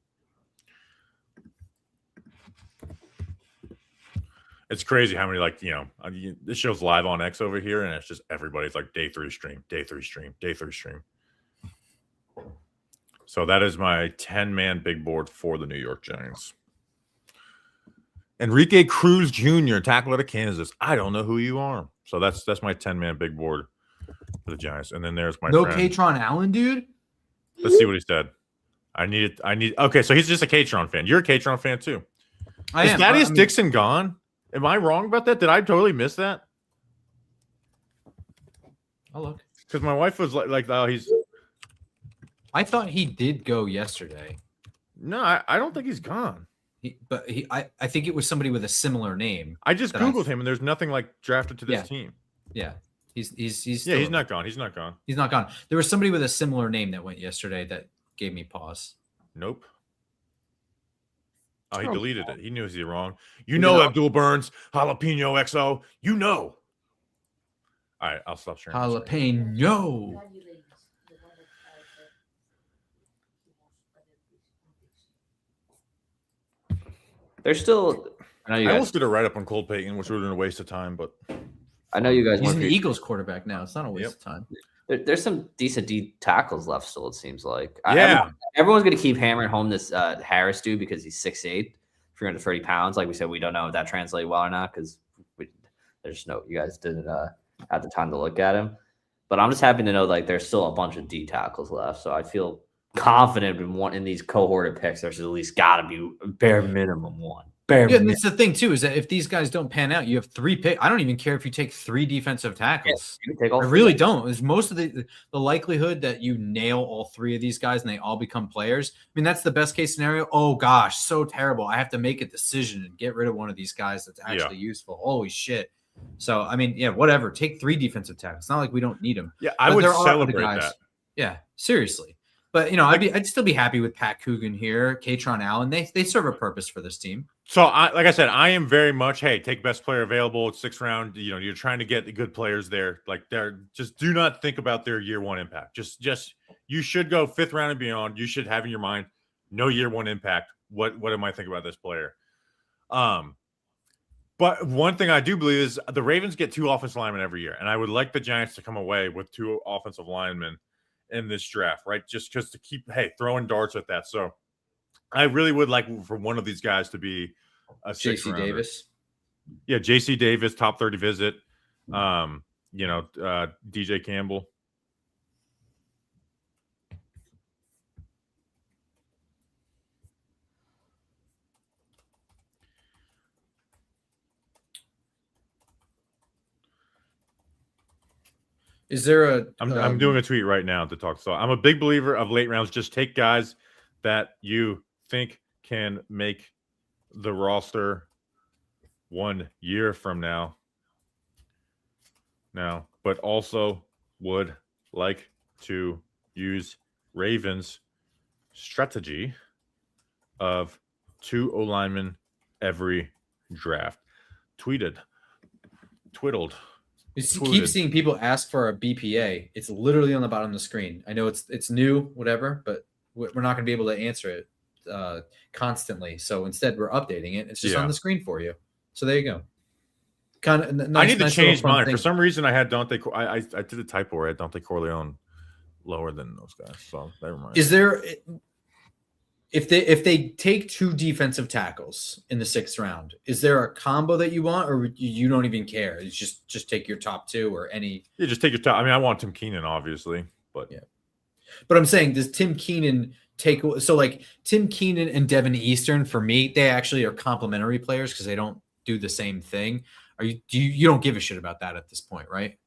It's crazy how many this show's live on X over here, and it's just everybody's like day 3 stream, day 3 stream, day 3 stream. So that is my 10-man big board for the New York Giants. Enrique Cruz Jr., tackle out of Kansas. I don't know who you are. So that's my 10-man big board for the Giants. And then there's my friend. Katron Allen, dude. Let's see what he said. Okay, so he's just a Katron fan. You're a Katron fan too. Is Thaddeus Dixon gone? Am I wrong about that? Did I totally miss that? I'll look. Because my wife was like, oh, he's. I thought he did go yesterday. No, I don't think he's gone. I think it was somebody with a similar name. I just Googled him, and there's nothing like drafted to this team. Yeah. He's not gone. He's not gone. He's not gone. There was somebody with a similar name that went yesterday that gave me pause. Nope. Oh, he deleted it. He knew he was wrong. Abdul Burns, Jalapeno XO. You know. All right, I'll stop sharing. Jalapeno. They're still. I know you I guys. almost did a write up on Cole Payton, which would have been a waste of time, but I know you guys. He's want an to- Eagles quarterback now. It's not a waste of time. There's some decent D tackles left still. It seems like. yeah, Everyone's going to keep hammering home this Harris dude because he's 6'8", 330 pounds. Like we said, we don't know if that translated well or not because there's no. You guys didn't have the time to look at him. But I'm just happy to know like there's still a bunch of D tackles left. So I feel confident in these cohorted picks. There's at least got to be a bare minimum one. Yeah, and that's the thing too, is that if these guys don't pan out, you have 3 picks. I don't even care if you take 3 defensive tackles. You can take all I three. really don't. Is most of the likelihood that you nail all 3 of these guys and they all become players. I mean, that's the best case scenario. Oh gosh, so terrible. I have to make a decision and get rid of one of these guys that's actually useful. Holy shit. So I mean, yeah, whatever. Take 3 defensive tackles. It's not like we don't need them. yeah, I But would there are other celebrate guys. that. Yeah, seriously. But you know, I'd still be happy with Pat Coogan here, Katron Allen. They serve a purpose for this team. So, like I said, I am very much, hey, take best player available, 6th round. You know, you're trying to get the good players there. Like, just do not think about their year 1 impact. Just you should go 5th round and beyond. You should have in your mind no year 1 impact. What am I thinking about this player? But one thing I do believe is the Ravens get 2 offensive linemen every year, and I would like the Giants to come away with 2 offensive linemen in this draft, right? Just because to keep throwing darts at that. So I really would like for one of these guys to be a JC Davis. Yeah, JC Davis, top 30 visit. DJ Campbell. Is there a I'm doing a tweet right now to talk. So I'm a big believer of late rounds. Just take guys that you think can make the roster 1 year from now, but also would like to use Ravens strategy of 2 O-linemen every draft. Twiddled. You keep seeing people ask for a BPA. It's literally on the bottom of the screen. I know it's new, whatever, but we're not going to be able to answer it constantly. So instead, we're updating it. It's just on the screen for you. So there you go. Kind of. Nice, I need to change mine. thing. For some reason, I had Dante. I did a typo where I had Dante Corleone lower than those guys. So never mind. Is there? If they take 2 defensive tackles in the 6th round, is there a combo that you want, or you don't even care? You just take your top 2 or any. Yeah, just take your top. I mean, I want Tim Keenan, obviously, but yeah. But I'm saying, does Tim Keenan take? So like Tim Keenan and Devin Eastern, for me, they actually are complementary players because they don't do the same thing. You don't give a shit about that at this point, right?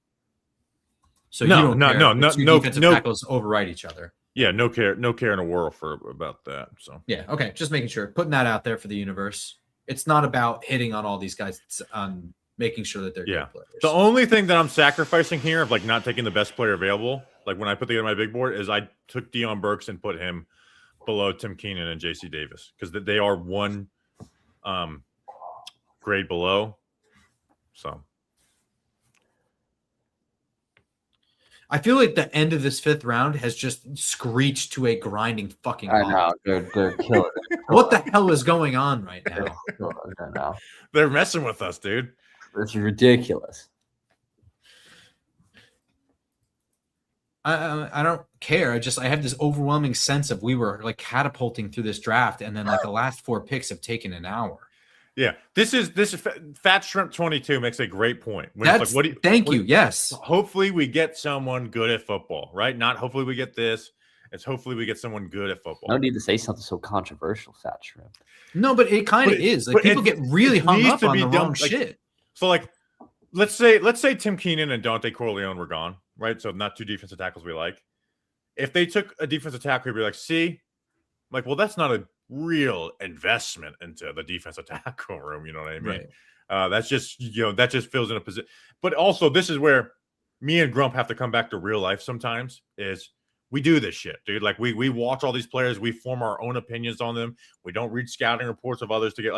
So no, you don't care if 2 defensive no tackles override each other. Yeah, no care in the world about that. So yeah, okay, just making sure, putting that out there for the universe. It's not about hitting on all these guys; it's on making sure that they're good players. The only thing that I'm sacrificing here of like not taking the best player available, like when I put together my big board, is I took Deion Burks and put him below Tim Keenan and JC Davis because they are 1 grade below. So I feel like the end of this 5th round has just screeched to a grinding fucking halt. I know. They're killing it. What the hell is going on right now? I know. they're messing with us, dude. It's ridiculous. I don't care. I have this overwhelming sense of we were like catapulting through this draft, and then like the last 4 picks have taken an hour. Yeah, this is Fat Shrimp 22 makes a great point. When That's, it's like, thank you. Yes. Hopefully we get someone good at football, right? Not hopefully we get this. It's hopefully we get someone good at football. No need to say something so controversial, Fat Shrimp. No, but it kind of is. Like people get really hung up on the wrong shit. So like, let's say Tim Keenan and Dante Corleone were gone, right? So not 2 defensive tackles we like. If they took a defensive tackle, we'd be like, see, like, well, that's not a real investment into the defensive tackle room. You know what I mean? Right. That's just, that just fills in a position. But also, this is where me and Grump have to come back to real life sometimes is we do this shit, dude. Like we watch all these players. We form our own opinions on them. We don't read scouting reports of others to get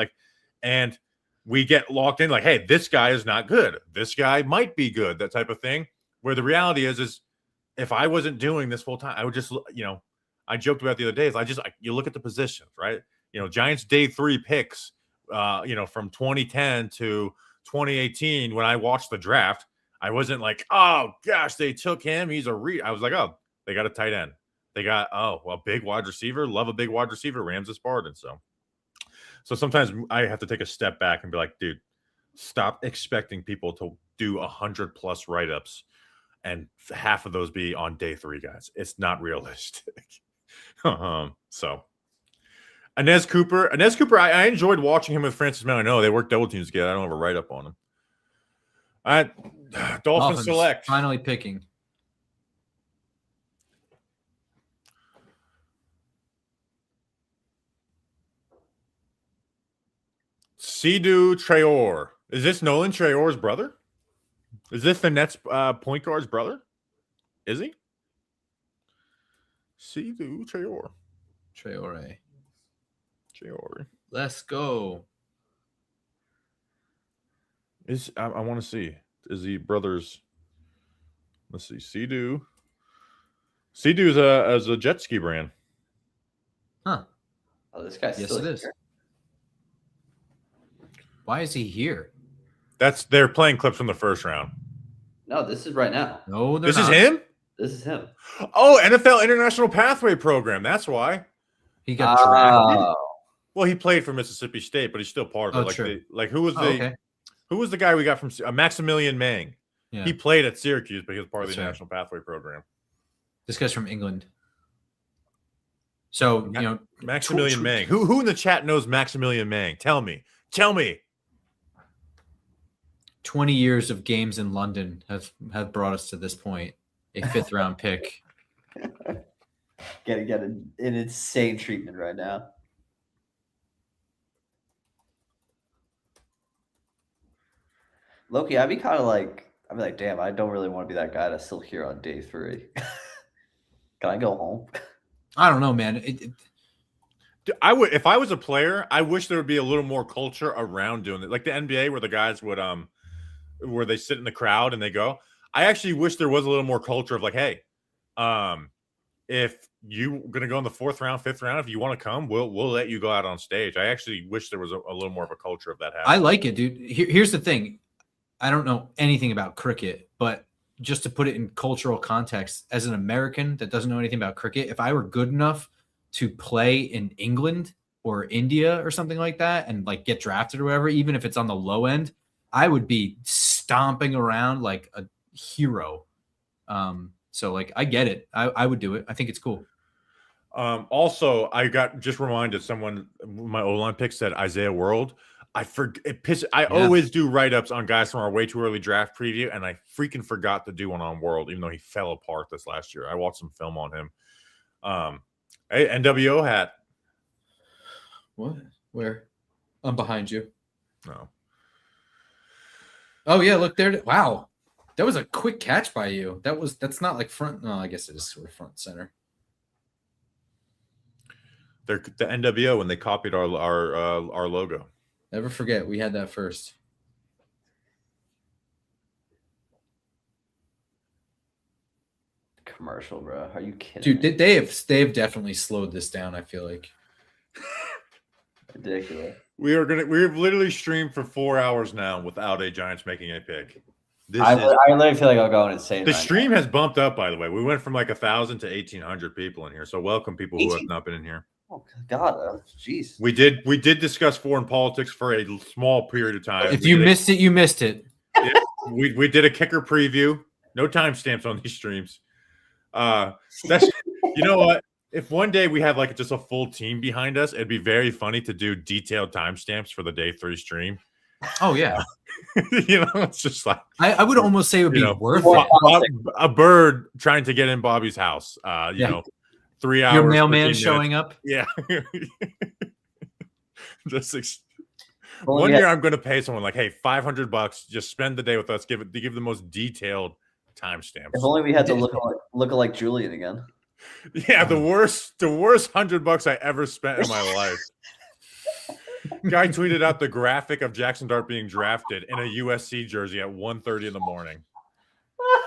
and we get locked in like, hey, this guy is not good. This guy might be good, that type of thing. Where the reality is if I wasn't doing this full time, I would just, I joked about the other day is you look at the positions, right? Giants day 3 picks from 2010 to 2018, when I watched the draft, I wasn't like, oh gosh, they took him. He's a I was like, oh, they got a tight end. They got a big wide receiver. Love a big wide receiver, Ramses Barden. So sometimes I have to take a step back and be like, dude, stop expecting people to do 100+ write-ups and half of those be on day 3, guys. It's not realistic. So Inez Cooper, I enjoyed watching him with Francis Mourinho. They work double teams together. I don't have a write-up on him. All right, Dolphins select. Finally picking. Sidhu Traore. Is this Nolan Traore's brother? Is this the Nets point guard's brother? Is he? Sidhu Traore. Traore. Let's go. I want to see. Is he brothers? Let's see. Sidhu is a jet ski brand. Huh. Oh, this guy's Yes, it is. Why is he here? They're playing clips from the first round. No, this is right now. No, this is him. This is him. Oh, NFL International Pathway Program. That's why he got drafted. Well, he played for Mississippi State, but he's still part of it. True. Who was the guy we got from Maximilian Mang? Yeah. He played at Syracuse, but he was part of the International Pathway Program. This guy's from England. So Maximilian Mang. Who in the chat knows Maximilian Mang? Tell me. 20 years of games in London have brought us to this point. A 5th round pick. Getting an insane treatment right now. Loki, I'd be like, damn, I don't really want to be that guy that's still here on day 3. Can I go home? I don't know, man. I would, if I was a player, I wish there would be a little more culture around doing it, like the NBA, where the guys would where they sit in the crowd and they go. I actually wish there was a little more culture of like, hey, if you're gonna go in the 4th round, 5th round, if you want to come, we'll let you go out on stage. I actually wish there was a little more of a culture of that happening. I like it, dude. Here's the thing. I don't know anything about cricket, but just to put it in cultural context, as an American that doesn't know anything about cricket, if I were good enough to play in England or India or something like that and like get drafted or whatever, even if it's on the low end, I would be stomping around like a hero. So like, I get it. I would do it. I think it's cool. Also, I got just reminded someone, my O-line pick said Isaiah World. I always do write-ups on guys from our way too early draft preview, and I freaking forgot to do one on World, even though he fell apart this last year. I watched some film on him. Hey, NWO hat. What? Where? I'm behind you. No. Oh yeah, look there. Wow. That was a quick catch by you. That's not like front. No, I guess it is sort of front center. They're the NWO when they copied our logo. Never forget, we had that first. Commercial, bro. Are you kidding? Dude, they have definitely slowed this down, I feel like. Ridiculous. We've literally streamed for 4 hours now without a Giants making a pick. I literally feel like I'm going insane. The stream has bumped up, by the way. We went from like 1,000 to 1,800 people in here. So welcome people who have not been in here. Oh God, jeez. We did discuss foreign politics for a small period of time. If you missed it, you missed it. Yeah, we did a kicker preview. No timestamps on these streams. That's you know what? If one day we have like just a full team behind us, it'd be very funny to do detailed timestamps for the day 3 stream. Oh yeah. It's just like I would almost say it would be worth it. A bird trying to get in Bobby's house. 3 hours. Your mailman showing up. Yeah. One year I'm going to pay someone like, hey, $500. Just spend the day with us. Give the most detailed timestamps. If only we had to look like Julian again. Yeah, the worst $100 I ever spent in my life. Guy tweeted out the graphic of Jackson Dart being drafted in a USC jersey at 1:30 in the morning.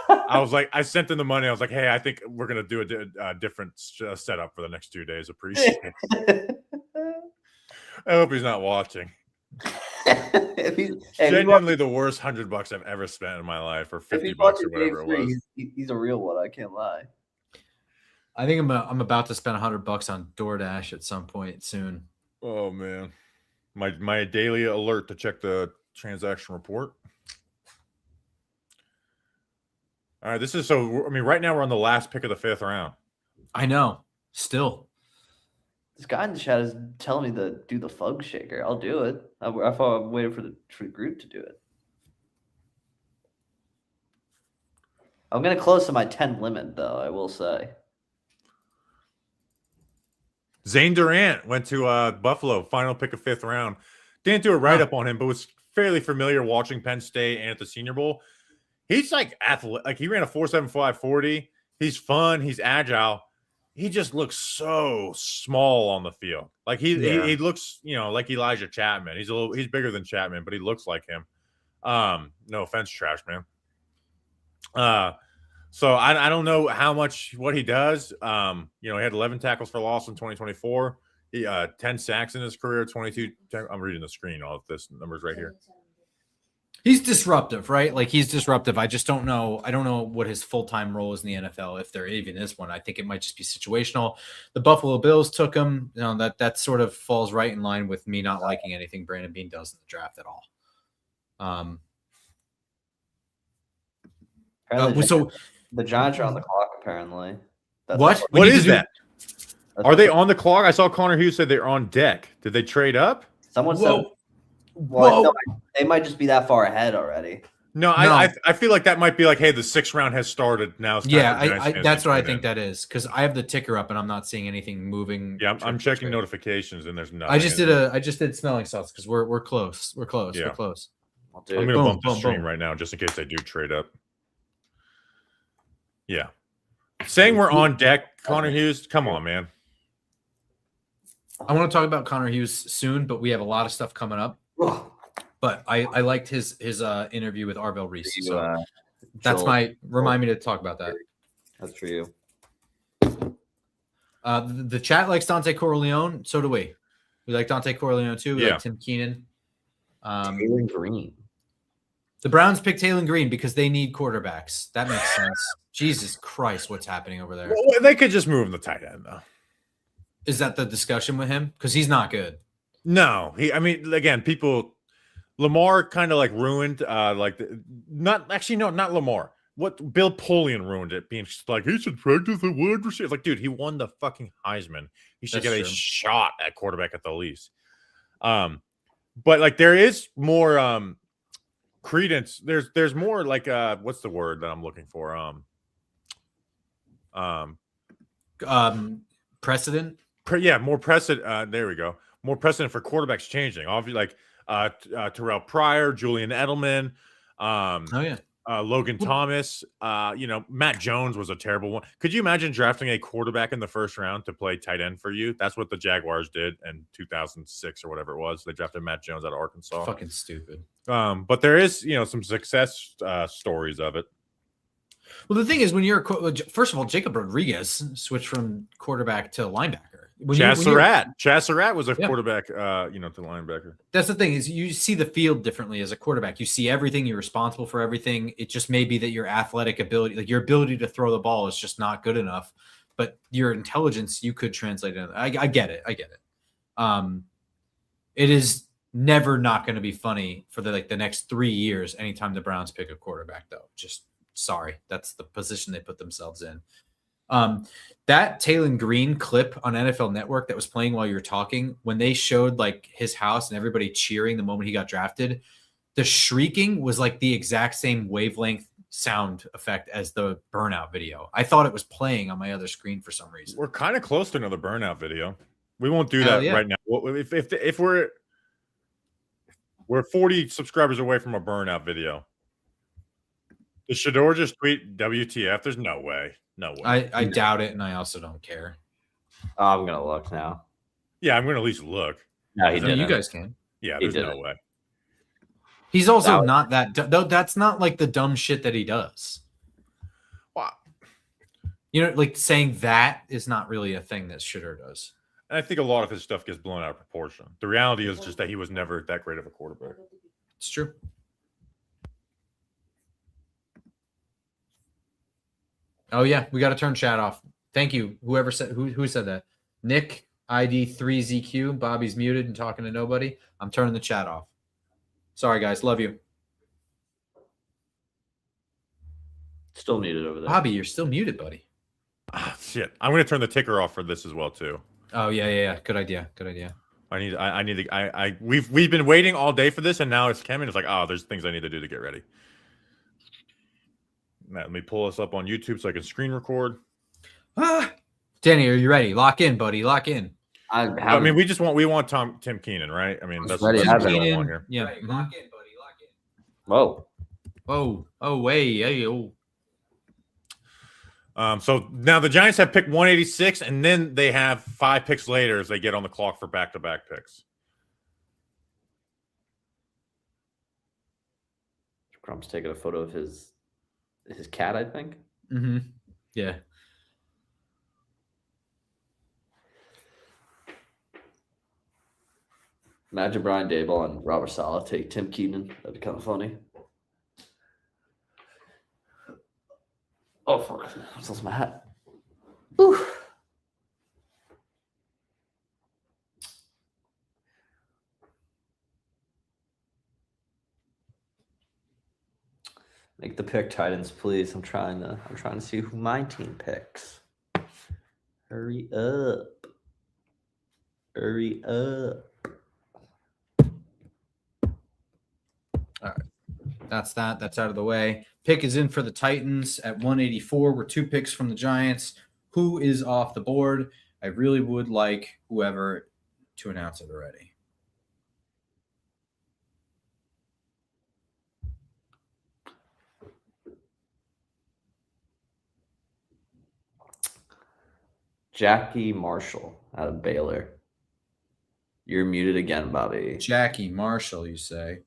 I was like, I sent him the money. I was like, hey, I think we're going to do a different setup for the next 2 days. Appreciate it. I hope he's not watching. if he's Genuinely the worst $100 I've ever spent in my life, or $50 or whatever it was. He's a real one. I can't lie. I think I'm about to spend $100 on DoorDash at some point soon. Oh man, my daily alert to check the transaction report. All right, this is so. I mean, right now we're on the last pick of the 5th round. I know. Still, This guy in the chat is telling me to do the fug shaker. I'll do it. I thought I'm waiting for the group to do it. I'm gonna close to my 10 limit though. I will say. Zane Durant went to Buffalo, final pick of 5th round. Didn't do a write up on him, but was fairly familiar watching Penn State and at the Senior Bowl. He's like athletic. Like he ran a 4.75 40. He's fun. He's agile. He just looks so small on the field. Like he looks, like Elijah Chapman. He's bigger than Chapman, but he looks like him. No offense, trash man. So I don't know what he does. He had 11 tackles for loss in 2024. He 10 sacks in his career, 22. I'm reading the screen. All of this numbers right here. he's disruptive, right? Like he's disruptive. I just don't know. I don't know what his full-time role is in the NFL, if there even is one. I think it might just be situational. The Buffalo Bills took him. That sort of falls right in line with me not liking anything Brandon Beane does in the draft at all. So the Giants are on the clock, apparently. What is that? Are they on the clock? I saw Connor Hughes said they're on deck. Did they trade up? Someone said, no, they might just be that far ahead already. No, I feel like that might be like, hey, the 6th round has started now. That's what I think that is, because I have the ticker up and I'm not seeing anything moving. Yeah, I'm checking notifications and there's nothing. I just did smelling salts because we're close. We're close. Yeah. We're close. I'm gonna bump the stream right now just in case they do trade up. Yeah. Saying we're on deck, Connor Hughes. Come on, man. I want to talk about Connor Hughes soon, but we have a lot of stuff coming up. But I liked his interview with Arvell Reese. So that's remind me to talk about that. That's for you. The chat likes Dante Corleone. So do we. We like Dante Corleone too. We like Tim Keenan. Taylor Green. The Browns picked Taylor Green because they need quarterbacks. That makes sense. Jesus Christ, what's happening over there? Well, they could just move him to tight end, though. Is that the discussion with him? Because he's not good. No, Lamar kind of like ruined, not Lamar. What Bill Polian ruined it, being like, he should practice the wide receiver. Like, dude, he won the fucking Heisman. He should get a shot at quarterback at the least. But like, there is more credence. There's more like what's the word that I'm looking for? Precedent. More precedent. There we go. More precedent for quarterbacks changing. Obviously, like Terrell Pryor, Julian Edelman, Logan Thomas. Matt Jones was a terrible one. Could you imagine drafting a quarterback in the 1st round to play tight end for you? That's what the Jaguars did in 2006 or whatever it was. They drafted Matt Jones out of Arkansas. Fucking stupid. But there is, some success stories of it. Well, the thing is, when you're first of all, Jacob Rodriguez switched from quarterback to linebacker. Chaz Surratt was a quarterback, to linebacker. That's the thing, is you see the field differently as a quarterback. You see everything. You're responsible for everything. It just may be that your athletic ability, like your ability to throw the ball, is just not good enough. But your intelligence, you could translate it. I get it. It is never not going to be funny for the next 3 years. Anytime the Browns pick a quarterback, though, just sorry, that's the position they put themselves in. That Taylor Green clip on NFL Network that was playing while you were talking, when they showed like his house and everybody cheering the moment he got drafted, the shrieking was like the exact same wavelength sound effect as the Burnout video. I thought it was playing on my other screen for some reason. We're kind of close to another Burnout video. We won't do that right now. If we're 40 subscribers away from a Burnout video. Does Shador just tweet WTF? There's no way. No way. I doubt it, and I also don't care. Oh, I'm gonna look now. Yeah, I'm gonna at least look. No, he didn't. You guys can. Yeah, there's no way. He's also not that. That's not like the dumb shit that he does. Wow. Like saying that is not really a thing that Shador does. And I think a lot of his stuff gets blown out of proportion. The reality is just that he was never that great of a quarterback. It's true. Oh yeah, we got to turn chat off. Thank you. Whoever said who said that? Nick ID 3ZQ. Bobby's muted and talking to nobody. I'm turning the chat off. Sorry guys, love you. Still muted over there. Bobby, you're still muted, buddy. Ah, shit. I'm going to turn the ticker off for this as well too. Oh yeah. Good idea. We've been waiting all day for this, and now it's coming. It's like, oh, there's things I need to do to get ready. Now, let me pull this up on YouTube so I can screen record. Danny, are you ready? Lock in, buddy. Lock in. I mean, we want Tim Keenan, right? I mean, that's ready. what I have we it. want here. Yeah. Mm-hmm. Mhm. Lock in, buddy. Lock in. Whoa. So now the Giants have picked 186, and then they have 5 picks later as they get on the clock for back-to-back picks. Crump's taking a photo of his cat, I think. Mm-hmm. Yeah. Imagine Brian Daboll and Robert Saleh take Tim Keenan. That'd be kind of funny. Oh, fuck. I lost my hat. Whew. Make the pick, Titans, please. I'm trying to see who my team picks. Hurry up. Hurry up. All right. That's that. That's out of the way. Pick is in for the Titans at 184. We're 2 picks from the Giants. Who is off the board? I really would like whoever to announce it already. Jackie Marshall out of Baylor. You're muted again, Bobby. Jackie Marshall, you say?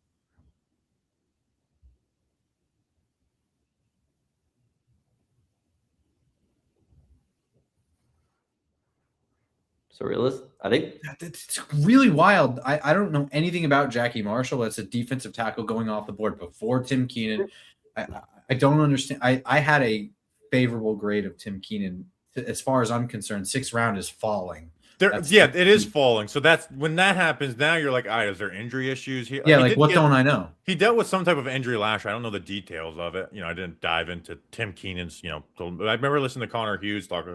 So realist, I think It's really wild. I don't know anything about Jackie Marshall. That's a defensive tackle going off the board before Tim Keenan. I don't understand. I had a favorable grade of Tim Keenan. As far as I'm concerned, 6th round is falling. It is falling. So that's when that happens. Now you're like, all right, is there injury issues here? Don't I know? He dealt with some type of injury last year. I don't know the details of it. I didn't dive into Tim Keenan's. I remember listening to Connor Hughes talk,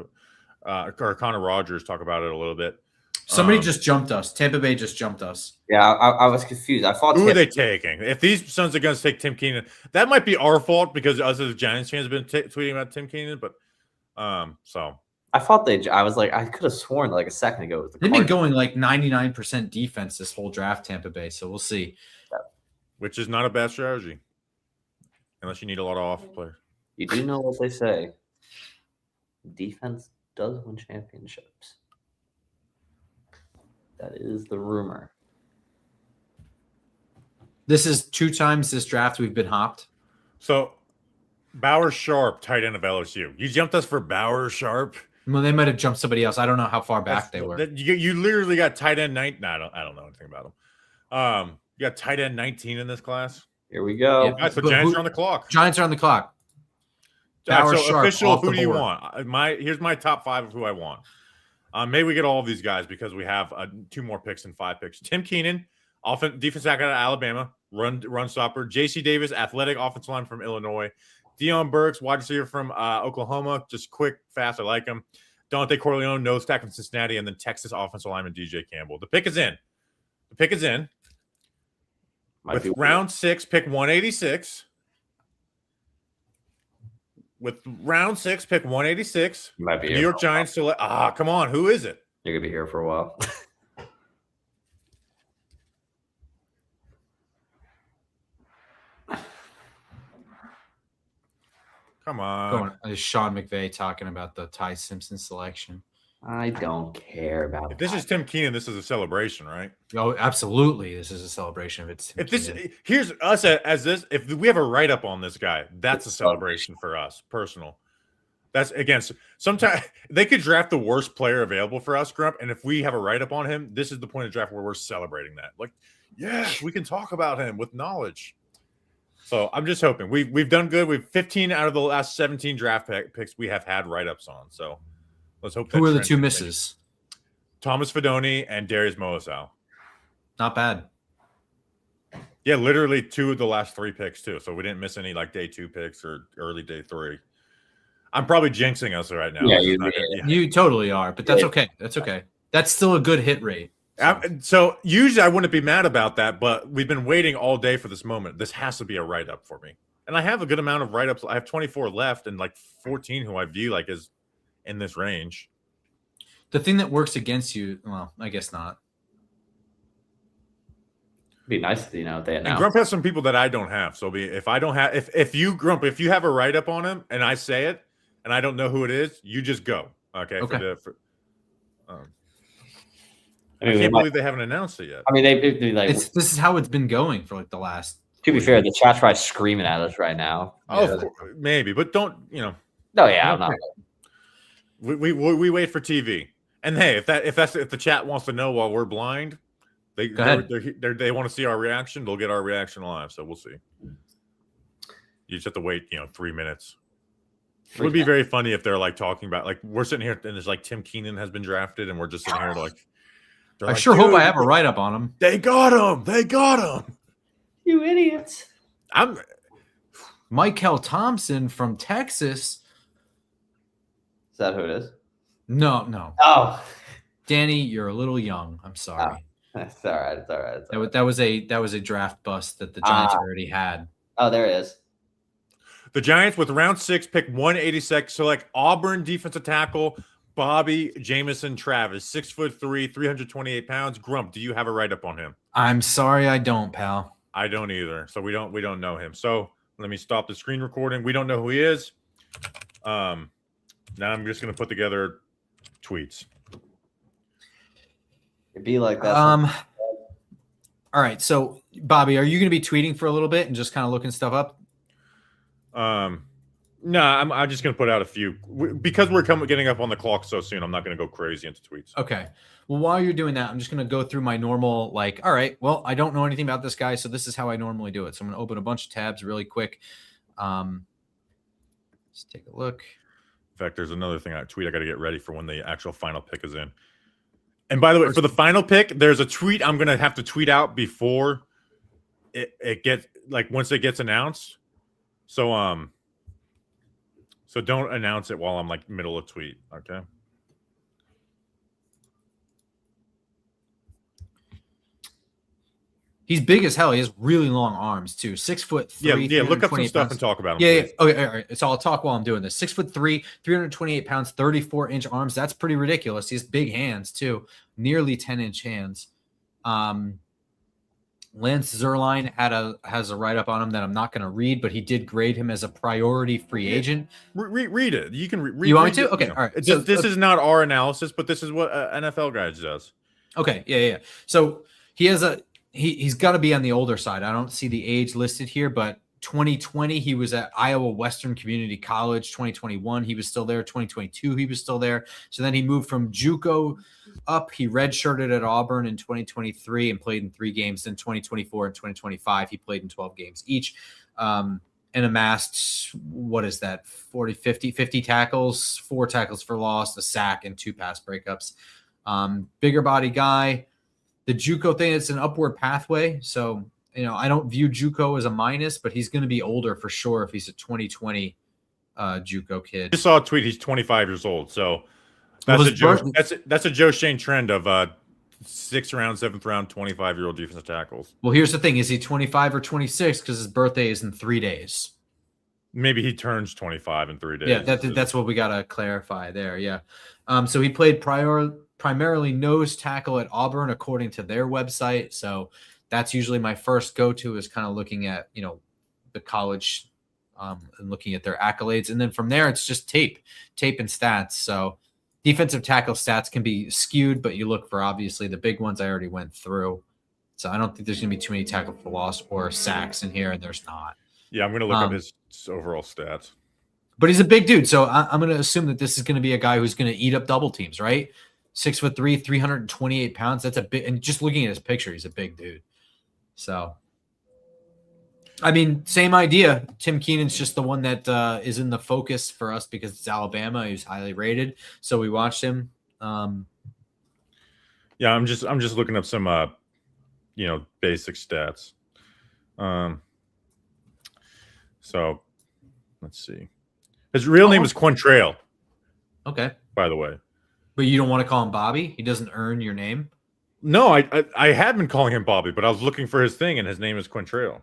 or Connor Rogers talk about it a little bit. Somebody just jumped us. Tampa Bay just jumped us. Yeah, I was confused. I thought who are they taking? If these sons are going to take Tim Keenan, that might be our fault because us as Giants fans have been tweeting about Tim Keenan. But so I thought I was like, I could have sworn like a second ago. They've been going like 99% defense this whole draft, Tampa Bay. So we'll see. Which is not a bad strategy, unless you need a lot of off players. You do know what they say. Defense does win championships. That is the rumor. This is 2 times this draft we've been hopped. So Bauer Sharp, tight end of LSU. You jumped us for Bauer Sharp. Well, they might have jumped somebody else. I don't know how far back they were. You literally got tight end 9. No, I don't know anything about them. You got tight end 19 in this class. Here we go. Yeah, all right, so Giants are on the clock. Giants are on the clock. Bauer Sharp, official. Who do you want? Here's my top 5 of who I want. Maybe we get all of these guys because we have 2 more picks and 5 picks. Tim Keenan, defense back out of Alabama, run stopper. J.C. Davis, athletic offensive line from Illinois. Deion Burks, wide receiver from Oklahoma, just quick, fast. I like him. Dante Corleone, nose tackle from Cincinnati, and then Texas offensive lineman DJ Campbell. The pick is in. With round 6, pick 186. With round 6, pick 186. You might be New York Giants select. Come on. Who is it? you're gonna be here for a while. Come on. Is Sean McVay talking about the Ty Simpson selection? I don't care about If this is Tim Keenan, this is a celebration, right? Oh, absolutely. This is a celebration of its. Here's us as this. If we have a write up on this guy, that's a celebration for us, personal. That's against sometimes they could draft the worst player available for us, Grump. And if we have a write-up on him, this is the point of draft where we're celebrating that. Like, yes, we can talk about him with knowledge. So I'm just hoping we've done good. We've 15 out of the last 17 draft picks we have had write-ups on. So let's hope. Who are the two misses? Thomas Fidone and Darius Moasau. Not bad. Yeah, literally 2 of the last 3 picks too. So we didn't miss any like day 2 picks or early day 3. I'm probably jinxing us right now. Yeah, you totally are, but that's okay. That's okay. That's still a good hit rate. So usually I wouldn't be mad about that, but we've been waiting all day for this moment. This has to be a write-up for me. And I have a good amount of write-ups. I have 24 left and like 14 who I view like is in this range. The thing that works against you, well, I guess not. It'd be nice, they And announce. Grump has some people that I don't have. So if I don't have, if you Grump, if you have a write-up on him and I say it and I don't know who it is, you just go. Okay. I can't believe they haven't announced it yet. I mean, they like. This is how it's been going for like the last. To be fair, the chat's probably screaming at us right now. Oh, maybe, but don't No, yeah, I'm not. We wait for TV. And hey, if the chat wants to know while we're blind, they want to see our reaction. They'll get our reaction live. So we'll see. You just have to wait, 3 minutes. It would be very funny if they're like talking about like we're sitting here and there's like Tim Keenan has been drafted and we're just sitting here like. I sure hope I have a write up on him. They got him. They got him. You idiots. I'm Michael Thompson from Texas. Is that who it is? No. Oh, Danny, you're a little young. I'm sorry. It's all right. It's all right. That was a draft bust that the Giants already had. Oh, there it is. The Giants with round 6 pick 186 select Auburn defensive tackle Bobby Jamison Travis, 6'3", 328 pounds. Grump, do you have a write-up on him? I'm sorry, I don't, pal. I don't either. So we don't know him. So let me stop the screen recording. We don't know who he is. Now I'm just gonna put together tweets. It'd be like that. All right. So Bobby, are you gonna be tweeting for a little bit and just kind of looking stuff up? No, I'm just going to put out a few. Because we're getting up on the clock so soon, I'm not going to go crazy into tweets. Okay. Well, while you're doing that, I'm just going to go through my normal, like, all right, well, I don't know anything about this guy, so this is how I normally do it. So I'm going to open a bunch of tabs really quick. Let's take a look. In fact, there's another thing I got to get ready for when the actual final pick is in. And by the way, for the final pick, there's a tweet I'm going to have to tweet out before it gets, like, once it gets announced. So don't announce it while I'm like middle of tweet, okay? He's big as hell. He has really long arms too. 6'3". Yeah. Look up some stuff and talk about him. Yeah. Okay. All right. So I'll talk while I'm doing this. 6'3", 328 pounds, 34-inch arms. That's pretty ridiculous. He has big hands too, nearly 10-inch hands. Lance Zierlein has a write-up on him that I'm not going to read, but he did grade him as a priority free agent. Read it. You can read. You want me to? Okay. All right. This is not our analysis, but this is what NFL Guides does. Okay. Yeah. So he has he's got to be on the older side. I don't see the age listed here, but 2020 he was at Iowa Western Community College. 2021 he was still there. 2022 he was still there. So then he moved from JUCO up. He redshirted at Auburn in 2023 and played in 3 games. Then 2024 and 2025 he played in 12 games each, and amassed, what is that, 50 tackles, 4 tackles for loss, a sack, and 2 pass breakups. Bigger body guy. The JUCO thing, it's an upward pathway. So, I don't view JUCO as a minus, but he's going to be older for sure if he's a 2020 JUCO kid. I just saw a tweet. He's 25 years old. So that's a Joe Shane trend of 6th round, 7th round, 25-year-old defensive tackles. Well, here's the thing. Is he 25 or 26? Because his birthday is in 3 days. Maybe he turns 25 in 3 days. Yeah, that's what we got to clarify there. Yeah. So he played primarily nose tackle at Auburn, according to their website. So that's usually my first go-to, is kind of looking at, the college and looking at their accolades. And then from there, it's just tape and stats. So defensive tackle stats can be skewed, but you look for obviously the big ones I already went through. So I don't think there's going to be too many tackle for loss or sacks in here, and there's not. Yeah, I'm going to look up his overall stats. But he's a big dude, so I'm going to assume that this is going to be a guy who's going to eat up double teams, right? 6'3", 328 pounds. That's a big. And just looking at his picture, he's a big dude. So, I mean, same idea. Tim Keenan's just the one that is in the focus for us because it's Alabama. He's highly rated, so we watched him. Yeah, I'm just looking up some basic stats. So let's see. His real name is Quantrail. Okay. By the way. But you don't want to call him Bobby? He doesn't earn your name? No, I had been calling him Bobby, but I was looking for his thing, and his name is Quantrail.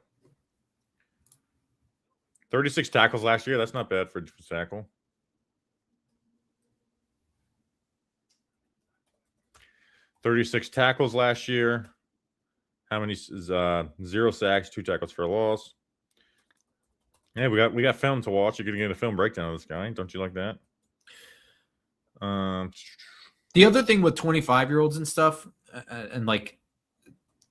36 tackles last year. That's not bad for tackle. $36 tackles last year. How many is 0 sacks, 2 tackles for a loss? Yeah, we got film to watch. You're gonna get a film breakdown of this guy. Don't you like that? The other thing with 25-year-olds and stuff, and like,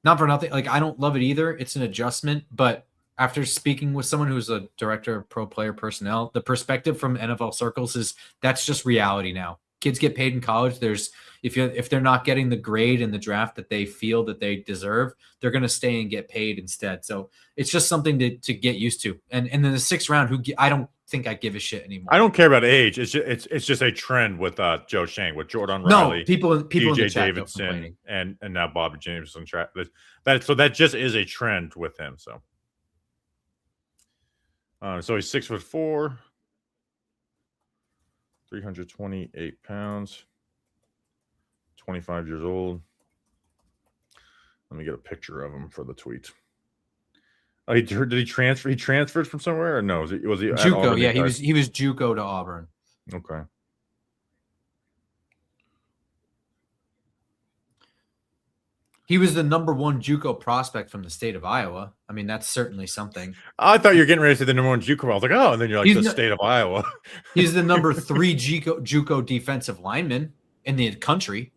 not for nothing, like I don't love it either. It's an adjustment, but after speaking with someone who's a director of pro player personnel, the perspective from NFL circles is that's just reality now. Kids get paid in college. There's if they're not getting the grade in the draft that they feel that they deserve, they're going to stay and get paid instead. So it's just something to get used to. And then the 6th round, I don't think I give a shit anymore. I don't care about age. It's just a trend with Joe Shang, with Jordan Riley, people in the chat Davidson, and now Bobby Jameson. That just is a trend with him. So he's 6'4". 328 pounds, 25 years old. Let me get a picture of him for the tweet. Oh, did he transfer? He transferred from somewhere, or no? Was he JUCO? Yeah, he was JUCO to Auburn. Okay. He was the #1 JUCO prospect from the state of Iowa. I mean, that's certainly something. I thought you were getting ready to say the #1 JUCO. I was like, oh, and then you're like, the state of Iowa. He's the #3 JUCO defensive lineman in the country.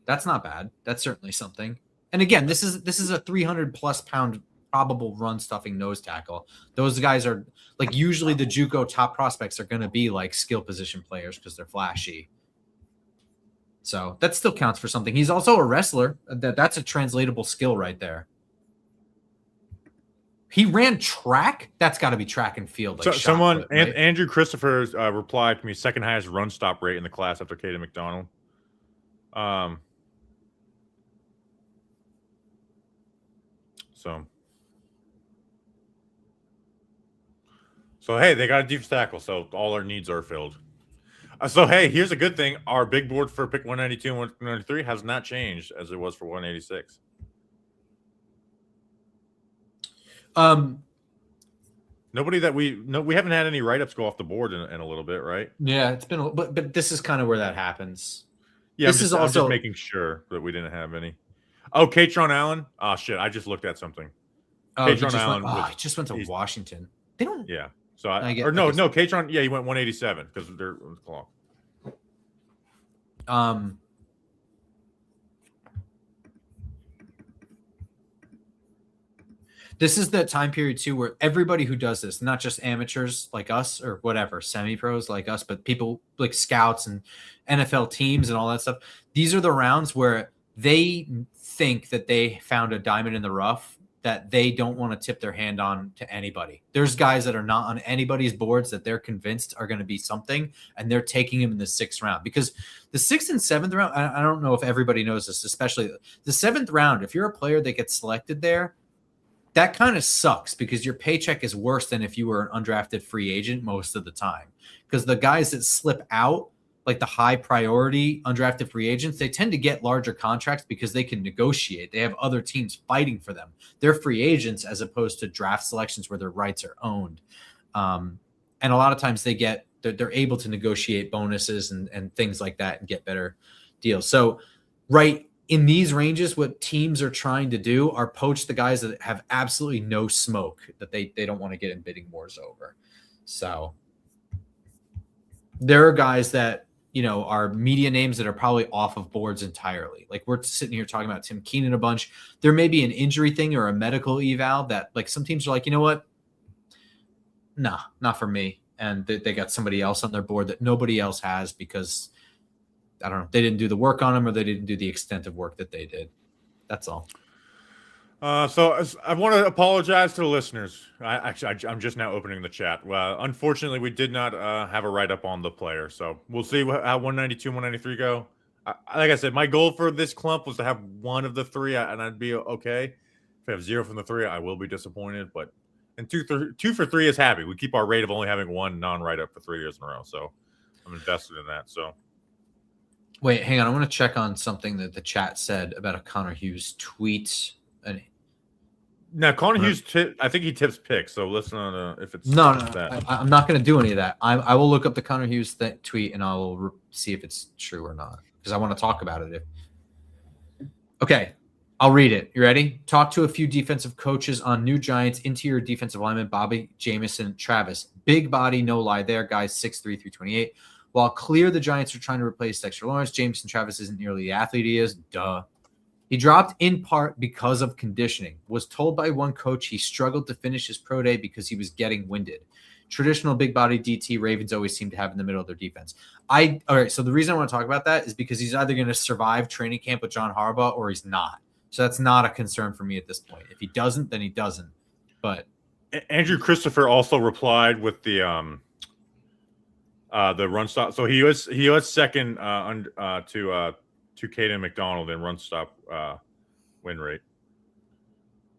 That's not bad. That's certainly something. And again, this is a 300+ pound probable run stuffing nose tackle. Those guys are like, usually the JUCO top prospects are going to be like skill position players because they're flashy. So that still counts for something. He's also a wrestler. That's a translatable skill right there. He ran track. That's got to be track and field. Like someone, put, right? Andrew Christopher replied to me, second highest run stop rate in the class after Caden McDonald. So hey, they got a defensive tackle, so all our needs are filled. So hey, here's a good thing: our big board for pick 192 and 193 has not changed as it was for 186. Nobody that we haven't had any write-ups go off the board in a little bit, right? Yeah, it's been, but this is kind of where that happens. Yeah, I'm just making sure that we didn't have any. Oh, Katron Allen. Oh shit, I just looked at something. Oh, Katron Allen. He just went to Washington. They don't. Yeah. So no, Katron. Yeah, he went 187 because they're clock. This is the time period too where everybody who does this, not just amateurs like us or whatever, semi-pros like us, but people like scouts and NFL teams and all that stuff. These are the rounds where they think that they found a diamond in the rough that they don't want to tip their hand on to anybody. There's guys that are not on anybody's boards that they're convinced are going to be something, and they're taking him in the 6th round, because the 6th and 7th round, I don't know if everybody knows this, especially the 7th round, if you're a player that gets selected there, that kind of sucks because your paycheck is worse than if you were an undrafted free agent most of the time, because the guys that slip out, like the high priority undrafted free agents, they tend to get larger contracts because they can negotiate. They have other teams fighting for them. They're free agents as opposed to draft selections where their rights are owned. And a lot of times they're able to negotiate bonuses and things like that and get better deals. So right in these ranges, what teams are trying to do are poach the guys that have absolutely no smoke, that they don't want to get in bidding wars over. So there are guys that, are media names that are probably off of boards entirely. Like we're sitting here talking about Tim Keenan a bunch. There may be an injury thing or a medical eval that like some teams are like, you know what? Nah, not for me. and they got somebody else on their board that nobody else has because I don't know, they didn't do the work on him or they didn't do the extent of work that they did. That's all. So I want to apologize to the listeners. I'm just now opening the chat. Well, unfortunately, we did not have a write-up on the player. So we'll see how 192 and 193 go. Like I said, my goal for this clump was to have one of the three, and I'd be okay. If I have 0 from the 3, I will be disappointed. But and 2 for 3 is happy. We keep our rate of only having one non-write-up for 3 years in a row. So I'm invested in that. So wait, hang on. I want to check on something that the chat said about a Connor Hughes tweet. Now, Connor Hughes, I think he tips picks. So listen on if it's no. that. I'm not going to do any of that. I will look up the Connor Hughes tweet and I'll see if it's true or not because I want to talk about it. Okay, I'll read it. You ready? Talk to a few defensive coaches on new Giants interior defensive lineman Bobby Jamison Travis. Big body, no lie there, guys. 6'3", 328. While clear the Giants are trying to replace Dexter Lawrence, Jamison Travis isn't nearly the athlete he is. Duh. He dropped in part because of conditioning. Was told by one coach he struggled to finish his pro day because he was getting winded. Traditional big body DT Ravens always seem to have in the middle of their defense. All right, so the reason I want to talk about that is because he's either going to survive training camp with John Harbaugh or he's not. So that's not a concern for me at this point. If he doesn't, then he doesn't. But Andrew Christopher also replied with the run stop. So he was second to Caden McDonald in run stop win rate,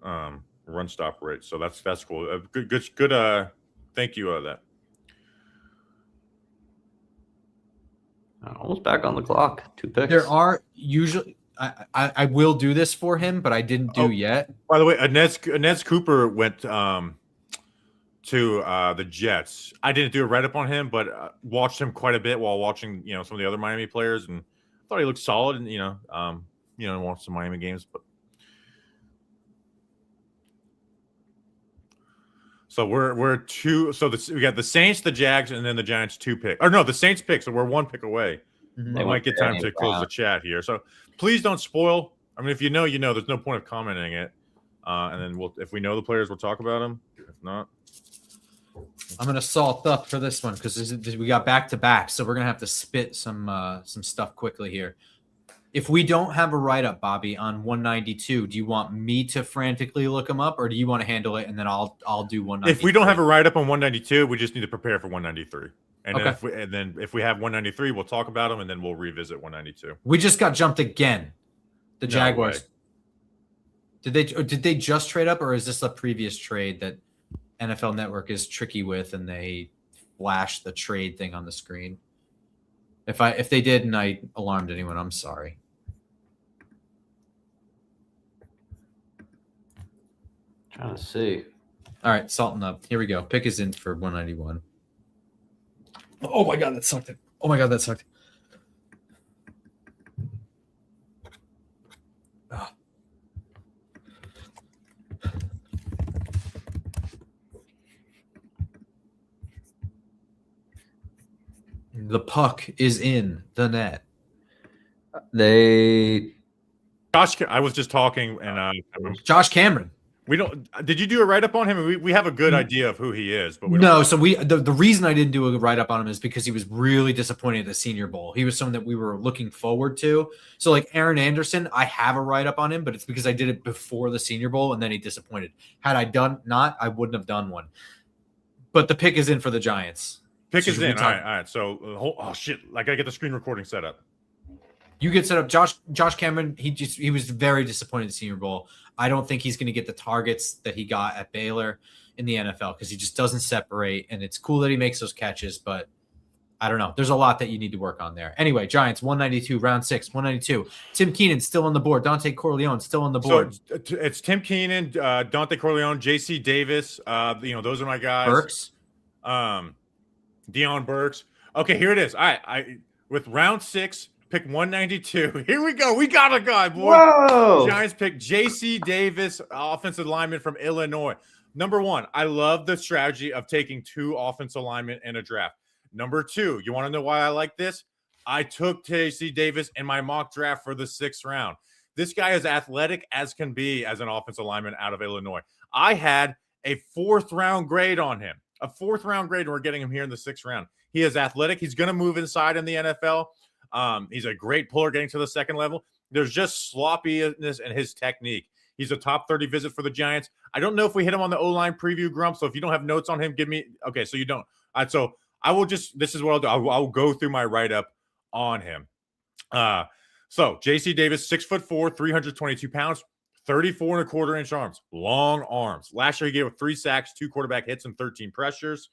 run stop rate. So that's cool. Good. Thank you. That Almost back on the clock. 2 picks. there are usually I will do this for him, but I didn't do yet. By the way, Inez Cooper went to the Jets. I didn't do a write up on him, but watched him quite a bit while watching some of the other Miami players and thought he looked solid and watched some Miami games. But so we're 2. So we got the Saints, the Jags, and then the Giants 2 pick. Or no, the Saints pick. So we're 1 pick away. Mm-hmm. I might get time to close the chat here. So please don't spoil. I mean, if you know, there's no point of commenting it. And then if we know the players, we'll talk about them. If not, I'm gonna salt up for this one because we got back to back, so we're gonna have to spit some stuff quickly here. If we don't have a write up, Bobby, on 192, do you want me to frantically look them up, or do you want to handle it and then I'll do 193? If we don't have a write up on 192, we just need to prepare for 193. And okay. then if we have 193, we'll talk about them and then we'll revisit 192. We just got jumped again. The Jaguars. No Did they just trade up, or is this a previous trade that NFL Network is tricky with and they flash the trade thing on the screen? If they did and I alarmed anyone, I'm sorry. Trying to see. All right, salting up. Here we go. Pick is in for 191. Oh my god, that sucked. Oh my god, that sucked. Oh. The puck is in the net. Josh, I was just talking, and Josh Cameron. We don't. Did you do a write up on him? We have a good idea of who he is, but no. So the reason I didn't do a write up on him is because he was really disappointed at the Senior Bowl. He was someone that we were looking forward to. So like Aaron Anderson, I have a write up on him, but it's because I did it before the Senior Bowl and then he disappointed. Had I done not, I wouldn't have done one. But the pick is in for the Giants. Pick is in. All right. So oh shit! I gotta get the screen recording set up. You get set up. Josh Cameron. He was very disappointed in the Senior Bowl. I don't think he's going to get the targets that he got at Baylor in the NFL because he just doesn't separate. And it's cool that he makes those catches, but I don't know. There's a lot that you need to work on there. Anyway, Giants 192, round 6, 192. Tim Keenan still on the board. Dante Corleone still on the board. So it's Tim Keenan, Dante Corleone, J.C. Davis. Those are my guys. Burks. Deion Burks. Okay, here it is. All right, with round 6. Pick 192. Here we go. We got a guy, boy. Whoa! Giants pick J.C. Davis, offensive lineman from Illinois. Number 1, I love the strategy of taking 2 offensive linemen in a draft. Number 2, you want to know why I like this? I took J.C. Davis in my mock draft for the 6th round. This guy is athletic as can be as an offensive lineman out of Illinois. I had a 4th round grade on him. A 4th round grade, and we're getting him here in the 6th round. He is athletic. He's going to move inside in the NFL. He's a great puller getting to the 2nd level. There's just sloppiness in his technique. He's a top 30 visit for the Giants. I don't know if we hit him on the O-line preview, Grump. So if you don't have notes on him, give me. Okay, so you don't. All right, so I will just. This is what I'll do. I'll go through my write-up on him. So J.C. Davis, 6'4", 322 pounds, 34.25-inch arms, long arms. Last year he gave up 3 sacks, 2 quarterback hits, and 13 pressures.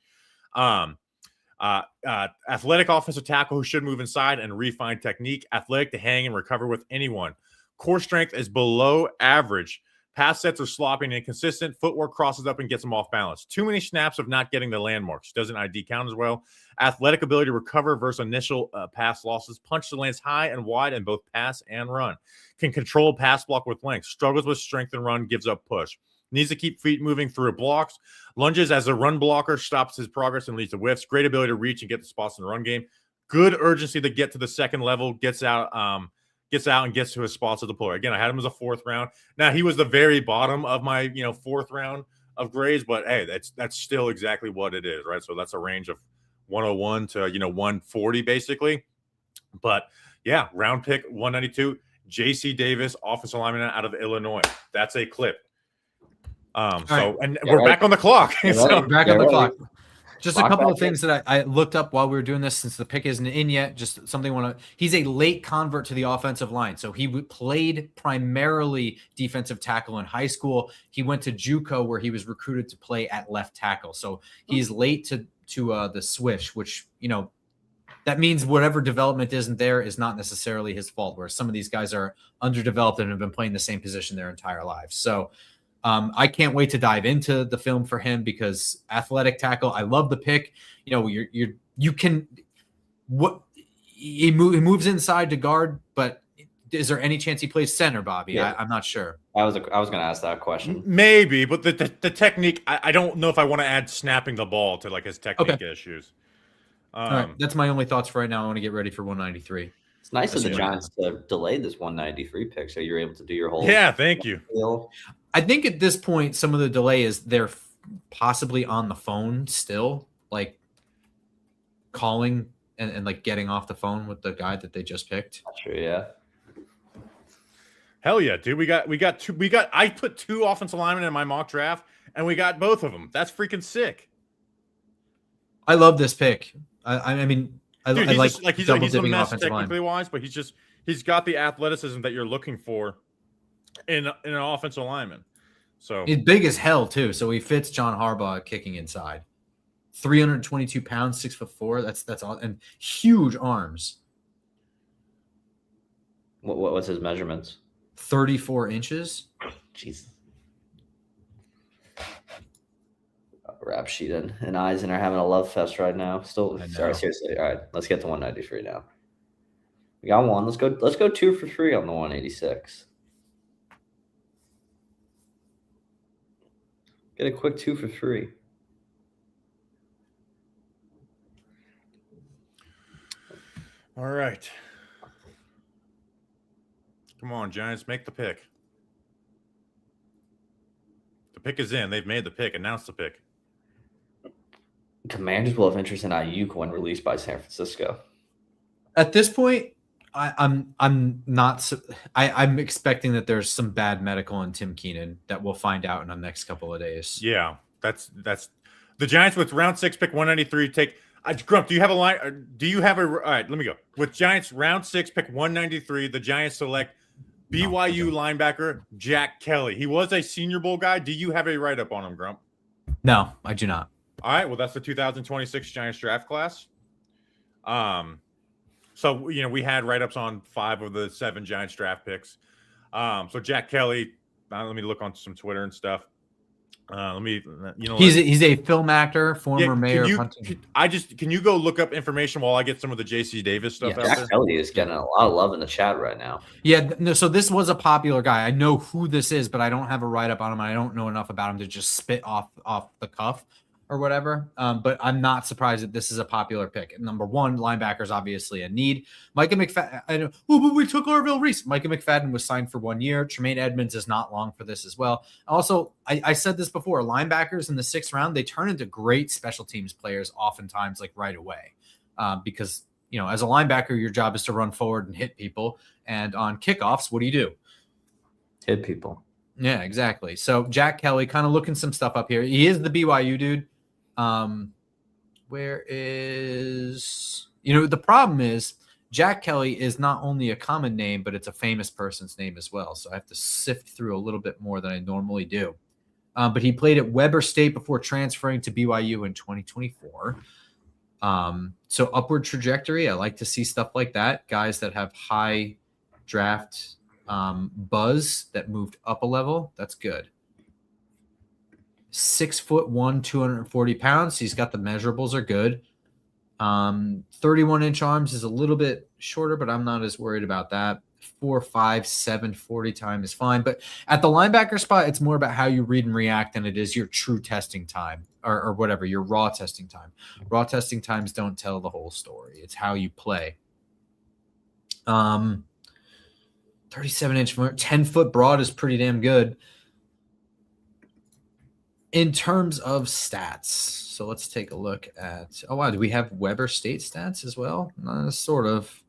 Athletic offensive tackle who should move inside and refine technique. Athletic to hang and recover with anyone. Core strength is below average. Pass sets are sloppy and inconsistent. Footwork crosses up and gets him off balance. Too many snaps of not getting the landmarks. Doesn't ID count as well. Athletic ability to recover versus initial pass losses. Punch the lanes high and wide in both pass and run. Can control pass block with length. Struggles with strength and run. Gives up push. Needs to keep feet moving through blocks. Lunges as a run blocker. Stops his progress and leads to whiffs. Great ability to reach and get the spots in the run game. Good urgency to get to the 2nd level. Gets out and gets to his spots to deploy. Again, I had him as a 4th round. Now he was the very bottom of my 4th round of grades, but hey, that's still exactly what it is, right? So that's a range of 101 to 140 basically. But yeah, round pick 192, J.C. Davis, offensive lineman out of Illinois. That's a clip. We're back on the clock. Back on the clock. Just a couple of things that I looked up while we were doing this, since the pick isn't in yet. Just something he's a late convert to the offensive line. So he played primarily defensive tackle in high school. He went to JUCO where he was recruited to play at left tackle. So he's late to the switch, which, that means whatever development isn't there is not necessarily his fault, where some of these guys are underdeveloped and have been playing the same position their entire lives. So I can't wait to dive into the film for him, because athletic tackle, I love the pick. He moves inside to guard, but is there any chance he plays center, Bobby? Yeah. I'm not sure. I was going to ask that question. Maybe, but the technique, I don't know if I want to add snapping the ball to his technique issues. All right, that's my only thoughts for right now. I want to get ready for 193. It's nice of the Giants to delay this 193 pick, so you're able to do your whole. Yeah, thank you. I think at this point, some of the delay is they're possibly on the phone still, like calling and like getting off the phone with the guy that they just picked. Sure, yeah. Hell yeah, dude. I put 2 offensive linemen in my mock draft, and we got both of them. That's freaking sick. I love this pick. I mean, dude, I he's like he's a mess offensive technically wise, but he's got the athleticism that you're looking for in an offensive lineman. So he's big as hell too. So he fits John Harbaugh kicking inside. 322 pounds, 6'4". That's all, and huge arms. What's his measurements? 34 inches. Jesus. Rap sheet and Eisen are having a love fest right now. Still, sorry, seriously. All right, let's get to 193 now. We got one. Let's go 2 for 3 on the 186. Get a quick 2 for 3. All right. Come on, Giants, make the pick. The pick is in. They've made the pick. Announced the pick. Commanders will have interest in Ayuk when released by San Francisco. At this point, I'm not. I'm expecting that there's some bad medical in Tim Keenan that we'll find out in the next couple of days. Yeah, that's the Giants with round 6 pick 193 take. Grump, do you have a line? Do you have a? All right, let me go. With Giants round 6 pick 193, the Giants select BYU linebacker Jack Kelly. He was a Senior Bowl guy. Do you have a write up on him, Grump? No, I do not. All right, well, that's the 2026 Giants draft class. So we had write-ups on 5 of the 7 Giants draft picks. So Jack Kelly, let me look on some Twitter and stuff. He's a film actor, former mayor of Huntington. Can you go look up information while I get some of the J.C. Davis stuff out there? Jack Kelly is getting a lot of love in the chat right now. Yeah, no, so this was a popular guy. I know who this is, but I don't have a write-up on him. I don't know enough about him to just spit off the cuff. or whatever. But I'm not surprised that this is a popular pick. Number one, linebackers obviously a need. Micah McFadden. I know. Oh, but we took Orville Reese. Micah McFadden was signed for 1 year. Tremaine Edmonds is not long for this as well. Also, I said this before. Linebackers in the 6th round, they turn into great special teams players oftentimes, like right away, because as a linebacker, your job is to run forward and hit people. And on kickoffs, what do? Hit people. Yeah, exactly. So Jack Kelly, kind of looking some stuff up here. He is the BYU dude. Where is, the problem is Jack Kelly is not only a common name, but it's a famous person's name as well. So I have to sift through a little bit more than I normally do. But he played at Weber State before transferring to BYU in 2024. So upward trajectory. I like to see stuff like that. Guys that have high draft buzz that moved up a level. That's good. 6'1", 240 pounds. He's got the measurables are good. 31-inch arms is a little bit shorter, but I'm not as worried about that. 4.57 40 time is fine. But at the linebacker spot, it's more about how you read and react than it is your true testing time or whatever, your raw testing time. Raw testing times don't tell the whole story. It's how you play. 37-inch, 10-foot broad is pretty damn good. In terms of stats, so let's take a look at, oh, wow, do we have Weber State stats as well? Sort of.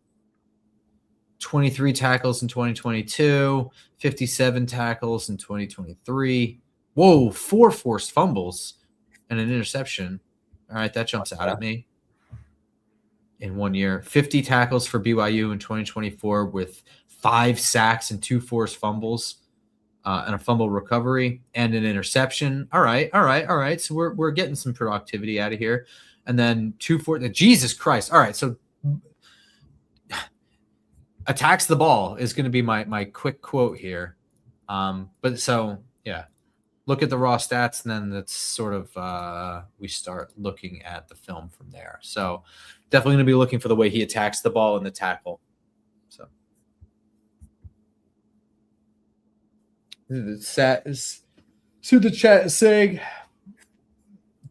23 tackles in 2022, 57 tackles in 2023. Whoa, 4 forced fumbles and an interception. All right, that jumps out at me. In 1 year, 50 tackles for BYU in 2024 with 5 sacks and 2 forced fumbles. And a fumble recovery and an interception. All right. So we're getting some productivity out of here. And then 2 for Jesus Christ. All right. So attacks the ball is going to be my quick quote here. But so, yeah, look at the raw stats and then that's sort of we start looking at the film from there. So definitely going to be looking for the way he attacks the ball in the tackle. So. The chat is saying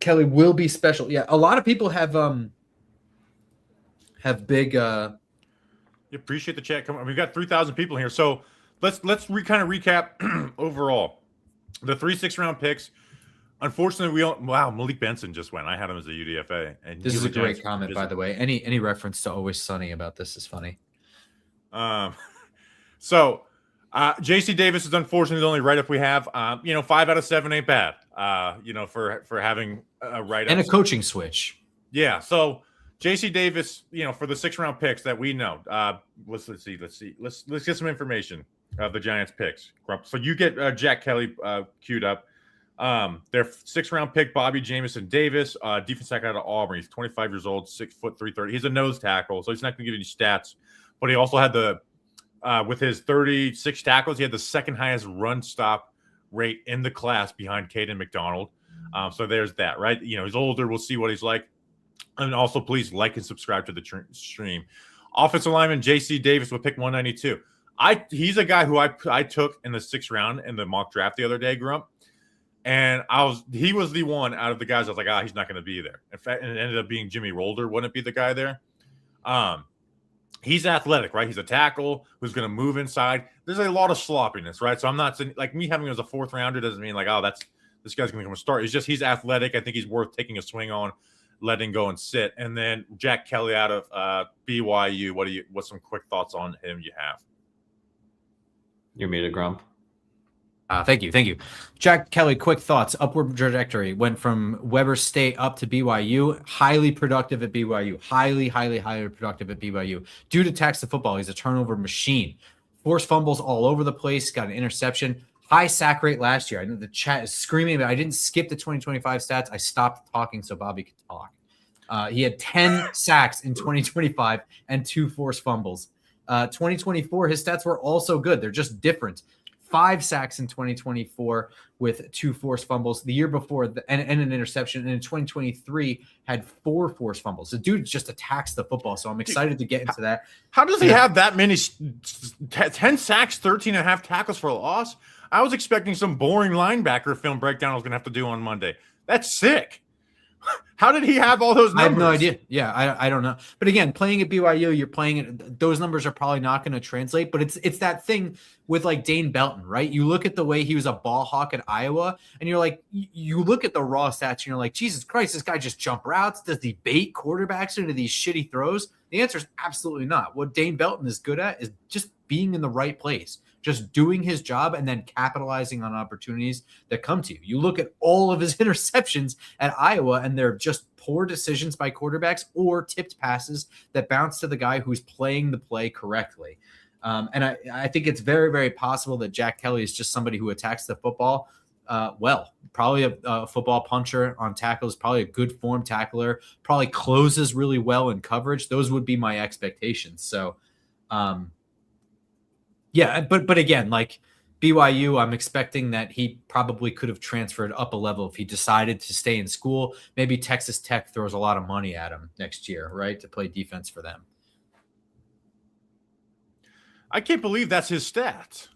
Kelly will be special. Yeah, a lot of people have big. Appreciate the chat. We've got 3,000 people here, so let's kind of recap overall the 3 6-round picks. Unfortunately, Malik Benson just went. I had him as a UDFA, and this is a great comment, by the way. Any reference to Always Sunny about this is funny. So. JC Davis is unfortunately the only write-up we have. 5 out of 7 ain't bad. For having a write-up and a coaching switch. Yeah. So JC Davis, for the 6-round picks that we know. Let's see. Let's get some information of the Giants picks. So you get Jack Kelly queued up. Their 6th-round pick, Bobby Jamison Davis, defense tackle out of Auburn. He's 25 years old, 6 foot 330. He's a nose tackle, so he's not going to give you any stats. But he also had with his 36 tackles, he had the 2nd highest run stop rate in the class behind Caden McDonald. So there's that, right? He's older. We'll see what he's like. And also, please like and subscribe to the stream. Offensive lineman JC Davis with pick 192. He's a guy who I took in the 6th round in the mock draft the other day, Grump. And he was the one out of the guys I was like, he's not going to be there. In fact, it ended up being Jimmy Rolder. Wouldn't be the guy there. He's athletic, right? He's a tackle who's going to move inside. There's a lot of sloppiness, right? So I'm not saying, like, me having him as a 4th rounder doesn't mean like, this guy's going to come and start. It's just he's athletic. I think he's worth taking a swing on, letting go and sit. And then Jack Kelly out of BYU. What's some quick thoughts on him you have? You're muted, Grump. Thank you. Jack Kelly, quick thoughts. Upward trajectory. Went from Weber State up to BYU. Highly productive at BYU. Highly productive at BYU. Dude attacks the football. He's a turnover machine. Forced fumbles all over the place. Got an interception. High sack rate last year. I know the chat is screaming, but I didn't skip the 2025 stats. I stopped talking so Bobby could talk. He had 10 sacks in 2025 and 2 forced fumbles. 2024, his stats were also good. They're just different. 5 sacks in 2024 with 2 forced fumbles. The year before, and an interception. And in 2023, had 4 forced fumbles. The dude just attacks the football. So I'm excited to get into that. How does he have that many? 10 sacks, 13 and a half tackles for a loss? I was expecting some boring linebacker film breakdown I was going to have to do on Monday. That's sick. How did he have all those numbers? I have no idea. Yeah, I don't know. But again, playing at BYU, you're playing it. Those numbers are probably not going to translate. But it's that thing with like Dane Belton, right? You look at the way he was a ball hawk at Iowa, and you're like, you look at the raw stats, and you're like, Jesus Christ, this guy just jump routes. Does he bait quarterbacks into these shitty throws? The answer is absolutely not. What Dane Belton is good at is just being in the right place, just doing his job and then capitalizing on opportunities that come to you. You look at all of his interceptions at Iowa, and they're just poor decisions by quarterbacks or tipped passes that bounce to the guy who's playing the play correctly. And I think it's very, very possible that Jack Kelly is just somebody who attacks the football well, probably a football puncher on tackles, probably a good form tackler, probably closes really well in coverage. Those would be my expectations. So, yeah, but again, like BYU, I'm expecting that he probably could have transferred up a level if he decided to stay in school. Maybe Texas Tech throws a lot of money at him next year, right, to play defense for them. I can't believe that's his stats.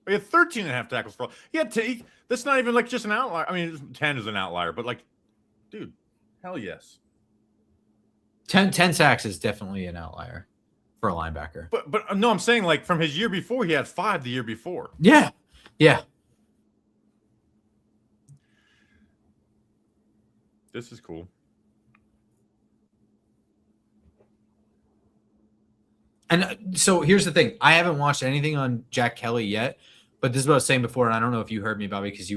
He had 13 and a half tackles for. He had that's not even like just an outlier. I mean, 10 is an outlier, but like, dude, hell yes. 10 sacks is definitely an outlier for a linebacker. But no, I'm saying like from his year before, he had 5 the year before. Yeah. This is cool. And so here's the thing. I haven't watched anything on Jack Kelly yet, but this is what I was saying before, and I don't know if you heard me, Bobby, because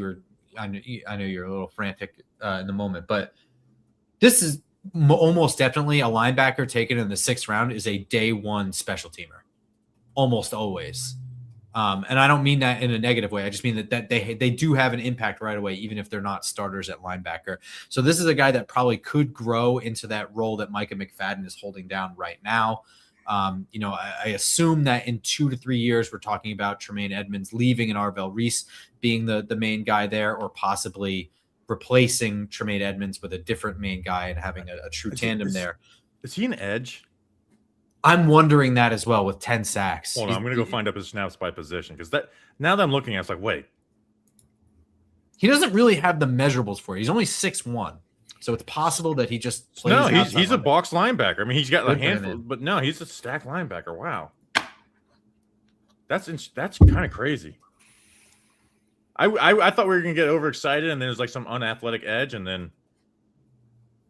I know you're a little frantic in the moment, but this is almost definitely a linebacker taken in the 6th round is a day one special teamer. Almost always. And I don't mean that in a negative way. I just mean that they do have an impact right away, even if they're not starters at linebacker. So this is a guy that probably could grow into that role that Micah McFadden is holding down right now. I assume that in 2 to 3 years, we're talking about Tremaine Edmonds leaving and Arvell Reese being the main guy there, or possibly replacing Tremaine Edmonds with a different main guy and having a true tandem there. Is he an edge? I'm wondering that as well with 10 sacks. Hold on, I'm going to go find up his snaps by position, because now that I'm looking at it, it's like, wait. He doesn't really have the measurables for it. He's only 6'1". So it's possible that he just plays. No, he's a box linebacker. I mean, he's got a handful, but no, he's a stacked linebacker. Wow, that's kind of crazy. I thought we were gonna get overexcited, and then there's like some unathletic edge, and then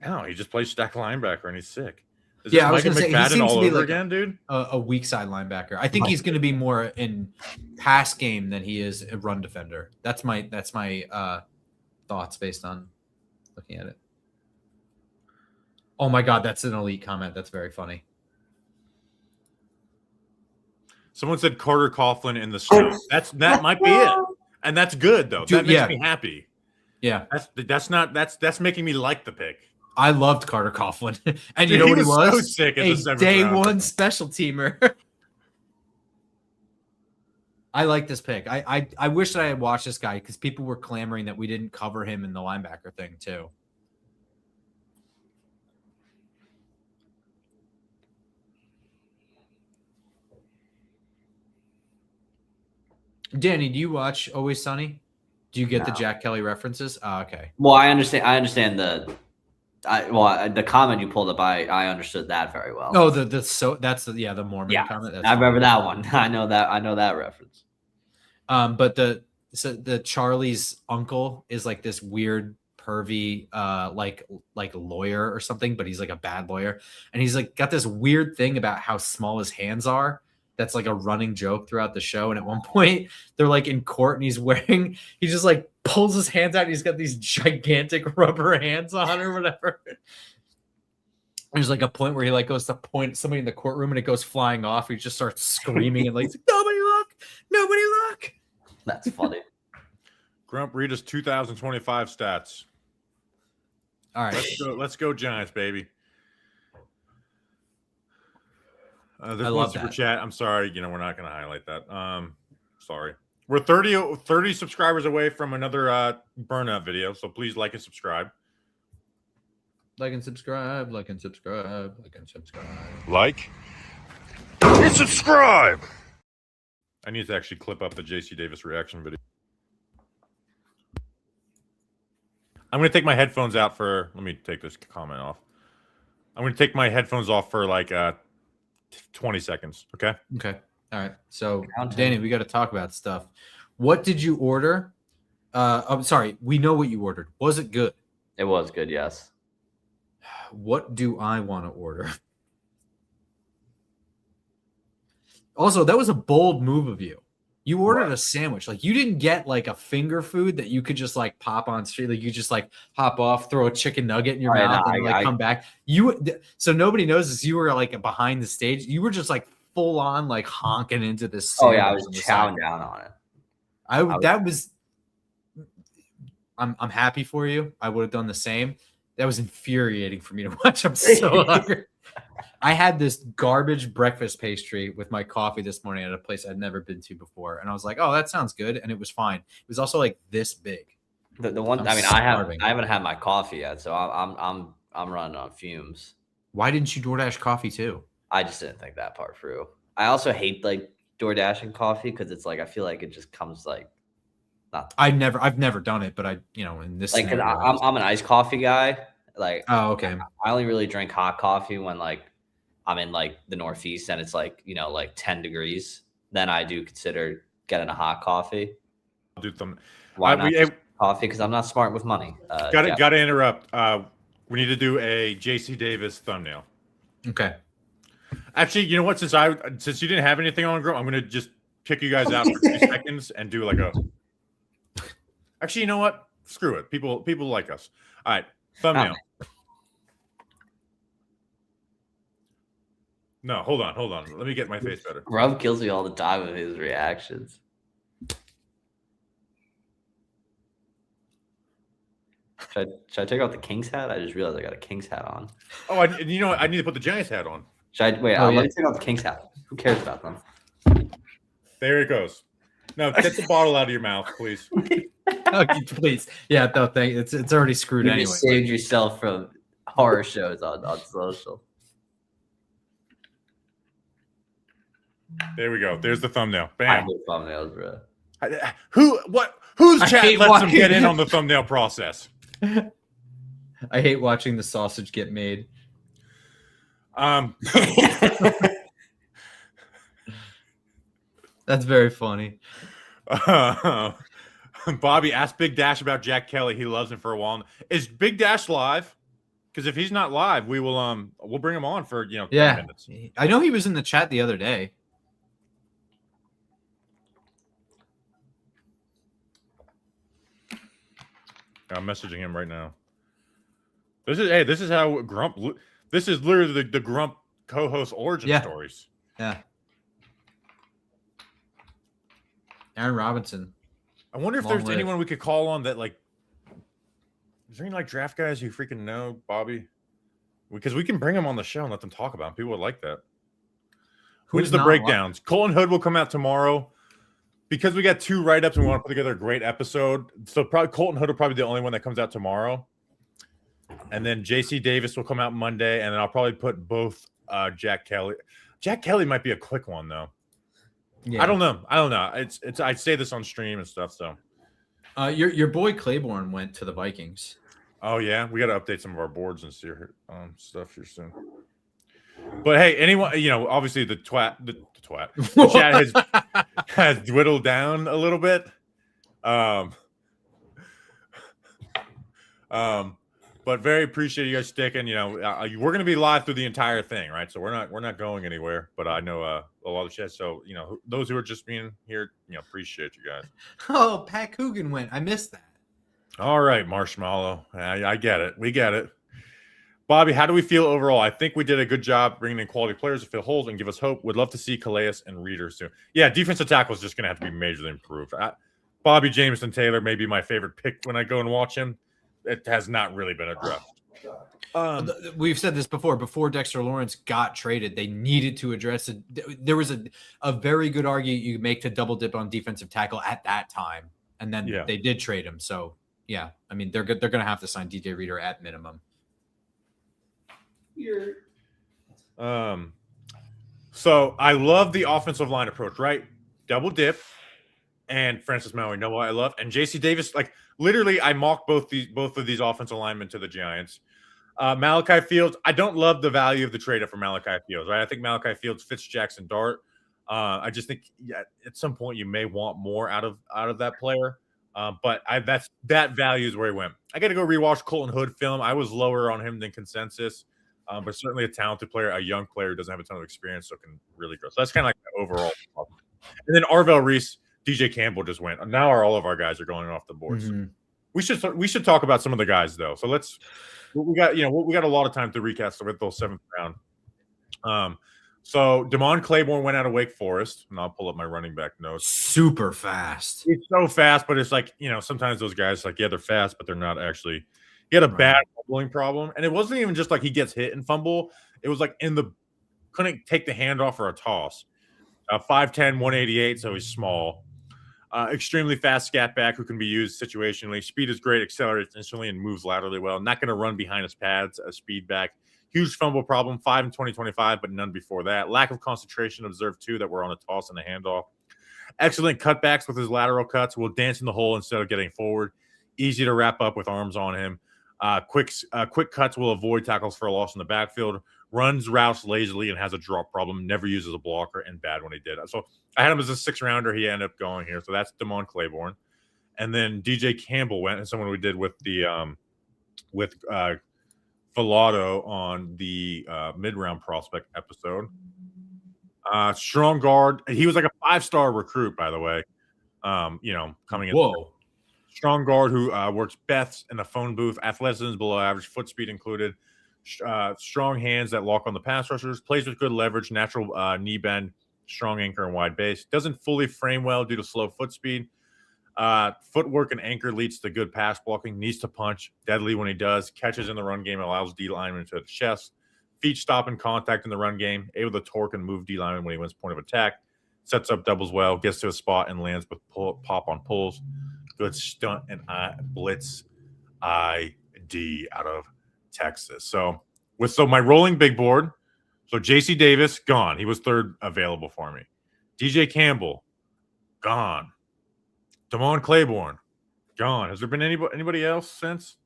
no, he just plays stacked linebacker, and he's sick. I was gonna say McFadden he seems all to be over like again, dude. A weak side linebacker. I think he's going to be more in pass game than he is a run defender. That's my thoughts based on looking at it. Oh my God, that's an elite comment. That's very funny. Someone said Carter Coughlin in the snow. That might be it, and that's good though. Dude, that makes me happy. Yeah, that's making me like the pick. I loved Carter Coughlin, and Dude, you know what he was? So was? sick at a the 7th day round. one special teamer. I like this pick. I wish that I had watched this guy because people were clamoring that we didn't cover him in the linebacker thing too. Danny, do you watch Always Sunny? Do you get the Jack Kelly references? Oh, okay. Well, I understand the comment you pulled up. I understood that very well. Oh, that's the Mormon comment. That's I remember that one. I know that reference. But the Charlie's uncle is like this weird pervy like lawyer or something, but he's like a bad lawyer, and he's like got this weird thing about how small his hands are. That's like a running joke throughout the show. And at one point they're like in court and he just like pulls his hands out. And he's got these gigantic rubber hands on or whatever. There's like a point where he like goes to point at somebody in the courtroom and it goes flying off. He just starts screaming and like, nobody look. That's funny. Grump, read us 2025 stats. All right. Let's go Giants, baby. There's I one love super that. chat. I'm sorry, we're not going to highlight that. Sorry. We're 30 subscribers away from another burnout video, so please like and subscribe. Like and subscribe, like and subscribe, like and subscribe. Like and subscribe. I need to actually clip up the JC Davis reaction video. I'm going to take my headphones out for. Let me take this comment off. I'm going to take my headphones off for like 20 seconds. Okay. Okay. All right. So, Count Danny, him. we got to talk about stuff. What did you order? I'm sorry. We know what you ordered. Was it good? It was good, yes. What do I want to order? Also, that was a bold move of you. You ordered a sandwich. Like, you didn't get like a finger food that you could just like pop on street. Like, you just like hop off, throw a chicken nugget in your Right, mouth, no, and like come back. So nobody knows this. You were like behind the stage. You were just like full on like honking into this. Oh yeah, I sandwich was on the side. chowing down on it. I'm happy for you. I would have done the same. That was infuriating for me to watch. I'm so hungry. I had this garbage breakfast pastry with my coffee this morning at a place I'd never been to before, and I was like, "Oh, that sounds good," and it was fine. It was also like this big. The one, I haven't had my coffee yet, so I'm running on fumes. Why didn't you DoorDash coffee too? I just didn't think that part through. I also hate like DoorDashing coffee because it's like I feel like it just comes like not. I've never done it, but in this Like, cause scenario, I'm an iced coffee guy. Like, oh, okay. I only really drink hot coffee when like I'm in like the Northeast and it's like, like 10 degrees. Then I do consider getting a hot coffee. I'll do some. Why not just coffee? Because I'm not smart with money. Got to interrupt. We need to do a JC Davis thumbnail. Okay. Actually, you know what? Since you didn't have anything on Grow, I'm gonna just kick you guys out for 2 seconds and do like a. Actually, you know what? Screw it. People like us. All right, thumbnail. No, hold on. Let me get my face better. Rob kills me all the time with his reactions. Should I take off the King's hat? I just realized I got a King's hat on. Oh, you know what? I need to put the Giants hat on. Should I wait? Oh, Let me take off the King's hat. Who cares about them? There it goes. No, get the bottle out of your mouth, please. Okay, please. Yeah, no, thank you. It's already screwed You anyway. just saved yourself from horror shows on social. There we go. There's the thumbnail. I Bam. hate thumbnails, bro. Whose I chat hate lets them watching get in it. on the thumbnail process? I hate watching the sausage get made. That's very funny. Bobby asked Big Dash about Jack Kelly. He loves him for a while. Is Big Dash live? Because if he's not live, we'll bring him on for 10 minutes. I know he was in the chat the other day. I'm messaging him right now. This is how Grump. This is literally the Grump co-host origin stories. Yeah. Aaron Robinson. I wonder if there's anyone we could call on that is there any draft guys you freaking know, Bobby? Because we can bring them on the show and let them talk about them. People would like that. Who's the breakdowns? Colton Hood will come out tomorrow. Because we got 2 write-ups and we want to put together a great episode. So probably Colton Hood will probably be the only one that comes out tomorrow. And then JC Davis will come out Monday. And then I'll probably put both Jack Kelly. Jack Kelly might be a quick one, though. Yeah. I don't know. It's I say this on stream and stuff. So, your boy Claiborne went to the Vikings. Oh yeah, we got to update some of our boards and see stuff here soon. But hey, anyone, obviously the chat has dwindled down a little bit. But very appreciate you guys sticking. We're going to be live through the entire thing, right? So we're not going anywhere. But I know a lot of chat. So those who are just being here, appreciate you guys. Oh, Pat Coogan went. I missed that. All right, Marshmallow. I get it. We get it. Bobby, how do we feel overall? I think we did a good job bringing in quality players to fill holes and give us hope. Would love to see Calais and Reader soon. Yeah, defensive tackle is just going to have to be majorly improved. Bobby Jameson Taylor may be my favorite pick when I go and watch him. It has not really been addressed. We've said this before. Before Dexter Lawrence got traded, they needed to address it. There was a very good argument you could make to double dip on defensive tackle at that time, and then they did trade him. So yeah, I mean they're going to have to sign DJ Reader at minimum. So I love the offensive line approach, right? Double dip and Francis Maui. Know what I love? And JC Davis, literally, I mocked both of these offensive linemen to the Giants. Malachi Fields, I don't love the value of the trade up for Malachi Fields, right? I think Malachi Fields fits Jackson Dart. I just think at some point you may want more out of that player. But that value is where he went. I got to go rewatch Colton Hood film. I was lower on him than consensus, but certainly a talented player, a young player who doesn't have a ton of experience, so can really grow. So that's kind of like the overall. And then Arvell Reese, DJ Campbell just went. Now all of our guys are going off the board. Mm-hmm. So we should talk about some of the guys though. So we got a lot of time to recast with those 7th round. So Damon Claiborne went out of Wake Forest, and I'll pull up my running back notes. Super fast. He's so fast, but it's like, sometimes those guys, like, yeah, they're fast, but they're not actually. He had a bad fumbling problem, and it wasn't even just like he gets hit and fumble. It was like couldn't take the handoff for a toss. 5'10", 188, so he's small. Extremely fast scat back who can be used situationally. Speed is great, accelerates instantly, and moves laterally well. Not going to run behind his pads. A speed back. Huge fumble problem, 5 in 2025, but none before that. Lack of concentration observed too that were on a toss and a handoff. Excellent cutbacks with his lateral cuts. Will dance in the hole instead of getting forward. Easy to wrap up with arms on him. Quick cuts will avoid tackles for a loss in the backfield. Runs routes lazily and has a drop problem. Never uses a blocker, and bad when he did. So I had him as a 6th rounder. He ended up going here. So that's Damon Claiborne. And then DJ Campbell went, and someone we did with the Filato on the mid-round prospect episode. Strong guard. He was like a 5-star recruit, by the way. Coming in. Whoa. Strong guard who works best in the phone booth. Athleticism is below average. Foot speed included. Strong hands that lock on the pass rushers. Plays with good leverage. Natural knee bend. Strong anchor and wide base. Doesn't fully frame well due to slow foot speed. Footwork and anchor leads to good pass blocking. Needs to punch. Deadly when he does. Catches in the run game. Allows D lineman to the chest. Feet stop in contact in the run game. Able to torque and move D lineman when he wins point of attack. Sets up doubles well. Gets to a spot and lands with pop on pulls. Good stunt and blitz ID out of Texas. So my rolling big board. So J.C. Davis, gone. He was 3rd available for me. DJ Campbell, gone. Damon Claiborne, gone. Has there been anybody else since?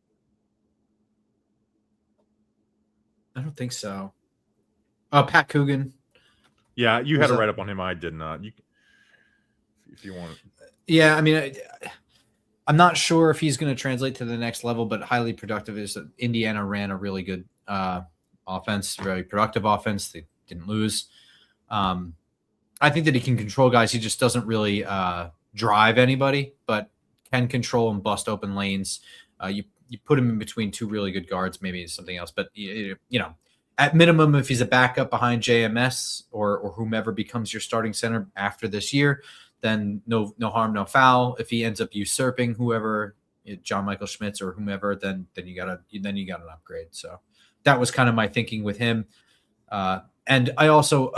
I don't think so. Pat Coogan. Yeah, you had a write-up on him. I did not. If you want. Yeah, I mean, I'm not sure if he's going to translate to the next level, but highly productive is that Indiana ran a really good offense, very productive offense. They didn't lose. I think that he can control guys. He just doesn't really drive anybody, but can control and bust open lanes. You put him in between 2 really good guards, maybe something else. But, at minimum, if he's a backup behind JMS or whomever becomes your starting center after this year, then no harm, no foul. If he ends up usurping whoever, John Michael Schmitz or whomever, then you got an upgrade. So that was kind of my thinking with him. And I also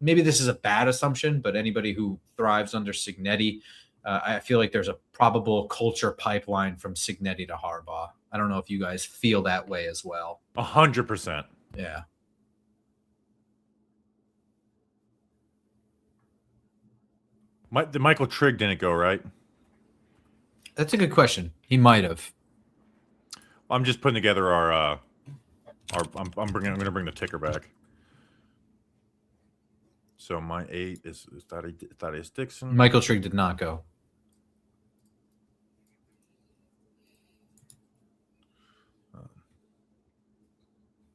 maybe this is a bad assumption, but anybody who thrives under Cignetti, I feel like there's a probable culture pipeline from Cignetti to Harbaugh. I don't know if you guys feel that way as well. 100%. Yeah. The Michael Trigg didn't go, right? That's a good question. He might have. I'm just putting together our I'm going to bring the ticker back. So my 8 is Thaddeus Dixon. Michael Trigg did not go.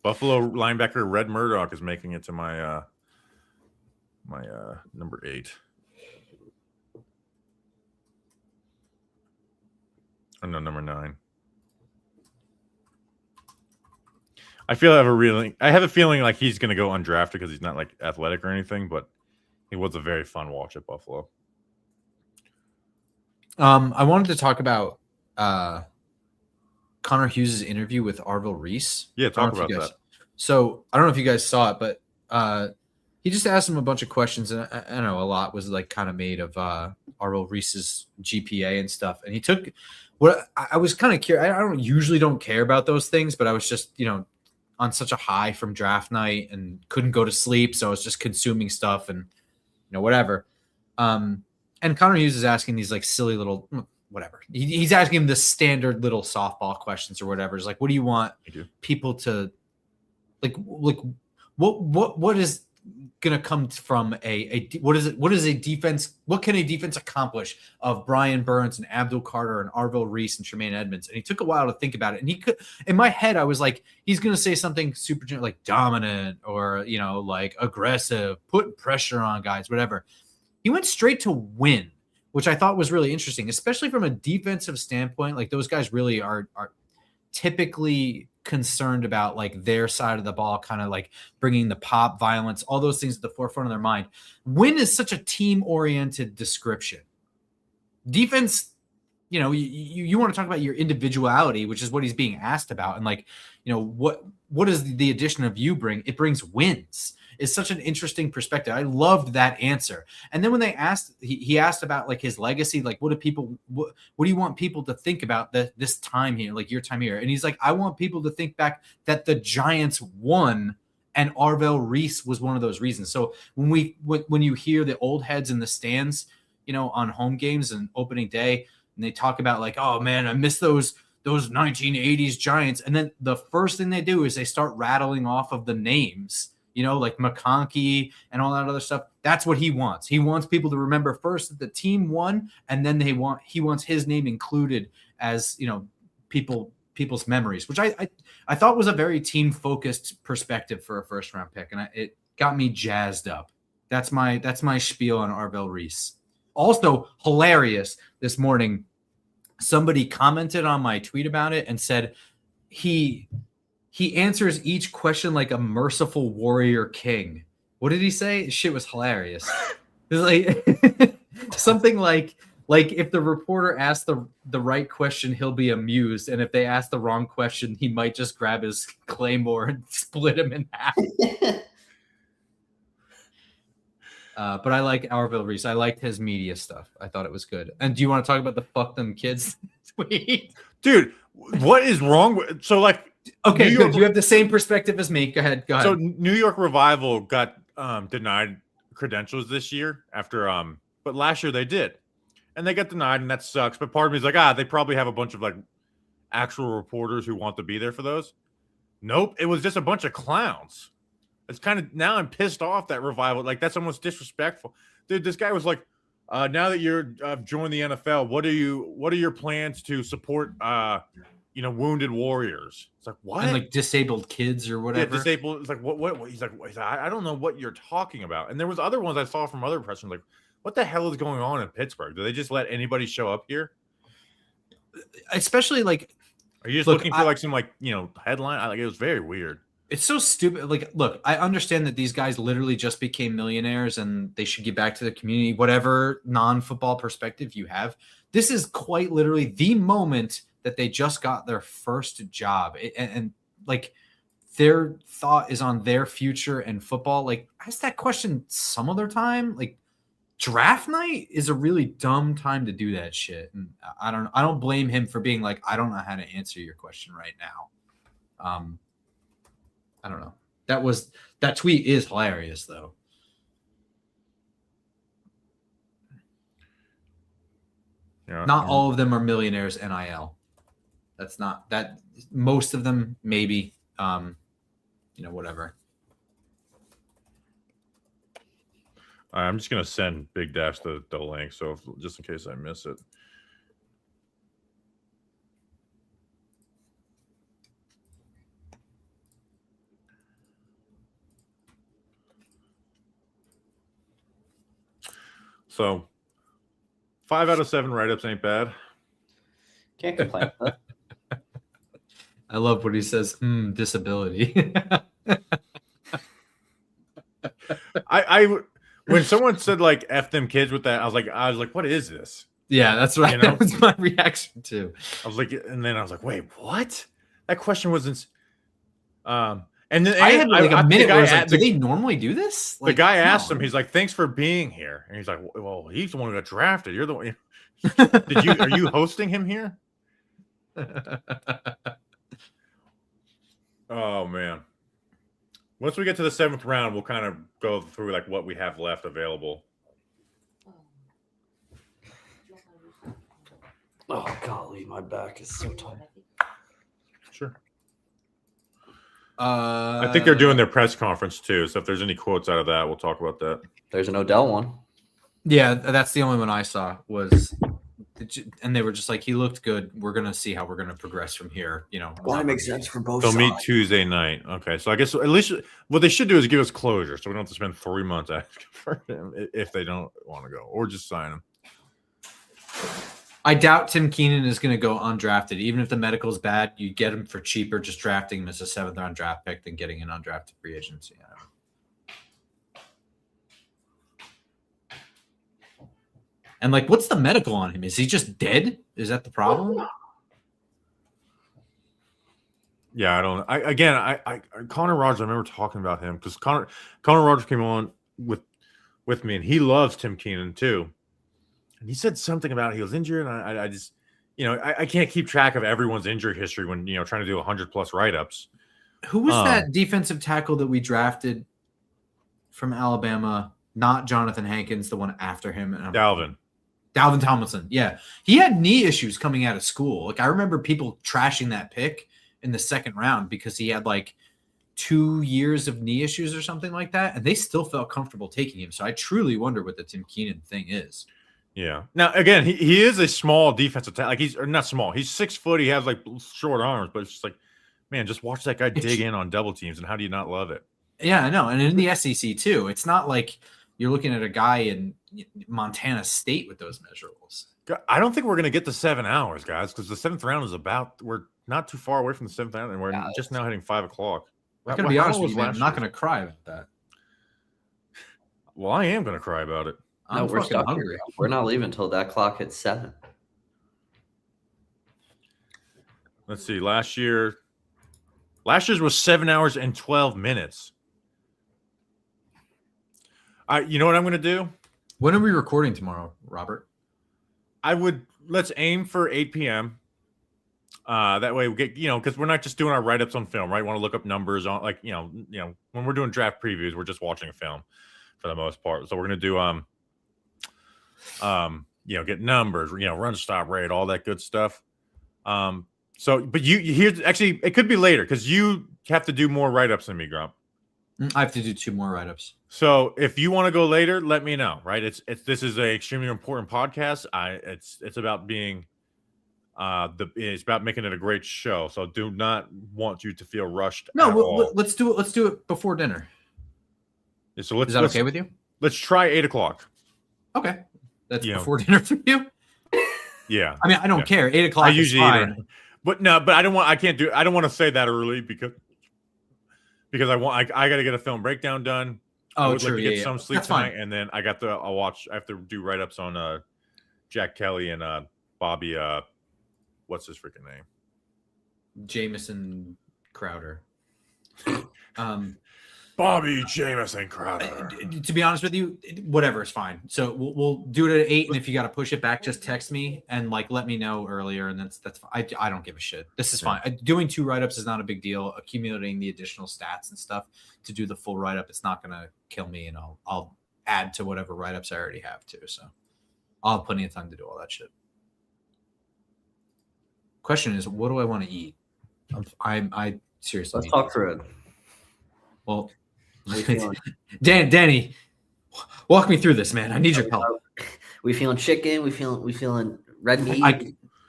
Buffalo linebacker Red Murdoch is making it to my number 8. Oh, no, number 9. I have a feeling like he's going to go undrafted because he's not like athletic or anything, but he was a very fun watch at Buffalo. I wanted to talk about Connor Hughes' interview with Arvell Reese. Yeah, talk about that. So I don't know if you guys saw it, but he just asked him a bunch of questions, and I know a lot was like kind of made of Arvell Reese's GPA and stuff. And he took what I was kind of curious. I usually don't care about those things, but I was just on such a high from draft night and couldn't go to sleep, so I was just consuming stuff and whatever. And Connor Hughes is asking these like silly little, whatever. He's asking him the standard little softball questions or whatever. It's like, what do you want people to like what is going to come from what is a defense? What can a defense accomplish of Brian Burns and Abdul Carter and Arvell Reese and Tremaine Edmonds? And he took a while to think about it. And he could, in my head, I was like, he's going to say something super like dominant or, like aggressive, put pressure on guys, whatever. He went straight to win, which I thought was really interesting, especially from a defensive standpoint. Like those guys really are typically concerned about like their side of the ball, kind of like bringing the pop, violence, all those things at the forefront of their mind. Win is such a team-oriented description. Defense, you want to talk about your individuality, which is what he's being asked about. And like, what does the addition of you bring? It brings wins. Is such an interesting perspective. I loved that answer. And then when they asked, he asked about like his legacy, like what do you want people to think about this time here, like your time here? And he's like, I want people to think back that the Giants won, and Arvell Reese was one of those reasons. So when you hear the old heads in the stands, on home games and opening day, and they talk about like, oh man, I miss those 1980s Giants, and then the first thing they do is they start rattling off of the names. Like McConkey and all that other stuff. That's what he wants. He wants people to remember first that the team won, and then he wants his name included as people's memories, which I thought was a very team focused perspective for a first round pick, and it got me jazzed up. That's my spiel on Arvell Reese. Also hilarious this morning. Somebody commented on my tweet about it and said he answers each question like a merciful warrior king. What did he say? Shit was hilarious. It was like something like if the reporter asked the right question, he'll be amused. And if they ask the wrong question, he might just grab his claymore and split him in half. But I like Arvell Reese. I liked his media stuff. I thought it was good. And do you want to talk about the fuck them kids tweet? Dude, what is wrong with okay, good. You have the same perspective as me. Go ahead. So New York Revival got denied credentials this year after but last year they did. And they got denied, and that sucks. But part of me is like, they probably have a bunch of like actual reporters who want to be there for those. Nope, it was just a bunch of clowns. It's kind of, now I'm pissed off that Revival, like that's almost disrespectful. Dude, this guy was like, now that you're joined the NFL, what are your plans to support wounded warriors? It's like, what? And like disabled kids or whatever. Yeah, disabled. It's like, what? He's like, I don't know what you're talking about. And there was other ones I saw from other press. Like, what the hell is going on in Pittsburgh? Do they just let anybody show up here? Especially like, are you just looking for like some headline? It was very weird. It's so stupid. Like, look, I understand that these guys literally just became millionaires and they should give back to the community, whatever non-football perspective you have. This is quite literally the moment that they just got their first job. And like their thought is on their future and football. Like, ask that question some other time. Like, draft night is a really dumb time to do that shit. And I don't blame him for being like, I don't know how to answer your question right now. I don't know. That tweet is hilarious though. Yeah, not all of them are millionaires NIL. That's not that. Most of them maybe, whatever. I'm just gonna send Big Dash the link, so just in case I miss it. So 5 out of 7 write-ups ain't bad. Can't complain. I love what he says. Disability. I when someone said like F them kids with that, I was like, what is this? Yeah, that's right. That was my reaction too. I was like, and then I was like, wait, what? That question wasn't. And then I had like a minute where I was like, do they normally do this? Like, the guy asked him, he's like, thanks for being here. And he's like, well, he's the one who got drafted. You're the one. Are you hosting him here? Oh, man. Once we get to the 7th round, we'll kind of go through like what we have left available. Oh golly, my back is so tight. Sure. I I think they're doing their press conference too. So if there's any quotes out of that, we'll talk about that. There's an Odell one. Yeah, that's the only one I saw was, and they were just like, he looked good. We're gonna see how we're gonna progress from here. You know, Well, that makes sense for both They'll sides. meet Tuesday night. Okay, so I guess at least what they should do is give us closure, so we don't have to spend 3 months asking for him if they don't want to go, or just sign him. I doubt Tim Keenan is going to go undrafted. Even if the medical's bad, you get him for cheaper just drafting him as a 7th round draft pick than getting an undrafted free agency. And like, what's the medical on him? Is he just dead? Is that the problem? Yeah, I don't. I Connor Rogers. I remember talking about him because Connor Rogers came on with me, and he loves Tim Keenan too. And he said something about he was injured, and I just, I can't keep track of everyone's injury history when trying to do 100+ write-ups. Who was that defensive tackle that we drafted from Alabama? Not Jonathan Hankins, the one after him. And Dalvin Tomlinson. Yeah, he had knee issues coming out of school. Like I remember people trashing that pick in the 2nd round because he had like 2 years of knee issues or something like that, and they still felt comfortable taking him. So I truly wonder what the Tim Keenan thing is. Yeah. Now again, he is a small defensive tackle. Like he's not small. He's 6 foot. He has like short arms, but it's just like, man, just watch that guy dig in on double teams, and how do you not love it? Yeah, I know. And in the SEC too, it's not like you're looking at a guy in Montana State with those measurables. I don't think we're going to get to 7 hours, guys, because the 7th round is we're not too far away from the 7th round, and we're just now hitting 5 o'clock. I'm going to be honest with you, man. I'm not going to cry about that. Well, I am going to cry about it. No, we're stuck hungry. Here. We're not leaving until that clock hits 7. Let's see. Last year's was 7 hours and 12 minutes. You know what I'm going to do? When are we recording tomorrow, Robert? Let's aim for 8 p.m. That way we get, because we're not just doing our write-ups on film, right? We want to look up numbers on, like, when we're doing draft previews, we're just watching a film for the most part. So we're going to do, get numbers, run stop rate, all that good stuff. But actually, it could be later because you have to do more write-ups than me, Grump. I have to do 2 more write-ups. So if you want to go later, let me know. Right? This is an extremely important podcast. It's about being it's about making it a great show. So do not want you to feel rushed. No, let's do it. Let's do it before dinner. Yeah, so is that okay with you? Let's try 8 o'clock. Okay, that's before dinner for you. Yeah, I mean, I don't care. 8 o'clock. I usually is fine. But no, but I don't want to say that early because I got to get a film breakdown done. Oh, I would true. like to get some sleep that's tonight, fine. and then I have to do write-ups on Jack Kelly and Bobby. What's his freaking name? Jamison Crowder. Bobby Jamison Crowder. To be honest with you, whatever is fine. So we'll do it at 8, and if you got to push it back, just text me and let me know earlier, and that's fine. I don't give a shit. This is fine. Doing 2 write-ups is not a big deal. Accumulating the additional stats and stuff to do the full write-up, it's not going to kill me, and I'll add to whatever write-ups I already have too. So I'll have plenty of time to do all that shit. Question is, what do I want to eat? I seriously. Let's talk through it. Well, Danny, walk me through this, man. I need your help. We feeling chicken? We feeling red meat?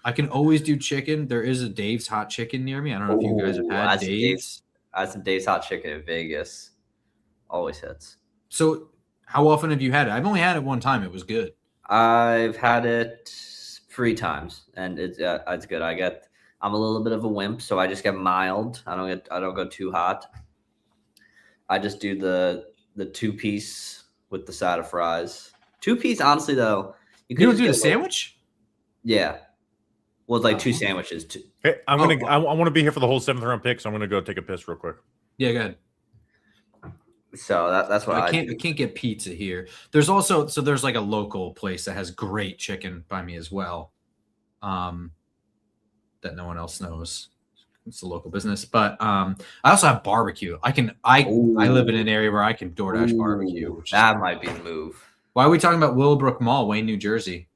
I can always do chicken. There is a Dave's Hot Chicken near me. I don't know if you guys have had Dave's. I had some Dave's Hot Chicken in Vegas. Always hits. So how often have you had it? I've only had it one time. It was good. I've had it 3 times, and it's good. I'm a little bit of a wimp, so I just get mild. I don't go too hot. I just do the 2-piece with the side of fries. 2-piece, honestly, though. You don't do the sandwich? Yeah. Well, it's like 2 sandwiches. Hey, I want to be here for the whole 7th round pick, so I'm gonna go take a piss real quick. Yeah, go ahead. So that's what I can't get pizza here. There's also there's like a local place that has great chicken by me as well. That no one else knows. It's a local business, but I also have barbecue. I live in an area where I can DoorDash barbecue. That might be the move. Why are we talking about Willowbrook Mall, Wayne, New Jersey?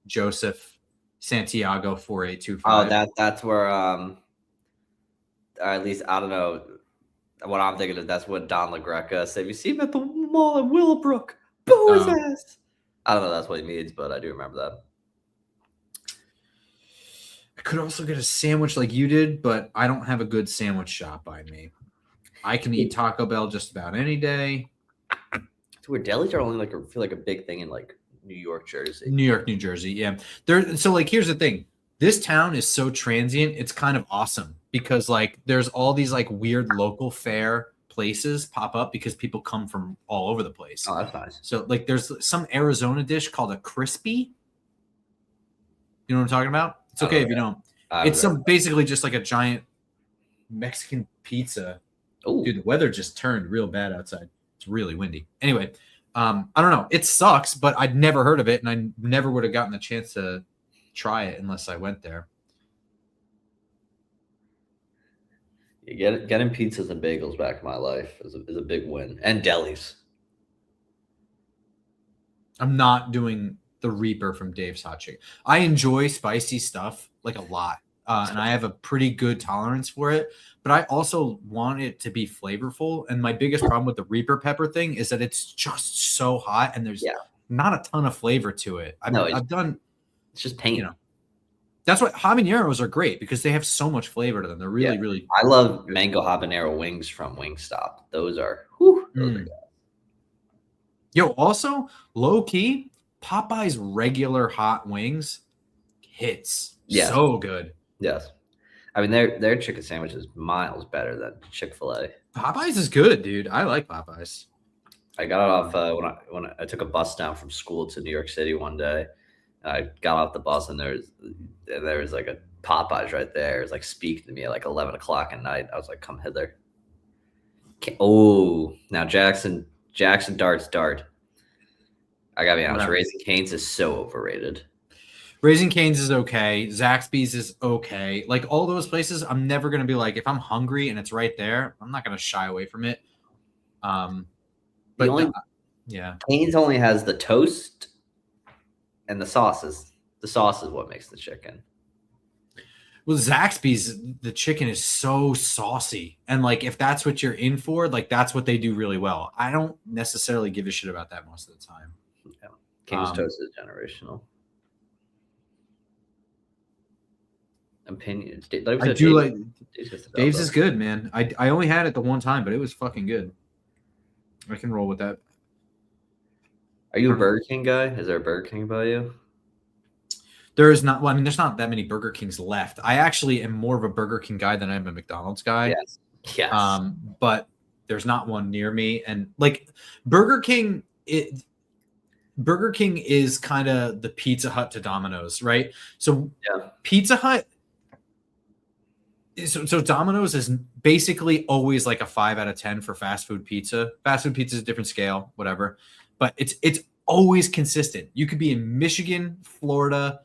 Joseph Santiago 4825. Oh, that's where or at least I don't know what I'm thinking of. That's what Don LaGreca said. You see him at the mall in Willowbrook. Boo his ass. I don't know that's what he means, but I do remember that. I could also get a sandwich like you did, but I don't have a good sandwich shop by me. I can eat Taco Bell just about any day. It's where delis are only like feel like a big thing in like New York, Jersey. New York, New Jersey, yeah. So like here's the thing. This town is so transient, it's kind of awesome because like there's all these like weird local fare places pop up because people come from all over the place. Oh, that's nice. So like there's some Arizona dish called a crispy. You know what I'm talking about? It's okay if you don't. It's basically just like a giant Mexican pizza. Oh, dude, the weather just turned real bad outside. It's really windy. Anyway, I don't know. It sucks, but I'd never heard of it, and I never would have gotten the chance to try it unless I went there. Getting pizzas and bagels back in my life is a big win, and delis. I'm not doing the Reaper from Dave's Hot Chicken. I enjoy spicy stuff like a lot, and I have a pretty good tolerance for it. But I also want it to be flavorful. And my biggest problem with the Reaper pepper thing is that it's just so hot, and there's not a ton of flavor to it. I've done. It's just pain. You know, that's what habaneros are great because they have so much flavor to them. They're really, really. I love mango habanero wings from Wingstop. Those are. Whew, those are good. Yo, also low key. Popeye's regular hot wings hits so good. Yes. I mean, their chicken sandwich is miles better than Chick-fil-A. Popeyes is good, dude. I like Popeyes. I got it off when I took a bus down from school to New York City one day. I got off the bus and there was like a Popeyes right there. It was like speaking to me at like 11 o'clock at night. I was like, come hither. Oh, now Jackson Dart's Dart. I gotta be honest, Raising Cane's is so overrated. Raising Cane's is okay. Zaxby's is okay. Like all those places, I'm never gonna be like, if I'm hungry and it's right there, I'm not gonna shy away from it. But Cane's only has the toast and the sauces. The sauce is what makes the chicken. Well, Zaxby's, the chicken is so saucy. And like if that's what you're in for, like that's what they do really well. I don't necessarily give a shit about that most of the time. Yeah. Cane's toast is generational. Opinions. I do like Dave's is good, man. I only had it the one time, but it was fucking good. I can roll with that. Are you a Burger King guy? Is there a Burger King by you? There is not. Well, I mean, there's not that many Burger Kings left. I actually am more of a Burger King guy than I am a McDonald's guy. Yes. But there's not one near me, and like Burger King, Burger King is kind of the Pizza Hut to Domino's, right? So Pizza Hut. So Domino's is basically always like a 5 out of 10 for fast food pizza. Fast food pizza is a different scale, whatever. But it's always consistent. You could be in Michigan, Florida,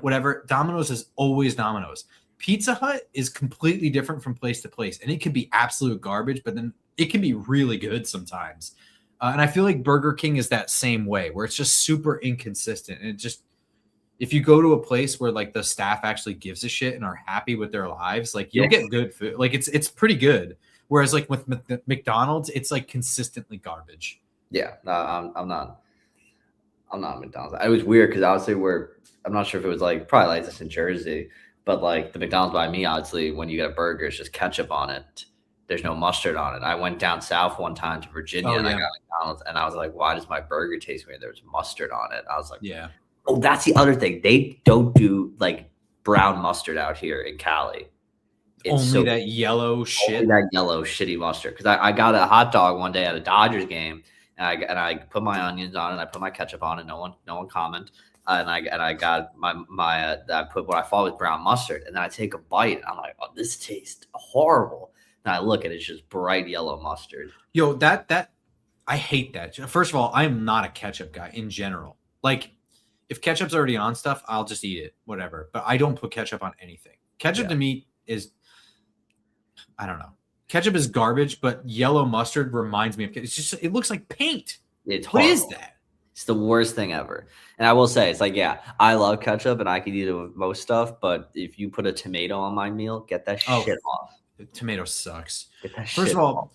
whatever. Domino's is always Domino's. Pizza Hut is completely different from place to place, and it can be absolute garbage, but then it can be really good sometimes. And I feel like Burger King is that same way, where it's just super inconsistent. And it just, if you go to a place where like the staff actually gives a shit and are happy with their lives, like you'll get good food. Like it's pretty good. Whereas like with McDonald's, it's like consistently garbage. Yeah, no, I'm not McDonald's. It was weird because obviously I'm not sure if it was like probably like this in Jersey, but like the McDonald's by me, obviously when you get a burger, it's just ketchup on it. There's no mustard on it. I went down south one time to Virginia and I got McDonald's and I was like, why does my burger taste weird? There's mustard on it. I was like, oh, that's the other thing. They don't do like brown mustard out here in Cali. It's only that yellow shit. Only that yellow shitty mustard. Because I got a hot dog one day at a Dodgers game, and I put my onions on it, and I put my ketchup on it. No one comment. And I got I put what I thought was brown mustard, and then I take a bite, and I'm like, oh, this tastes horrible. And I look at it, it's just bright yellow mustard. Yo, that I hate that. First of all, I am not a ketchup guy in general. Like, if ketchup's already on stuff, I'll just eat it, whatever. But I don't put ketchup on anything. Ketchup to me is, I don't know. Ketchup is garbage, but yellow mustard reminds me of it looks like paint. It's what horrible. is that? It's the worst thing ever. And I will say, it's like, yeah, I love ketchup and I can eat it with most stuff, but if you put a tomato on my meal, get that shit off. Tomato sucks. Get that First shit of all, off.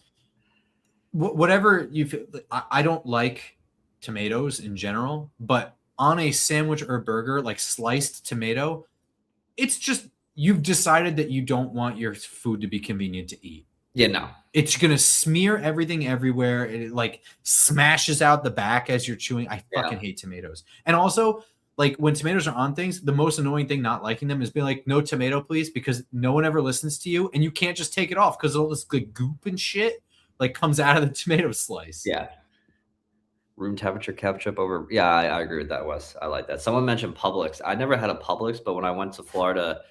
whatever you feel, I don't like tomatoes in general, but on a sandwich or burger, like sliced tomato, it's just you've decided that you don't want your food to be convenient to eat. Yeah, no. It's gonna smear everything everywhere. It like smashes out the back as you're chewing. I fucking hate tomatoes. And also, like when tomatoes are on things, the most annoying thing not liking them is being like, no tomato, please, because no one ever listens to you, and you can't just take it off because all this like goop and shit like comes out of the tomato slice. Yeah. Room temperature ketchup over. Yeah, I agree with that, Wes. I like that. Someone mentioned Publix. I never had a Publix, but when I went to Florida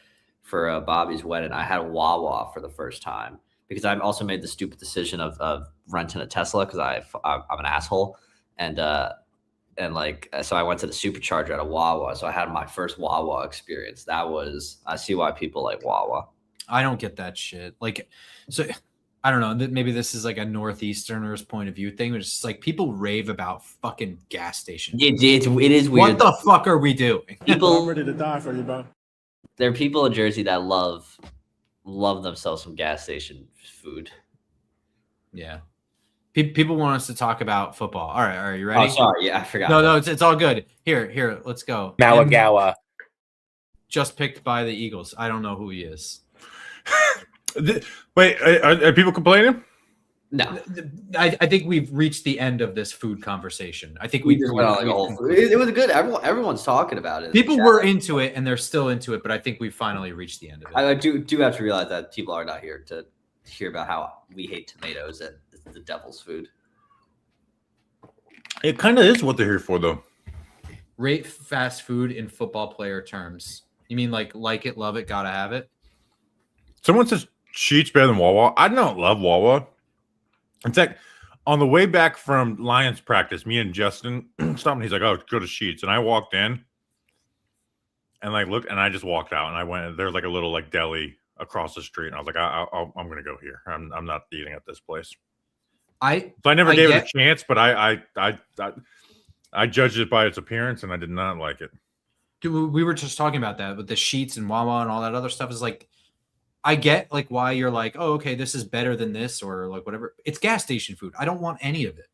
for Bobby's wedding, I had a Wawa for the first time because I've also made the stupid decision of renting a Tesla because I'm an asshole. And like, so I went to the supercharger at a Wawa. So I had my first Wawa experience. I see why people like Wawa. I don't get that shit. Like, so I don't know. Maybe this is like a Northeasterner's point of view thing, but it's just like people rave about fucking gas stations. It is weird. What the fuck are we doing? I'm ready to die for you, bro. There are people in Jersey that love themselves some gas station food. Yeah. People want us to talk about football. All right, are you ready? Oh, sorry. Yeah, I forgot. No, it's all good. Here, let's go. Mawagawa. Just picked by the Eagles. I don't know who he is. Wait, are people complaining? No. I think we've reached the end of this food conversation. I think We just went on like a whole food. It was good. Everyone's talking about it. People were into it and they're still into it, but I think we finally reached the end of it. I do have to realize that people are not here to hear about how we hate tomatoes and the devil's food. It kind of is what they're here for, though. Rate fast food in football player terms. You mean like it, love it, gotta have it? Someone says Sheet's better than Wawa. I don't love Wawa. In fact, on the way back from Lions practice, me and Justin stopped and he's like, oh, go to Sheet's. And I walked in and like looked and I just walked out and I went, there's like a little like deli across the street. And I was like, I'm going to go here. I'm not eating at this place. So I never gave it a chance, but I judged it by its appearance and I did not like it. Dude, we were just talking about that with the Sheets and Wawa and all that other stuff. Is like, I get like why you're like, oh, okay, this is better than this or like whatever. It's gas station food. I don't want any of it.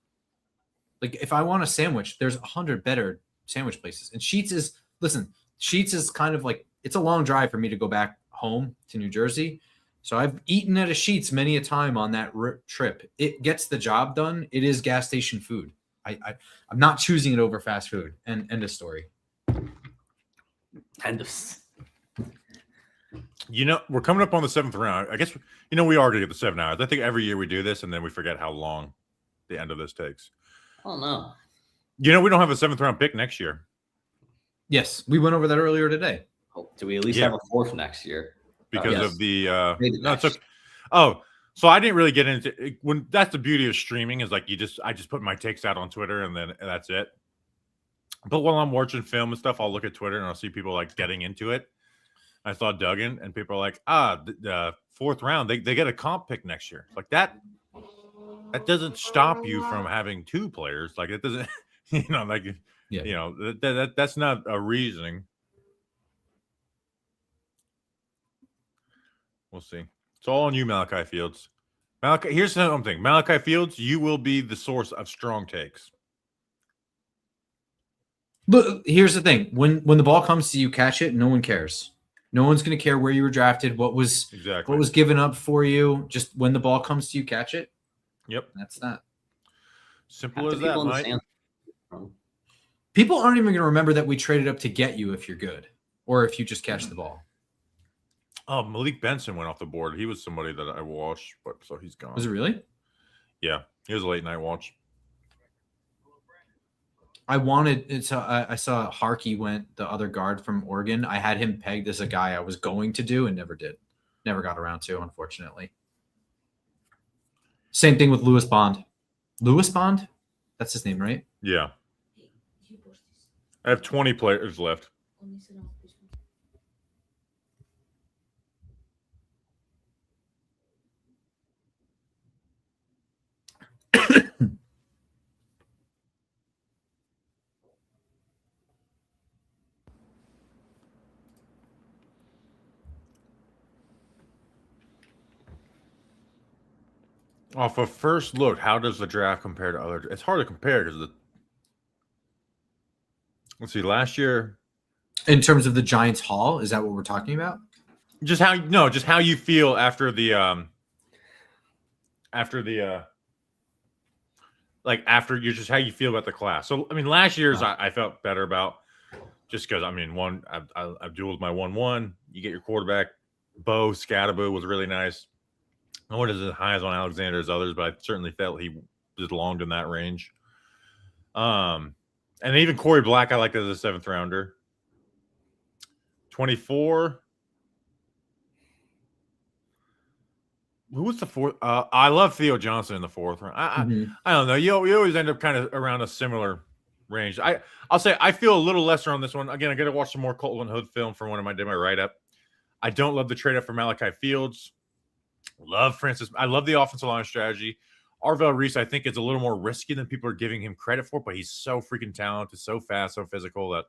Like if I want a sandwich, there's 100 better sandwich places. And Sheets is kind of like, it's a long drive for me to go back home to New Jersey. So I've eaten at a Sheets many a time on that trip. It gets the job done. It is gas station food. I'm not choosing it over fast food. And end of story. End of. You know, we're coming up on the 7th round. I guess, we are going to get the 7 hours. I think every year we do this and then we forget how long the end of this takes. Oh, no. We don't have a 7th round pick next year. Yes, we went over that earlier today. Oh, do we at least have a 4th next year? Because of the no, it's okay. Oh, so I didn't really get into it. When that's the beauty of streaming is like I just put my takes out on Twitter and then that's it. But while I'm watching film and stuff, I'll look at Twitter and I'll see people like getting into it. I saw Duggan and people are like, the 4th round, they get a comp pick next year. Like that doesn't stop you from having 2 players. Like it doesn't, that's not a reasoning. We'll see. It's all on you, Malachi Fields. Here's something. Malachi Fields, you will be the source of strong takes. But here's the thing: when the ball comes to you, catch it. No one cares. No one's going to care where you were drafted, what was given up for you. Just when the ball comes to you, catch it. Yep, that's that. Simple as that, Mike. People aren't even going to remember that we traded up to get you if you're good, or if you just catch the ball. Oh, Malik Benson went off the board. He was somebody that I watched, but so he's gone. Was it really? Yeah, he was a late night watch. I saw Harkey went the other guard from Oregon. I had him pegged as a guy I was going to do and never did. Never got around to, unfortunately. Same thing with Lewis Bond. Lewis Bond? That's his name, right? Yeah. I have 20 players left. Off of first look, how does the draft compare to other? It's hard to compare because let's see, last year. In terms of the Giants haul, is that what we're talking about? Just how you feel after the after you just how you feel about the class. So I mean, last year's I felt better about just because I mean I've dueled my 1-1. You get your quarterback. Bo Scatterboo was really nice. I wasn't as high as on Alexander as others, but I certainly felt he belonged in that range. And even Corey Black I liked as a 7th rounder. 24. Who was the 4th? I love Theo Johnson in the 4th round. I don't know. You always end up kind of around a similar range. I'll say I feel a little lesser on this one. Again, I got to watch some more Colton Hood film for when I did my write up. I don't love the trade up for Malachi Fields. Love Francis. I love the offensive line strategy. Arvell Reese, I think, is a little more risky than people are giving him credit for, but he's so freaking talented, so fast, so physical that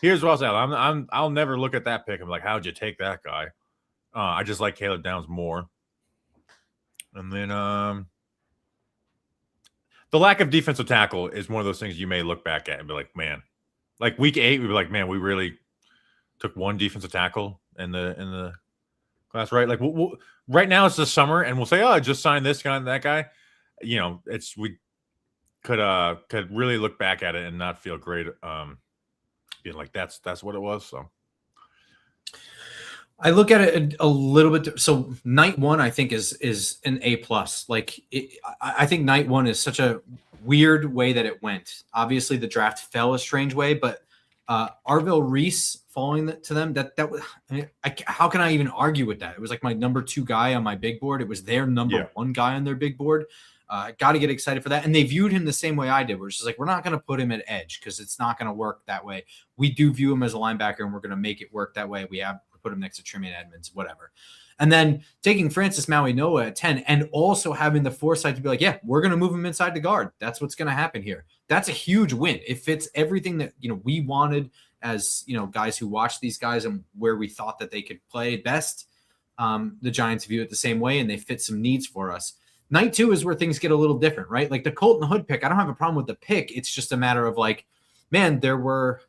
here's what I'll say. I'll never look at that pick. I'm like, how'd you take that guy? I just like Caleb Downs more. And then the lack of defensive tackle is one of those things you may look back at and be like, man, like week 8, we'd be like, man, we really took one defensive tackle in the class, right? Like right now it's the summer, and we'll say, oh, I just signed this guy and that guy. You know, we could really look back at it and not feel great, being like that's what it was. So I look at it a little bit. So night 1, I think is an A+. Like I think night 1 is such a weird way that it went. Obviously, the draft fell a strange way, but Arvell Reese falling to them, that was. I mean, how can I even argue with that? It was like my number 2 guy on my big board. It was their number 1 guy on their big board. Got to get excited for that. And they viewed him the same way I did, where it's just like, we're not going to put him at edge because it's not going to work that way. We do view him as a linebacker, and we're going to make it work that way. We have put him next to Tremaine Edmonds, whatever. And then taking Francis Maui-Noah at 10 and also having the foresight to be like, yeah, we're going to move him inside the guard. That's what's going to happen here. That's a huge win. It fits everything that, we wanted as, guys who watched these guys and where we thought that they could play best. The Giants view it the same way, and they fit some needs for us. Night 2 is where things get a little different, right? Like the Colton Hood pick, I don't have a problem with the pick. It's just a matter of like, man, there were,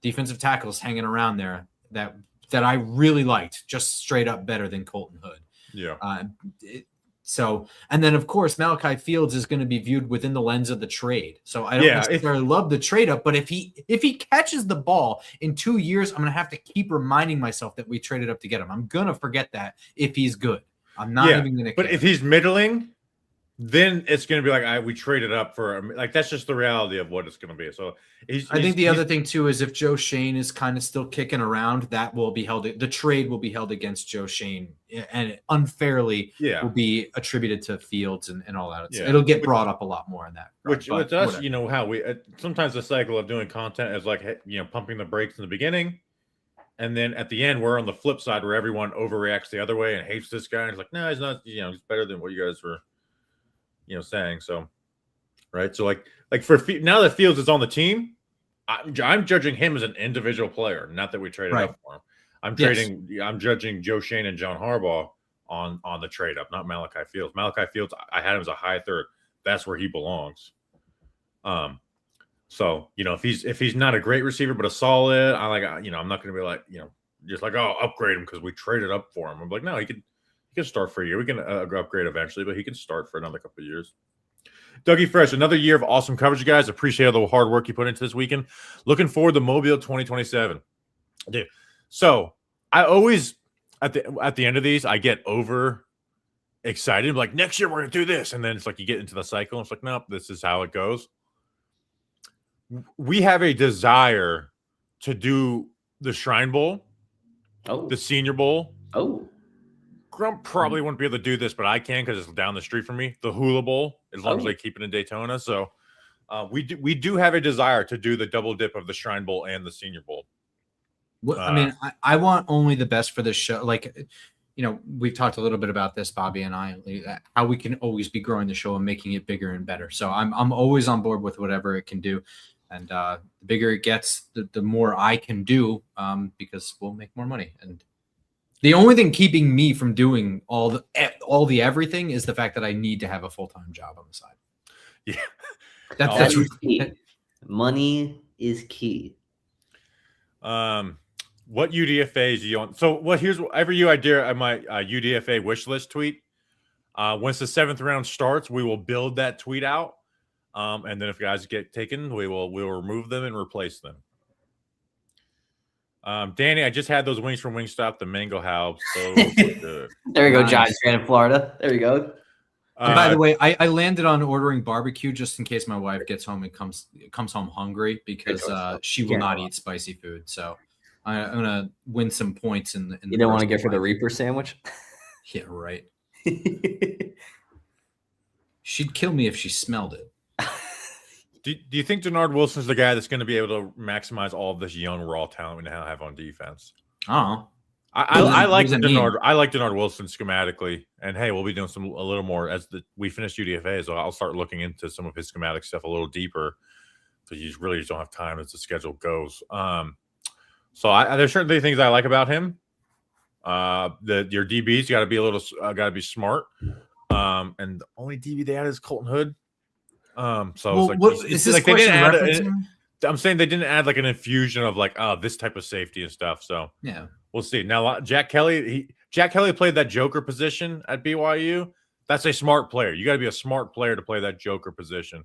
defensive tackles hanging around there that I really liked, just straight up better than Colton Hood. Yeah. And then of course Malachi Fields is going to be viewed within the lens of the trade. So I don't necessarily love the trade up, but if he catches the ball in 2 years, I'm going to have to keep reminding myself that we traded up to get him. I'm going to forget that if he's good. I'm not even going to. But if he's middling, then it's going to be like we traded up for like that's just the reality of what it's going to be. So I think the other thing too is if Joe Shane is kind of still kicking around, that will be held. The trade will be held against Joe Shane and unfairly will be attributed to Fields and all that. It'll get brought up a lot more in that. Which with us, how we sometimes the cycle of doing content is like pumping the brakes in the beginning. And then at the end, we're on the flip side where everyone overreacts the other way and hates this guy. And it's like, no, he's not, he's better than what you guys were, saying. So, right. So like for now that Fields is on the team, I'm judging him as an individual player, not that we traded up for him. I'm judging Joe Shane and John Harbaugh on the trade up, not Malachi Fields. Malachi Fields, I had him as a high 3rd. That's where he belongs. So, if he's not a great receiver, but a solid, I'm not going to be like, just like, oh, upgrade him because we traded up for him. I'm like, no, he can start for a year. We can upgrade eventually, but he can start for another couple of years. Dougie Fresh, another year of awesome coverage, you guys. Appreciate all the hard work you put into this weekend. Looking forward to Mobile 2027. Dude, so I always, at the end of these, I get over excited. Like, next year we're going to do this. And then it's like you get into the cycle. And it's like, nope, this is how it goes. We have a desire to do the Shrine Bowl, the Senior Bowl. Grump probably wouldn't be able to do this, but I can because it's down the street from me. The Hula Bowl, as long as they keep it in Daytona. So we do have a desire to do the double dip of the Shrine Bowl and the Senior Bowl. I want only the best for this show. Like, we've talked a little bit about this, Bobby and I, how we can always be growing the show and making it bigger and better. So I'm always on board with whatever it can do. And the bigger it gets, the more I can do because we'll make more money. And the only thing keeping me from doing all all the everything is the fact that I need to have a full-time job on the side. Yeah. That's That is key. Money is key. What UDFAs do you want? So here's every year I dare my UDFA wish list tweet. Once the 7th round starts, we will build that tweet out. And then if guys get taken, we'll remove them and replace them. Danny, I just had those wings from Wingstop, the mango house. So good. There you go, Nice. Giants fan in Florida. There you go. And by the way, I landed on ordering barbecue just in case my wife gets home and comes home hungry because she will not eat spicy food. So I'm gonna win some points in the. You don't want to give her the Reaper sandwich? Yeah, right. She'd kill me if she smelled it. Do you think Denard Wilson's the guy that's going to be able to maximize all of this young raw talent we now have on defense? Oh, I like Denard. I like Denard Wilson schematically, and hey, we'll be doing a little more as we finish UDFA. So I'll start looking into some of his schematic stuff a little deeper because you really just don't have time as the schedule goes. So there's certainly things I like about him. Your DBs got to be got to be smart. And the only DB they had is Colton Hood. So it's like they didn't add. I'm saying they didn't add like an infusion of like this type of safety and stuff. So yeah, we'll see. Now Jack Kelly played that joker position at BYU. That's a smart player. You got to be a smart player to play that joker position.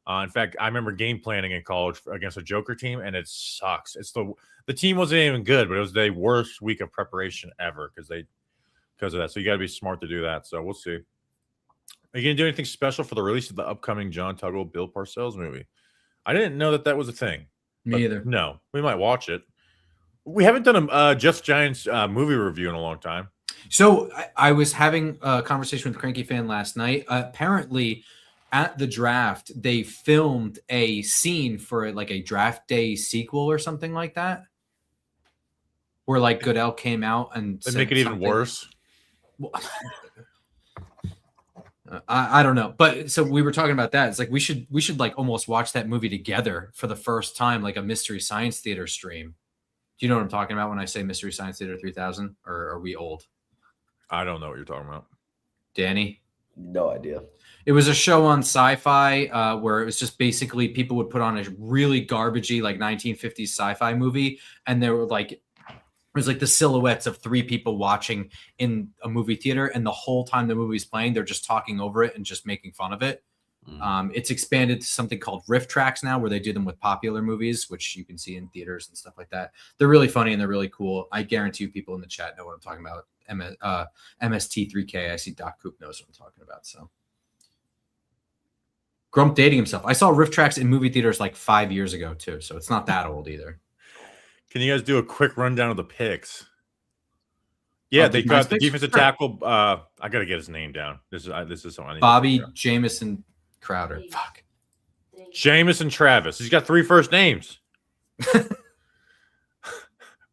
In fact, I remember game planning in college against a joker team, and it sucks. It's the team wasn't even good, but it was the worst week of preparation ever because of that. So you got to be smart to do that. So we'll see. Are you going to do anything special for the release of the upcoming John Tuggle, Bill Parcells movie? I didn't know that was a thing. Me either. No, we might watch it. We haven't done a Just Giants movie review in a long time. So I was having a conversation with Cranky Fan last night. Apparently, at the draft, they filmed a scene for like a draft day sequel or something like that, where like Goodell came out and they make it even worse. Well, I don't know, but so we were talking about that. It's like we should like almost watch that movie together for the first time, like a Mystery Science Theater stream. Do you know what I'm talking about when I say Mystery Science Theater 3000? Or are we old? I don't know what you're talking about. Danny? No idea. It was a show on Sci-Fi where it was just basically people would put on a really garbagey like 1950s sci-fi movie, and there were like it was like the silhouettes of 3 people watching in a movie theater, and the whole time the movie's playing, they're just talking over it and just making fun of it. It's expanded to something called Riff Tracks now, where they do them with popular movies, which you can see in theaters and stuff like that. They're really funny and they're really cool. I guarantee you people in the chat know what I'm talking about. MST3K, I see Doc Coop knows what I'm talking about. So Grump dating himself. I saw Riff Tracks in movie theaters like 5 years ago too, so it's not that old either. Can you guys do a quick rundown of the picks? Yeah, they got the defensive tackle. I got to get his name down. This is something I need. Bobby Jamison Crowder. Fuck. Jamison Travis. He's got 3 first names.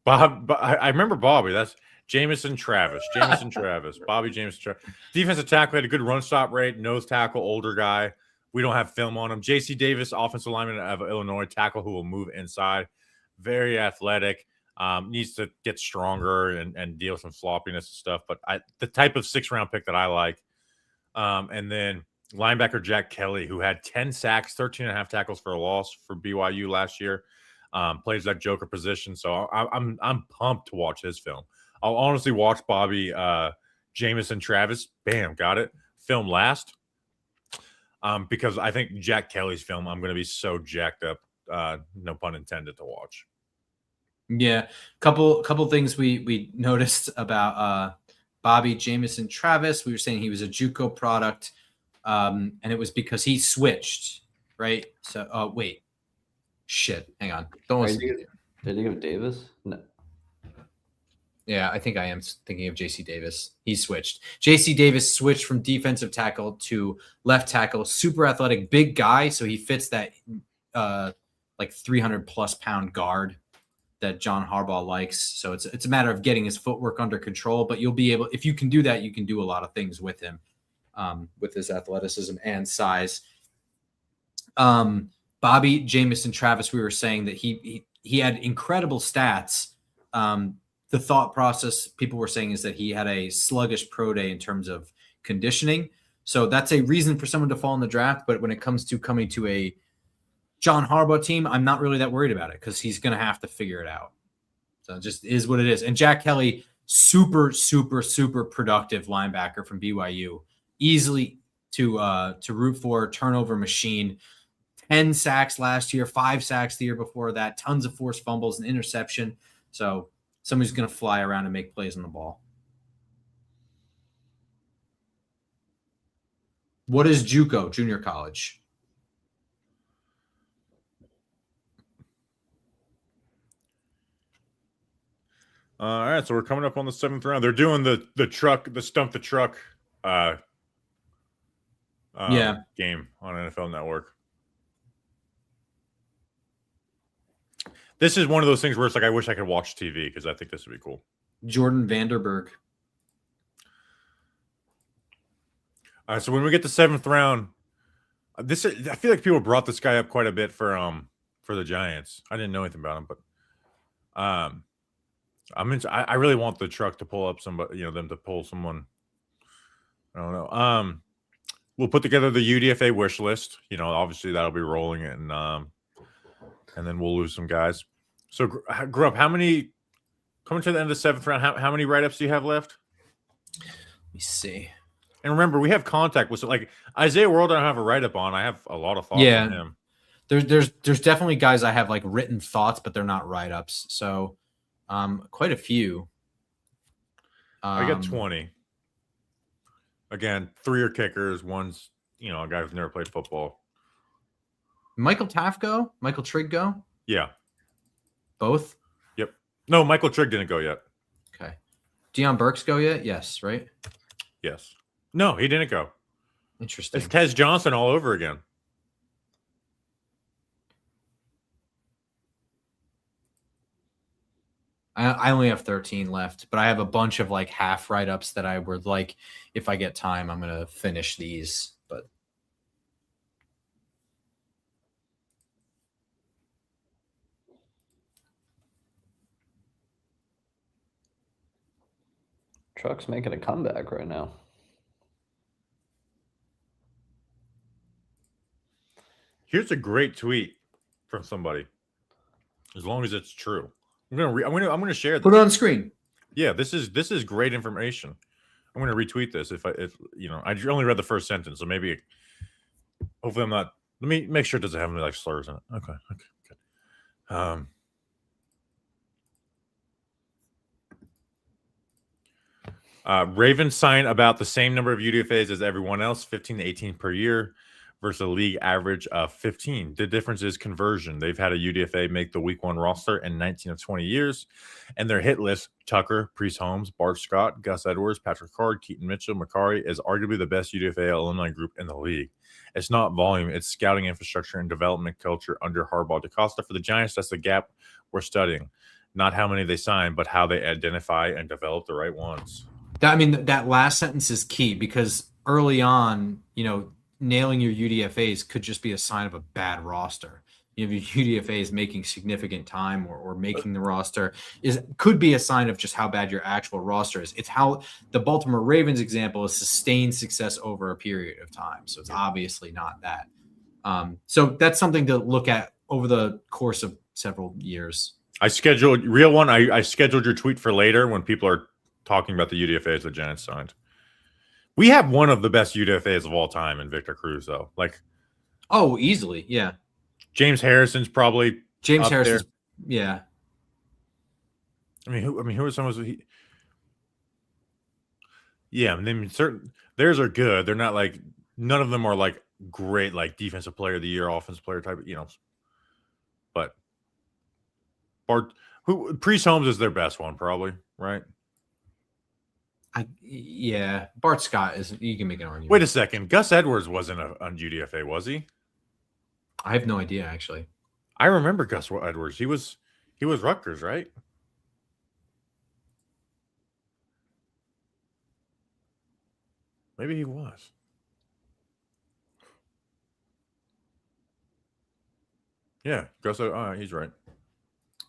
I remember Bobby. That's Jamison Travis. Jamison Travis. Bobby Jamison Travis. Defensive tackle had a good run stop rate. Nose tackle, older guy. We don't have film on him. J.C. Davis, offensive lineman of Illinois, tackle who will move inside. Very athletic. Needs to get stronger and deal with some floppiness and stuff. But the type of 6th-round pick that I like. And then linebacker Jack Kelly, who had 10 sacks, 13.5 tackles for a loss for BYU last year, plays that joker position. So I'm pumped to watch his film. I'll honestly watch Bobby Jamison Travis. Bam, got it. Film last. Because I think Jack Kelly's film, I'm going to be so jacked up, no pun intended, to watch. Yeah, couple things we noticed about Bobby Jamison Travis. We were saying he was a JUCO product, and it was because he switched, right? So, wait, shit, hang on, don't listen. Did you think of Davis? No. Yeah, I think I am thinking of J.C. Davis. He switched. J.C. Davis switched from defensive tackle to left tackle. Super athletic, big guy, so he fits that like 300+ pound guard that John Harbaugh likes. So it's a matter of getting his footwork under control, but you'll be able, if you can do that, you can do a lot of things with him, with his athleticism and size. Bobby Jamison Travis, we were saying that he had incredible stats. The thought process people were saying is that he had a sluggish pro day in terms of conditioning. So that's a reason for someone to fall in the draft. But when it comes to coming to a John Harbaugh team, I'm not really that worried about it because he's going to have to figure it out. So it just is what it is. And Jack Kelly, super, super, super productive linebacker from BYU, easily to root for, turnover machine. 10 sacks last year, 5 sacks the year before that, tons of forced fumbles and interception. So somebody's going to fly around and make plays on the ball. What is JUCO, junior college? All right, so we're coming up on the 7th round. They're doing the stump the truck game on NFL Network. This is one of those things where it's like I wish I could watch TV because I think this would be cool. Jordan Vanderberg. All right, so when we get to 7th round, I feel like people brought this guy up quite a bit for the Giants. I didn't know anything about him, but I really want the truck to pull up somebody, them to pull someone. I don't know. We'll put together the UDFA wish list. Obviously that'll be rolling, and then we'll lose some guys. So, Grub, coming to the end of the 7th round, how many write-ups do you have left? Let me see. And remember, we have contact with like Isaiah World. I don't have a write-up on. I have a lot of thoughts on him. There's definitely guys I have like written thoughts, but they're not write-ups. So, quite a few. Um, I got 20. Again, 3 are kickers. One's a guy who's never played football. Michael Taft go? Michael Trigg go? Yeah. Both? Yep. No, Michael Trigg didn't go yet. Okay. Deion Burks go yet? Yes, right? Yes. No, he didn't go. Interesting. It's Tez Johnson all over again. I only have 13 left, but I have a bunch of like half write-ups that I would like, if I get time, I'm going to finish these. But Truck's making a comeback right now. Here's a great tweet from somebody. As long as it's true, I'm gonna share this. Put it on screen. Yeah, this is great information. I'm gonna retweet this if I only read the first sentence, so maybe hopefully I'm not. Let me make sure it doesn't have any like slurs in it. Okay, good. Ravens sign about the same number of UDFAs as everyone else, 15 to 18 per year, versus a league average of 15. The difference is conversion. They've had a UDFA make the week 1 roster in 19 of 20 years, and their hit list: Tucker, Priest Holmes, Bart Scott, Gus Edwards, Patrick Card, Keaton Mitchell, Macari, is arguably the best UDFA alumni group in the league. It's not volume, it's scouting infrastructure and development culture under Harbaugh. DeCosta for the Giants, that's the gap we're studying. Not how many they sign, but how they identify and develop the right ones. That last sentence is key because early on, nailing your UDFAs could just be a sign of a bad roster. If your UDFA is making significant time or making the roster could be a sign of just how bad your actual roster is. It's how the Baltimore Ravens example is sustained success over a period of time. So it's obviously not that. So that's something to look at over the course of several years. I scheduled I scheduled your tweet for later when people are talking about the UDFAs the Giants signed. We have one of the best UDFAs of all time in Victor Cruz, though. Oh, easily, yeah. James Harrison's probably James up Harrison's, there. Yeah. Who are some of those? Yeah, certain theirs are good. They're not like none of them are like great, like defensive player of the year, offensive player type, But Priest Holmes is their best one, probably, right? Bart Scott is. You can make an argument. Wait a second, Gus Edwards wasn't on UDFA, was he? I have no idea, actually. I remember Gus Edwards. He was Rutgers, right? Maybe he was. Yeah, Gus. He's right.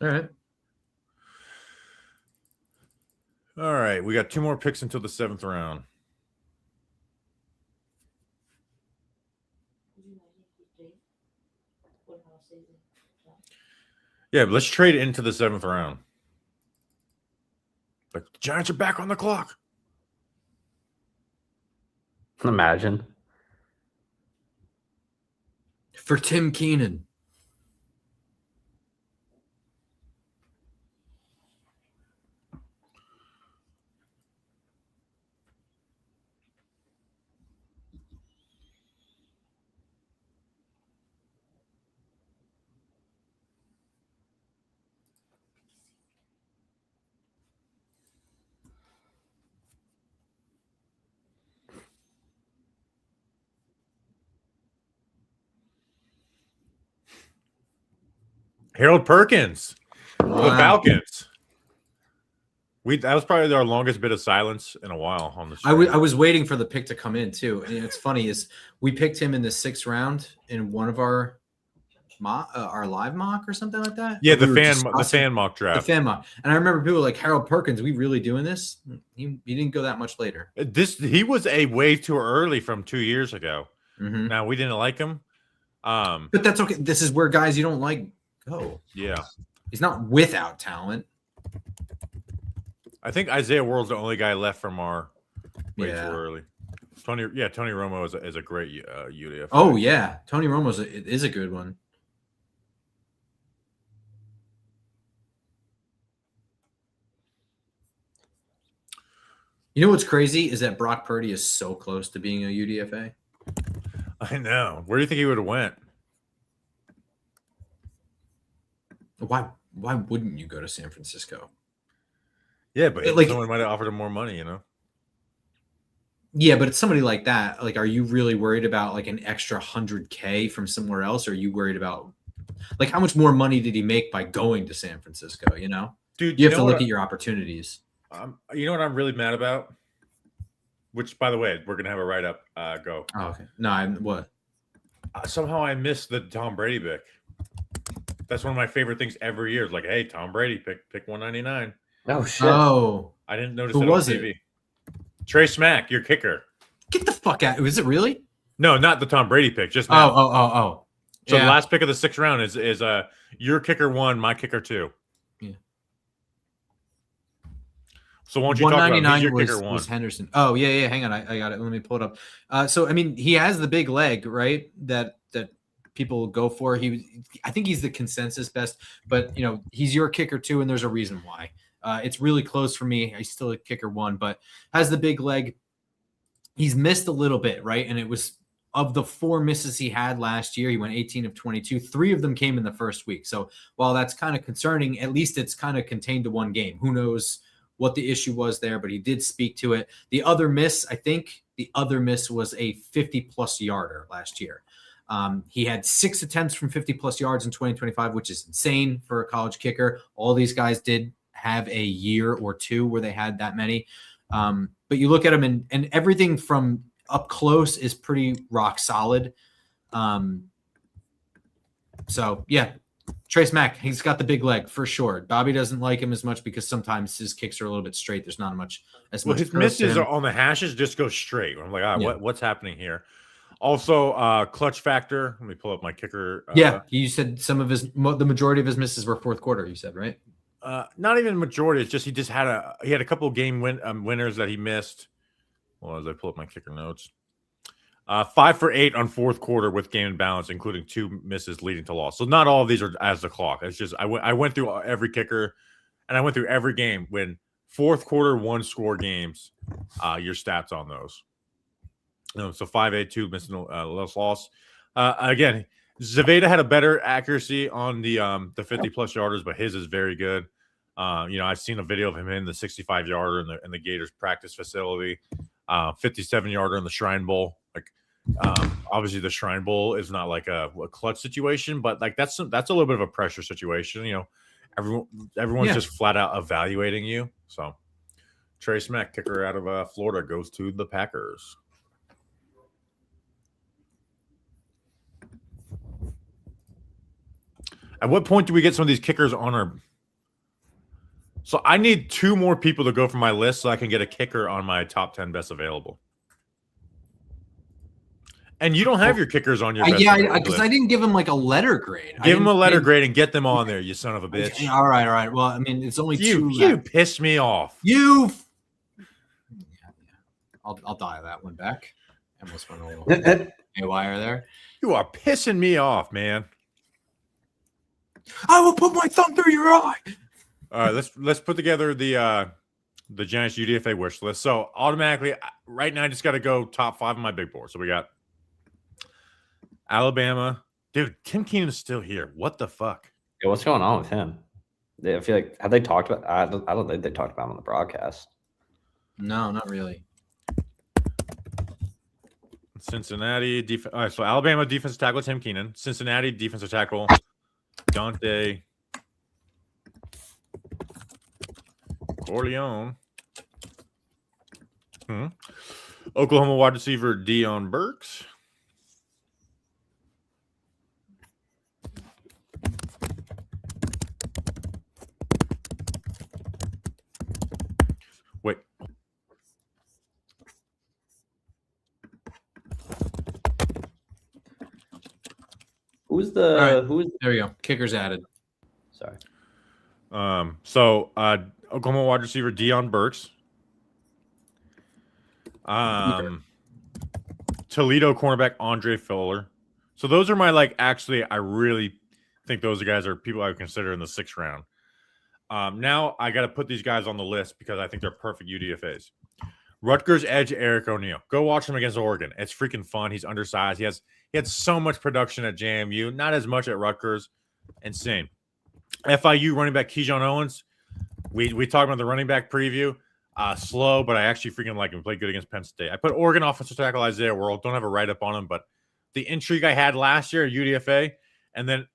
All right. All right, we got 2 more picks until the 7th round. Yeah, but let's trade into the 7th round. Like, the Giants are back on the clock. Imagine. For Tim Keenan. Harold Perkins. Wow. The Falcons. That was probably our longest bit of silence in a while on the stream. I was waiting for the pick to come in too. And it's funny is we picked him in the 6th round in one of our live mock or something like that. Yeah, We the were fan discussing mock the draft. fan mock. And I remember people like Harold Perkins. We really doing this? He didn't go that much later. He was a way too early from 2 years ago. Mhm. Now we didn't like him. But that's okay. This is where guys you don't like go. Yeah. He's not without talent. I think Isaiah World's the only guy left from our way Yeah. too early. Tony Romo is a great UDFA. Oh yeah, Tony Romo's is a good one. You know what's crazy is that Brock Purdy is so close to being a UDFA. I know. Where do you think he would have went? Why wouldn't you go to San Francisco? Yeah, but Like- someone might have offered him more money, you know? Yeah, but it's somebody like that. Like, are you really worried about like an extra $100K from somewhere else? Or are you worried about like how much more money did he make by going to San Francisco? You know, Dude, you have to know look what at your opportunities. you know what I'm really mad about? Which, by the way, we're gonna have a write up. Go. Oh, okay. No, what? Somehow I missed the Tom Brady pick. That's one of my favorite things every year. It's like, hey, Tom Brady pick 199. Oh shit. Oh, I didn't notice Who it was on it? TV. Trey Smack, your kicker. get the fuck out! Was it really? No, not the Tom Brady pick. Just Oh, now. oh. So Yeah. the last pick of the 6th round is your kicker 1, my kicker 2. Yeah. So why don't you talk about who's 199 your kicker 1? was Henderson. Oh yeah. Hang on, I got it. Let me pull it up. So I mean, he has the big leg, right? That people go for. I think he's the consensus best, but you know, he's your kicker 2, and there's a reason why. It's really close for me. He's still a kicker 1, but has the big leg. He's missed a little bit, right? And it was of the 4 misses he had last year, he went 18 of 22. 3 of them came in the first week. So while that's kind of concerning, at least it's kind of contained to one game. Who knows what the issue was there, but he did speak to it. The other miss was a 50-plus yarder last year. He had 6 attempts from 50-plus yards in 2025, which is insane for a college kicker. All these guys did have a year or 2 where they had that many. But you look at him and everything from up close is pretty rock solid. So yeah, Trace Mack, he's got the big leg for sure. Bobby doesn't like him as much because sometimes his kicks are a little bit straight. There's not much His curve misses to him. on the hashes just go straight. I'm like, Yeah. what's happening here? Also, clutch factor. Let me pull up my kicker. Yeah, you said some of the majority of his misses were 4th quarter. You said, right? Not even majority. It's just he had a couple of game winners that he missed. Well, as I pull up my kicker notes, 5 for 8 on 4th quarter with game and balance, including 2 misses leading to loss. So not all of these are as the clock. It's just I went through every kicker, and I went through every game when 4th quarter 1-score games. Your stats on those. So 5-8, 2 missing less loss. Again, Zaveda had a better accuracy on the 50-plus yarders, but his is very good. I've seen a video of him in the 65-yarder in the Gators practice facility, 57-yarder in the Shrine Bowl. Like, obviously, the Shrine Bowl is not like a clutch situation, but like that's a little bit of a pressure situation. You know, everyone's just flat out evaluating you. So, Trace Mack, kicker out of Florida, goes to the Packers. At what point do we get some of these kickers on our? So I need 2 more people to go from my list so I can get a kicker on my top 10 best available. And you don't have your kickers on your best yeah, because I didn't give him like a letter grade. Give him a letter grade and get them on there, you son of a bitch. All right. Well, I mean, it's only two. You piss me off. I'll dial that one back. I almost went a little haywire there. You are pissing me off, man. I will put my thumb through your eye. All right, let's put together the Giants UDFA wish list. So automatically, right now, I just got to go top 5 on my big board. So we got Alabama. Dude, Tim Keenan's still here. What the fuck? Yeah, what's going on with him? I feel like have they talked about? I don't think they talked about him on the broadcast. No, not really. Cincinnati defense. All right, so Alabama defensive tackle Tim Keenan. Cincinnati defensive tackle Dante Corleone. Oklahoma wide receiver Deion Burks. Wait. Who's there we go. Kickers added. Sorry. So Oklahoma wide receiver Deion Burks. Toledo cornerback Andre Fuller. So those are my actually I really think those guys are people I would consider in the 6th round. Now I got to put these guys on the list because I think they're perfect UDFAs. Rutgers edge Eric O'Neal. Go watch him against Oregon. It's freaking fun. He's undersized. He had so much production at JMU, not as much at Rutgers. Insane. FIU running back Keyshawn Owens. We talked about the running back preview. Slow, but I actually freaking like him. Played good against Penn State. I put Oregon offensive tackle Isaiah World. Don't have a write-up on him, but the intrigue I had last year at UDFA, and then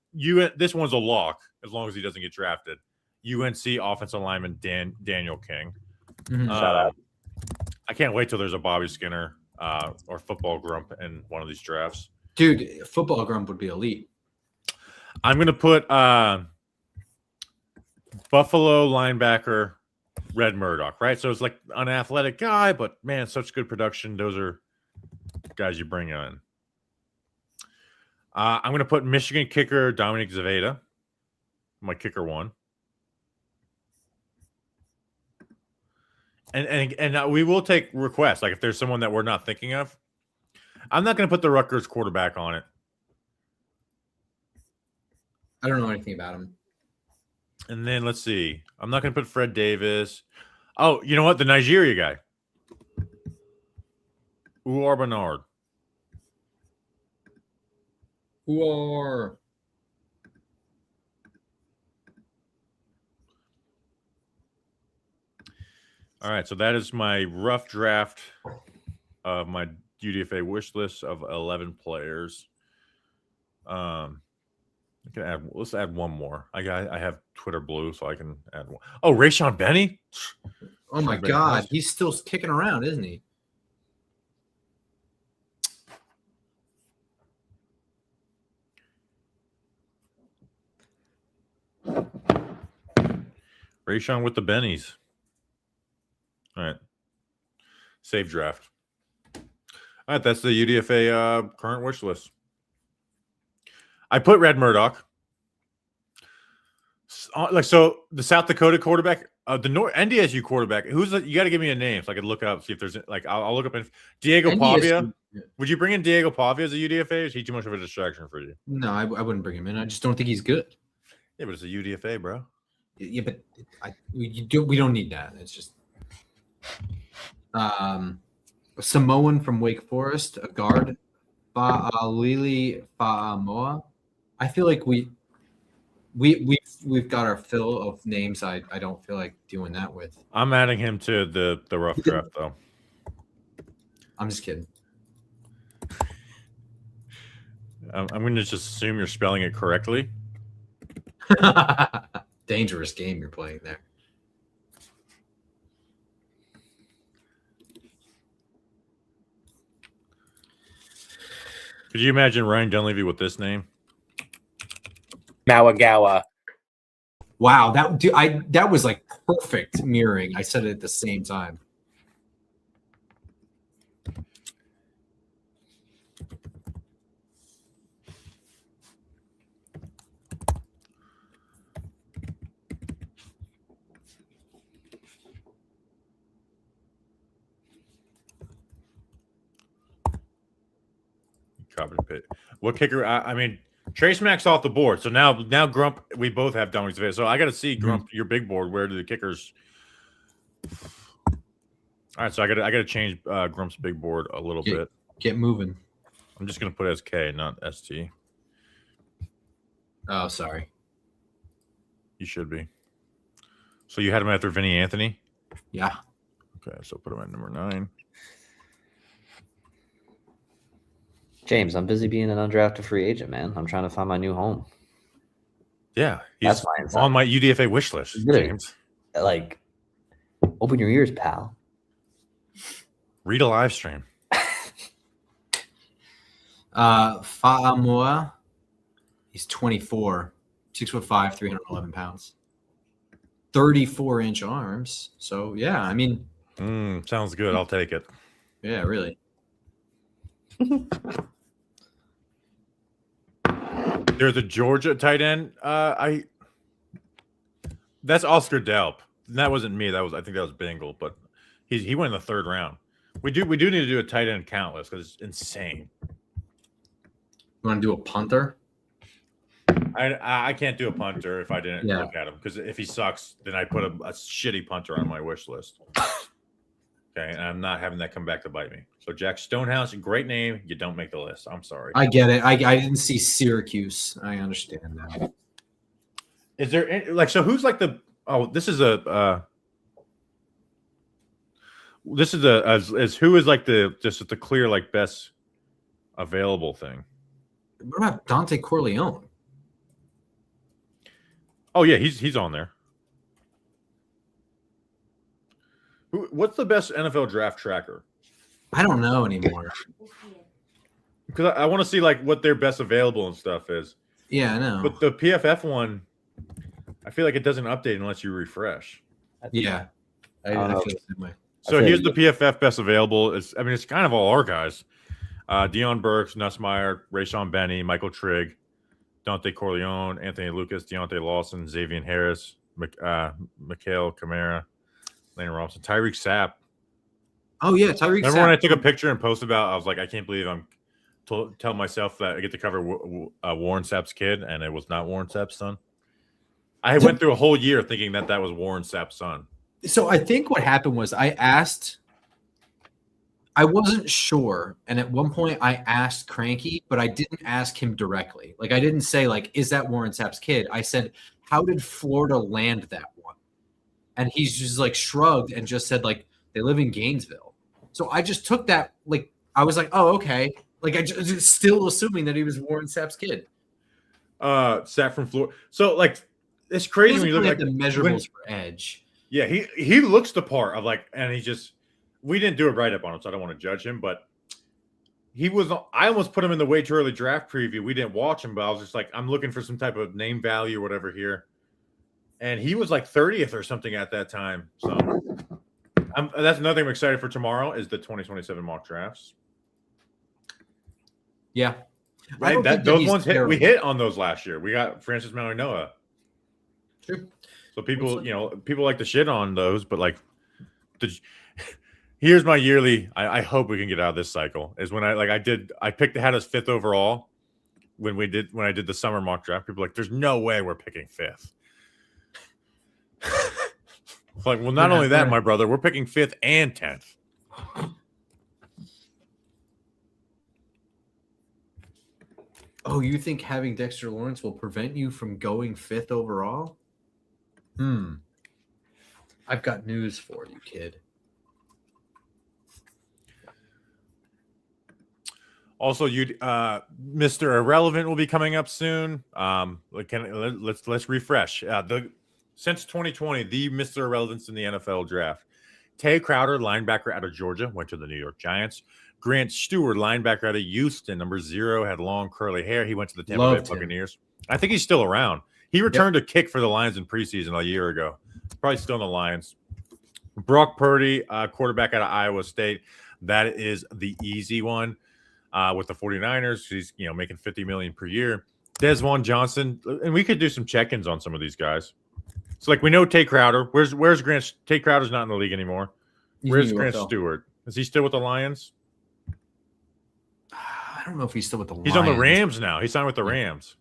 this one's a lock as long as he doesn't get drafted. UNC offensive lineman Daniel King. Shout out. I can't wait till there's a Bobby Skinner or football grump in one of these drafts. Dude, football grump would be elite. I'm going to put Buffalo linebacker Red Murdoch, right? So it's like an athletic guy, but man, such good production. Those are guys you bring in. I'm going to put Michigan kicker Dominic Zaveda, my kicker 1. And we will take requests. Like if there's someone that we're not thinking of, I'm not going to put the Rutgers quarterback on it. I don't know anything about him. And then let's see. I'm not going to put Fred Davis. Oh, you know what? The Nigeria guy. Uar Bernard. Uar. All right, so that is my rough draft of my UDFA wish list of 11 players. Let's add one more. I have Twitter Blue, so I can add one. Oh, Rayshon Benny. Oh my God, he's still kicking around, isn't he? Rayshon with the Bennies. All right. Save draft. All right, that's the UDFA current wish list. I put Red Murdoch. So the South Dakota quarterback, the NDSU quarterback. You got to give me a name so I can look up, see if there's I'll look up Diego NDSU, Pavia. yeah. Would you bring in Diego Pavia as a UDFA? Or is he too much of a distraction for you? No, I wouldn't bring him in. I just don't think he's good. Yeah, but it's a UDFA, bro. Yeah, but we don't need that. It's just Samoan from Wake Forest, a guard, Fa'alili Fa'amoa. I feel like we've got our fill of names. I don't feel like doing that with. I'm adding him to the rough draft though. I'm just kidding. I'm going to just assume you're spelling it correctly. Dangerous game you're playing there. Could you imagine Ryan Dunleavy with this name? Mawagawa. Wow, that was like perfect mirroring. I said it at the same time. copy pit. What kicker? I mean, Trace Mack's off the board. So now Grump, we both have dummies available. So I got to see Grump, your big board. Where do the kickers? All right, so I got to change Grump's big board a little bit. Get moving. I'm just gonna put SK, not ST. Oh, sorry. You should be. So you had him after Vinny Anthony? Yeah. Okay, so put him at number 9. James, I'm busy being an undrafted free agent, man. I'm trying to find my new home. Yeah, That's he's my insight. on my UDFA wish list. Really? James, Like, open your ears, pal. read a live stream. Fa'amua, he's 24, 6'5", 311 pounds, 34-inch arms. So yeah, I mean, Sounds good. I'll take it. yeah, really. There's a Georgia tight end. That's Oscar Delp. That wasn't me. I think that was Bengal, but he went in the 3rd round. We do need to do a tight end count list because it's insane. You want to do a punter? I can't do a punter if I didn't look at him, because if he sucks, then I put a shitty punter on my wish list. Okay, and I'm not having that come back to bite me. So Jack Stonehouse, great name. You don't make the list. I'm sorry. I get it. I didn't see Syracuse. I understand that. Is there any, like, so who's like the? Oh, this is who is like the clear like best available thing. What about Dante Corleone? Oh yeah, he's on there. What's the best NFL draft tracker? I don't know anymore. Because I want to see like what their best available and stuff is. Yeah, I know. But the PFF one, I feel like it doesn't update unless you refresh. Yeah, I feel the same way. So here's the PFF best available. It's kind of all our guys. Deion Burks, Nussmeier, Rayshon Benny, Michael Trigg, Dante Corleone, Anthony Lucas, Deontay Lawson, Xavier Harris, Mikhail Kamara, Lane Robinson, Tyreek Sapp. Oh yeah, Tyreek. Remember when I took a picture and posted about? I was like, I can't believe I'm telling myself that I get to cover Warren Sapp's kid, and it was not Warren Sapp's son. I went through a whole year thinking that was Warren Sapp's son. So I think what happened was I wasn't sure, and at one point I asked Cranky, but I didn't ask him directly. Like I didn't say like, "Is that Warren Sapp's kid?" I said, "How did Florida land that one?" And he's just like shrugged and just said like, "They live in Gainesville." So I just took that like I was like, "Oh, okay." Like I just still assuming that he was Warren Sapp's kid. Sapp from Florida. So like, it's crazy when you look like the measurables for edge. Yeah, he looks the part of like, and he just. We didn't do a write-up on him, so I don't want to judge him, but he was – I almost put him in the way too early draft preview. We didn't watch him, but I was just like, I'm looking for some type of name value or whatever here. And he was like 30th or something at that time. So that's another thing I'm excited for tomorrow is the 2027 mock drafts. Yeah. Right? Those ones we hit on those last year. We got Francis Malinois. True. So people like to shit on those, but like here's my yearly. I hope we can get out of this cycle. Is when I had us 5th overall when I did the summer mock draft. People were like, there's no way we're picking 5th. Like, well, not only that, my brother, we're picking 5th and 10th. Oh, you think having Dexter Lawrence will prevent you from going 5th overall? I've got news for you, kid. Also, Mr. Irrelevant will be coming up soon. Let's refresh. Since 2020, the Mr. Irrelevance in the NFL draft. Tay Crowder, linebacker out of Georgia, went to the New York Giants. Grant Stewart, linebacker out of Houston, number 0, had long curly hair. He went to the Tampa Bay Buccaneers. I think he's still around. He returned a kick for the Lions in preseason a year ago. Probably still in the Lions. Brock Purdy, quarterback out of Iowa State. That is the easy one. With the 49ers, he's making $50 million per year. Desvon Johnson, and we could do some check-ins on some of these guys. So, like, we know Tay Crowder. Where's Grant? Tay Crowder's not in the league anymore. Where's Grant Stewart? Is he still with the Lions? I don't know if he's still with the He's on the Lions. Rams now. He signed with the Yeah. Rams.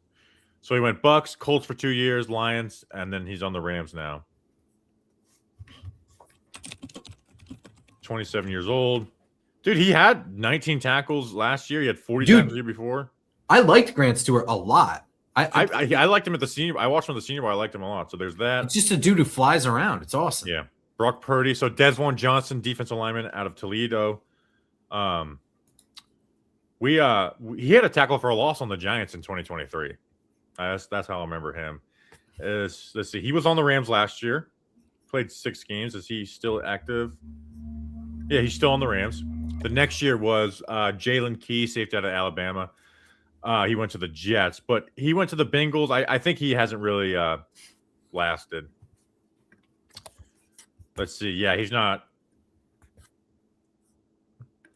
So he went Bucks, Colts for 2 years, Lions, and then he's on the Rams now. 27 years old. Dude, he had 19 tackles last year. He had 40 tackles the year before. I liked Grant Stewart a lot. I liked him at the senior. I watched him at the Senior Bowl. I liked him a lot. So there's that. It's just a dude who flies around. It's awesome. Yeah. Brock Purdy. So Desjuan Johnson, defensive lineman out of Toledo. He had a tackle for a loss on the Giants in 2023. That's how I remember him. Let's see. He was on the Rams last year. Played 6 games. Is he still active? Yeah, he's still on the Rams. The next year was Jalen Key, safety out of Alabama. He went to the Jets, but he went to the Bengals. I think he hasn't really lasted. Let's see. Yeah, he's not.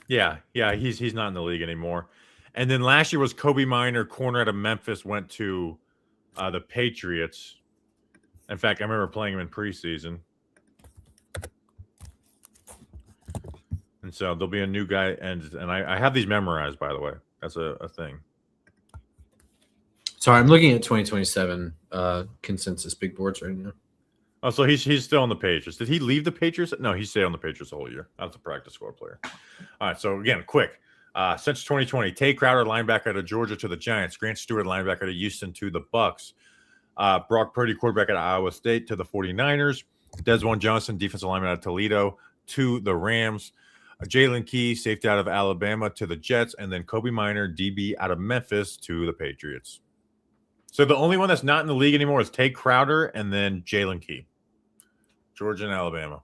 Yeah, he's not in the league anymore. And then last year was Kobe Minor, corner out of Memphis, went to the Patriots. In fact, I remember playing him in preseason. And so there'll be a new guy, and I have these memorized, by the way. That's a thing. Sorry, I'm looking at 2027 consensus big boards right now. Oh, so he's still on the Patriots. Did he leave the Patriots? No, he stayed on the Patriots the whole year. That's a practice squad player. All right, so again, quick. Since 2020, Tay Crowder, linebacker out of Georgia to the Giants. Grant Stewart, linebacker out of Houston to the Bucks. Brock Purdy, quarterback out of Iowa State to the 49ers. Desjuan Johnson, defensive lineman out of Toledo to the Rams. Jalen Key, safety out of Alabama to the Jets. And then Kobe Minor, DB out of Memphis to the Patriots. So the only one that's not in the league anymore is Tay Crowder and then Jalen Key. Georgia and Alabama.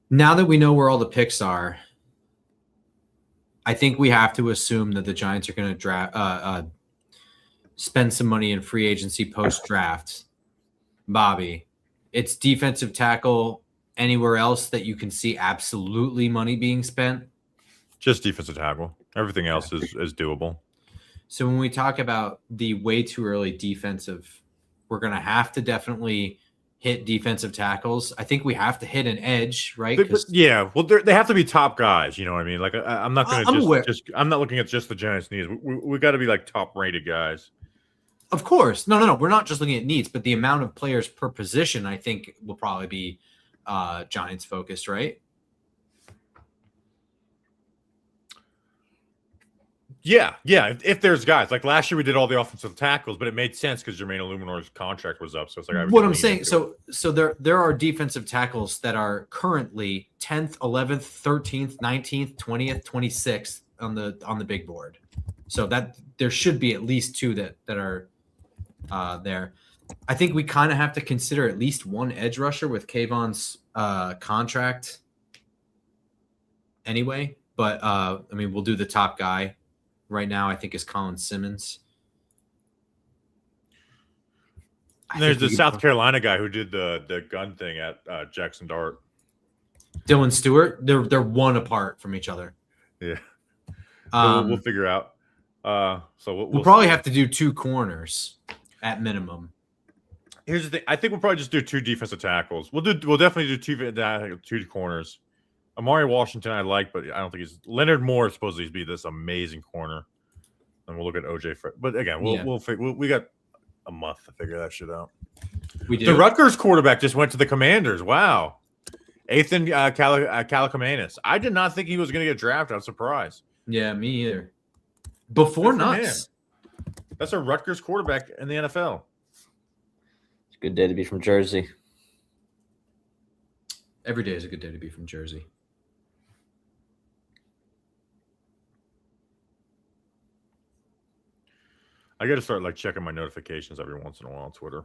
Now that we know where all the picks are, I think we have to assume that the Giants are going to draft, spend some money in free agency post-draft. Bobby, it's defensive tackle. Anywhere else that you can see absolutely money being spent? Just defensive tackle. Everything else is doable. So when we talk about the way too early defensive, we're going to have to definitely hit defensive tackles. I think we have to hit an edge, right? Yeah, well, they have to be top guys. You know what I mean? Like I'm not going to I'm not looking at just the Giants' needs. We got to be like top rated guys. Of course, no. We're not just looking at needs, but the amount of players per position, I think, will probably be Giants focused, right? Yeah. If there's guys like last year, we did all the offensive tackles, but it made sense because Jermaine Illuminor's contract was up. So it's like what I'm saying. So there are defensive tackles that are currently 10th, 11th, 13th, 19th, 20th, 26th on the big board. So that there should be at least 2 that are there. I think we kind of have to consider at least one edge rusher with Kayvon's contract anyway. But I mean, we'll do the top guy right now. I think is Colin Simmons. There's the South Carolina guy who did the gun thing at Jackson Dart. Dylan Stewart. They're one apart from each other. Yeah. So we'll figure out. So we'll probably have to do 2 corners at minimum. Here's the thing. I think we'll probably just do 2 defensive tackles. We'll definitely do 2 corners. Amari Washington I like, but I don't think he's Leonard Moore is supposed to be this amazing corner. And we'll look at OJ. But again, we got a month to figure that shit out. We do. The Rutgers quarterback just went to the Commanders. Wow. Ethan Kalakamanis. I did not think he was going to get drafted. I'm surprised. Yeah, me either. Before nuts. That's a Rutgers quarterback in the NFL. It's a good day to be from Jersey. Every day is a good day to be from Jersey. I got to start like checking my notifications every once in a while on Twitter.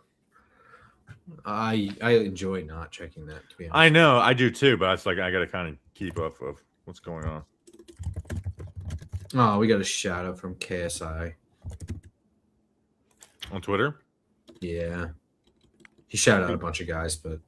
I enjoy not checking that, to be honest. I know, I do too, but it's like I got to kind of keep up of what's going on. Oh, we got a shout out from KSI on Twitter. Yeah, he shouted out a bunch of guys, but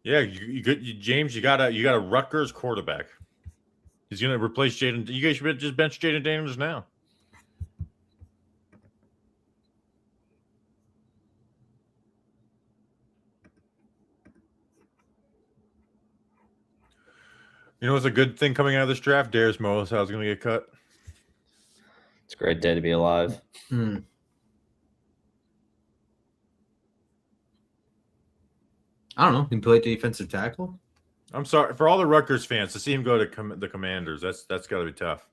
yeah, you James, you got a Rutgers quarterback. He's going to replace Jaden. You guys should just bench Jaden Daniels now. You know what's a good thing coming out of this draft? Darius Mosley's going to get cut. It's a great day to be alive. I don't know. He played defensive tackle. I'm sorry for all the Rutgers fans to see him go to the Commanders. That's got to be tough.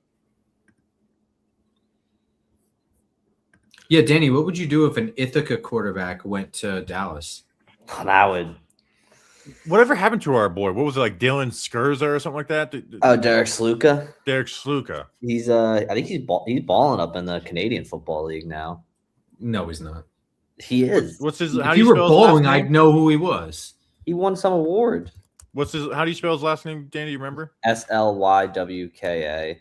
Yeah, Danny, what would you do if an Ithaca quarterback went to Dallas? That would. Whatever happened to our boy? What was it, like Dylan Skurza or something like that? Oh, Derek Sluka. Derek Sluka. He's I think he's balling up in the Canadian Football League now. No, he's not. He is. What's his? If How do you you were spell his last bowling, name? I'd know who he was. He won some award. What's his? How do you spell his last name, Danny? Do you remember? SLYWKA.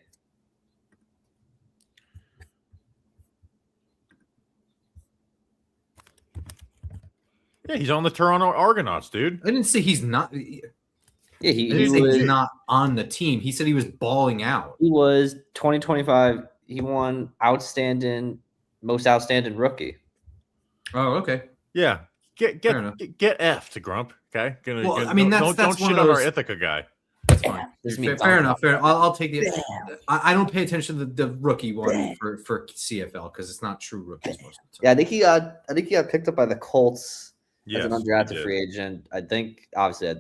Yeah, he's on the Toronto Argonauts, dude. I didn't say he's not. Yeah, I didn't say he's not on the team. He said he was balling out. He was 2025. He won most outstanding rookie. Oh, okay. Yeah, get F to Grump. Okay. Well, I mean, that's don't one shit of on our those- Ithaca guy. That's fine. This Fair, means fair enough. Fair. I'll take the. I don't pay attention to the rookie one for CFL because it's not true rookies most of the time. Yeah, I think he got picked up by the Colts Yes, as an he undrafted did. free agent. I think obviously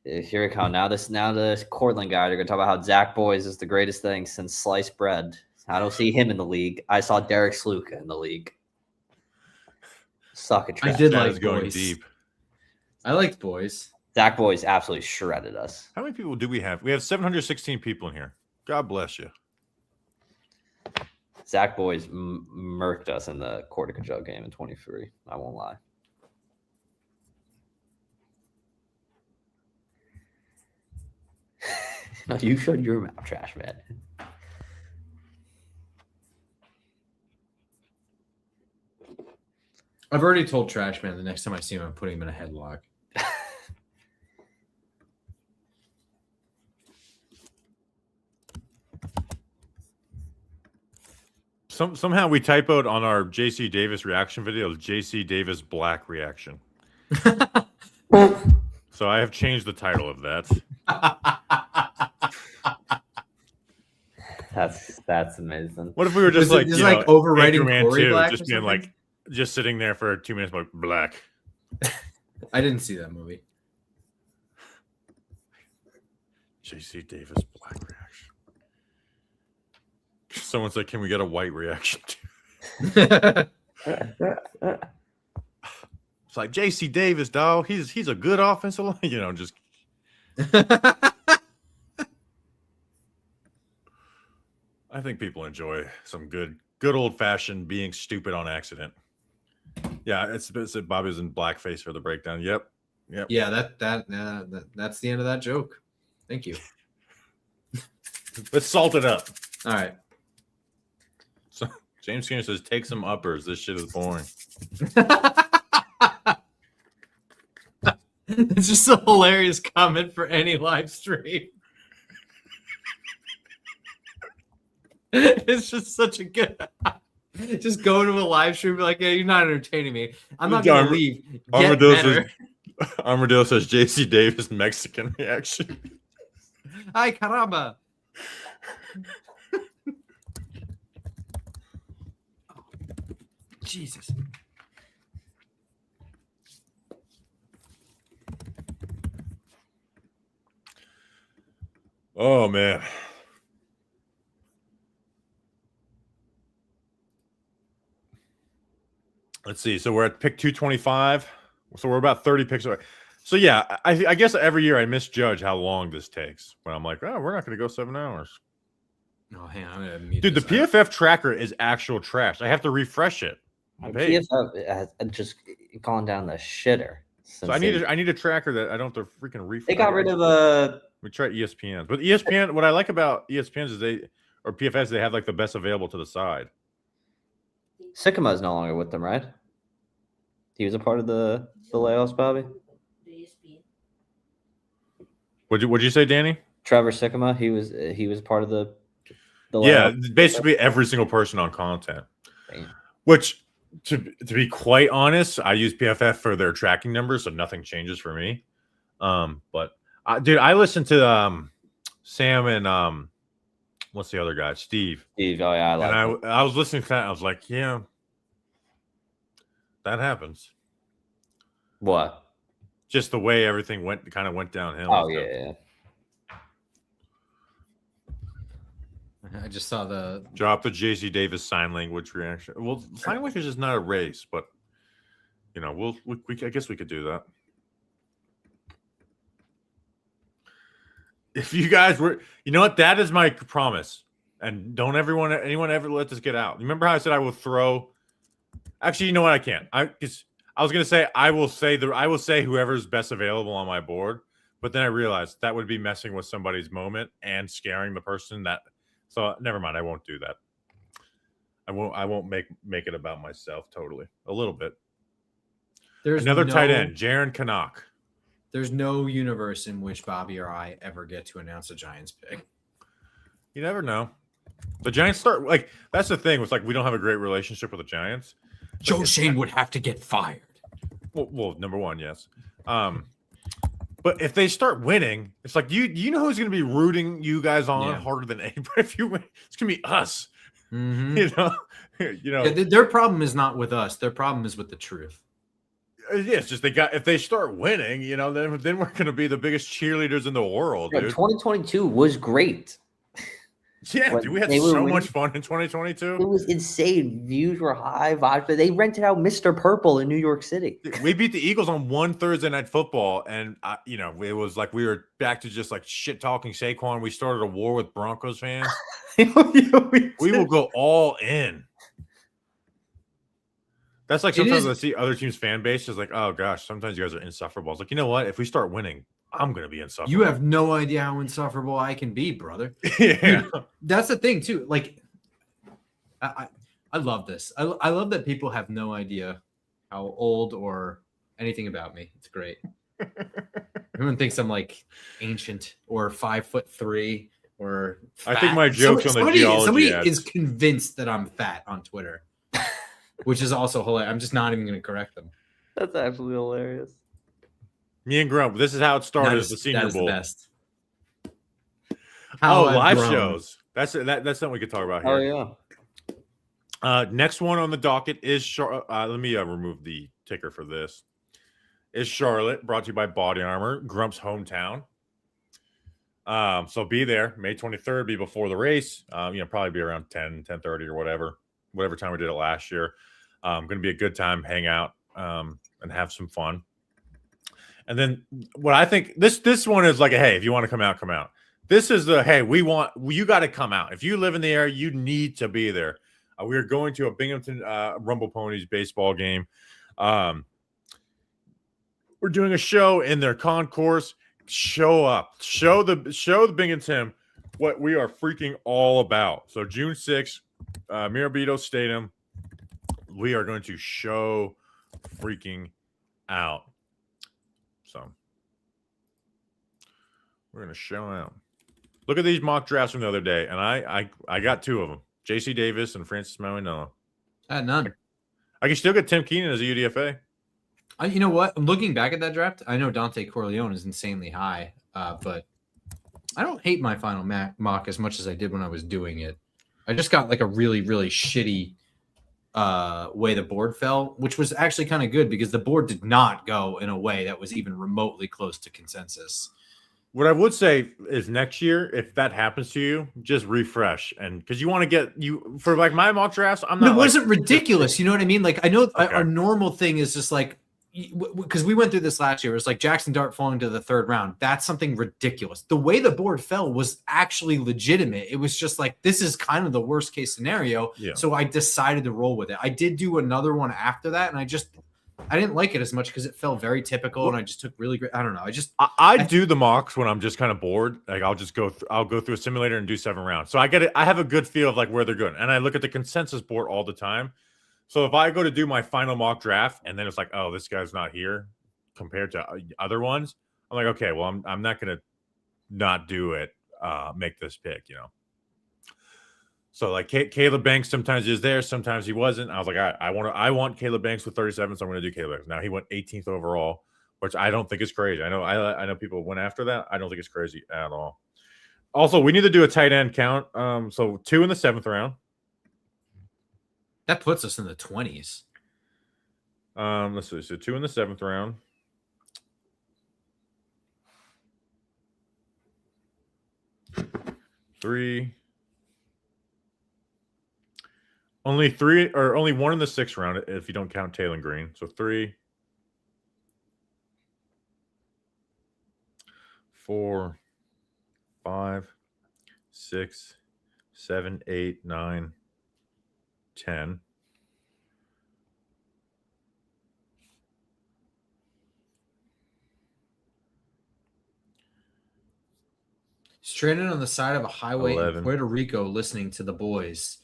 here we come. Now the Cortland guy, they're gonna talk about how Zach Boys is the greatest thing since sliced bread. I don't see him in the league. I saw Derek Sluka in the league. Suck a trash. I did That like is going boys. deep. I liked boys. Zach Boys absolutely shredded us. How many people do we have? We have 716 people in here. God bless you. Zach Boys murked us in the Cortico game in 23. I won't lie. No, you shut your mouth, trash man. I've already told Trash Man the next time I see him, I'm putting him in a headlock. Somehow we typoed on our JC Davis reaction video, JC Davis black reaction. So I have changed the title of that. That's amazing. What if we were just Was it like, just you like know, overwriting Anchorman Corey 2, Black just or being something? like, just sitting there for 2 minutes, like black. I didn't see that movie. JC Davis black reaction. Someone said, "Can we get a white reaction?" It's like JC Davis, dog. He's a good offensive line, you know. Just I think people enjoy some good old fashioned being stupid on accident. Yeah, it's Bobby's in blackface for the breakdown. Yep. Yeah, that's the end of that joke. Thank you. Let's salt it up. All right. So James Skinner says, "Take some uppers. This shit is boring." It's just a hilarious comment for any live stream. It's just such a good. Just go to a live stream, be like, "Yeah, you're not entertaining me. I'm not gonna leave." Get Armadillo better. Armadillo says, "JC Davis Mexican reaction." Ay caramba. Jesus. Oh man. Let's see. So we're at pick 225. So we're about 30 picks away. So yeah, I guess every year I misjudge how long this takes. When I'm like, oh, we're not going to go 7 hours. Oh, hang on. I'm gonna mute Dude, the this. PFF tracker is actual trash. I have to refresh it. Page. PFF just calling down the shitter. So I need a tracker that I don't have to freaking refresh. They got rid of We try ESPN, but ESPN. What I like about ESPN is PFS. They have like the best available to the side. Sycamore is no longer with them, right? He was a part of the layoffs, Bobby. The ESPN. What'd you say, Danny? Trevor Sikkema, he was part of the yeah, lineup. basically every single person on content. Damn. Which, to be quite honest, I use PFF for their tracking numbers, so nothing changes for me. But dude, I listened to Sam and what's the other guy? Steve. Steve, oh yeah, I like him. I was listening to that. I was like, yeah, that happens. What? Just the way everything went downhill. Oh yeah. I just saw the Drop the JC Davis sign language reaction. Well, sign language is not a race, but you know, I guess we could do that. If you guys were, you know what, that is my promise. And don't anyone ever let this get out. Remember how I said I will throw? Actually, you know what, I can't. I was gonna say I will say whoever's best available on my board, but then I realized that would be messing with somebody's moment and scaring the person that. So never mind. I won't do that. I won't make it about myself totally. A little bit. There's another tight end, Jaron Canuck. There's no universe in which Bobby or I ever get to announce a Giants pick. You never know. The Giants start like that's the thing. It's like we don't have a great relationship with the Giants. Joe Shane would have to get fired. Well, number one, yes. But if they start winning, it's like you know who's going to be rooting you guys on harder than anybody. If you win, it's going to be us. Mm-hmm. You know. Yeah, their problem is not with us. Their problem is with the truth. Yeah, it's just if they start winning, you know, then we're going to be the biggest cheerleaders in the world. Yeah, dude. 2022 was great. Yeah, dude, we had so much fun in 2022. It was insane. Views were high, vibes, but they rented out Mr. Purple in New York City. We beat the Eagles on one Thursday night football, and you know, it was like we were back to just like shit talking Saquon. We started a war with Broncos fans. We will go all in. That's like sometimes I see other teams' fan base is like, oh gosh, sometimes you guys are insufferable. It's like, you know what? If we start winning, I'm gonna be insufferable. You have no idea how insufferable I can be, brother. Yeah, dude, that's the thing too. Like, I love this. I love that people have no idea how old or anything about me. It's great. Everyone thinks I'm like ancient or 5'3" or fat. I think my jokes on the geology. Somebody is convinced that I'm fat on Twitter, which is also hilarious. I'm just not even going to correct them. That's absolutely hilarious. Me and Grump. This is how it started. The Senior Bowl. The best. Live shows. That's something we could talk about here. Oh yeah. Next one on the docket is let me remove the ticker for this. Is Charlotte, brought to you by Body Armor, Grump's hometown. So be there May 23rd. Be before the race. Probably be around 10:30 or whatever time we did it last year. Going to be a good time, hang out, and have some fun. And then what I think this one is like, hey, if you want to come out, come out. This is the, hey, you got to come out. If you live in the area, you need to be there. We are going to a Binghamton Rumble Ponies baseball game. We're doing a show in their concourse. Show up. Show the Binghamton what we are freaking all about. So June 6th, Mirabito Stadium. We are going to show freaking out. So we're going to show out. Look at these mock drafts from the other day, and I got two of them: JC Davis and Francis Mauigoa. I had none. I can still get Tim Keenan as a UDFA. You know what? I'm looking back at that draft. I know Dante Corleone is insanely high, but I don't hate my final mock as much as I did when I was doing it. I just got like a really, really shitty way the board fell, which was actually kind of good because the board did not go in a way that was even remotely close to consensus. What I would say is next year, if that happens to you, just refresh, and because you want to get you for like my mock drafts. I'm not. It wasn't ridiculous. You know what I mean? Like I know our normal thing is just like, because we went through this last year. It was like Jackson Dart falling to the third round. That's something ridiculous. The way the board fell was actually legitimate. It was just like, this is kind of the worst case scenario. Yeah. So I decided to roll with it. I did do another one after that, and I didn't like it as much because it felt very typical, and I just took really great. I don't know. I do the mocks when I'm just kind of bored. Like I'll go through a simulator and do 7 rounds. So I get it. I have a good feel of like where they're going, and I look at the consensus board all the time. So if I go to do my final mock draft and then it's like, oh, this guy's not here compared to other ones, I'm like, okay, well, I'm not going to not do it, make this pick, you know. So like Caleb Banks sometimes is there, sometimes he wasn't. I was like, I want Caleb Banks with 37, so I'm going to do Caleb Banks. Now he went 18th overall, which I don't think is crazy. I know people went after that. I don't think it's crazy at all. Also, we need to do a tight end count. So 2 in the 7th round. That puts us in the 20s. Let's see. So 2 in the 7th round. Three. Only 3 or only 1 in the 6th round if you don't count Taylor Green. So 3, 4, 5, 6, 7, 8, 9, 10. Stranded on the side of a highway 11. in Puerto Rico listening to the boys.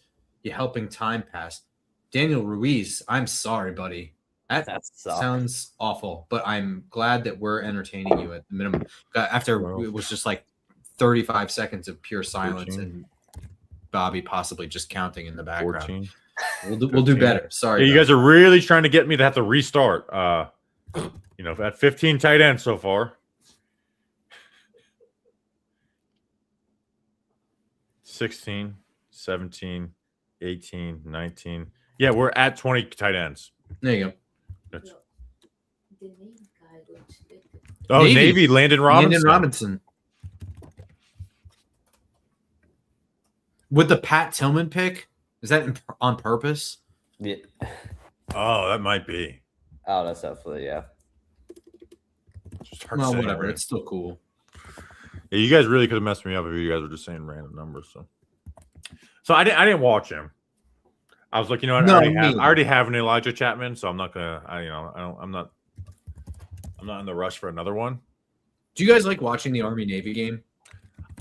You're helping time pass. Daniel Ruiz, I'm sorry, buddy. That sounds awful, but I'm glad that we're entertaining you at the minimum. After it was just like 35 seconds of pure silence 14. and Bobby possibly just counting in the background. 14. We'll do better. Sorry. Yeah, you guys are really trying to get me to have to restart. You know, at 15 tight ends so far. 16, 17, 18, 19. Yeah, we're at 20 tight ends. There you go. That's... The main guy got selected. Oh, Navy, Landon Robinson. Landon Robinson. With the Pat Tillman pick, is that on purpose? Yeah. Oh, that might be. Oh, that's definitely, yeah. Just hard to Well, say, whatever. right? It's still cool. Yeah, you guys really could have messed me up if you guys were just saying random numbers. So I didn't watch him. I was like, you know what? I already have an Elijah Chapman, so I'm not gonna. I'm not in the rush for another one. Do you guys like watching the Army Navy game?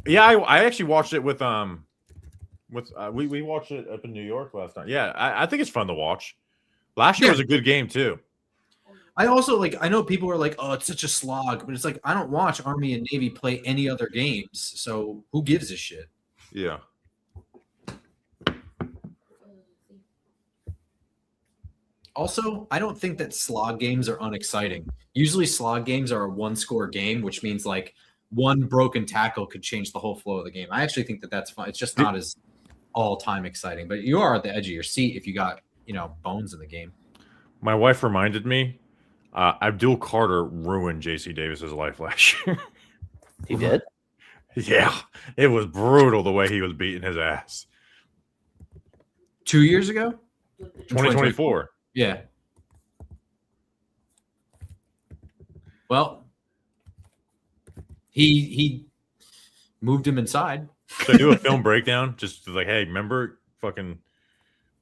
Yeah, I actually watched it with we watched it up in New York last night. Yeah, I think it's fun to watch. Last year was a good game too. I also I know people are like, oh, it's such a slog, but it's like I don't watch Army and Navy play any other games, so who gives a shit? Yeah. Also, I don't think that slog games are unexciting. Usually slog games are a 1-score game, which means like one broken tackle could change the whole flow of the game. I actually think that that's fun. It's just not as all-time exciting, but you are at the edge of your seat if you got, bones in the game. My wife reminded me, Abdul Carter ruined J.C. Davis's life last year. He did? Yeah. It was brutal the way he was beating his ass. 2 years ago? 2024. Yeah. Well, he moved him inside. So I do a film breakdown, just like, hey, remember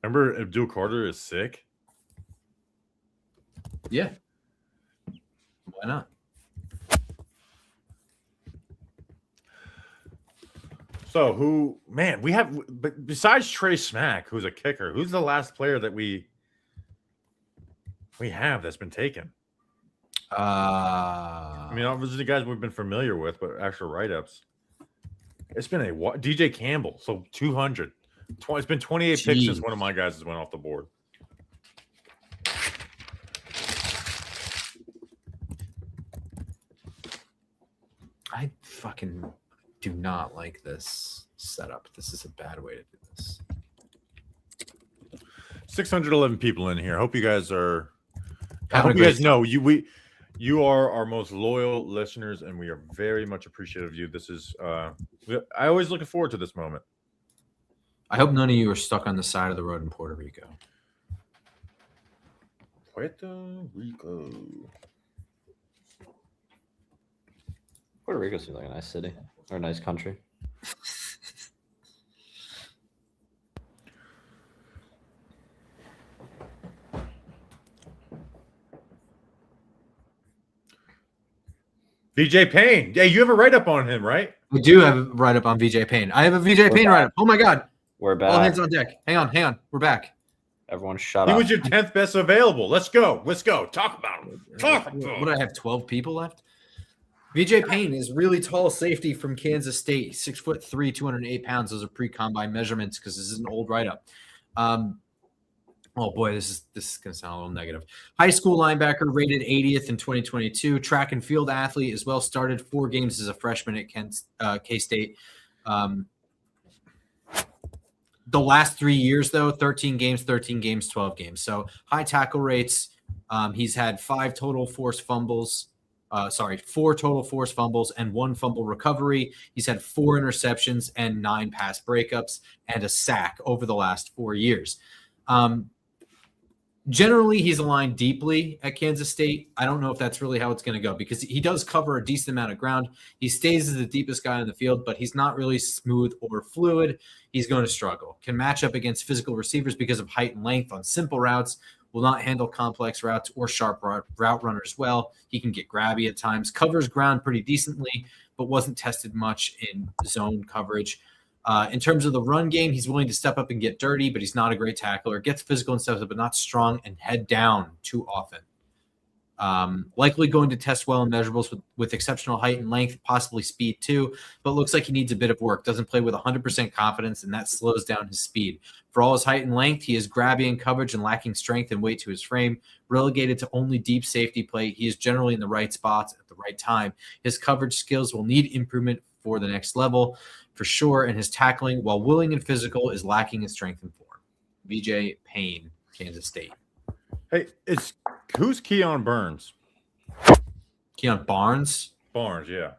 Abdul Carter is sick? Yeah. Why not? So we have, but besides Trey Smack, who's a kicker, who's the last player that we have that's been taken? I mean, obviously the guys we've been familiar with, but actual write-ups. It's been DJ Campbell, so 200. It's been 28 picks since one of my guys has went off the board. I fucking do not like this setup. This is a bad way to do this. 611 people in here. Hope you guys are. I Having hope a you guys great know you are our most loyal listeners, and we are very much appreciative of you. This is I always looking forward to this moment. I hope none of you are stuck on the side of the road in Puerto Rico. Puerto Rico. Puerto Rico seems like a nice city or a nice country. VJ Payne. Yeah, you have a write-up on him, right? We do have a write-up on VJ Payne. I have a VJ Payne write-up. Oh my god. We're back. All hands on deck. Hang on. We're back. Everyone shut He up. was your 10th best available. Let's go. Talk about him. What do I have? 12 people left? VJ Payne is really tall safety from Kansas State, 6'3", 208 pounds. Those are pre-combine measurements because this is an old write-up. Oh boy, this is gonna sound a little negative. High school linebacker, rated 80th in 2022. Track and field athlete as well. Started 4 games as a freshman at K-State. The last 3 years, though, 13 games, 12 games. So high tackle rates. He's had 4 total forced fumbles and 1 fumble recovery. He's had 4 interceptions and 9 pass breakups and a sack over the last 4 years. Generally, he's aligned deeply at Kansas State. I don't know if that's really how it's going to go because he does cover a decent amount of ground. He stays as the deepest guy on the field, but he's not really smooth or fluid. He's going to struggle. Can match up against physical receivers because of height and length on simple routes. Will not handle complex routes or sharp route runners well. He can get grabby at times. Covers ground pretty decently, but wasn't tested much in zone coverage. In terms of the run game, he's willing to step up and get dirty, but he's not a great tackler. Gets physical and stuff, but not strong and head down too often. Likely going to test well in measurables with exceptional height and length, possibly speed too, but looks like he needs a bit of work. Doesn't play with 100% confidence, and that slows down his speed. For all his height and length, he is grabby in coverage and lacking strength and weight to his frame. Relegated to only deep safety play, he is generally in the right spots at the right time. His coverage skills will need improvement for the next level, for sure, and his tackling, while willing and physical, is lacking in strength and form. VJ Payne, Kansas State. Hey, who's Keon Burns? Keon Barnes? Barnes, yeah.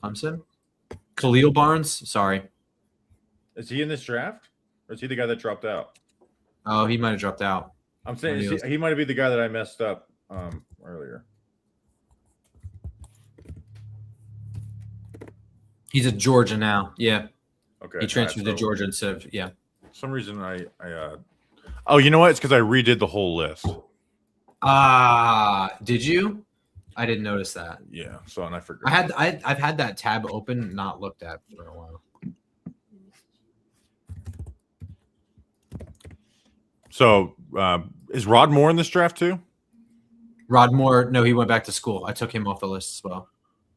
Clemson? Khalil Barnes? Sorry. Is he in this draft? Or is he the guy that dropped out? Oh, he might have dropped out. I'm saying he might be the guy that I messed up earlier. He's at Georgia now. Yeah. Okay. He transferred to Georgia instead of, yeah. For some reason oh, you know what? It's because I redid the whole list. Did you? I didn't notice that. Yeah. So, and I forgot. I've had that tab open, not looked at for a while. So, is Rod Moore in this draft too? Rod Moore, no, he went back to school. I took him off the list as well.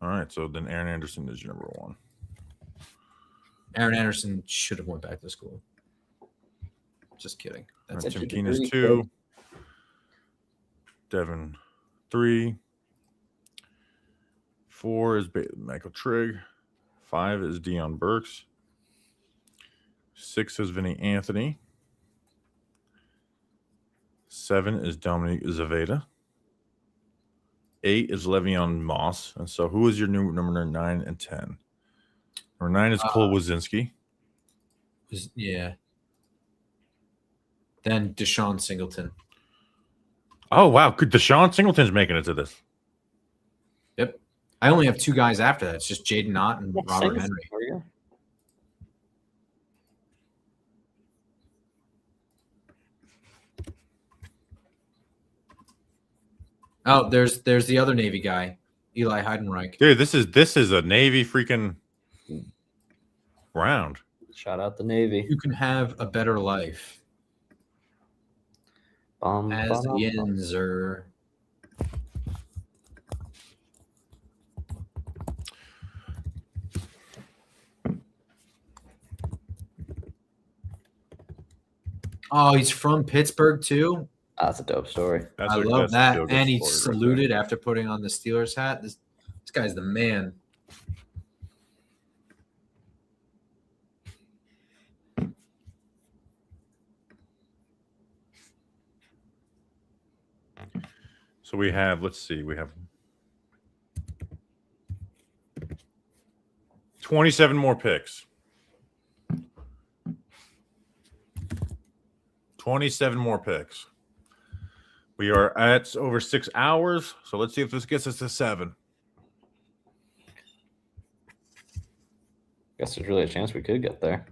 All right. So then Aaron Anderson is your number 1. Aaron Anderson should have went back to school. Just kidding. That's Tim Keene is 2. Devin 3. 4 is Michael Trigg. 5 is Deion Burks. 6 is Vinny Anthony. 7 is Dominique Zaveda. 8 is Le'Veon Moss. And so who is your new number 9 and 10? Number 9 is Cole Wazinski. Yeah. Then Deshaun Singleton. Oh, wow. Deshaun Singleton's making it to this. Yep. I only have 2 guys after that. It's just Jaden Knott and Robert Henry. There you go. Oh, there's the other Navy guy, Eli Heidenreich. Dude, this is a Navy freaking round. Shout out the Navy. You can have a better life. As Yenzer. Oh, he's from Pittsburgh too. That's a dope story. I love that. And he saluted after putting on the Steelers hat. This guy's the man. So we have, let's see, we have 27 more picks. 27 more picks. We are at over 6 hours, so let's see if this gets us to 7. Guess there's really a chance we could get there.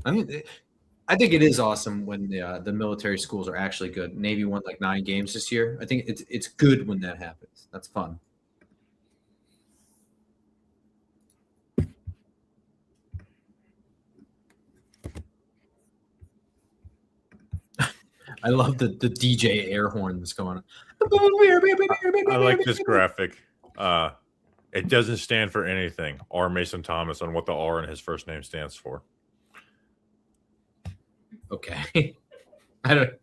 I mean, I think it is awesome when the military schools are actually good. Navy won like 9 games this year. I think it's good when that happens. That's fun. I love the DJ air horn that's going on. I like this graphic. It doesn't stand for anything. R. Mason Thomas on what the R in his first name stands for. Okay. I don't.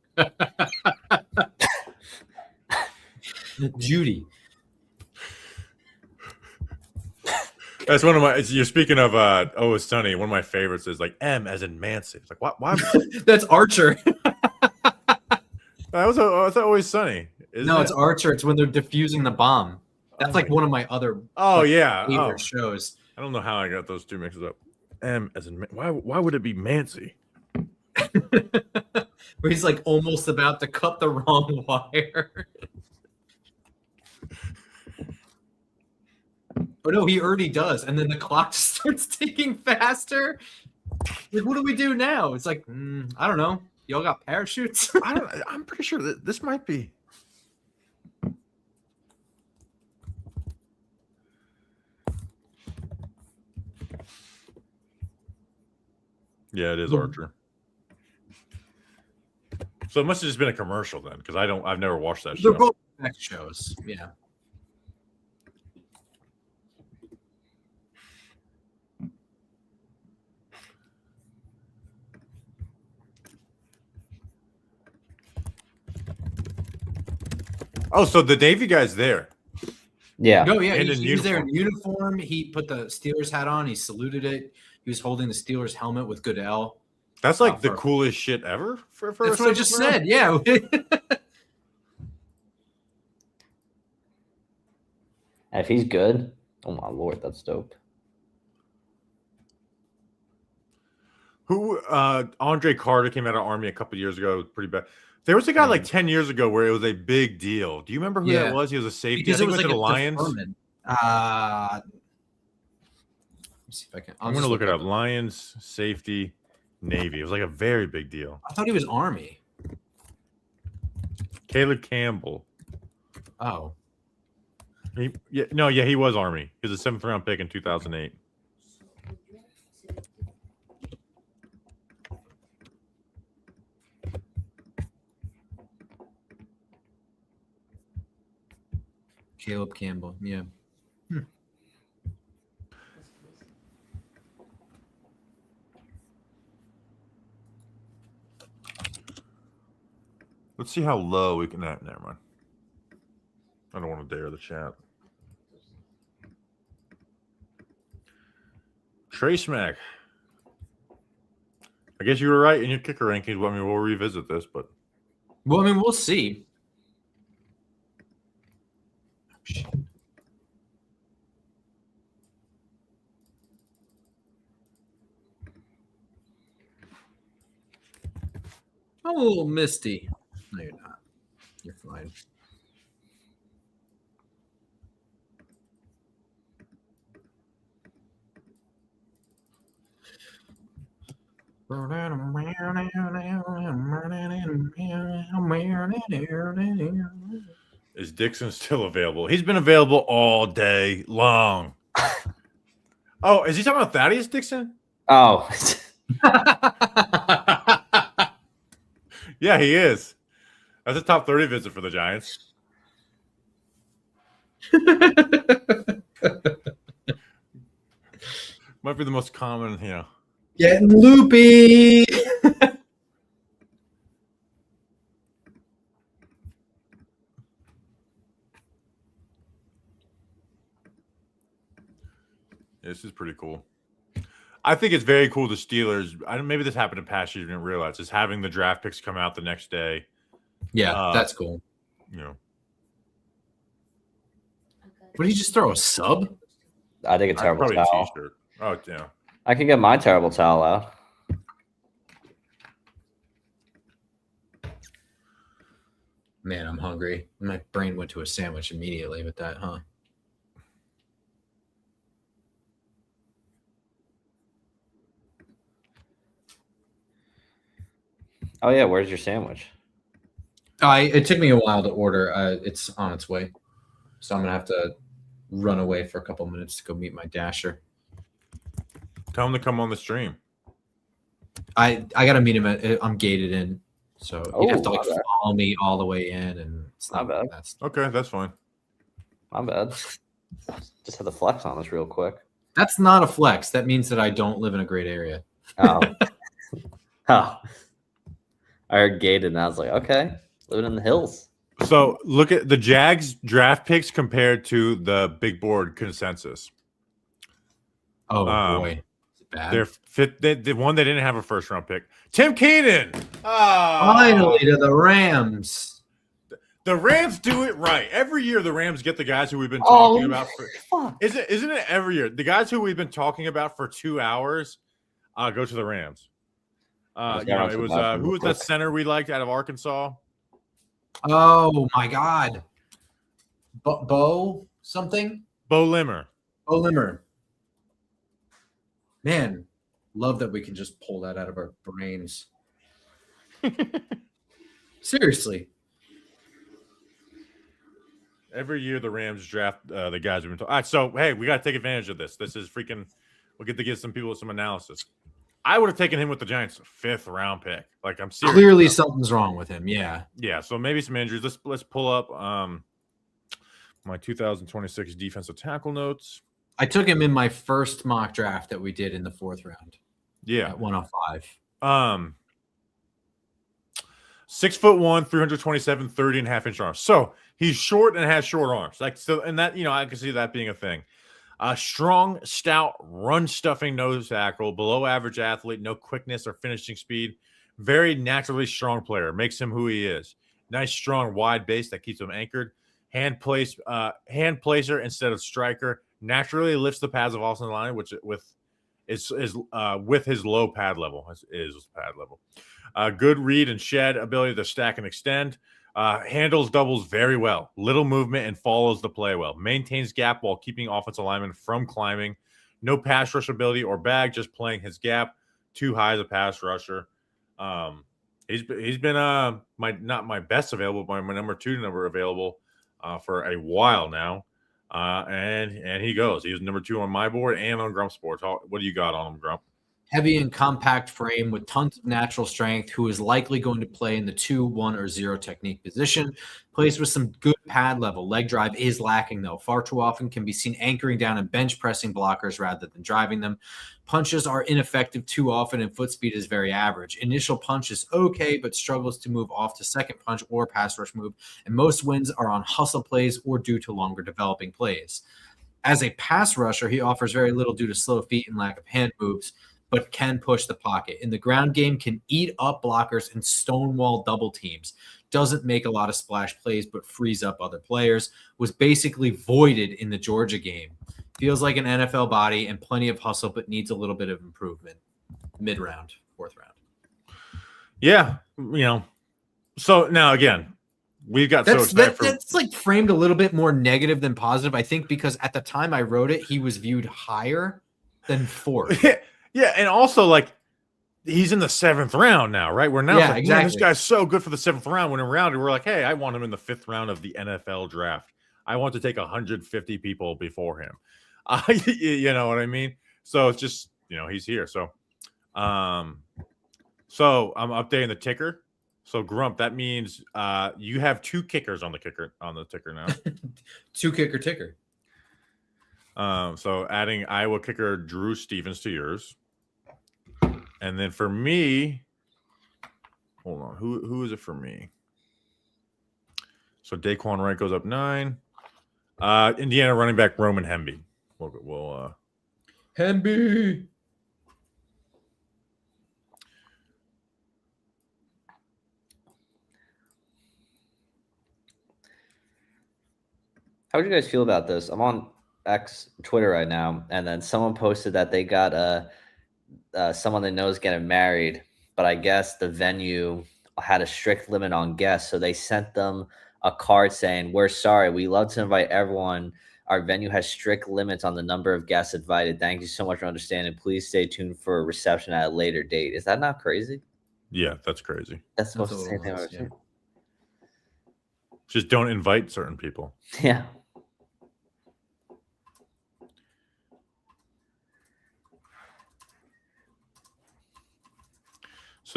Judy. That's one of my. You're speaking of. Oh, it's Sunny. One of my favorites is like M as in Mancy. It's like what? Why? That's Archer. That was Always Sunny. No, it's Archer. It's when they're defusing the bomb. That's like one of my other. Oh yeah. favorite shows. I don't know how I got those two mixed up. M as in why would it be Mancy? Where he's like almost about to cut the wrong wire. Oh no, he already does, and then the clock just starts ticking faster. Like, what do we do now? It's like, I don't know. Y'all got parachutes? I'm pretty sure that this might be. Yeah, it is Archer. So it must have just been a commercial then, because I've never watched that show. They're both next shows. Yeah. Oh, so the Navy guy's there. Yeah. No, yeah, And he was there in uniform. uniform. He put the Steelers hat on. He saluted it. He was holding the Steelers helmet with Goodell. That's like the for- coolest shit ever. For That's a what I just second, said. Yeah. If he's good, oh my lord, that's dope. Who Andre Carter came out of Army a couple years ago. It was pretty bad. There was a guy like 10 years ago where it was a big deal. Do you remember who that was? He was a safety. Because I it think was it like the Lions. Let me see if I can. I'm going to look it up. Lions, safety, Navy. It was like a very big deal. I thought he was Army. Caleb Campbell. Oh. He was Army. He was a 7th round pick in 2008. Caleb Campbell. Yeah. Let's see how low we can. Never mind. I don't want to dare the chat. Trace Mac. I guess you were right in your kicker rankings. Well, I mean, we'll revisit this, but Well, I mean, we'll see. I'm a little misty. No, you're not. You're fine. is Dixon still available? He's been available all day long. Oh, is he talking about Thaddeus Dixon? Oh. Yeah, he is. That's a top 30 visit for the Giants. Might be the most common, Getting loopy. This is pretty cool. I think it's very cool. The Steelers. Maybe this happened in past years. You didn't realize is having the draft picks come out the next day. Yeah, that's cool. You know, What did you just throw a sub? I think a terrible probably a towel. t-shirt. Oh, yeah. I could get my terrible towel out. Man, I'm hungry. My brain went to a sandwich immediately with that, huh? Oh yeah, where's your sandwich? It took me a while to order. It's on its way, so I'm gonna have to run away for a couple minutes to go meet my dasher. Tell him to come on the stream. I gotta meet him. I'm gated in, So you have to Oh, like my bad. follow me all the way in, and it's My not bad. that's Okay, that's fine. My bad. Just had to flex on this real quick. that's not a flex. That means that I don't live in a great area. Oh. Oh. I heard gated and I was like, okay, living in the hills. So look at the Jags draft picks compared to the big board consensus. Oh boy, is it bad? They're fit. The one they didn't have a first round pick. Tim Keenan. Finally to the Rams. The Rams do it right. Every year the Rams get the guys who we've been talking about for fuck. Isn't it every year? The guys who we've been talking about for 2 hours go to the Rams. It was who was that center we liked out of Arkansas? Oh my God, Bo something. Bo Limmer. Bo Limmer. Man, love that we can just pull that out of our brains. Seriously. Every year the Rams draft the guys we've been talking. All right, so hey, we got to take advantage of this. This is freaking. We'll get to give some people some analysis. I would have taken him with the Giants' 5th round pick. Like I'm serious. Clearly something's wrong with him. Yeah. Yeah. So maybe some injuries. Let's pull up my 2026 defensive tackle notes. I took him in my first mock draft that we did in the 4th round. Yeah. At 105. 6'1", 327, 30.5-inch arms. So he's short and has short arms. Like so, and that I can see that being a thing. Strong, stout, run-stuffing nose tackle, below-average athlete, no quickness or finishing speed. Very naturally strong player, makes him who he is. Nice, strong, wide base that keeps him anchored. Hand placer instead of striker. Naturally lifts the pads of offensive line, which with his low pad level is pad level. Good read and shed ability to stack and extend. Handles doubles very well. Little movement and follows the play well. Maintains gap while keeping offensive linemen from climbing. No pass rush ability or bag, just playing his gap. Too high as a pass rusher. He's been not my best available, but my number 2 available for a while now. And he goes. He was number 2 on my board and on Grump Sports. What do you got on him, Grump? Heavy and compact frame with tons of natural strength, who is likely going to play in the 2, 1, or 0 technique position. Plays with some good pad level. Leg drive is lacking, though. Far too often can be seen anchoring down and bench pressing blockers rather than driving them. Punches are ineffective too often, and foot speed is very average. Initial punch is okay, but struggles to move off to second punch or pass rush move, and most wins are on hustle plays or due to longer developing plays. As a pass rusher, he offers very little due to slow feet and lack of hand moves, but can push the pocket. In the ground game, can eat up blockers and stonewall double teams. Doesn't make a lot of splash plays, but frees up other players. Was basically voided in the Georgia game. Feels like an NFL body and plenty of hustle, but needs a little bit of improvement. Mid-round, 4th round. Yeah, So now again, we've got that's like framed a little bit more negative than positive. I think because at the time I wrote it, he was viewed higher than 4th. Yeah, and also like he's in the 7th round now, right? We're now exactly. Man, this guy's so good for the 7th round. When around, we're like, hey, I want him in the 5th round of the NFL draft. I want to take 150 people before him. You know what I mean? So it's just he's here. So, I'm updating the ticker. So Grump, that means you have 2 kickers on the ticker now. 2 kicker ticker. So adding Iowa kicker Drew Stevens to yours. And then for me, hold on. Who is it for me? So Daquan Wright goes up 9. Indiana running back Roman Hemby. We'll Hemby. How would you guys feel about this? I'm on Twitter right now, and then someone posted that they got someone they know is getting married, but I guess the venue had a strict limit on guests, so they sent them a card saying, "We're sorry, we love to invite everyone. Our venue has strict limits on the number of guests invited. Thank you so much for understanding. Please stay tuned for a reception at a later date." Is that not crazy? Yeah, that's crazy. That's supposed to say thing. Yeah. Just don't invite certain people. Yeah.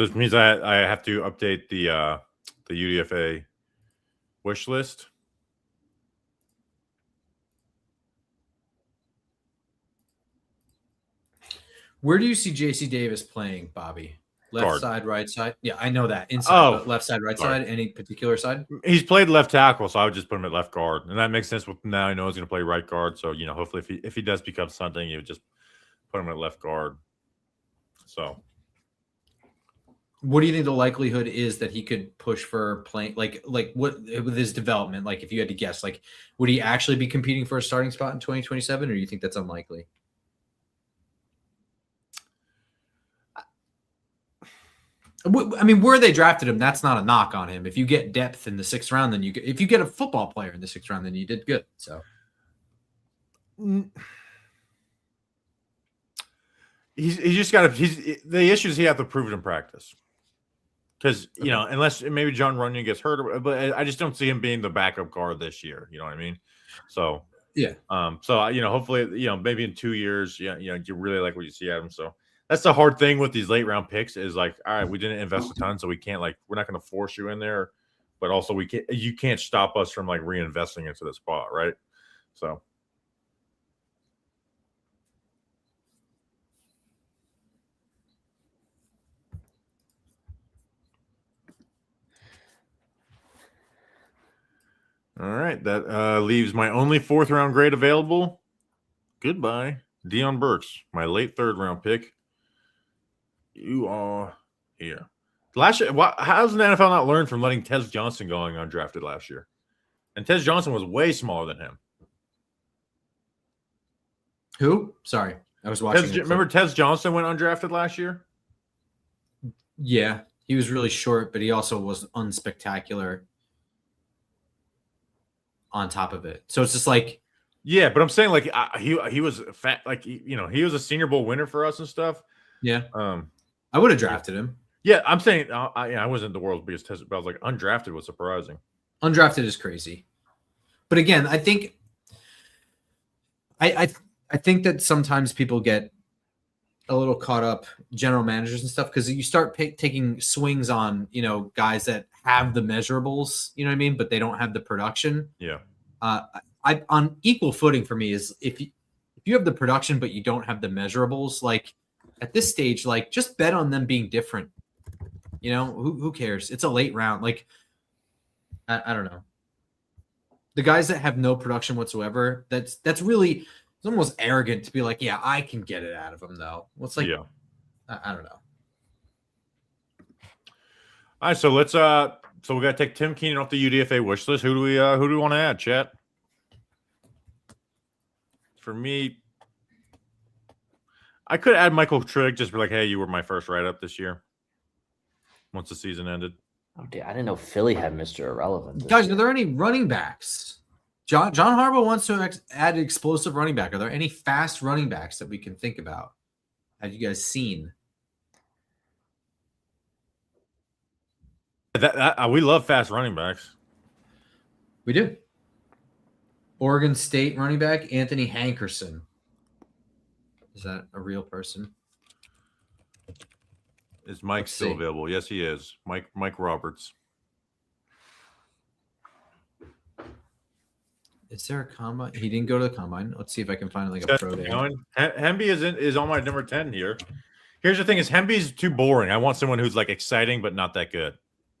So this means I have to update the UDFA wish list. Where do you see JC Davis playing, Bobby? Left Guard. side, right side? Yeah, I know that. Inside, but left side, right guard. side? Any particular side? He's played left tackle, so I would just put him at left guard. And that makes sense with now I know he's going to play right guard. So, hopefully if he does become something, you would just put him at left guard. So what do you think the likelihood is that he could push for playing? Like what with his development? Like, if you had to guess, like, would he actually be competing for a starting spot in 2027, or do you think that's unlikely? I mean, where they drafted him, that's not a knock on him. If you get depth in the 6th round, then if you get a football player in the 6th round, then you did good. So he's just got to. The issue is he have to prove it in practice. Because unless maybe John Runyon gets hurt, but I just don't see him being the backup guard this year. You know what I mean? So yeah. Hopefully, maybe in 2 years, you really like what you see at him. So that's the hard thing with these late round picks is like, all right, we didn't invest a ton, so we can't we're not going to force you in there, but also you can't stop us from reinvesting into the spot, right? So. All right, that leaves my only 4th round grade available. Goodbye, Deion Burks, my late 3rd round pick. You are here. Last year, how does the NFL not learn from letting Tez Johnson going undrafted last year? And Tez Johnson was way smaller than him. Who? Sorry, I was watching. Remember Tez Johnson went undrafted last year? Yeah, he was really short, but he also was unspectacular on top of it. So it's just like, yeah, but I'm saying he was fat, he was a Senior Bowl winner for us and stuff. Yeah, I would have drafted him. Yeah, I'm saying I wasn't the world's biggest test, but I was undrafted was surprising. Undrafted is crazy, but again, I think I think that sometimes people get a little caught up, general managers and stuff, because you start taking swings on guys that have the measurables, you know what I mean, but they don't have the production. Yeah. I on equal footing for me is if you have the production but you don't have the measurables, at this stage, just bet on them being different. Who cares? It's a late round. I don't know. The guys that have no production whatsoever, that's really, it's almost arrogant to be like, yeah, I can get it out of them though. Well, it's yeah. I don't know. All right, so let's so we got to take Tim Keenan off the UDFA wish list. Who do we want to add, chat? For me, I could add Michael Trigg, just be like, hey, you were my first write-up this year. Once the season ended. Oh, dude, I didn't know Philly had Mr. Irrelevant. Guys, are there any running backs? John Harbaugh wants to add an explosive running back. Are there any fast running backs that we can think about? Have you guys seen? We love fast running backs. We do. Oregon State running back Anthony Hankerson. Is that a real person? Is Mike still available? Yes, he is. Mike Roberts. Is there a combine? He didn't go to the combine. Let's see if I can find a pro day. Hemby is on my number 10 here. Here's the thing: is Hemby's too boring. I want someone who's exciting but not that good.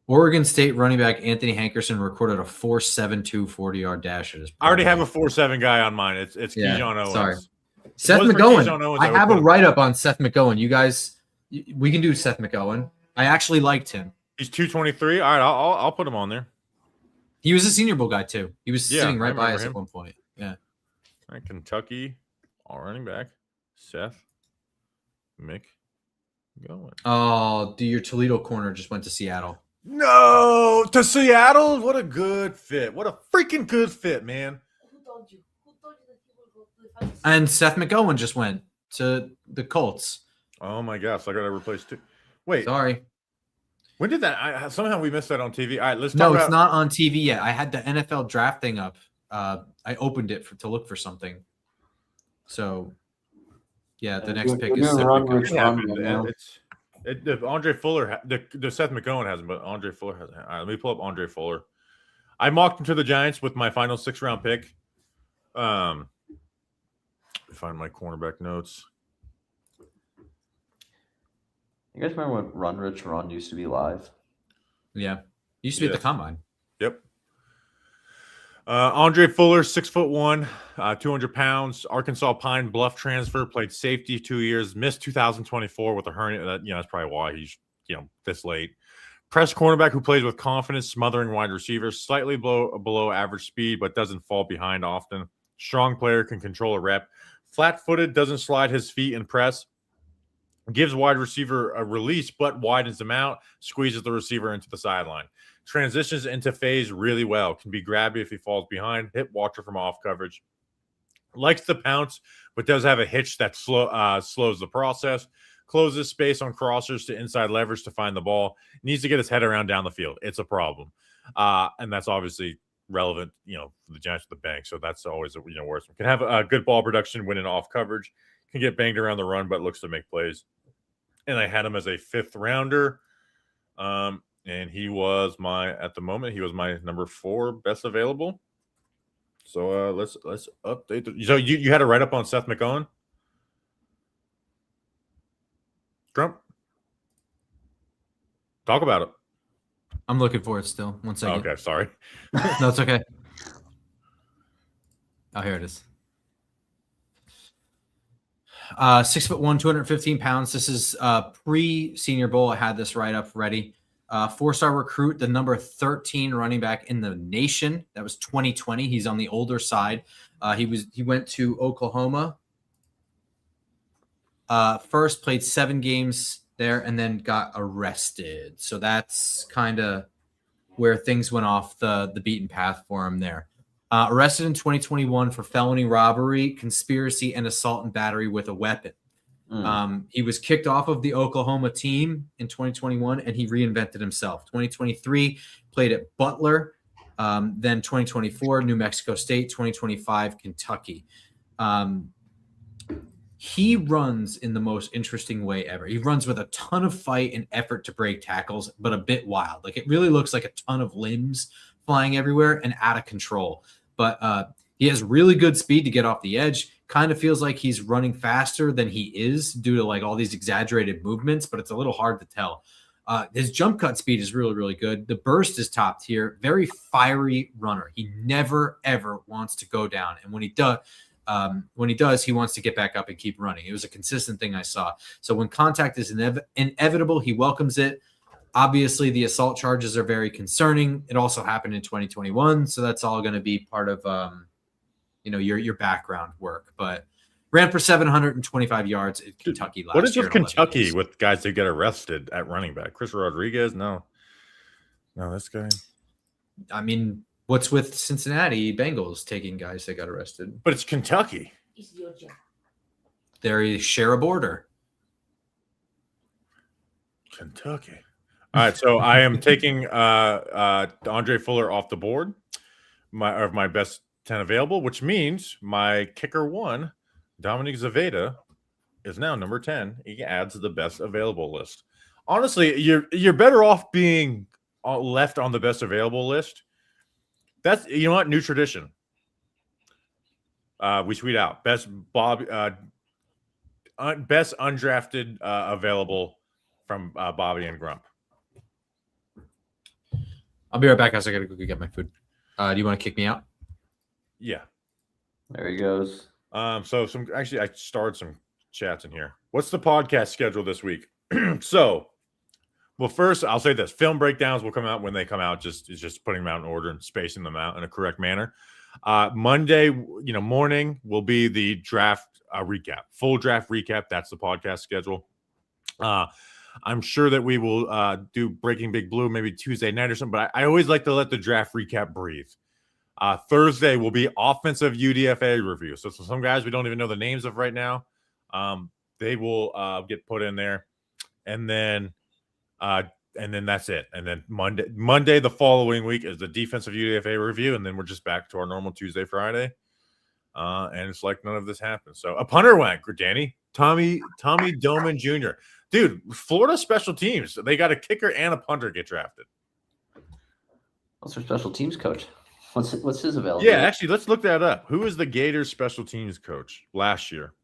Oregon State running back Anthony Hankerson recorded a 4.72 40-yard dash at his. I already have a 4.7 guy on mine. It's Keyshawn Owens. Sorry, Seth McGowan. I have a write-up on Seth McGowan. You guys, we can do Seth McGowan. I actually liked him. He's 223. All right, I'll put him on there. He was a Senior Bowl guy too. He was sitting right by us at one point. Yeah. All right, Kentucky, all running back, Seth McGowan. Oh, dude, your Toledo corner just went to Seattle. No, to Seattle? What a good fit. What a freaking good fit, man. Who told you? Who told you that he will go to the Falcons? And Seth McGowan just went to the Colts. Oh my gosh, I got to replace two. Wait. Sorry. When did that? Somehow we missed that on TV. All right, let's talk No, about... it's not on TV yet. I had the NFL draft thing up. I opened it to look for something. So, yeah, the next pick is Seth McGowan. Andre Fuller, the Seth McGowan hasn't, but Andre Fuller hasn't. All right, let me pull up Andre Fuller. I mocked him to the Giants with my final 6th-round pick. Find my cornerback notes. You guys remember when Run Rich Run used to be live? Yeah. Used to be at the combine. Yep. Andre Fuller, 6'1", 200 pounds. Arkansas Pine Bluff transfer, played safety 2 years, missed 2024 with a hernia. That's probably why he's this late. Press cornerback who plays with confidence, smothering wide receivers, slightly below average speed, but doesn't fall behind often. Strong player, can control a rep. Flat-footed, doesn't slide his feet and press. Gives wide receiver a release, but widens him out, squeezes the receiver into the sideline. Transitions into phase really well. Can be grabby if he falls behind. Hit watcher from off coverage. Likes to pounce, but does have a hitch that slows the process. Closes space on crossers to inside leverage to find the ball. Needs to get his head around down the field. It's a problem. And that's obviously relevant, for the Giants with the bank. So that's always worse. Can have a good ball production, winning off coverage. Can get banged around the run, but looks to make plays. And I had him as a 5th rounder. And he was at the moment, he was my number 4 best available. So let's update. So you had a write up on Seth McGowan? Trump? Talk about it. I'm looking for it still. 1 second. Okay, sorry. No, it's okay. Oh, here it is. 6'1", 215 pounds. This is pre-Senior Bowl. I had this write-up ready. 4-star recruit, the number 13 running back in the nation. That was 2020. He's on the older side. He went to Oklahoma. First played 7 games there and then got arrested. So that's kind of where things went off the beaten path for him there. Arrested in 2021 for felony robbery, conspiracy, and assault and battery with a weapon. He was kicked off of the Oklahoma team in 2021, and he reinvented himself. 2023, played at Butler. Then 2024, New Mexico State. 2025, Kentucky. He runs in the most interesting way ever. He runs with a ton of fight and effort to break tackles, but a bit wild. Like, it really looks like a ton of limbs flying everywhere and out of control. But he has really good speed to get off the edge. Kind of feels like he's running faster than he is due to all these exaggerated movements, but it's a little hard to tell. His jump cut speed is really, really good. The burst is top tier. Very fiery runner. He never, ever wants to go down. And when he does, he wants to get back up and keep running. It was a consistent thing I saw. So when contact is inevitable, he welcomes it. Obviously, the assault charges are very concerning. It also happened in 2021, so that's all going to be part of your background work. But ran for 725 yards in Kentucky last year. What is with Kentucky with guys that get arrested at running back? Chris Rodriguez? No, this guy. I mean, what's with Cincinnati Bengals taking guys that got arrested? But it's Kentucky. It's your job. They share a border. Kentucky. All right, so I am taking Andre Fuller off the board, my best 10 available, which means my kicker 1, Dominic Zaveda, is now number 10. He adds to the best available list. Honestly, you're better off being left on the best available list. That's new tradition. We tweet out best undrafted available from Bobby and Grump. I'll be right back, guys. I gotta go get my food. Do you want to kick me out? Yeah. There he goes. I started some chats in here. What's the podcast schedule this week? Well, first I'll say this: film breakdowns will come out when they come out. Just putting them out in order and spacing them out in a correct manner. Monday, morning will be the draft recap, full draft recap. That's the podcast schedule. I'm sure that we will do Breaking Big Blue maybe Tuesday night or something, but I always like to let the draft recap breathe. Thursday will be offensive UDFA review. So some guys we don't even know the names of right now, they will get put in there, and then that's it. And then Monday the following week is the defensive UDFA review, and then we're just back to our normal Tuesday, Friday. And it's like none of this happened. So a punter wank, Danny. Tommy Doman Jr. Dude, Florida special teams. They got a kicker and a punter get drafted. What's their special teams coach? What's his availability? Yeah, actually, let's look that up. Who was the Gators special teams coach last year?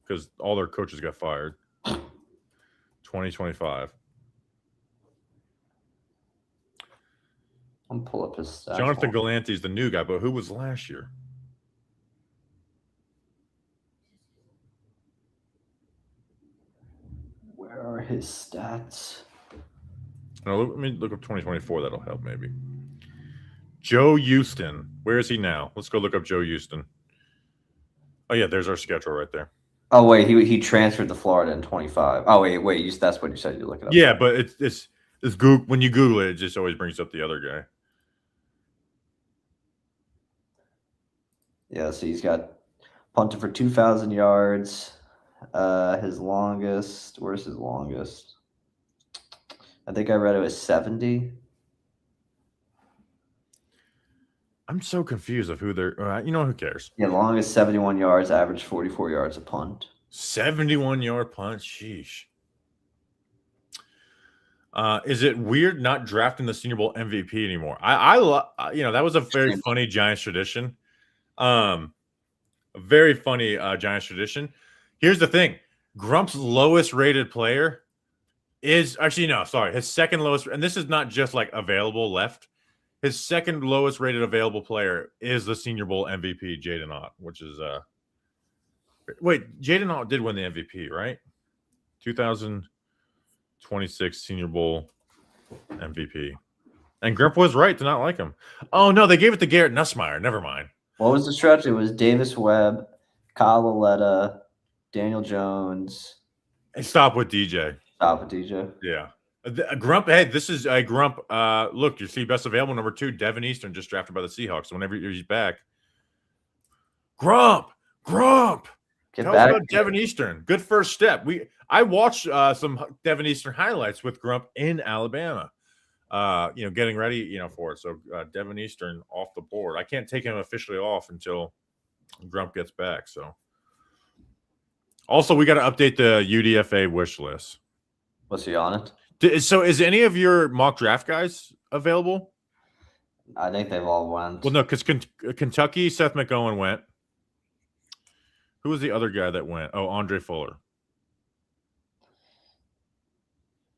Because all their coaches got fired. 2025. I'm pull up his stats. Jonathan Galante's the new guy, but who was last year? Where are his stats? No, let me look up 2024. That'll help maybe. Joe Houston. Where is he now? Let's go look up Joe Houston. Oh yeah, there's our schedule right there. Oh wait, he transferred to Florida in 25. Oh wait, that's what you said. You look it up. Yeah, but it's Google, when you Google it, it just always brings up the other guy. Yeah, so he's got punted for 2,000 yards. His longest. Where's his longest? I think I read it was 70. I'm so confused of who they're. Who cares? Yeah, longest 71 yards, average 44 yards a punt. 71-yard punt. Sheesh. Is it weird not drafting the Senior Bowl MVP anymore? That was a very funny Giants tradition. A very funny Giants tradition. Here's the thing: Grump's lowest rated player is his second lowest, and this is not just like available left. His second lowest rated available player is the Senior Bowl MVP, Jaden Ott, which is Jaden Ott did win the MVP, right? 2026 Senior Bowl MVP. And Grump was right to not like him. Oh no, they gave it to Garrett Nussmeier. Never mind. What was the stretch? It was Davis Webb, Kyle Laletta, Daniel Jones. And stop with DJ. Yeah. Grump, hey, this is a Grump. Look, you see best available number 2, Devin Eastern, just drafted by the Seahawks. So whenever he's back, Grump, tell us about Devin Eastern. Good first step. I watched some Devin Eastern highlights with Grump in Alabama. Getting ready, for it. So Devin Eastern off the board. I can't take him officially off until Grump gets back. So also we got to update the UDFA wish list. Was he on it? So is any of your mock draft guys available? I think they've all went. Well, no, because Kentucky, Seth McOwen went. Who was the other guy that went? Oh, Andre Fuller.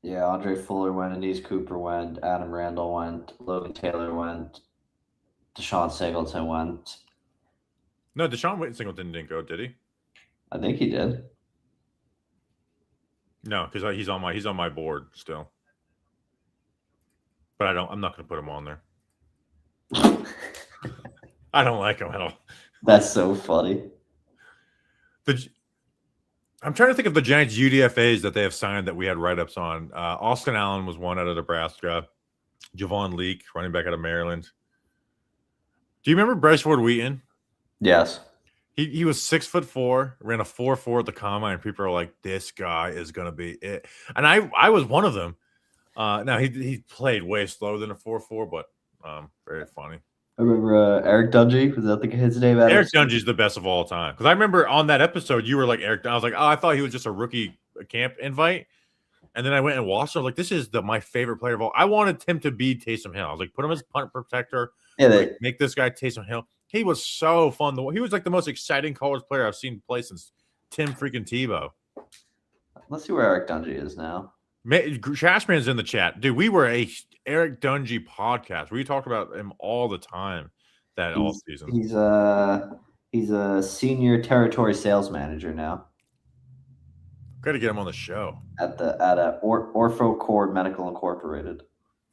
Yeah, Andre Fuller went, Anise Cooper went, Adam Randall went, Logan Taylor went, Deshaun Singleton went. No, Deshaun Singleton didn't go, did he? I think he did. No, because he's on my board still. But I'm not going to put him on there. I don't like him at all. That's so funny. I'm trying to think of the Giants UDFAs that they have signed that we had write-ups on. Austin Allen was one out of Nebraska. Javon Leake, running back out of Maryland. Do you remember Bryce Ford Wheaton? Yes. He was 6'4", ran a 4.4 at the combine, and people are like, "This guy is going to be it." And I was one of them. Now he played way slower than a 4.4, but very funny. I remember Eric Dungy. Was that his name? Eric Dungy's the best of all time. Because I remember on that episode, you were like Eric. I was like, oh, I thought he was just a rookie camp invite. And then I went and watched him. I was like, this is my favorite player of all. I wanted him to be Taysom Hill. I was like, put him as punt protector. Yeah, make this guy Taysom Hill. He was so fun. He was like the most exciting college player I've seen play since Tim freaking Tebow. Let's see where Eric Dungy is now. Trashman's in the chat. Dude, we were a Eric Dungy podcast. We talked about him all the time that all season. He's a senior territory sales manager now. Got to get him on the show. At Ortho Cord Medical Incorporated.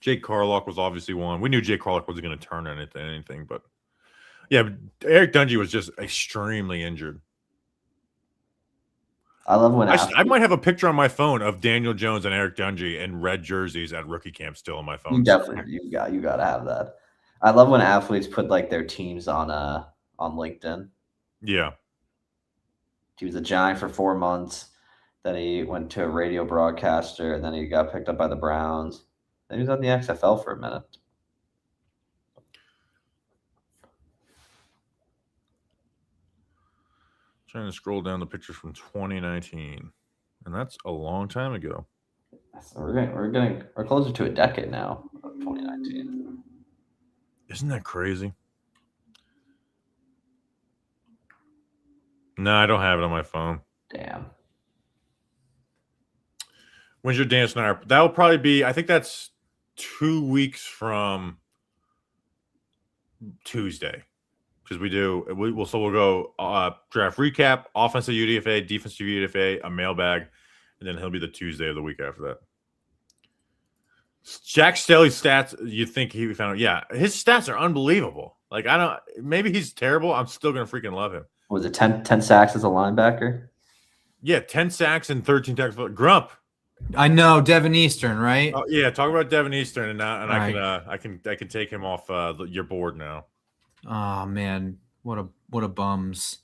Jake Carlock was obviously one. We knew Jake Carlock wasn't going to turn anything, but yeah, Eric Dungy was just extremely injured. I love when I might have a picture on my phone of Daniel Jones and Eric Dungy in red jerseys at rookie camp still on my phone. You definitely you got to have that. I love when athletes put like their teams on LinkedIn. Yeah. He was a Giant for 4 months. Then he went to a radio broadcaster, and then he got picked up by the Browns. Then he was on the XFL for a minute. Trying to scroll down the pictures from 2019. and that's a long time ago. So we're closer to a decade now of 2019. Isn't that crazy? No, I don't have it on my phone. Damn. When's your dance night? That will probably be, I think that's 2 weeks from Tuesday. Because we'll go draft recap, offensive UDFA, defensive UDFA, a mailbag, and then he'll be the Tuesday of the week after that. Jack Staley's stats, you think he found out? Yeah, his stats are unbelievable. Like, maybe he's terrible. I'm still going to freaking love him. Was it 10 sacks as a linebacker? Yeah, 10 sacks and 13 tackles. Grump. I know Devin Eastern, right? Oh, yeah, talk about Devin Eastern, and Right. I can take him off your board now. Oh man, what a bums.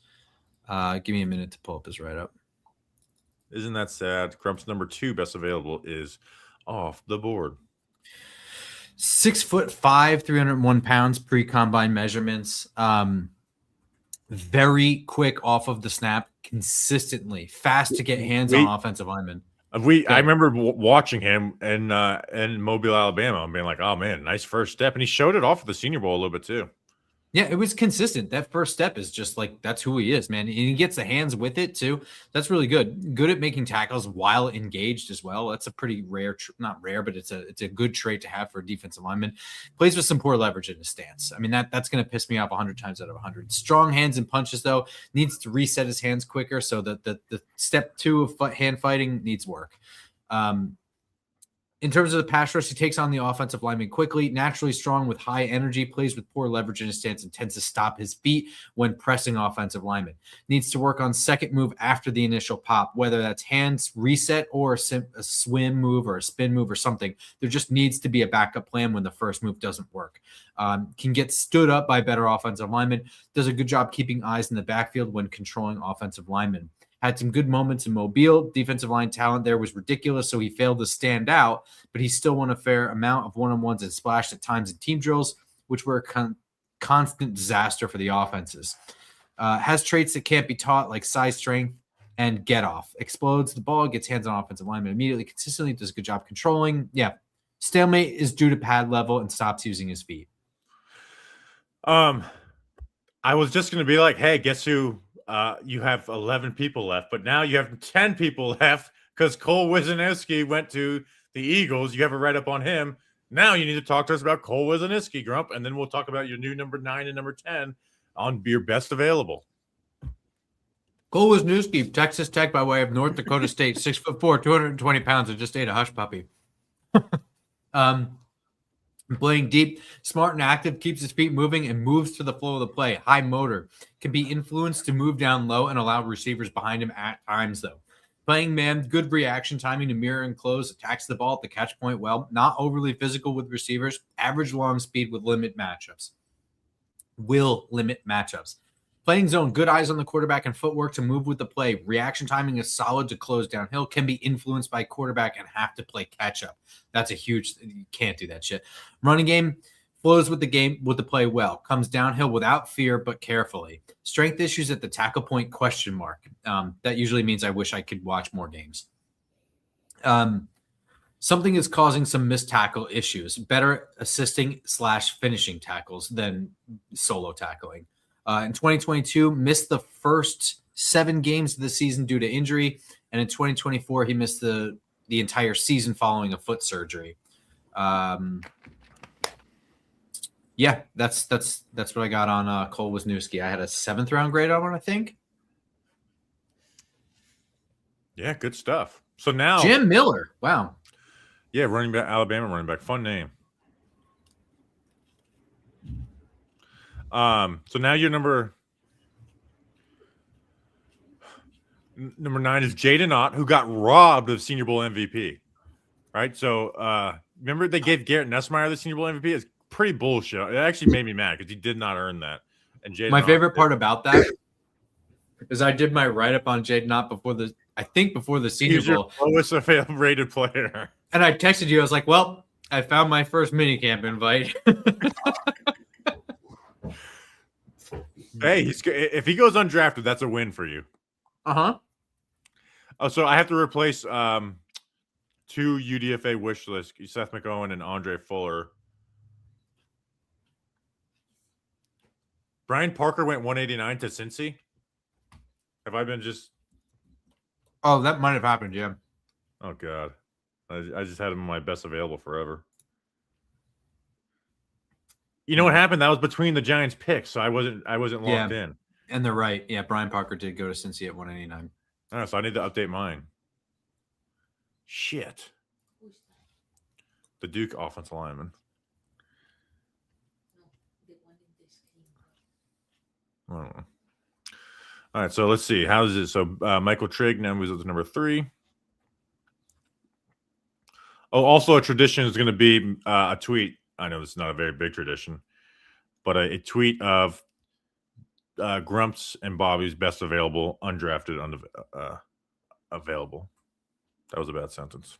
Give me a minute to pull up his write-up. Isn't that sad? Grump's number 2 best available is off the board. 6'5", 301 pounds pre-combine measurements. Very quick off of the snap, consistently fast to get hands on offensive linemen. I remember watching him in Mobile, Alabama, and being like, "Oh man, nice first step," and he showed it off at the Senior Bowl a little bit too. Yeah, it was consistent. That first step is just like, that's who he is, man. And he gets the hands with it too. That's really good. Good at making tackles while engaged as well. That's a pretty rare, not rare, but it's a good trait to have for a defensive lineman. Plays with some poor leverage in his stance. I mean, that's going to piss me off 100 times out of 100. Strong hands and punches though. Needs to reset his hands quicker. So the step 2 of hand fighting needs work. In terms of the pass rush, he takes on the offensive lineman quickly, naturally strong with high energy, plays with poor leverage in his stance, and tends to stop his feet when pressing offensive linemen. Needs to work on second move after the initial pop, whether that's hands reset or a swim move or a spin move or something. There just needs to be a backup plan when the first move doesn't work. Can get stood up by better offensive linemen. Does a good job keeping eyes in the backfield when controlling offensive linemen. Had some good moments in Mobile. Defensive line talent there was ridiculous, so he failed to stand out, but he still won a fair amount of one-on-ones and splashed at times in team drills, which were a constant disaster for the offenses. Has traits that can't be taught, like size, strength, and get off. Explodes the ball, gets hands on offensive linemen immediately, consistently, does a good job controlling. Yeah. Stalemate is due to pad level and stops using his feet. I was just going to be like, hey, guess who? You have 11 people left, but now you have 10 people left because Cole Wisniewski went to the Eagles. You have a write-up on him. Now you need to talk to us about Cole Wisniewski, Grump, and then we'll talk about your new number 9 and number 10 on your best available. Cole Wisniewski, Texas Tech by way of North Dakota State, 6'4", 220 pounds, and just ate a hush puppy. Playing deep, smart and active, keeps his feet moving and moves to the flow of the play. High motor. Can be influenced to move down low and allow receivers behind him at times, though. Playing man, good reaction timing to mirror and close, attacks the ball at the catch point well, not overly physical with receivers, average long speed with limit matchups. Will limit matchups. Playing zone, good eyes on the quarterback and footwork to move with the play. Reaction timing is solid to close downhill. Can be influenced by quarterback and have to play catch up. That's a huge, you can't do that shit. Running game, flows with the play well. Comes downhill without fear, but carefully. Strength issues at the tackle point, question mark. That usually means I wish I could watch more games. Something is causing some missed tackle issues. Better assisting / finishing tackles than solo tackling. In 2022, missed the first 7 games of the season due to injury, and in 2024, he missed the entire season following a foot surgery. Yeah, that's what I got on Cole Wisniewski. I had a 7th round grade on it, I think. Yeah, good stuff. So now Jim Miller. Wow. Yeah, running back, Alabama running back. Fun name. So now your number 9 is Jaden Ott, who got robbed of Senior Bowl MVP. Right? So remember they gave Garrett Nussmeier the Senior Bowl MVP? It's pretty bullshit. It actually made me mad because he did not earn that. And Jaden my Ott favorite did. part about that is I did my write-up on Jaden Ott before the Senior He's your Bowl. lowest rated player. And I texted you. I was like, well, I found my first minicamp invite. Hey, if he goes undrafted, that's a win for you. Uh-huh. Oh, so I have to replace 2 UDFA wish lists: Seth McOwen and Andre Fuller. Brian Parker went 189 to Cincy. Have I been just? Oh, that might have happened. Yeah. Oh God, I just had him in my best available forever. You know what happened? That was between the Giants' picks, so I wasn't locked in. And they're right. Yeah, Brian Parker did go to Cincy at 189. All right, so I need to update mine. Shit. Who's that? The Duke offensive lineman. No, the one in this game. I don't know. All right, so let's see. How is it? So Michael Trigg now moves up to number 3. Oh, also a tradition is going to be a tweet. I know this is not a very big tradition, but a tweet of Grumps and Bobby's best available, undrafted, available. That was a bad sentence.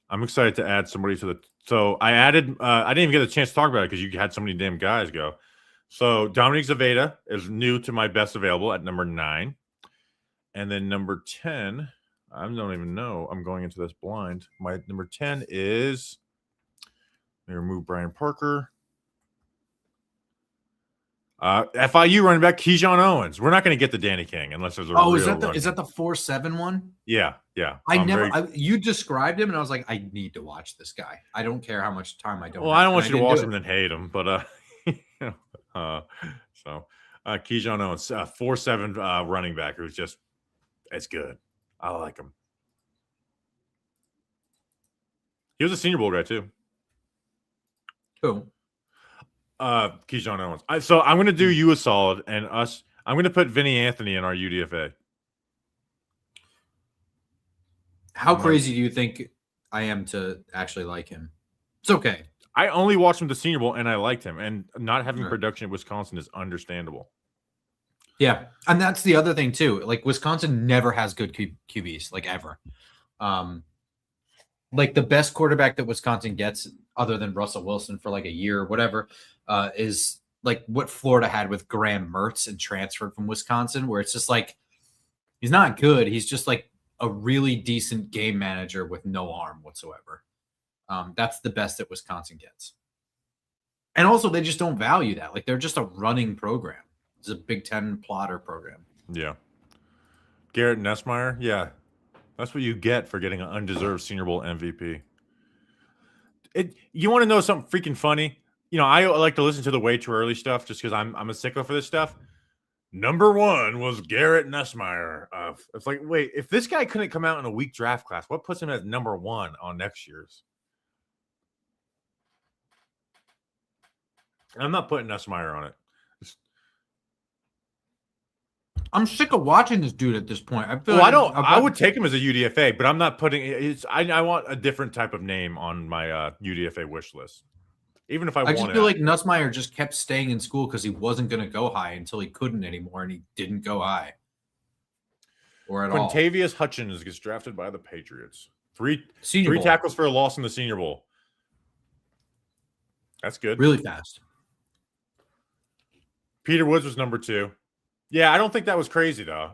I'm excited to add somebody to the. So I added. I didn't even get a chance to talk about it because you had so many damn guys go. So Dominic Zaveda is new to my best available at number 9, and then number 10. I don't even know. I'm going into this blind. My number 10 is. Let me remove Brian Parker. FIU running back Keyshawn Owens. We're not going to get the Danny King unless there's a. Oh, real is that the 4.7 one? Yeah, yeah. You described him, and I was like, I need to watch this guy. I don't care how much time I don't. Well, I don't want you to watch him and then hate him, but so Keyshawn Owens, 4.7 running back who's just it's good. I like him. He was a Senior Bowl guy too. Who? Keyshawn Owens. So I'm going to do you a solid and us. I'm going to put Vinny Anthony in our UDFA. How crazy do you think I am to actually like him? It's okay. I only watched him at the Senior Bowl and I liked him. And not having Right. production at Wisconsin is understandable. Yeah, and that's the other thing too. Like Wisconsin never has good QBs, like ever. Like the best quarterback that Wisconsin gets, other than Russell Wilson for like a year or whatever, is like what Florida had with Graham Mertz and transferred from Wisconsin, where it's just like he's not good. He's just like a really decent game manager with no arm whatsoever. That's the best that Wisconsin gets. And also, they just don't value that. Like they're just a running program. It's a Big Ten plotter program. Yeah. Garrett Nussmeier. Yeah. That's what you get for getting an undeserved Senior Bowl MVP. You want to know something freaking funny? You know, I like to listen to the way too early stuff just because I'm a stickler for this stuff. Number 1 was Garrett Nussmeier. It's like, wait, if this guy couldn't come out in a weak draft class, what puts him as number 1 on next year's? I'm not putting Nussmeier on it. I'm sick of watching this dude at this point. I feel Well, I would take him as a UDFA, but I'm not putting it's. I want a different type of name on my UDFA wish list. Even if I just feel like Nussmeier just kept staying in school because he wasn't going to go high until he couldn't anymore, and he didn't go high or at all. Quintavious Hutchins gets drafted by the Patriots. Three Senior Bowl. tackles for a loss in the Senior Bowl. That's good. Really fast. Peter Woods was number 2. Yeah, I don't think that was crazy though.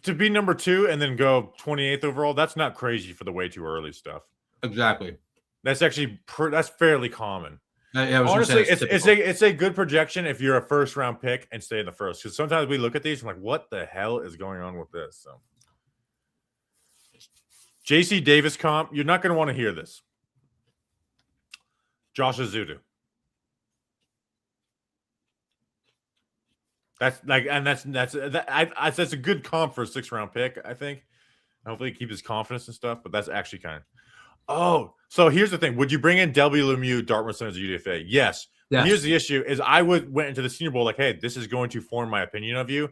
To be number 2 and then go 28th overall, that's not crazy for the way too early stuff. Exactly. That's actually that's fairly common. Yeah, honestly, it's a good projection if you're a first round pick and stay in the first. Because sometimes we look at these and like, what the hell is going on with this? So, JC Davis comp, you're not going to want to hear this. Josh Azudu. That's a good comp for a 6th round pick, I think. Hopefully keep his confidence and stuff, but that's actually kind of. Oh, so here's the thing. Would you bring in W. Lemieux, Dartmouth Center as a UDFA? Yes. Here's the issue is I went into the Senior Bowl like, hey, this is going to form my opinion of you.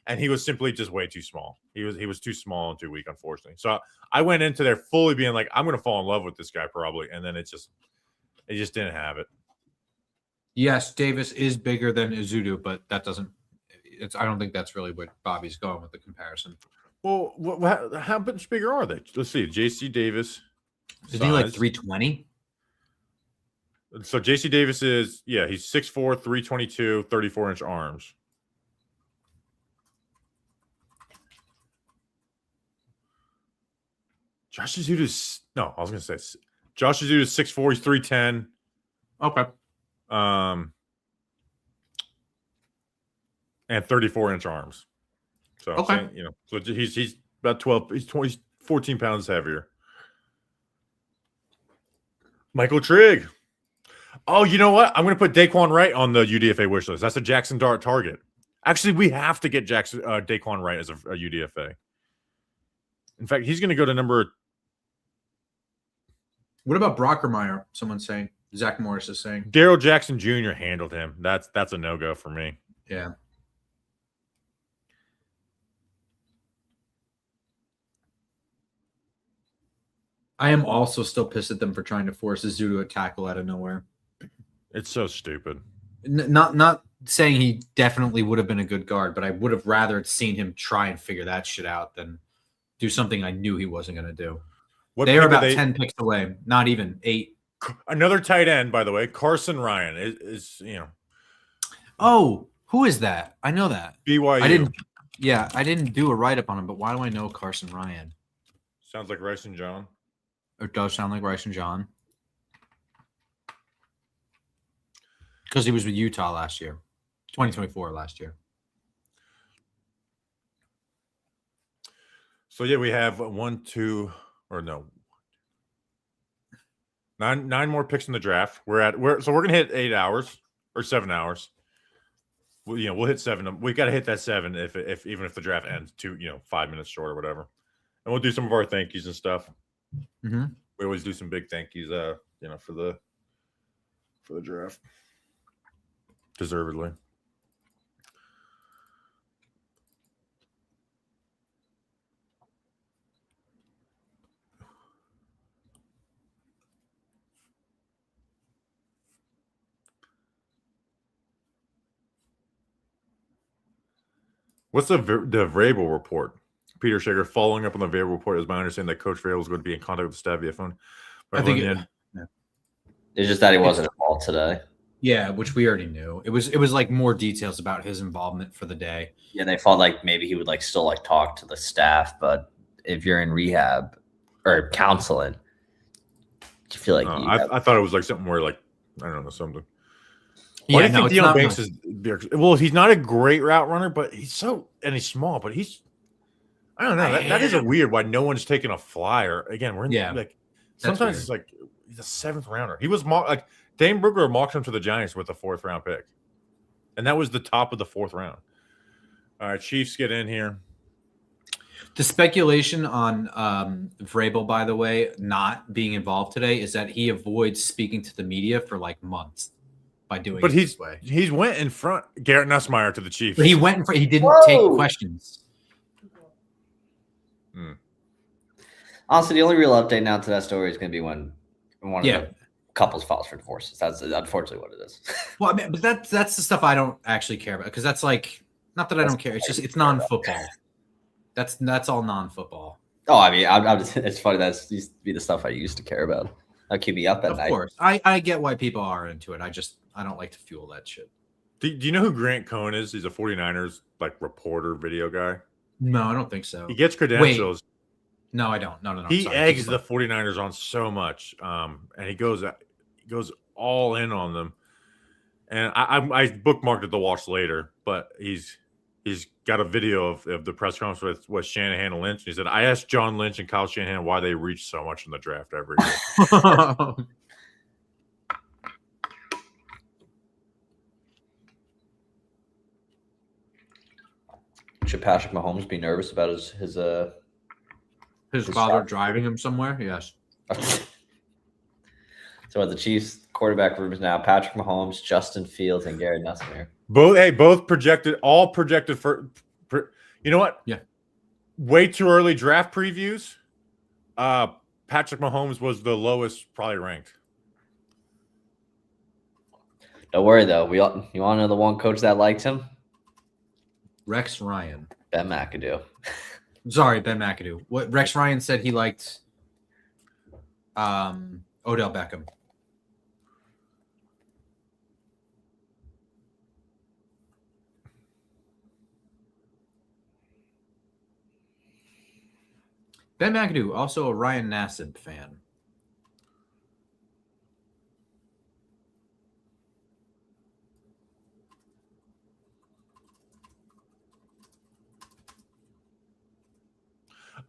And he was simply just way too small. He was too small and too weak, unfortunately. So I went into there fully being like, I'm going to fall in love with this guy probably. And then it just didn't have it. Yes, Davis is bigger than Azudu, but that doesn't. I don't think that's really what Bobby's going with the comparison. Well, how much bigger are they? Let's see. JC Davis. Is he like 320? So JC Davis is, he's 6'4", 322, 34-inch arms. Josh Azuda's no, I was gonna say Josh Azuda's 6'4", he's 310. Okay. And 34-inch arms. So Okay. so he's about 12, he's 14 pounds heavier. Michael Trigg. Oh, you know what? I'm going to put Daquan Wright on the UDFA wish list. That's a Jackson Dart target. Actually, we have to get Daquan Wright as a UDFA. In fact, he's going to go to number. What about Brockermeyer? Someone's saying. Zach Morris is saying. Daryl Jackson Jr. handled him. That's a no-go for me. Yeah. I am also still pissed at them for trying to force Azu to a tackle out of nowhere. It's so stupid. Not saying he definitely would have been a good guard, but I would have rather seen him try and figure that shit out than do something I knew he wasn't going to do. They are about 10 picks away, not even 8. Another tight end, by the way, Carson Ryan is Oh, who is that? I know that. BYU. I didn't do a write-up on him, but why do I know Carson Ryan? Sounds like Rice and John. It does sound like Rice and John. Because he was with Utah last year. 2024 last year. So yeah, we have 9 more picks in the draft. We're gonna hit 8 hours or 7 hours. We'll hit 7. We got to hit that 7 if even if the draft ends 5 minutes short or whatever. And we'll do some of our thank yous and stuff. Mm-hmm. We always do some big thank yous, for the draft. Deservedly. What's the Vrabel report? Peter Shager, following up on the Vrabel report, is my understanding that Coach Vrabel is going to be in contact with the staff via phone. I think it's just that he wasn't involved today. Yeah, which we already knew. It was like more details about his involvement for the day. Yeah, they felt like maybe he would still talk to the staff, but if you're in rehab or counseling, you feel like I thought it was something where I don't know something. Yeah, I think Deion Banks is he's not a great route runner, but he's small, but he's I don't know. That is a weird why no one's taking a flyer. Again, we're in sometimes it's he's a 7th rounder. He was Dane Brugler mocked him to the Giants with a 4th round pick. And that was the top of the 4th round. All right, Chiefs get in here. The speculation on Vrabel, by the way, not being involved today is that he avoids speaking to the media for months by doing it this way. He's went in front Garrett Nussmeier to the Chiefs. But he went in front. He didn't take questions. Honestly, the only real update now to that story is going to be when one of the couples files for divorces. That's unfortunately what it is. Well, I mean, but that's the stuff I don't actually care about because that's not that I don't care. It's just it's non-football. That's all non-football. Oh, I mean, it's funny. That used to be the stuff I used to care about. That keep me up at night. Of course, I get why people are into it. I don't like to fuel that shit. Do you know who Grant Cohn is? He's a 49ers reporter video guy. No, I don't think so. He gets credentials. Wait. No, I don't. No. He eggs the 49ers on so much, and he goes all in on them. And I bookmarked it to watch later, but he's got a video of the press conference with Shanahan and Lynch. He said, "I asked John Lynch and Kyle Shanahan why they reached so much in the draft every year." Should Patrick Mahomes be nervous about his father driving him somewhere? Yes. So at the Chiefs quarterback rooms now, Patrick Mahomes, Justin Fields, and Garrett Nussmeier. Both projected for you know what? Yeah. Way too early draft previews. Patrick Mahomes was the lowest probably ranked. Don't worry though. You want to know the one coach that liked him? Rex Ryan. Ben McAdoo. Sorry, Ben McAdoo. What Rex Ryan said he liked Odell Beckham. Ben McAdoo, also a Ryan Nassib fan.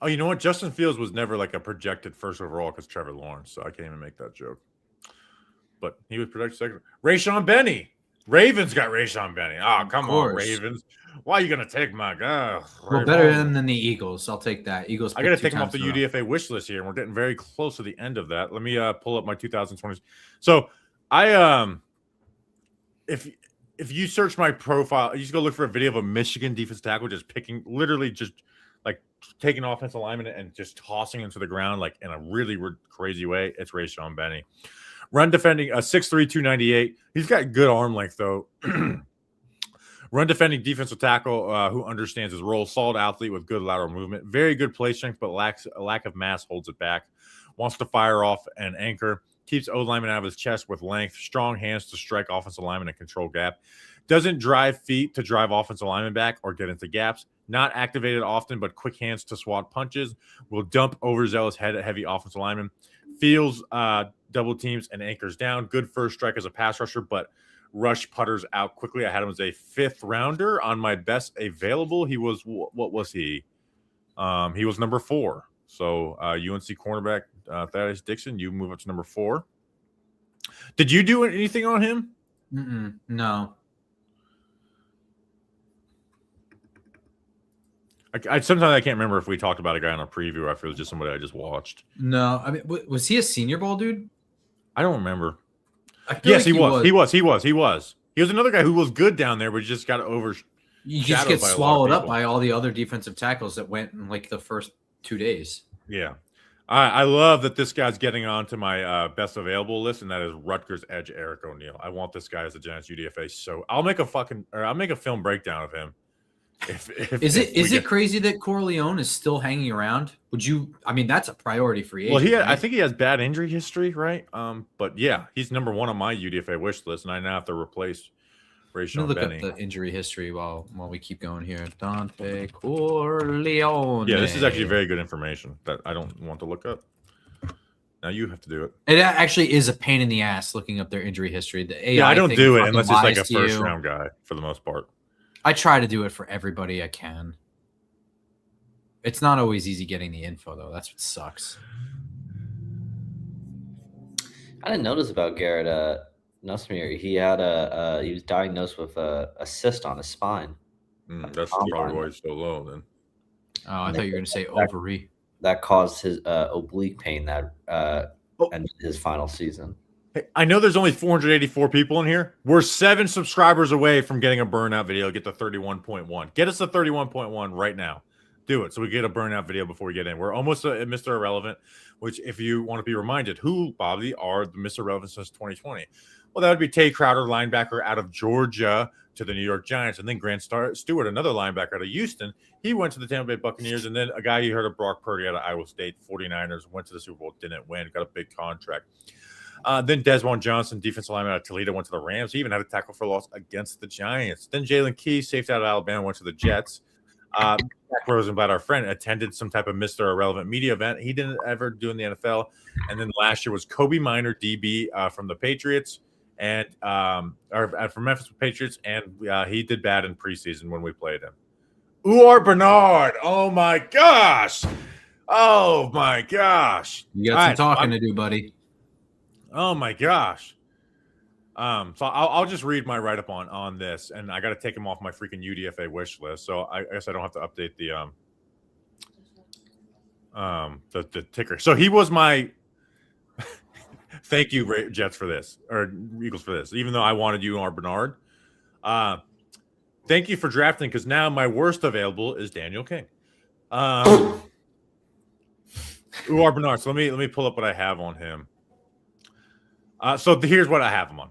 Oh, you know what? Justin Fields was never like a projected first overall because Trevor Lawrence, so I can't even make that joke. But he was projected second. Rayshon Benny. Ravens got Rayshon Benny. Oh, come on, Ravens. Why are you gonna take my guy? Well, better than the Eagles. I'll take that. Eagles. I gotta take him off the UDFA wish list here, and we're getting very close to the end of that. Let me pull up my 2020. So I if you search my profile, you just go look for a video of a Michigan defensive tackle just picking, literally just like taking offensive lineman and just tossing him to the ground like in a really crazy way. It's Rayshon Benny. Run defending 6'3", 298. He's got good arm length though. Run defending defensive tackle who understands his role. Solid athlete with good lateral movement. Very good play strength, but a lack of mass holds it back. Wants to fire off an anchor. Keeps O lineman out of his chest with length. Strong hands to strike offensive lineman and control gap. Doesn't drive feet to drive offensive lineman back or get into gaps. Not activated often, but quick hands to swat punches. Will dump overzealous heavy offensive lineman. Feels double teams and anchors down. Good first strike as a pass rusher, but rush putters out quickly. I had him as a 5th rounder on my best available. He was, what was he? He was number 4. So UNC cornerback Thaddeus Dixon, you move up to number 4. Did you do anything on him? No. Sometimes I can't remember if we talked about a guy on a preview or if it was just somebody I just watched. No, I mean, was he a Senior Bowl dude? I don't remember. Yes, he was. He was another guy who was good down there, but just got You just get swallowed up by all the other defensive tackles that went in like the first 2 days. Yeah. I love that this guy's getting onto my best available list, and that is Rutgers edge Eric O'Neal. I want this guy as a Giants UDFA, so I'll make a film breakdown of him. Is it crazy that Corleone is still hanging around? Would you? I mean, that's a priority free agent. Well, I think he has bad injury history, right? But yeah, he's number 1 on my UDFA wish list, and I now have to replace Rayshon Benny. Look up the injury history while we keep going here. Dante Corleone. Yeah, this is actually very good information that I don't want to look up. Now you have to do it. It actually is a pain in the ass looking up their injury history. The AI I don't do it unless it's like a first first-round guy for the most part. I try to do it for everybody I can. It's not always easy getting the info, though. That's what sucks. I didn't notice about Garrett Nussmeier. He had he was diagnosed with a cyst on his spine. That's probably why he's so low then. Oh, I thought you were going to say ovary. That caused his oblique pain that ended his final season. Hey, I know there's only 484 people in here. We're 7 subscribers away from getting a burnout video. Get to 31.1. Get us to 31.1 right now. Do it so we get a burnout video before we get in. We're almost at Mr. Irrelevant, which if you want to be reminded, who, Bobby, are the Mr. Irrelevant since 2020? Well, that would be Tay Crowder, linebacker out of Georgia to the New York Giants, and then Grant Stewart, another linebacker out of Houston. He went to the Tampa Bay Buccaneers, and then a guy you heard of, Brock Purdy out of Iowa State, 49ers, went to the Super Bowl, didn't win, got a big contract. Then Desmond Johnson, defensive lineman out of Toledo, went to the Rams. He even had a tackle for loss against the Giants. Then Jalen Key, safety out of Alabama, went to the Jets. Zach Rosenblatt, our friend, attended some type of Mr. Irrelevant media event. He didn't ever do in the NFL. And then last year was Kobe Minor, DB from the Patriots, and from Memphis Patriots, and he did bad in preseason when we played him. Uar Bernard, oh my gosh, You got some talking to do, buddy. Oh my gosh. So I'll just read my write-up on this, and I got to take him off my freaking UDFA wish list. So I guess I don't have to update the ticker. So he was my thank you, Jets, for this, or Eagles for this, even though I wanted Uar Bernard. Thank you for drafting, because now my worst available is Daniel King. Uar Bernard. So let me pull up what I have on him. So here's what I have him on.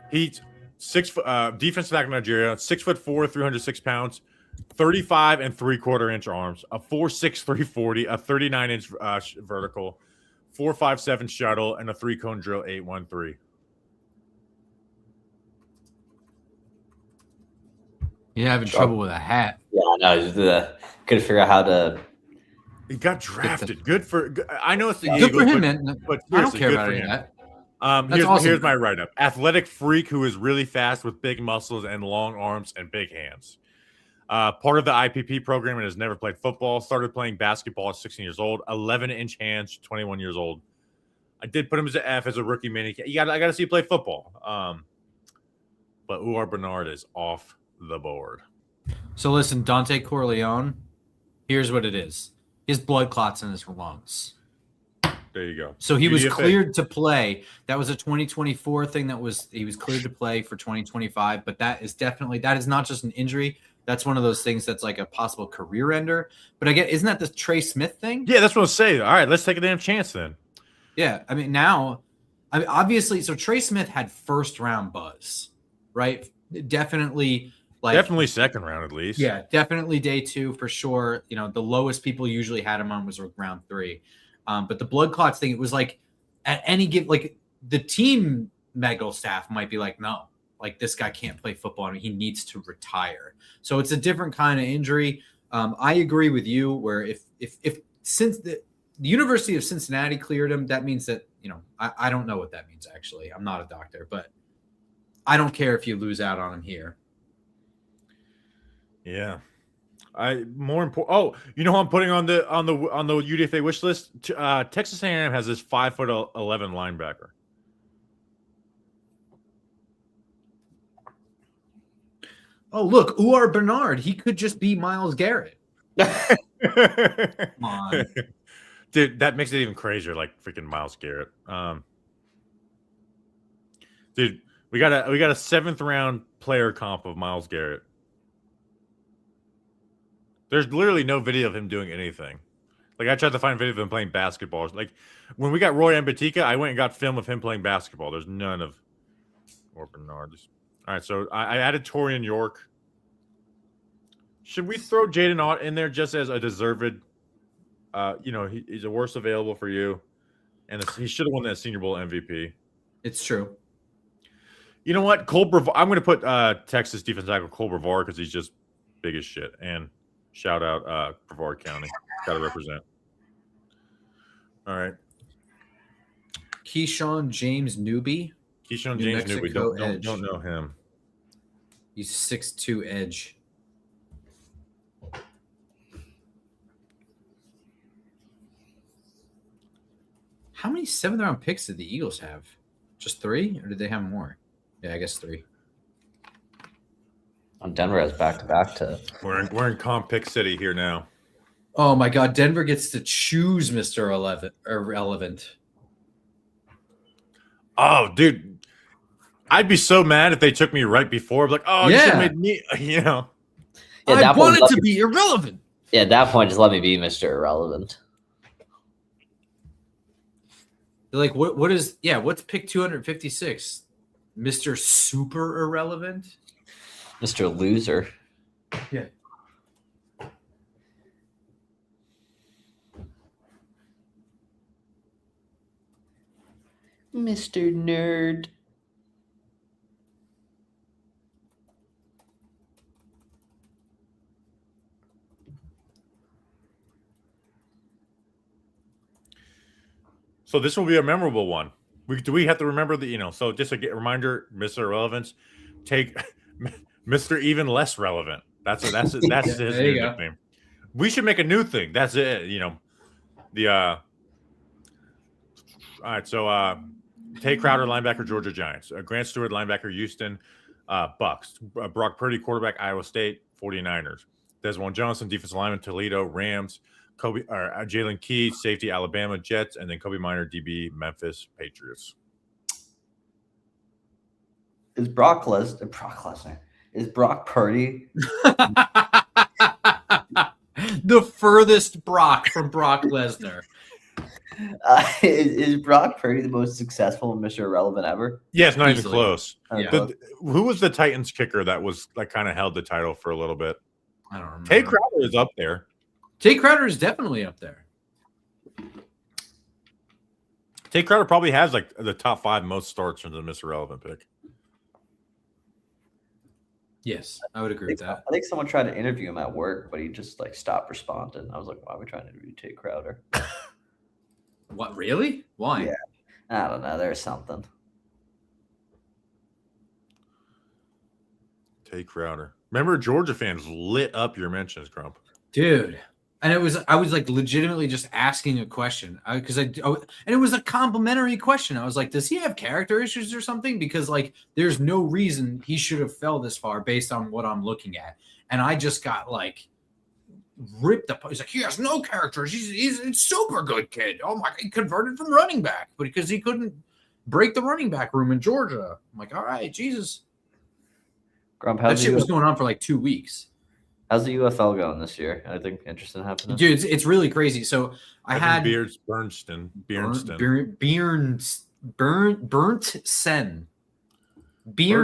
He's 6 foot, defensive back in Nigeria, 6'4", 306 pounds, 35 3/4 arms, a 4'6", 340, a 39 vertical, 4.57 shuttle, and a 3-cone drill 813. You're having trouble with a hat. Yeah, I know. Couldn't figure out how to He got drafted. Good for. I know it's the Good Eagles, for him, but, man. but I don't seriously, care good about for any of him. that. Here's, awesome. here's my write-up. Athletic freak who is really fast with big muscles and long arms and big hands. Part of the IPP program and has never played football. Started playing basketball at 16 years old. 11-inch hands, 21 years old. I did put him as an F as a rookie mini. I got to see you play football. But Uar Bernard is off the board. So listen, Dante Corleone, here's what it is. He has blood clots in his lungs. There you go. So he was UDFA. cleared to play. That was a 2024 thing. He was cleared to play for 2025. But that is not just an injury. That's one of those things that's like a possible career ender. But isn't that the Trey Smith thing? Yeah, that's what I'm saying. All right, let's take a damn chance then. Yeah, obviously, so Trey Smith had first round buzz, right? Definitely second round at least. Yeah, definitely day 2 for sure. The lowest people usually had him on was round 3. But the blood clots thing, it was like at any given, like the team medical staff might be like, no, like this guy can't play football and he needs to retire. So it's a different kind of injury. I agree with you where if since the University of Cincinnati cleared him, that means that, I don't know what that means actually. I'm not a doctor, but I don't care if you lose out on him here. Yeah. More important. Oh, you know who I'm putting on the UDFA wish list? Texas A&M has this 5'11" linebacker. Oh, look, Uar Bernard. He could just be Myles Garrett. Come on. Dude, that makes it even crazier, like freaking Myles Garrett. Dude, we got a 7th round player comp of Myles Garrett. There's literally no video of him doing anything. Like I tried to find a video of him playing basketball. Like when we got Roy Ambatika, I went and got film of him playing basketball. There's none of or Bernard. All right, so I added Torian York. Should we throw Jaden Ott in there just as a deserved? He's the worst available for you, and he should have won that Senior Bowl MVP. It's true. You know what, Cole Brevard? I'm going to put Texas defensive tackle Cole Brevard because he's just big as shit. And shout out Brevard County, got to represent. All right, Keyshawn James Newby. Keyshawn New James Newby. Mexico Don't know him. He's 6'2" edge. How many 7th round picks did the Eagles have? Just 3, or did they have more? Yeah, I guess 3. Denver has back-to-back to. We're in comp pick city here now. Oh my God, Denver gets to choose Mr. Irrelevant. Oh, dude, I'd be so mad if they took me right before. Like, oh, you should have made me. Yeah, I wanted to be irrelevant. Yeah, at that point, just let me be Mr. Irrelevant. They're like, what is? Yeah, what's pick 256? Mr. Super Irrelevant. Mr. Loser. Yeah. Mr. Nerd. So this will be a memorable one. Do we have to remember the, so just a reminder, Mr. Irrelevance, take Mr. Even Less Relevant. That's his nickname. We should make a new thing. That's it. All right. So Tay Crowder, linebacker, Georgia Giants. Grant Stewart, linebacker, Houston Bucks. Brock Purdy, quarterback, Iowa State 49ers. Desmond Johnson, defensive lineman, Toledo Rams. Jalen Key, safety, Alabama Jets, and then Kobe Minor, DB, Memphis Patriots. Is Brock Lesnar? Is Brock Purdy? The furthest Brock from Brock Lesnar. Is Brock Purdy the most successful Mr. Irrelevant ever? Yeah, it's not Easily. even close. Yeah. Who was the Titans kicker that was like kind of held the title for a little bit? I don't remember. Tay Crowder is up there. Tay Crowder is definitely up there. Tay Crowder probably has like the top 5 most starts from the Mr. Relevant pick. Yes, I would agree with that. I think someone tried to interview him at work, but he just like stopped responding. I was like, why are we trying to interview Tate Crowder? What, really? Why? Yeah. I don't know. There's something. Tate Crowder. Remember, Georgia fans lit up your mentions, Crump. Dude. And I was like legitimately just asking a question and it was a complimentary question. I was like, does he have character issues or something? Because like, there's no reason he should have fell this far based on what I'm looking at. And I just got like ripped up. He's like, he has no characters. He's a super good kid. Oh my, he converted from running back, but because he couldn't break the running back room in Georgia. I'm like, all right, Jesus. Grump, That shit was going on for like 2 weeks. How's the UFL going this year? Anything interesting happening? Dude, it's really crazy. So I had Bernstein. Berntsen. It's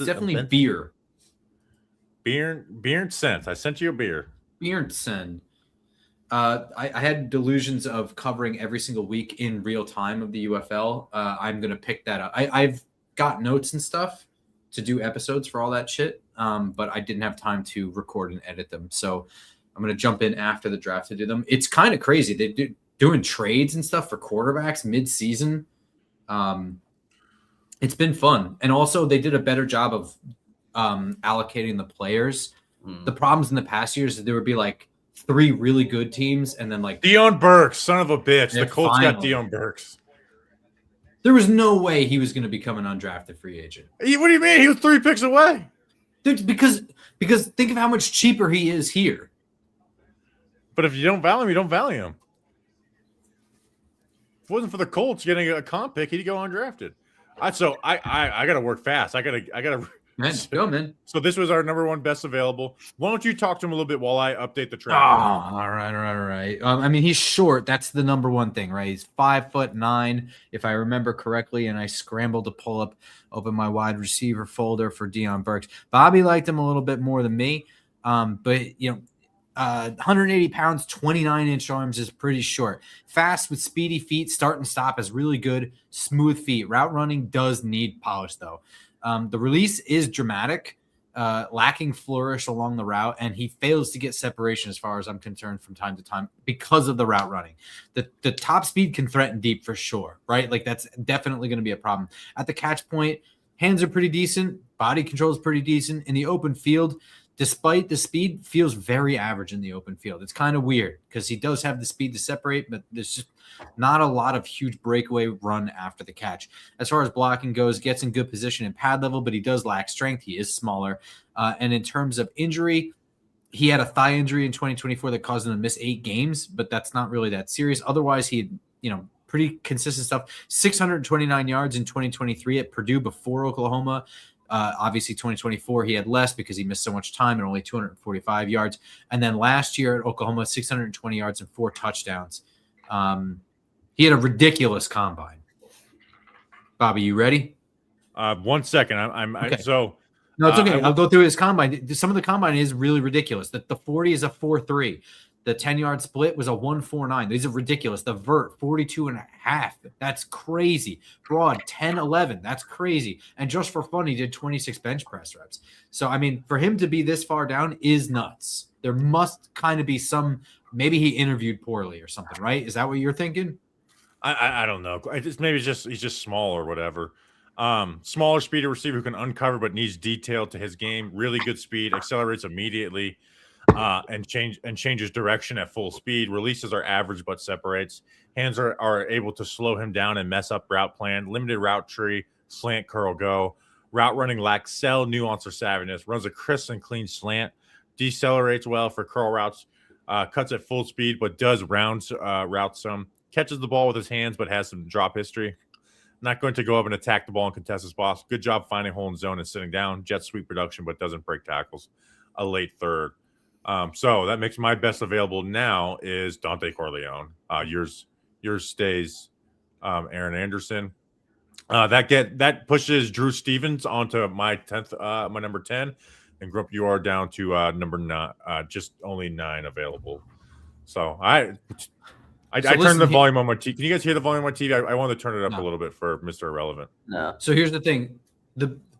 definitely beer. Bernstein. I sent you a beer. Bernsen. I had delusions of covering every single week in real time of the UFL. I'm gonna pick that up. I've got notes and stuff to do episodes for all that shit. But I didn't have time to record and edit them. So I'm going to jump in after the draft to do them. It's kind of crazy. They're doing trades and stuff for quarterbacks mid-season. It's been fun. And also they did a better job of allocating the players. The problems in the past years is there would be like 3 really good teams and then like Deion Burks, son of a bitch. The Colts got finally. Deion Burks. There was no way he was going to become an undrafted free agent. What do you mean? He was 3 picks away. Dude, because think of how much cheaper he is here. But if you don't value him, you don't value him. If it wasn't for the Colts getting a comp pick, he'd go undrafted. I got to work fast. I gotta. Man, go, man. So this was our number 1 best available. Why don't you talk to him a little bit while I update the Oh, track? all right. I mean, he's short. That's the number 1 thing, right? He's 5'9", if I remember correctly. And I scrambled to open my wide receiver folder for Deion Burks. Bobby liked him a little bit more than me, but 180 pounds, 29-inch arms is pretty short. Fast with speedy feet, start and stop is really good. Smooth feet. Route running does need polish though. The release is dramatic, lacking flourish along the route, and he fails to get separation as far as I'm concerned from time to time because of the route running. The top speed can threaten deep for sure, right? Like that's definitely going to be a problem. At the catch point, hands are pretty decent. Body control is pretty decent. In the open field, despite the speed, feels very average in the open field. It's kind of weird because he does have the speed to separate, but there's just not a lot of huge breakaway run after the catch. As far as blocking goes, gets in good position in pad level, but he does lack strength. He is smaller. And in terms of injury, he had a thigh injury in 2024 that caused him to miss 8 games, but that's not really that serious. Otherwise, he had, pretty consistent stuff. 629 yards in 2023 at Purdue before Oklahoma. Obviously 2024 he had less because he missed so much time and only 245 yards. And then last year at Oklahoma, 620 yards and 4 touchdowns. He had a ridiculous combine. Bobby, you ready? 1 second. I'm okay. So no, it's okay. I'll go through his combine. Some of the combine is really ridiculous. The 40 is a 4.3. The 10-yard split was a 1.49. These are ridiculous. The vert, 42.5. That's crazy. Broad, 10.11. That's crazy. And just for fun, he did 26 bench press reps. So, I mean, for him to be this far down is nuts. There must kind of be maybe he interviewed poorly or something, right? Is that what you're thinking? I don't know. Maybe he's just small or whatever. Smaller speeder receiver who can uncover but needs detail to his game. Really good speed, accelerates immediately. And changes direction at full speed. Releases are average but separates. Hands are able to slow him down and mess up route plan. Limited route tree, slant, curl, go. Route running lacks cell, nuance, or savviness. Runs a crisp and clean slant. Decelerates well for curl routes. Cuts at full speed but does route some. Catches the ball with his hands but has some drop history. Not going to go up and attack the ball and contest his boss. Good job finding hole in zone and sitting down. Jet sweep production but doesn't break tackles. A late third. So that makes my best available now is Dante Corleone. Yours stays Aaron Anderson. That pushes Drew Stevens onto my 10th, my number 10, and Grump, you are down to number 9, just only 9 available. So I turned the volume on my TV. Can you guys hear the volume on my TV? I wanted to turn it up a little bit for Mr. Irrelevant. No. So here's the thing.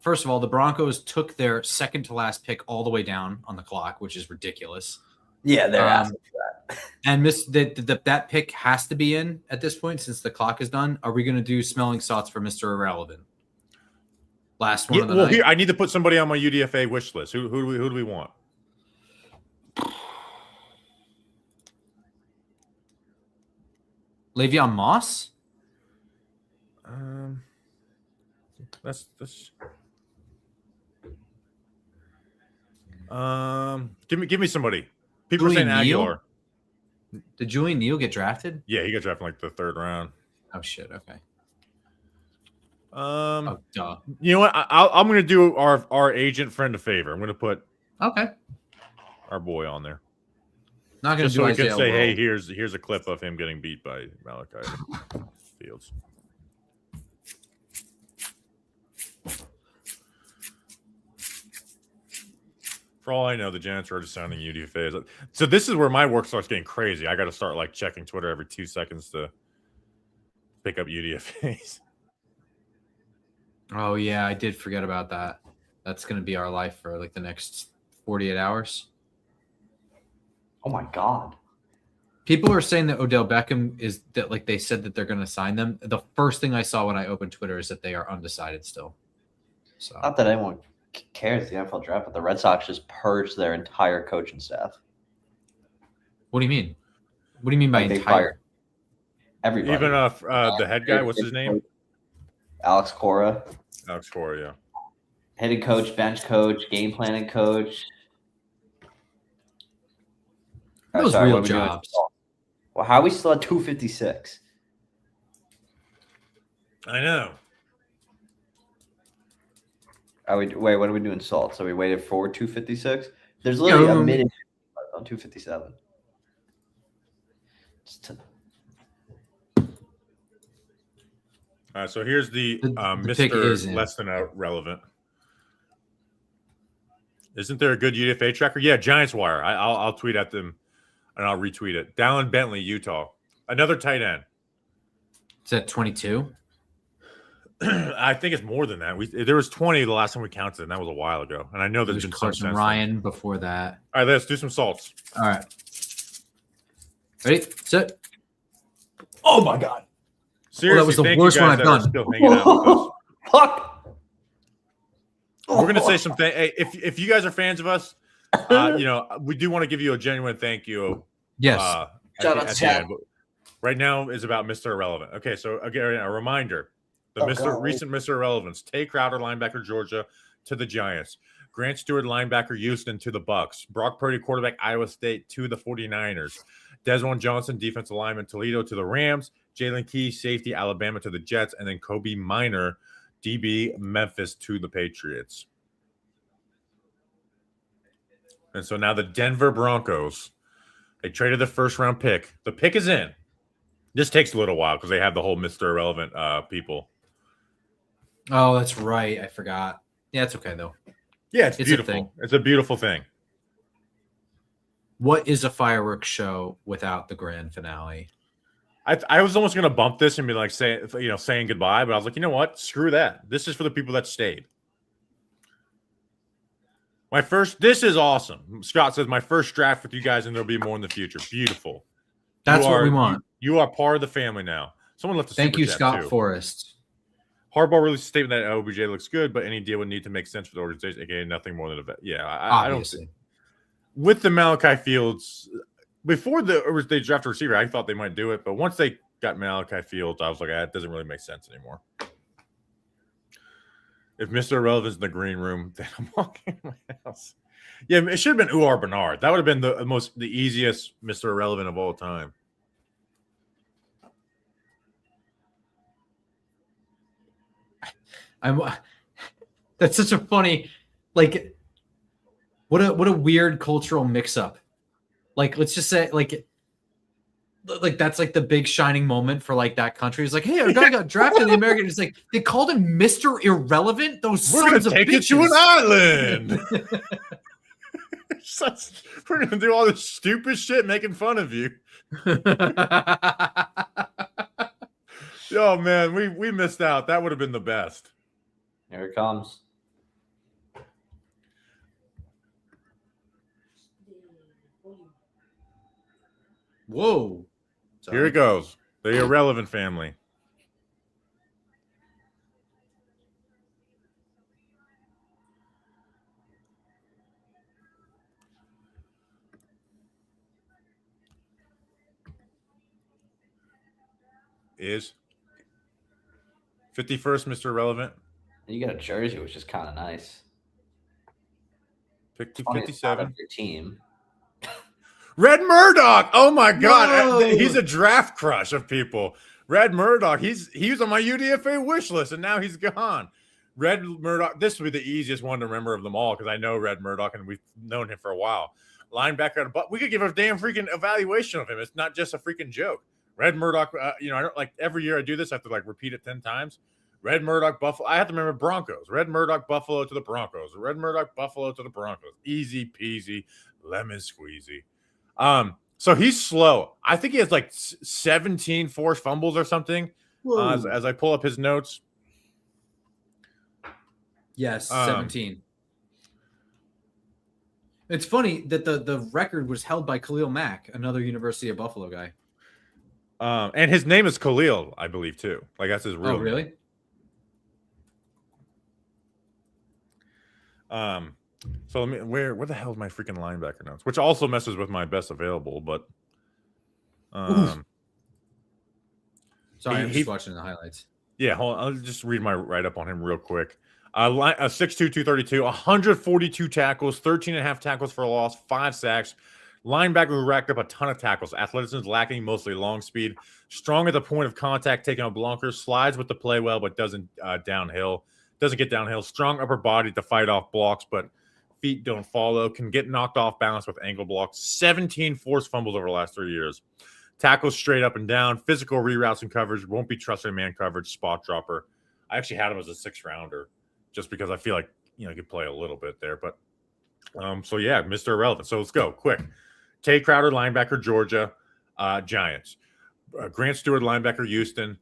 first of all, the Broncos took their second to last pick all the way down on the clock, which is ridiculous. Yeah, they're asking for that. And that pick has to be in at this point since the clock is done. Are we going to do smelling salts for Mr. Irrelevant? Last one of the night. Here I need to put somebody on my UDFA wish list. Who do we want? Le'Veon Moss? That's give me somebody. People are saying Julian Neal? Aguilar. Did Julian Neal get drafted? Yeah, he got drafted in like the 3rd round. Oh shit. Okay. Duh. You know what? I'm going to do our agent friend a favor. I'm going to put our boy on there. Not going to just do so we Isaiah can say, World. hey, here's a clip of him getting beat by Malachi Fields. For all I know, the Giants are already signing UDFAs. So this is where my work starts getting crazy. I got to start like checking Twitter every 2 seconds to pick up UDFAs. Oh yeah, I did forget about that. That's going to be our life for like the next 48 hours. Oh my God. People are saying that Odell Beckham is that like they said that they're going to sign them. The first thing I saw when I opened Twitter is that they are undecided still. So Not that anyone cares the NFL draft, but the Red Sox just purged their entire coaching staff. What do you mean? What do you mean by Like, they entire? fired everybody. Even the head guy, what's his name? Alex Cora. Alex Cora, yeah. Hitting coach, bench coach, game planning coach. Those Sorry, real what are we doing? jobs. Well, how are we still at 256? I know. Wait, what are we doing? Salt. So we waited for 256. There's literally a minute on 257. All right, so here's the pick is Mr. in. Less Than Relevant. Isn't there a good UDFA tracker? Yeah, Giants Wire. I'll tweet at them and I'll retweet it. Dallin Bentley, Utah. Another tight end. Is that 22? I think it's more than that. There was 20 the last time we counted, and that was a while ago. And I know there's There's been some Carson since Ryan then. before that. All right, let's do some salts. All right. Ready? Set. Oh my God. Seriously, that was the thank worst you one guys I've that are done. still hanging out with us. Fuck. We're gonna say something. Hey, if you guys are fans of us, we do want to give you a genuine thank you. Yes. Shout out to Chad. Right now is about Mr. Irrelevant. Okay, so again, a reminder: recent Mr. Irrelevance. Tay Crowder, linebacker, Georgia, to the Giants. Grant Stewart, linebacker, Houston, to the Bucks. Brock Purdy, quarterback, Iowa State, to the 49ers. Desmond Johnson, defensive lineman, Toledo, to the Rams. Jalen Key, safety, Alabama, to the Jets, and then Kobe Minor, DB, Memphis, to the Patriots. And so now the Denver Broncos, they traded the first-round pick. The pick is in. This takes a little while because they have the whole Mr. Irrelevant people. Oh, that's right. I forgot. Yeah, it's okay, though. Yeah, it's It's a beautiful. thing. It's a beautiful thing. What is a fireworks show without the grand finale? I was almost going to bump this and be like, saying goodbye, but I was like, you know what? Screw that. This is for the people that stayed. This is awesome. Scott says, my first draft with you guys, and there'll be more in the future. Beautiful. That's what we want. You are part of the family now. Someone left a Thank super you, chat, Scott too. Forrest. Harbaugh released a statement that OBJ looks good, but any deal would need to make sense for the organization. Again, nothing more than a vet. Yeah, I don't see. With the Malachi Fields, before they draft a receiver, I thought they might do it, but once they got Malachi Fields, I was like, it doesn't really make sense anymore. If Mr. Irrelevant's in the green room, then I'm walking in my house. Yeah, it should have been Uar Bernard. That would have been the easiest Mr. Irrelevant of all time. That's such a funny, like, what a weird cultural mix-up. Like, let's just say, like that's like the big shining moment for like that country. It's like, hey, our guy got drafted in the American. It's like they called him Mr. Irrelevant. Those We're gonna sons of take it bitches. to an island. We're gonna do all this stupid shit, making fun of you. Oh man, we missed out. That would have been the best. Here it comes. Whoa. Here it goes. The irrelevant family. Is 51st Mr. Irrelevant. You got a jersey, which is kind of nice. Pick Funny it's not 57. of your team. Red Murdoch. Oh my God. No! He's a draft crush of people. Red Murdoch. He was on my UDFA wish list and now he's gone. Red Murdoch. This would be the easiest one to remember of them all because I know Red Murdoch and we've known him for a while. Linebacker, but we could give a damn freaking evaluation of him. It's not just a freaking joke. Red Murdoch. I don't like every year I do this. I have to like repeat it 10 times. Red Murdoch, Buffalo. I have to remember Broncos. Red Murdoch, Buffalo to the Broncos. Red Murdoch, Buffalo to the Broncos. Easy peasy, lemon squeezy. So he's slow. I think he has like 17 forced fumbles or something. As I pull up his notes. Yes, 17. It's funny that the record was held by Khalil Mack, another University of Buffalo guy. And his name is Khalil, I believe, too. Like that's his real name. Really? So let me where the hell is my freaking linebacker notes? Which also messes with my best available, but sorry, I'm just watching the highlights. Yeah, hold on. I'll just read my write-up on him real quick. 6'2", 232, 142 tackles, 13.5 tackles for a loss, 5 sacks. Linebacker who racked up a ton of tackles. Athleticism is lacking, mostly long speed. Strong at the point of contact, taking out blockers. Slides with the play well, but doesn't downhill. Doesn't get downhill. Strong upper body to fight off blocks, but feet don't follow. Can get knocked off balance with ankle blocks. 17 forced fumbles over the last 3 years. Tackles straight up and down. Physical reroutes and coverage. Won't be trusted in man coverage. Spot dropper. I actually had him as a 6th rounder just because I feel like, he could play a little bit there. But so yeah, Mr. Irrelevant. So let's go quick. Tay Crowder, linebacker, Georgia, Giants. Grant Stewart, linebacker, Houston,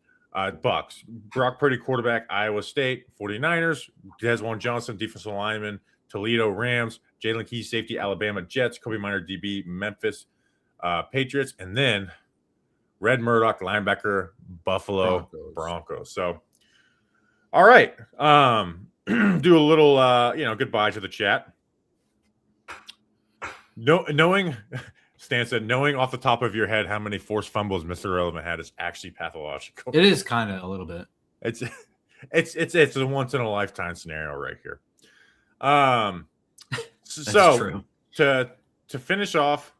Bucks. Brock Purdy, quarterback, Iowa State, 49ers. Desjuan Johnson, defensive lineman, Toledo, Rams. Jalen Key, safety, Alabama, Jets. Kobe Minor, DB, Memphis, Patriots. And then Red Murdoch, linebacker, Buffalo Broncos. So, all right. Do a little, goodbye to the chat. Stan said, knowing off the top of your head how many forced fumbles Mr. Irrelevant had is actually pathological. It is kind of a little bit. It's a once in a lifetime scenario right here. So true. To finish off,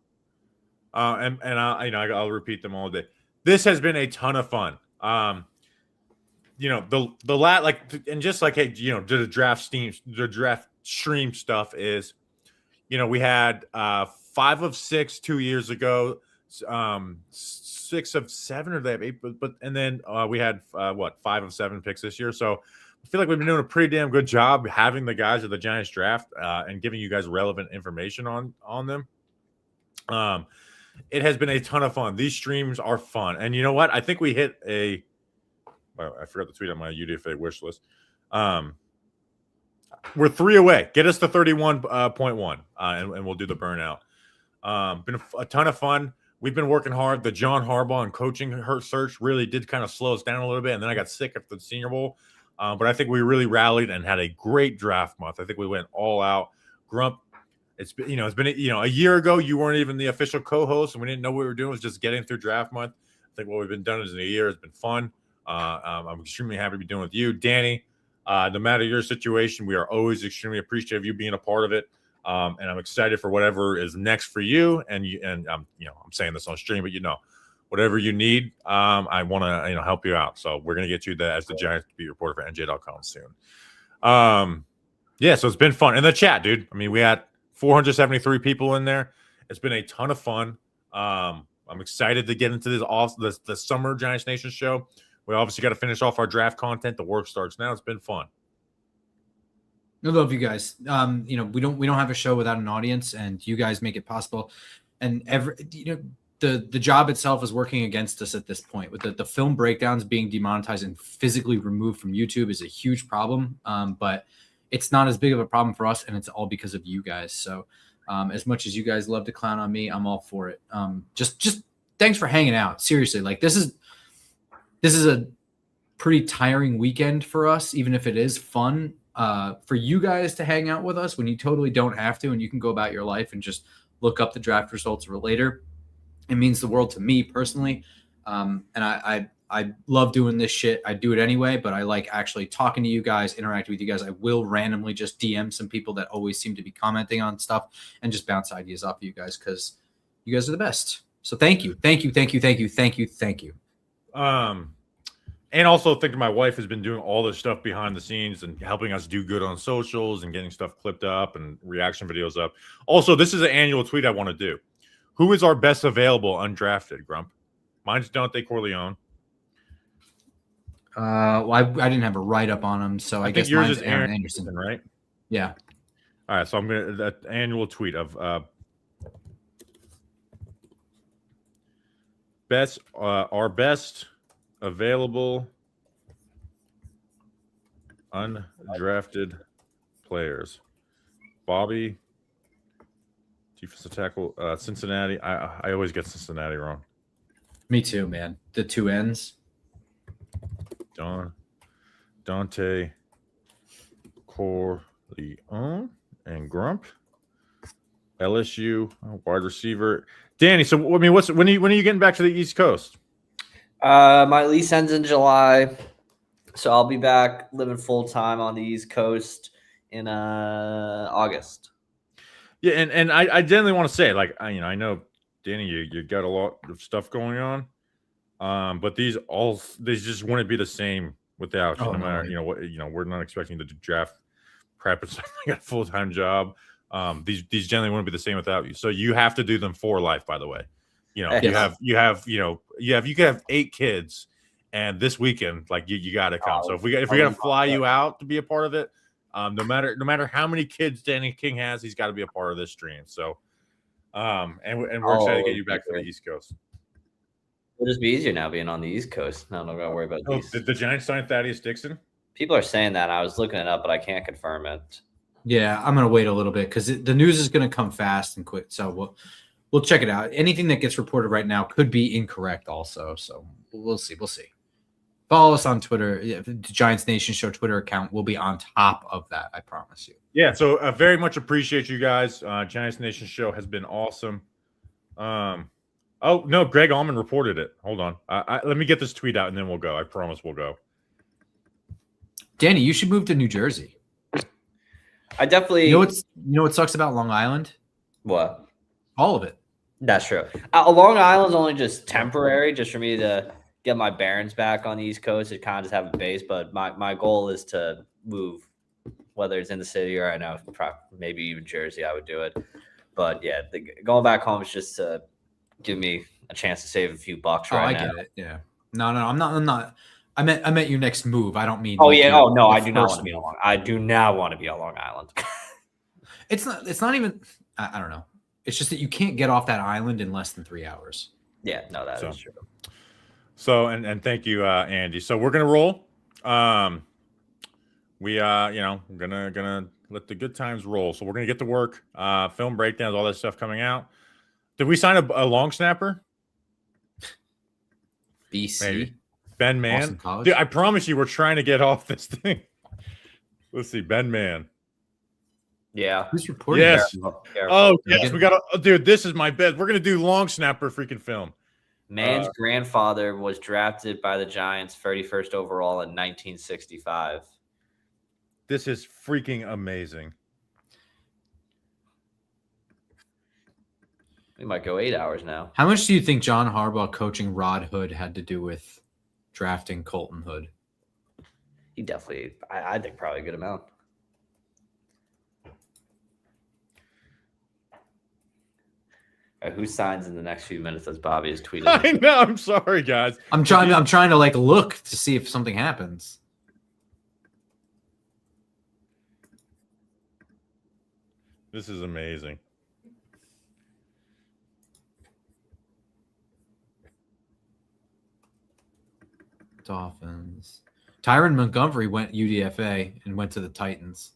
and I'll repeat them all day. This has been a ton of fun. The draft stream stuff is. We had 5 of 6 2 years ago, 6 of 7, or they have 8, and then we had 5 of 7 picks this year. So I feel like we've been doing a pretty damn good job having the guys of the Giants draft and giving you guys relevant information on them. It has been a ton of fun. These streams are fun, and you know what? I think we hit I forgot to tweet on my UDFA wish list. We're 3 away. Get us to 31.1, and we'll do the burnout. Been a ton of fun. We've been working hard. The John Harbaugh and coaching search really did kind of slow us down a little bit, and then I got sick after the Senior Bowl. But I think we really rallied and had a great draft month. I think we went all out. Grump, it's been a year ago. You weren't even the official co-host, and we didn't know what we were doing. It was just getting through draft month. I think what we've been done is in a year has been fun. I'm extremely happy to be doing with you, Danny. No matter your situation, we are always extremely appreciative of you being a part of it. And I'm excited for whatever is next for you. And I'm saying this on stream, but whatever you need, I want to help you out. So we're gonna get you as the Giants beat reporter for NJ.com soon. So it's been fun in the chat, dude. I mean, we had 473 people in there. It's been a ton of fun. I'm excited to get into the summer Giants Nation show. We obviously got to finish off our draft content. The work starts now. It's been fun. I love you guys. We don't have a show without an audience, and you guys make it possible. And the job itself is working against us at this point. With the film breakdowns being demonetized and physically removed from YouTube is a huge problem. But it's not as big of a problem for us, and it's all because of you guys. So as much as you guys love to clown on me, I'm all for it. Just thanks for hanging out. Seriously, like this is a pretty tiring weekend for us, even if it is fun. For you guys to hang out with us when you totally don't have to, and you can go about your life and just look up the draft results later. It means the world to me personally. And I love doing this shit. I do it anyway, but I like actually talking to you guys, interacting with you guys. I will randomly just DM some people that always seem to be commenting on stuff and just bounce ideas off of you guys because you guys are the best. So thank you. And also thinking my wife has been doing all this stuff behind the scenes and helping us do good on socials and getting stuff clipped up and reaction videos up. Also, this is an annual tweet I want to do. Who is our best available undrafted, Grump? Mine's Dante Corleone. Well, I didn't have a write-up on him, so I guess yours mine's is Aaron Anderson, right? Yeah. All right, so I'm going to that annual tweet of our best available undrafted players. Bobby, defensive tackle, Cincinnati. I always get Cincinnati wrong. Me too, man. The two ends. Dante Corleone and Grump. LSU wide receiver. Danny, so I mean, when are you getting back to the East Coast? My lease ends in July, so I'll be back living full time on the East Coast in August. Yeah, and I generally want to say, like, I know, Danny, you got a lot of stuff going on, but these just wouldn't be the same without you. No matter what, we're not expecting to draft prep and stuff. I got a full-time job. These generally wouldn't be the same without you. So you have to do them for life. By the way, you could have 8 kids, and this weekend, like you got to come. So if we got to fly you out to be a part of it, no matter how many kids Danny King has, he's got to be a part of this stream. So, and we're excited to get you back to the East Coast. It'll just be easier now being on the East Coast. I don't got to worry about these. Did the Giants sign Thaddeus Dixon? People are saying that. I was looking it up, but I can't confirm it. Yeah, I'm gonna wait a little bit because the news is gonna come fast and quick. So we'll check it out. Anything that gets reported right now could be incorrect, also. So we'll see. Follow us on Twitter. Yeah, the Giants Nation Show Twitter account will be on top of that. I promise you. Yeah. So very much appreciate you guys. Giants Nation Show has been awesome. Oh no, Greg Allman reported it. Hold on. Let me get this tweet out and then we'll go. I promise we'll go. Danny, you should move to New Jersey. I definitely. You know what sucks about Long Island? What? All of it. That's true. Long Island's only just temporary, just for me to get my bearings back on the East Coast. It kind of just have a base, but my goal is to move, whether it's in the city or I know maybe even Jersey. I would do it, but yeah, going back home is just to give me a chance to save a few bucks right now. I get it. Yeah. No, I'm not. I meant your next move. I don't mean. Oh yeah. Oh no, I do not want to be on Long. I do not want to be on Long Island. It's not even. I don't know. It's just that you can't get off that island in less than 3 hours. Yeah. No, that is true. So and thank you, Andy. So we're gonna roll. We're gonna let the good times roll. So we're gonna get to work. Film breakdowns, all that stuff coming out. Did we sign a long snapper? BC. Maybe. Ben Mann. Dude, I promise you, we're trying to get off this thing. Let's see, Ben Mann. Yeah. Who's reporting? Yes. Oh, yes. We got to, dude, this is my bet. We're going to do long snapper freaking film. Mann's grandfather was drafted by the Giants 31st overall in 1965. This is freaking amazing. We might go 8 hours now. How much do you think John Harbaugh coaching Rod Hood had to do with drafting Colton Hood? He definitely, I think probably a good amount. All right, who signs in the next few minutes as Bobby is tweeting? I know. I'm sorry, guys. I'm trying to like look to see if something happens. This is amazing. Dolphins. Tyron Montgomery went UDFA and went to the Titans.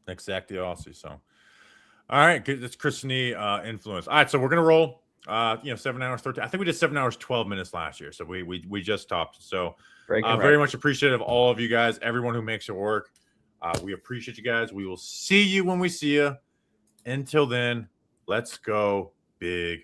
Exactly, Aussie. So, all right, good. It's Chris Nee influence. All right, so we're gonna roll. 7 hours 13. I think we did 7 hours 12 minutes last year, so we just topped. So Breaking very records. much appreciative of all of you guys, everyone who makes it work. We appreciate you guys. We will see you when we see you. Until then, let's go big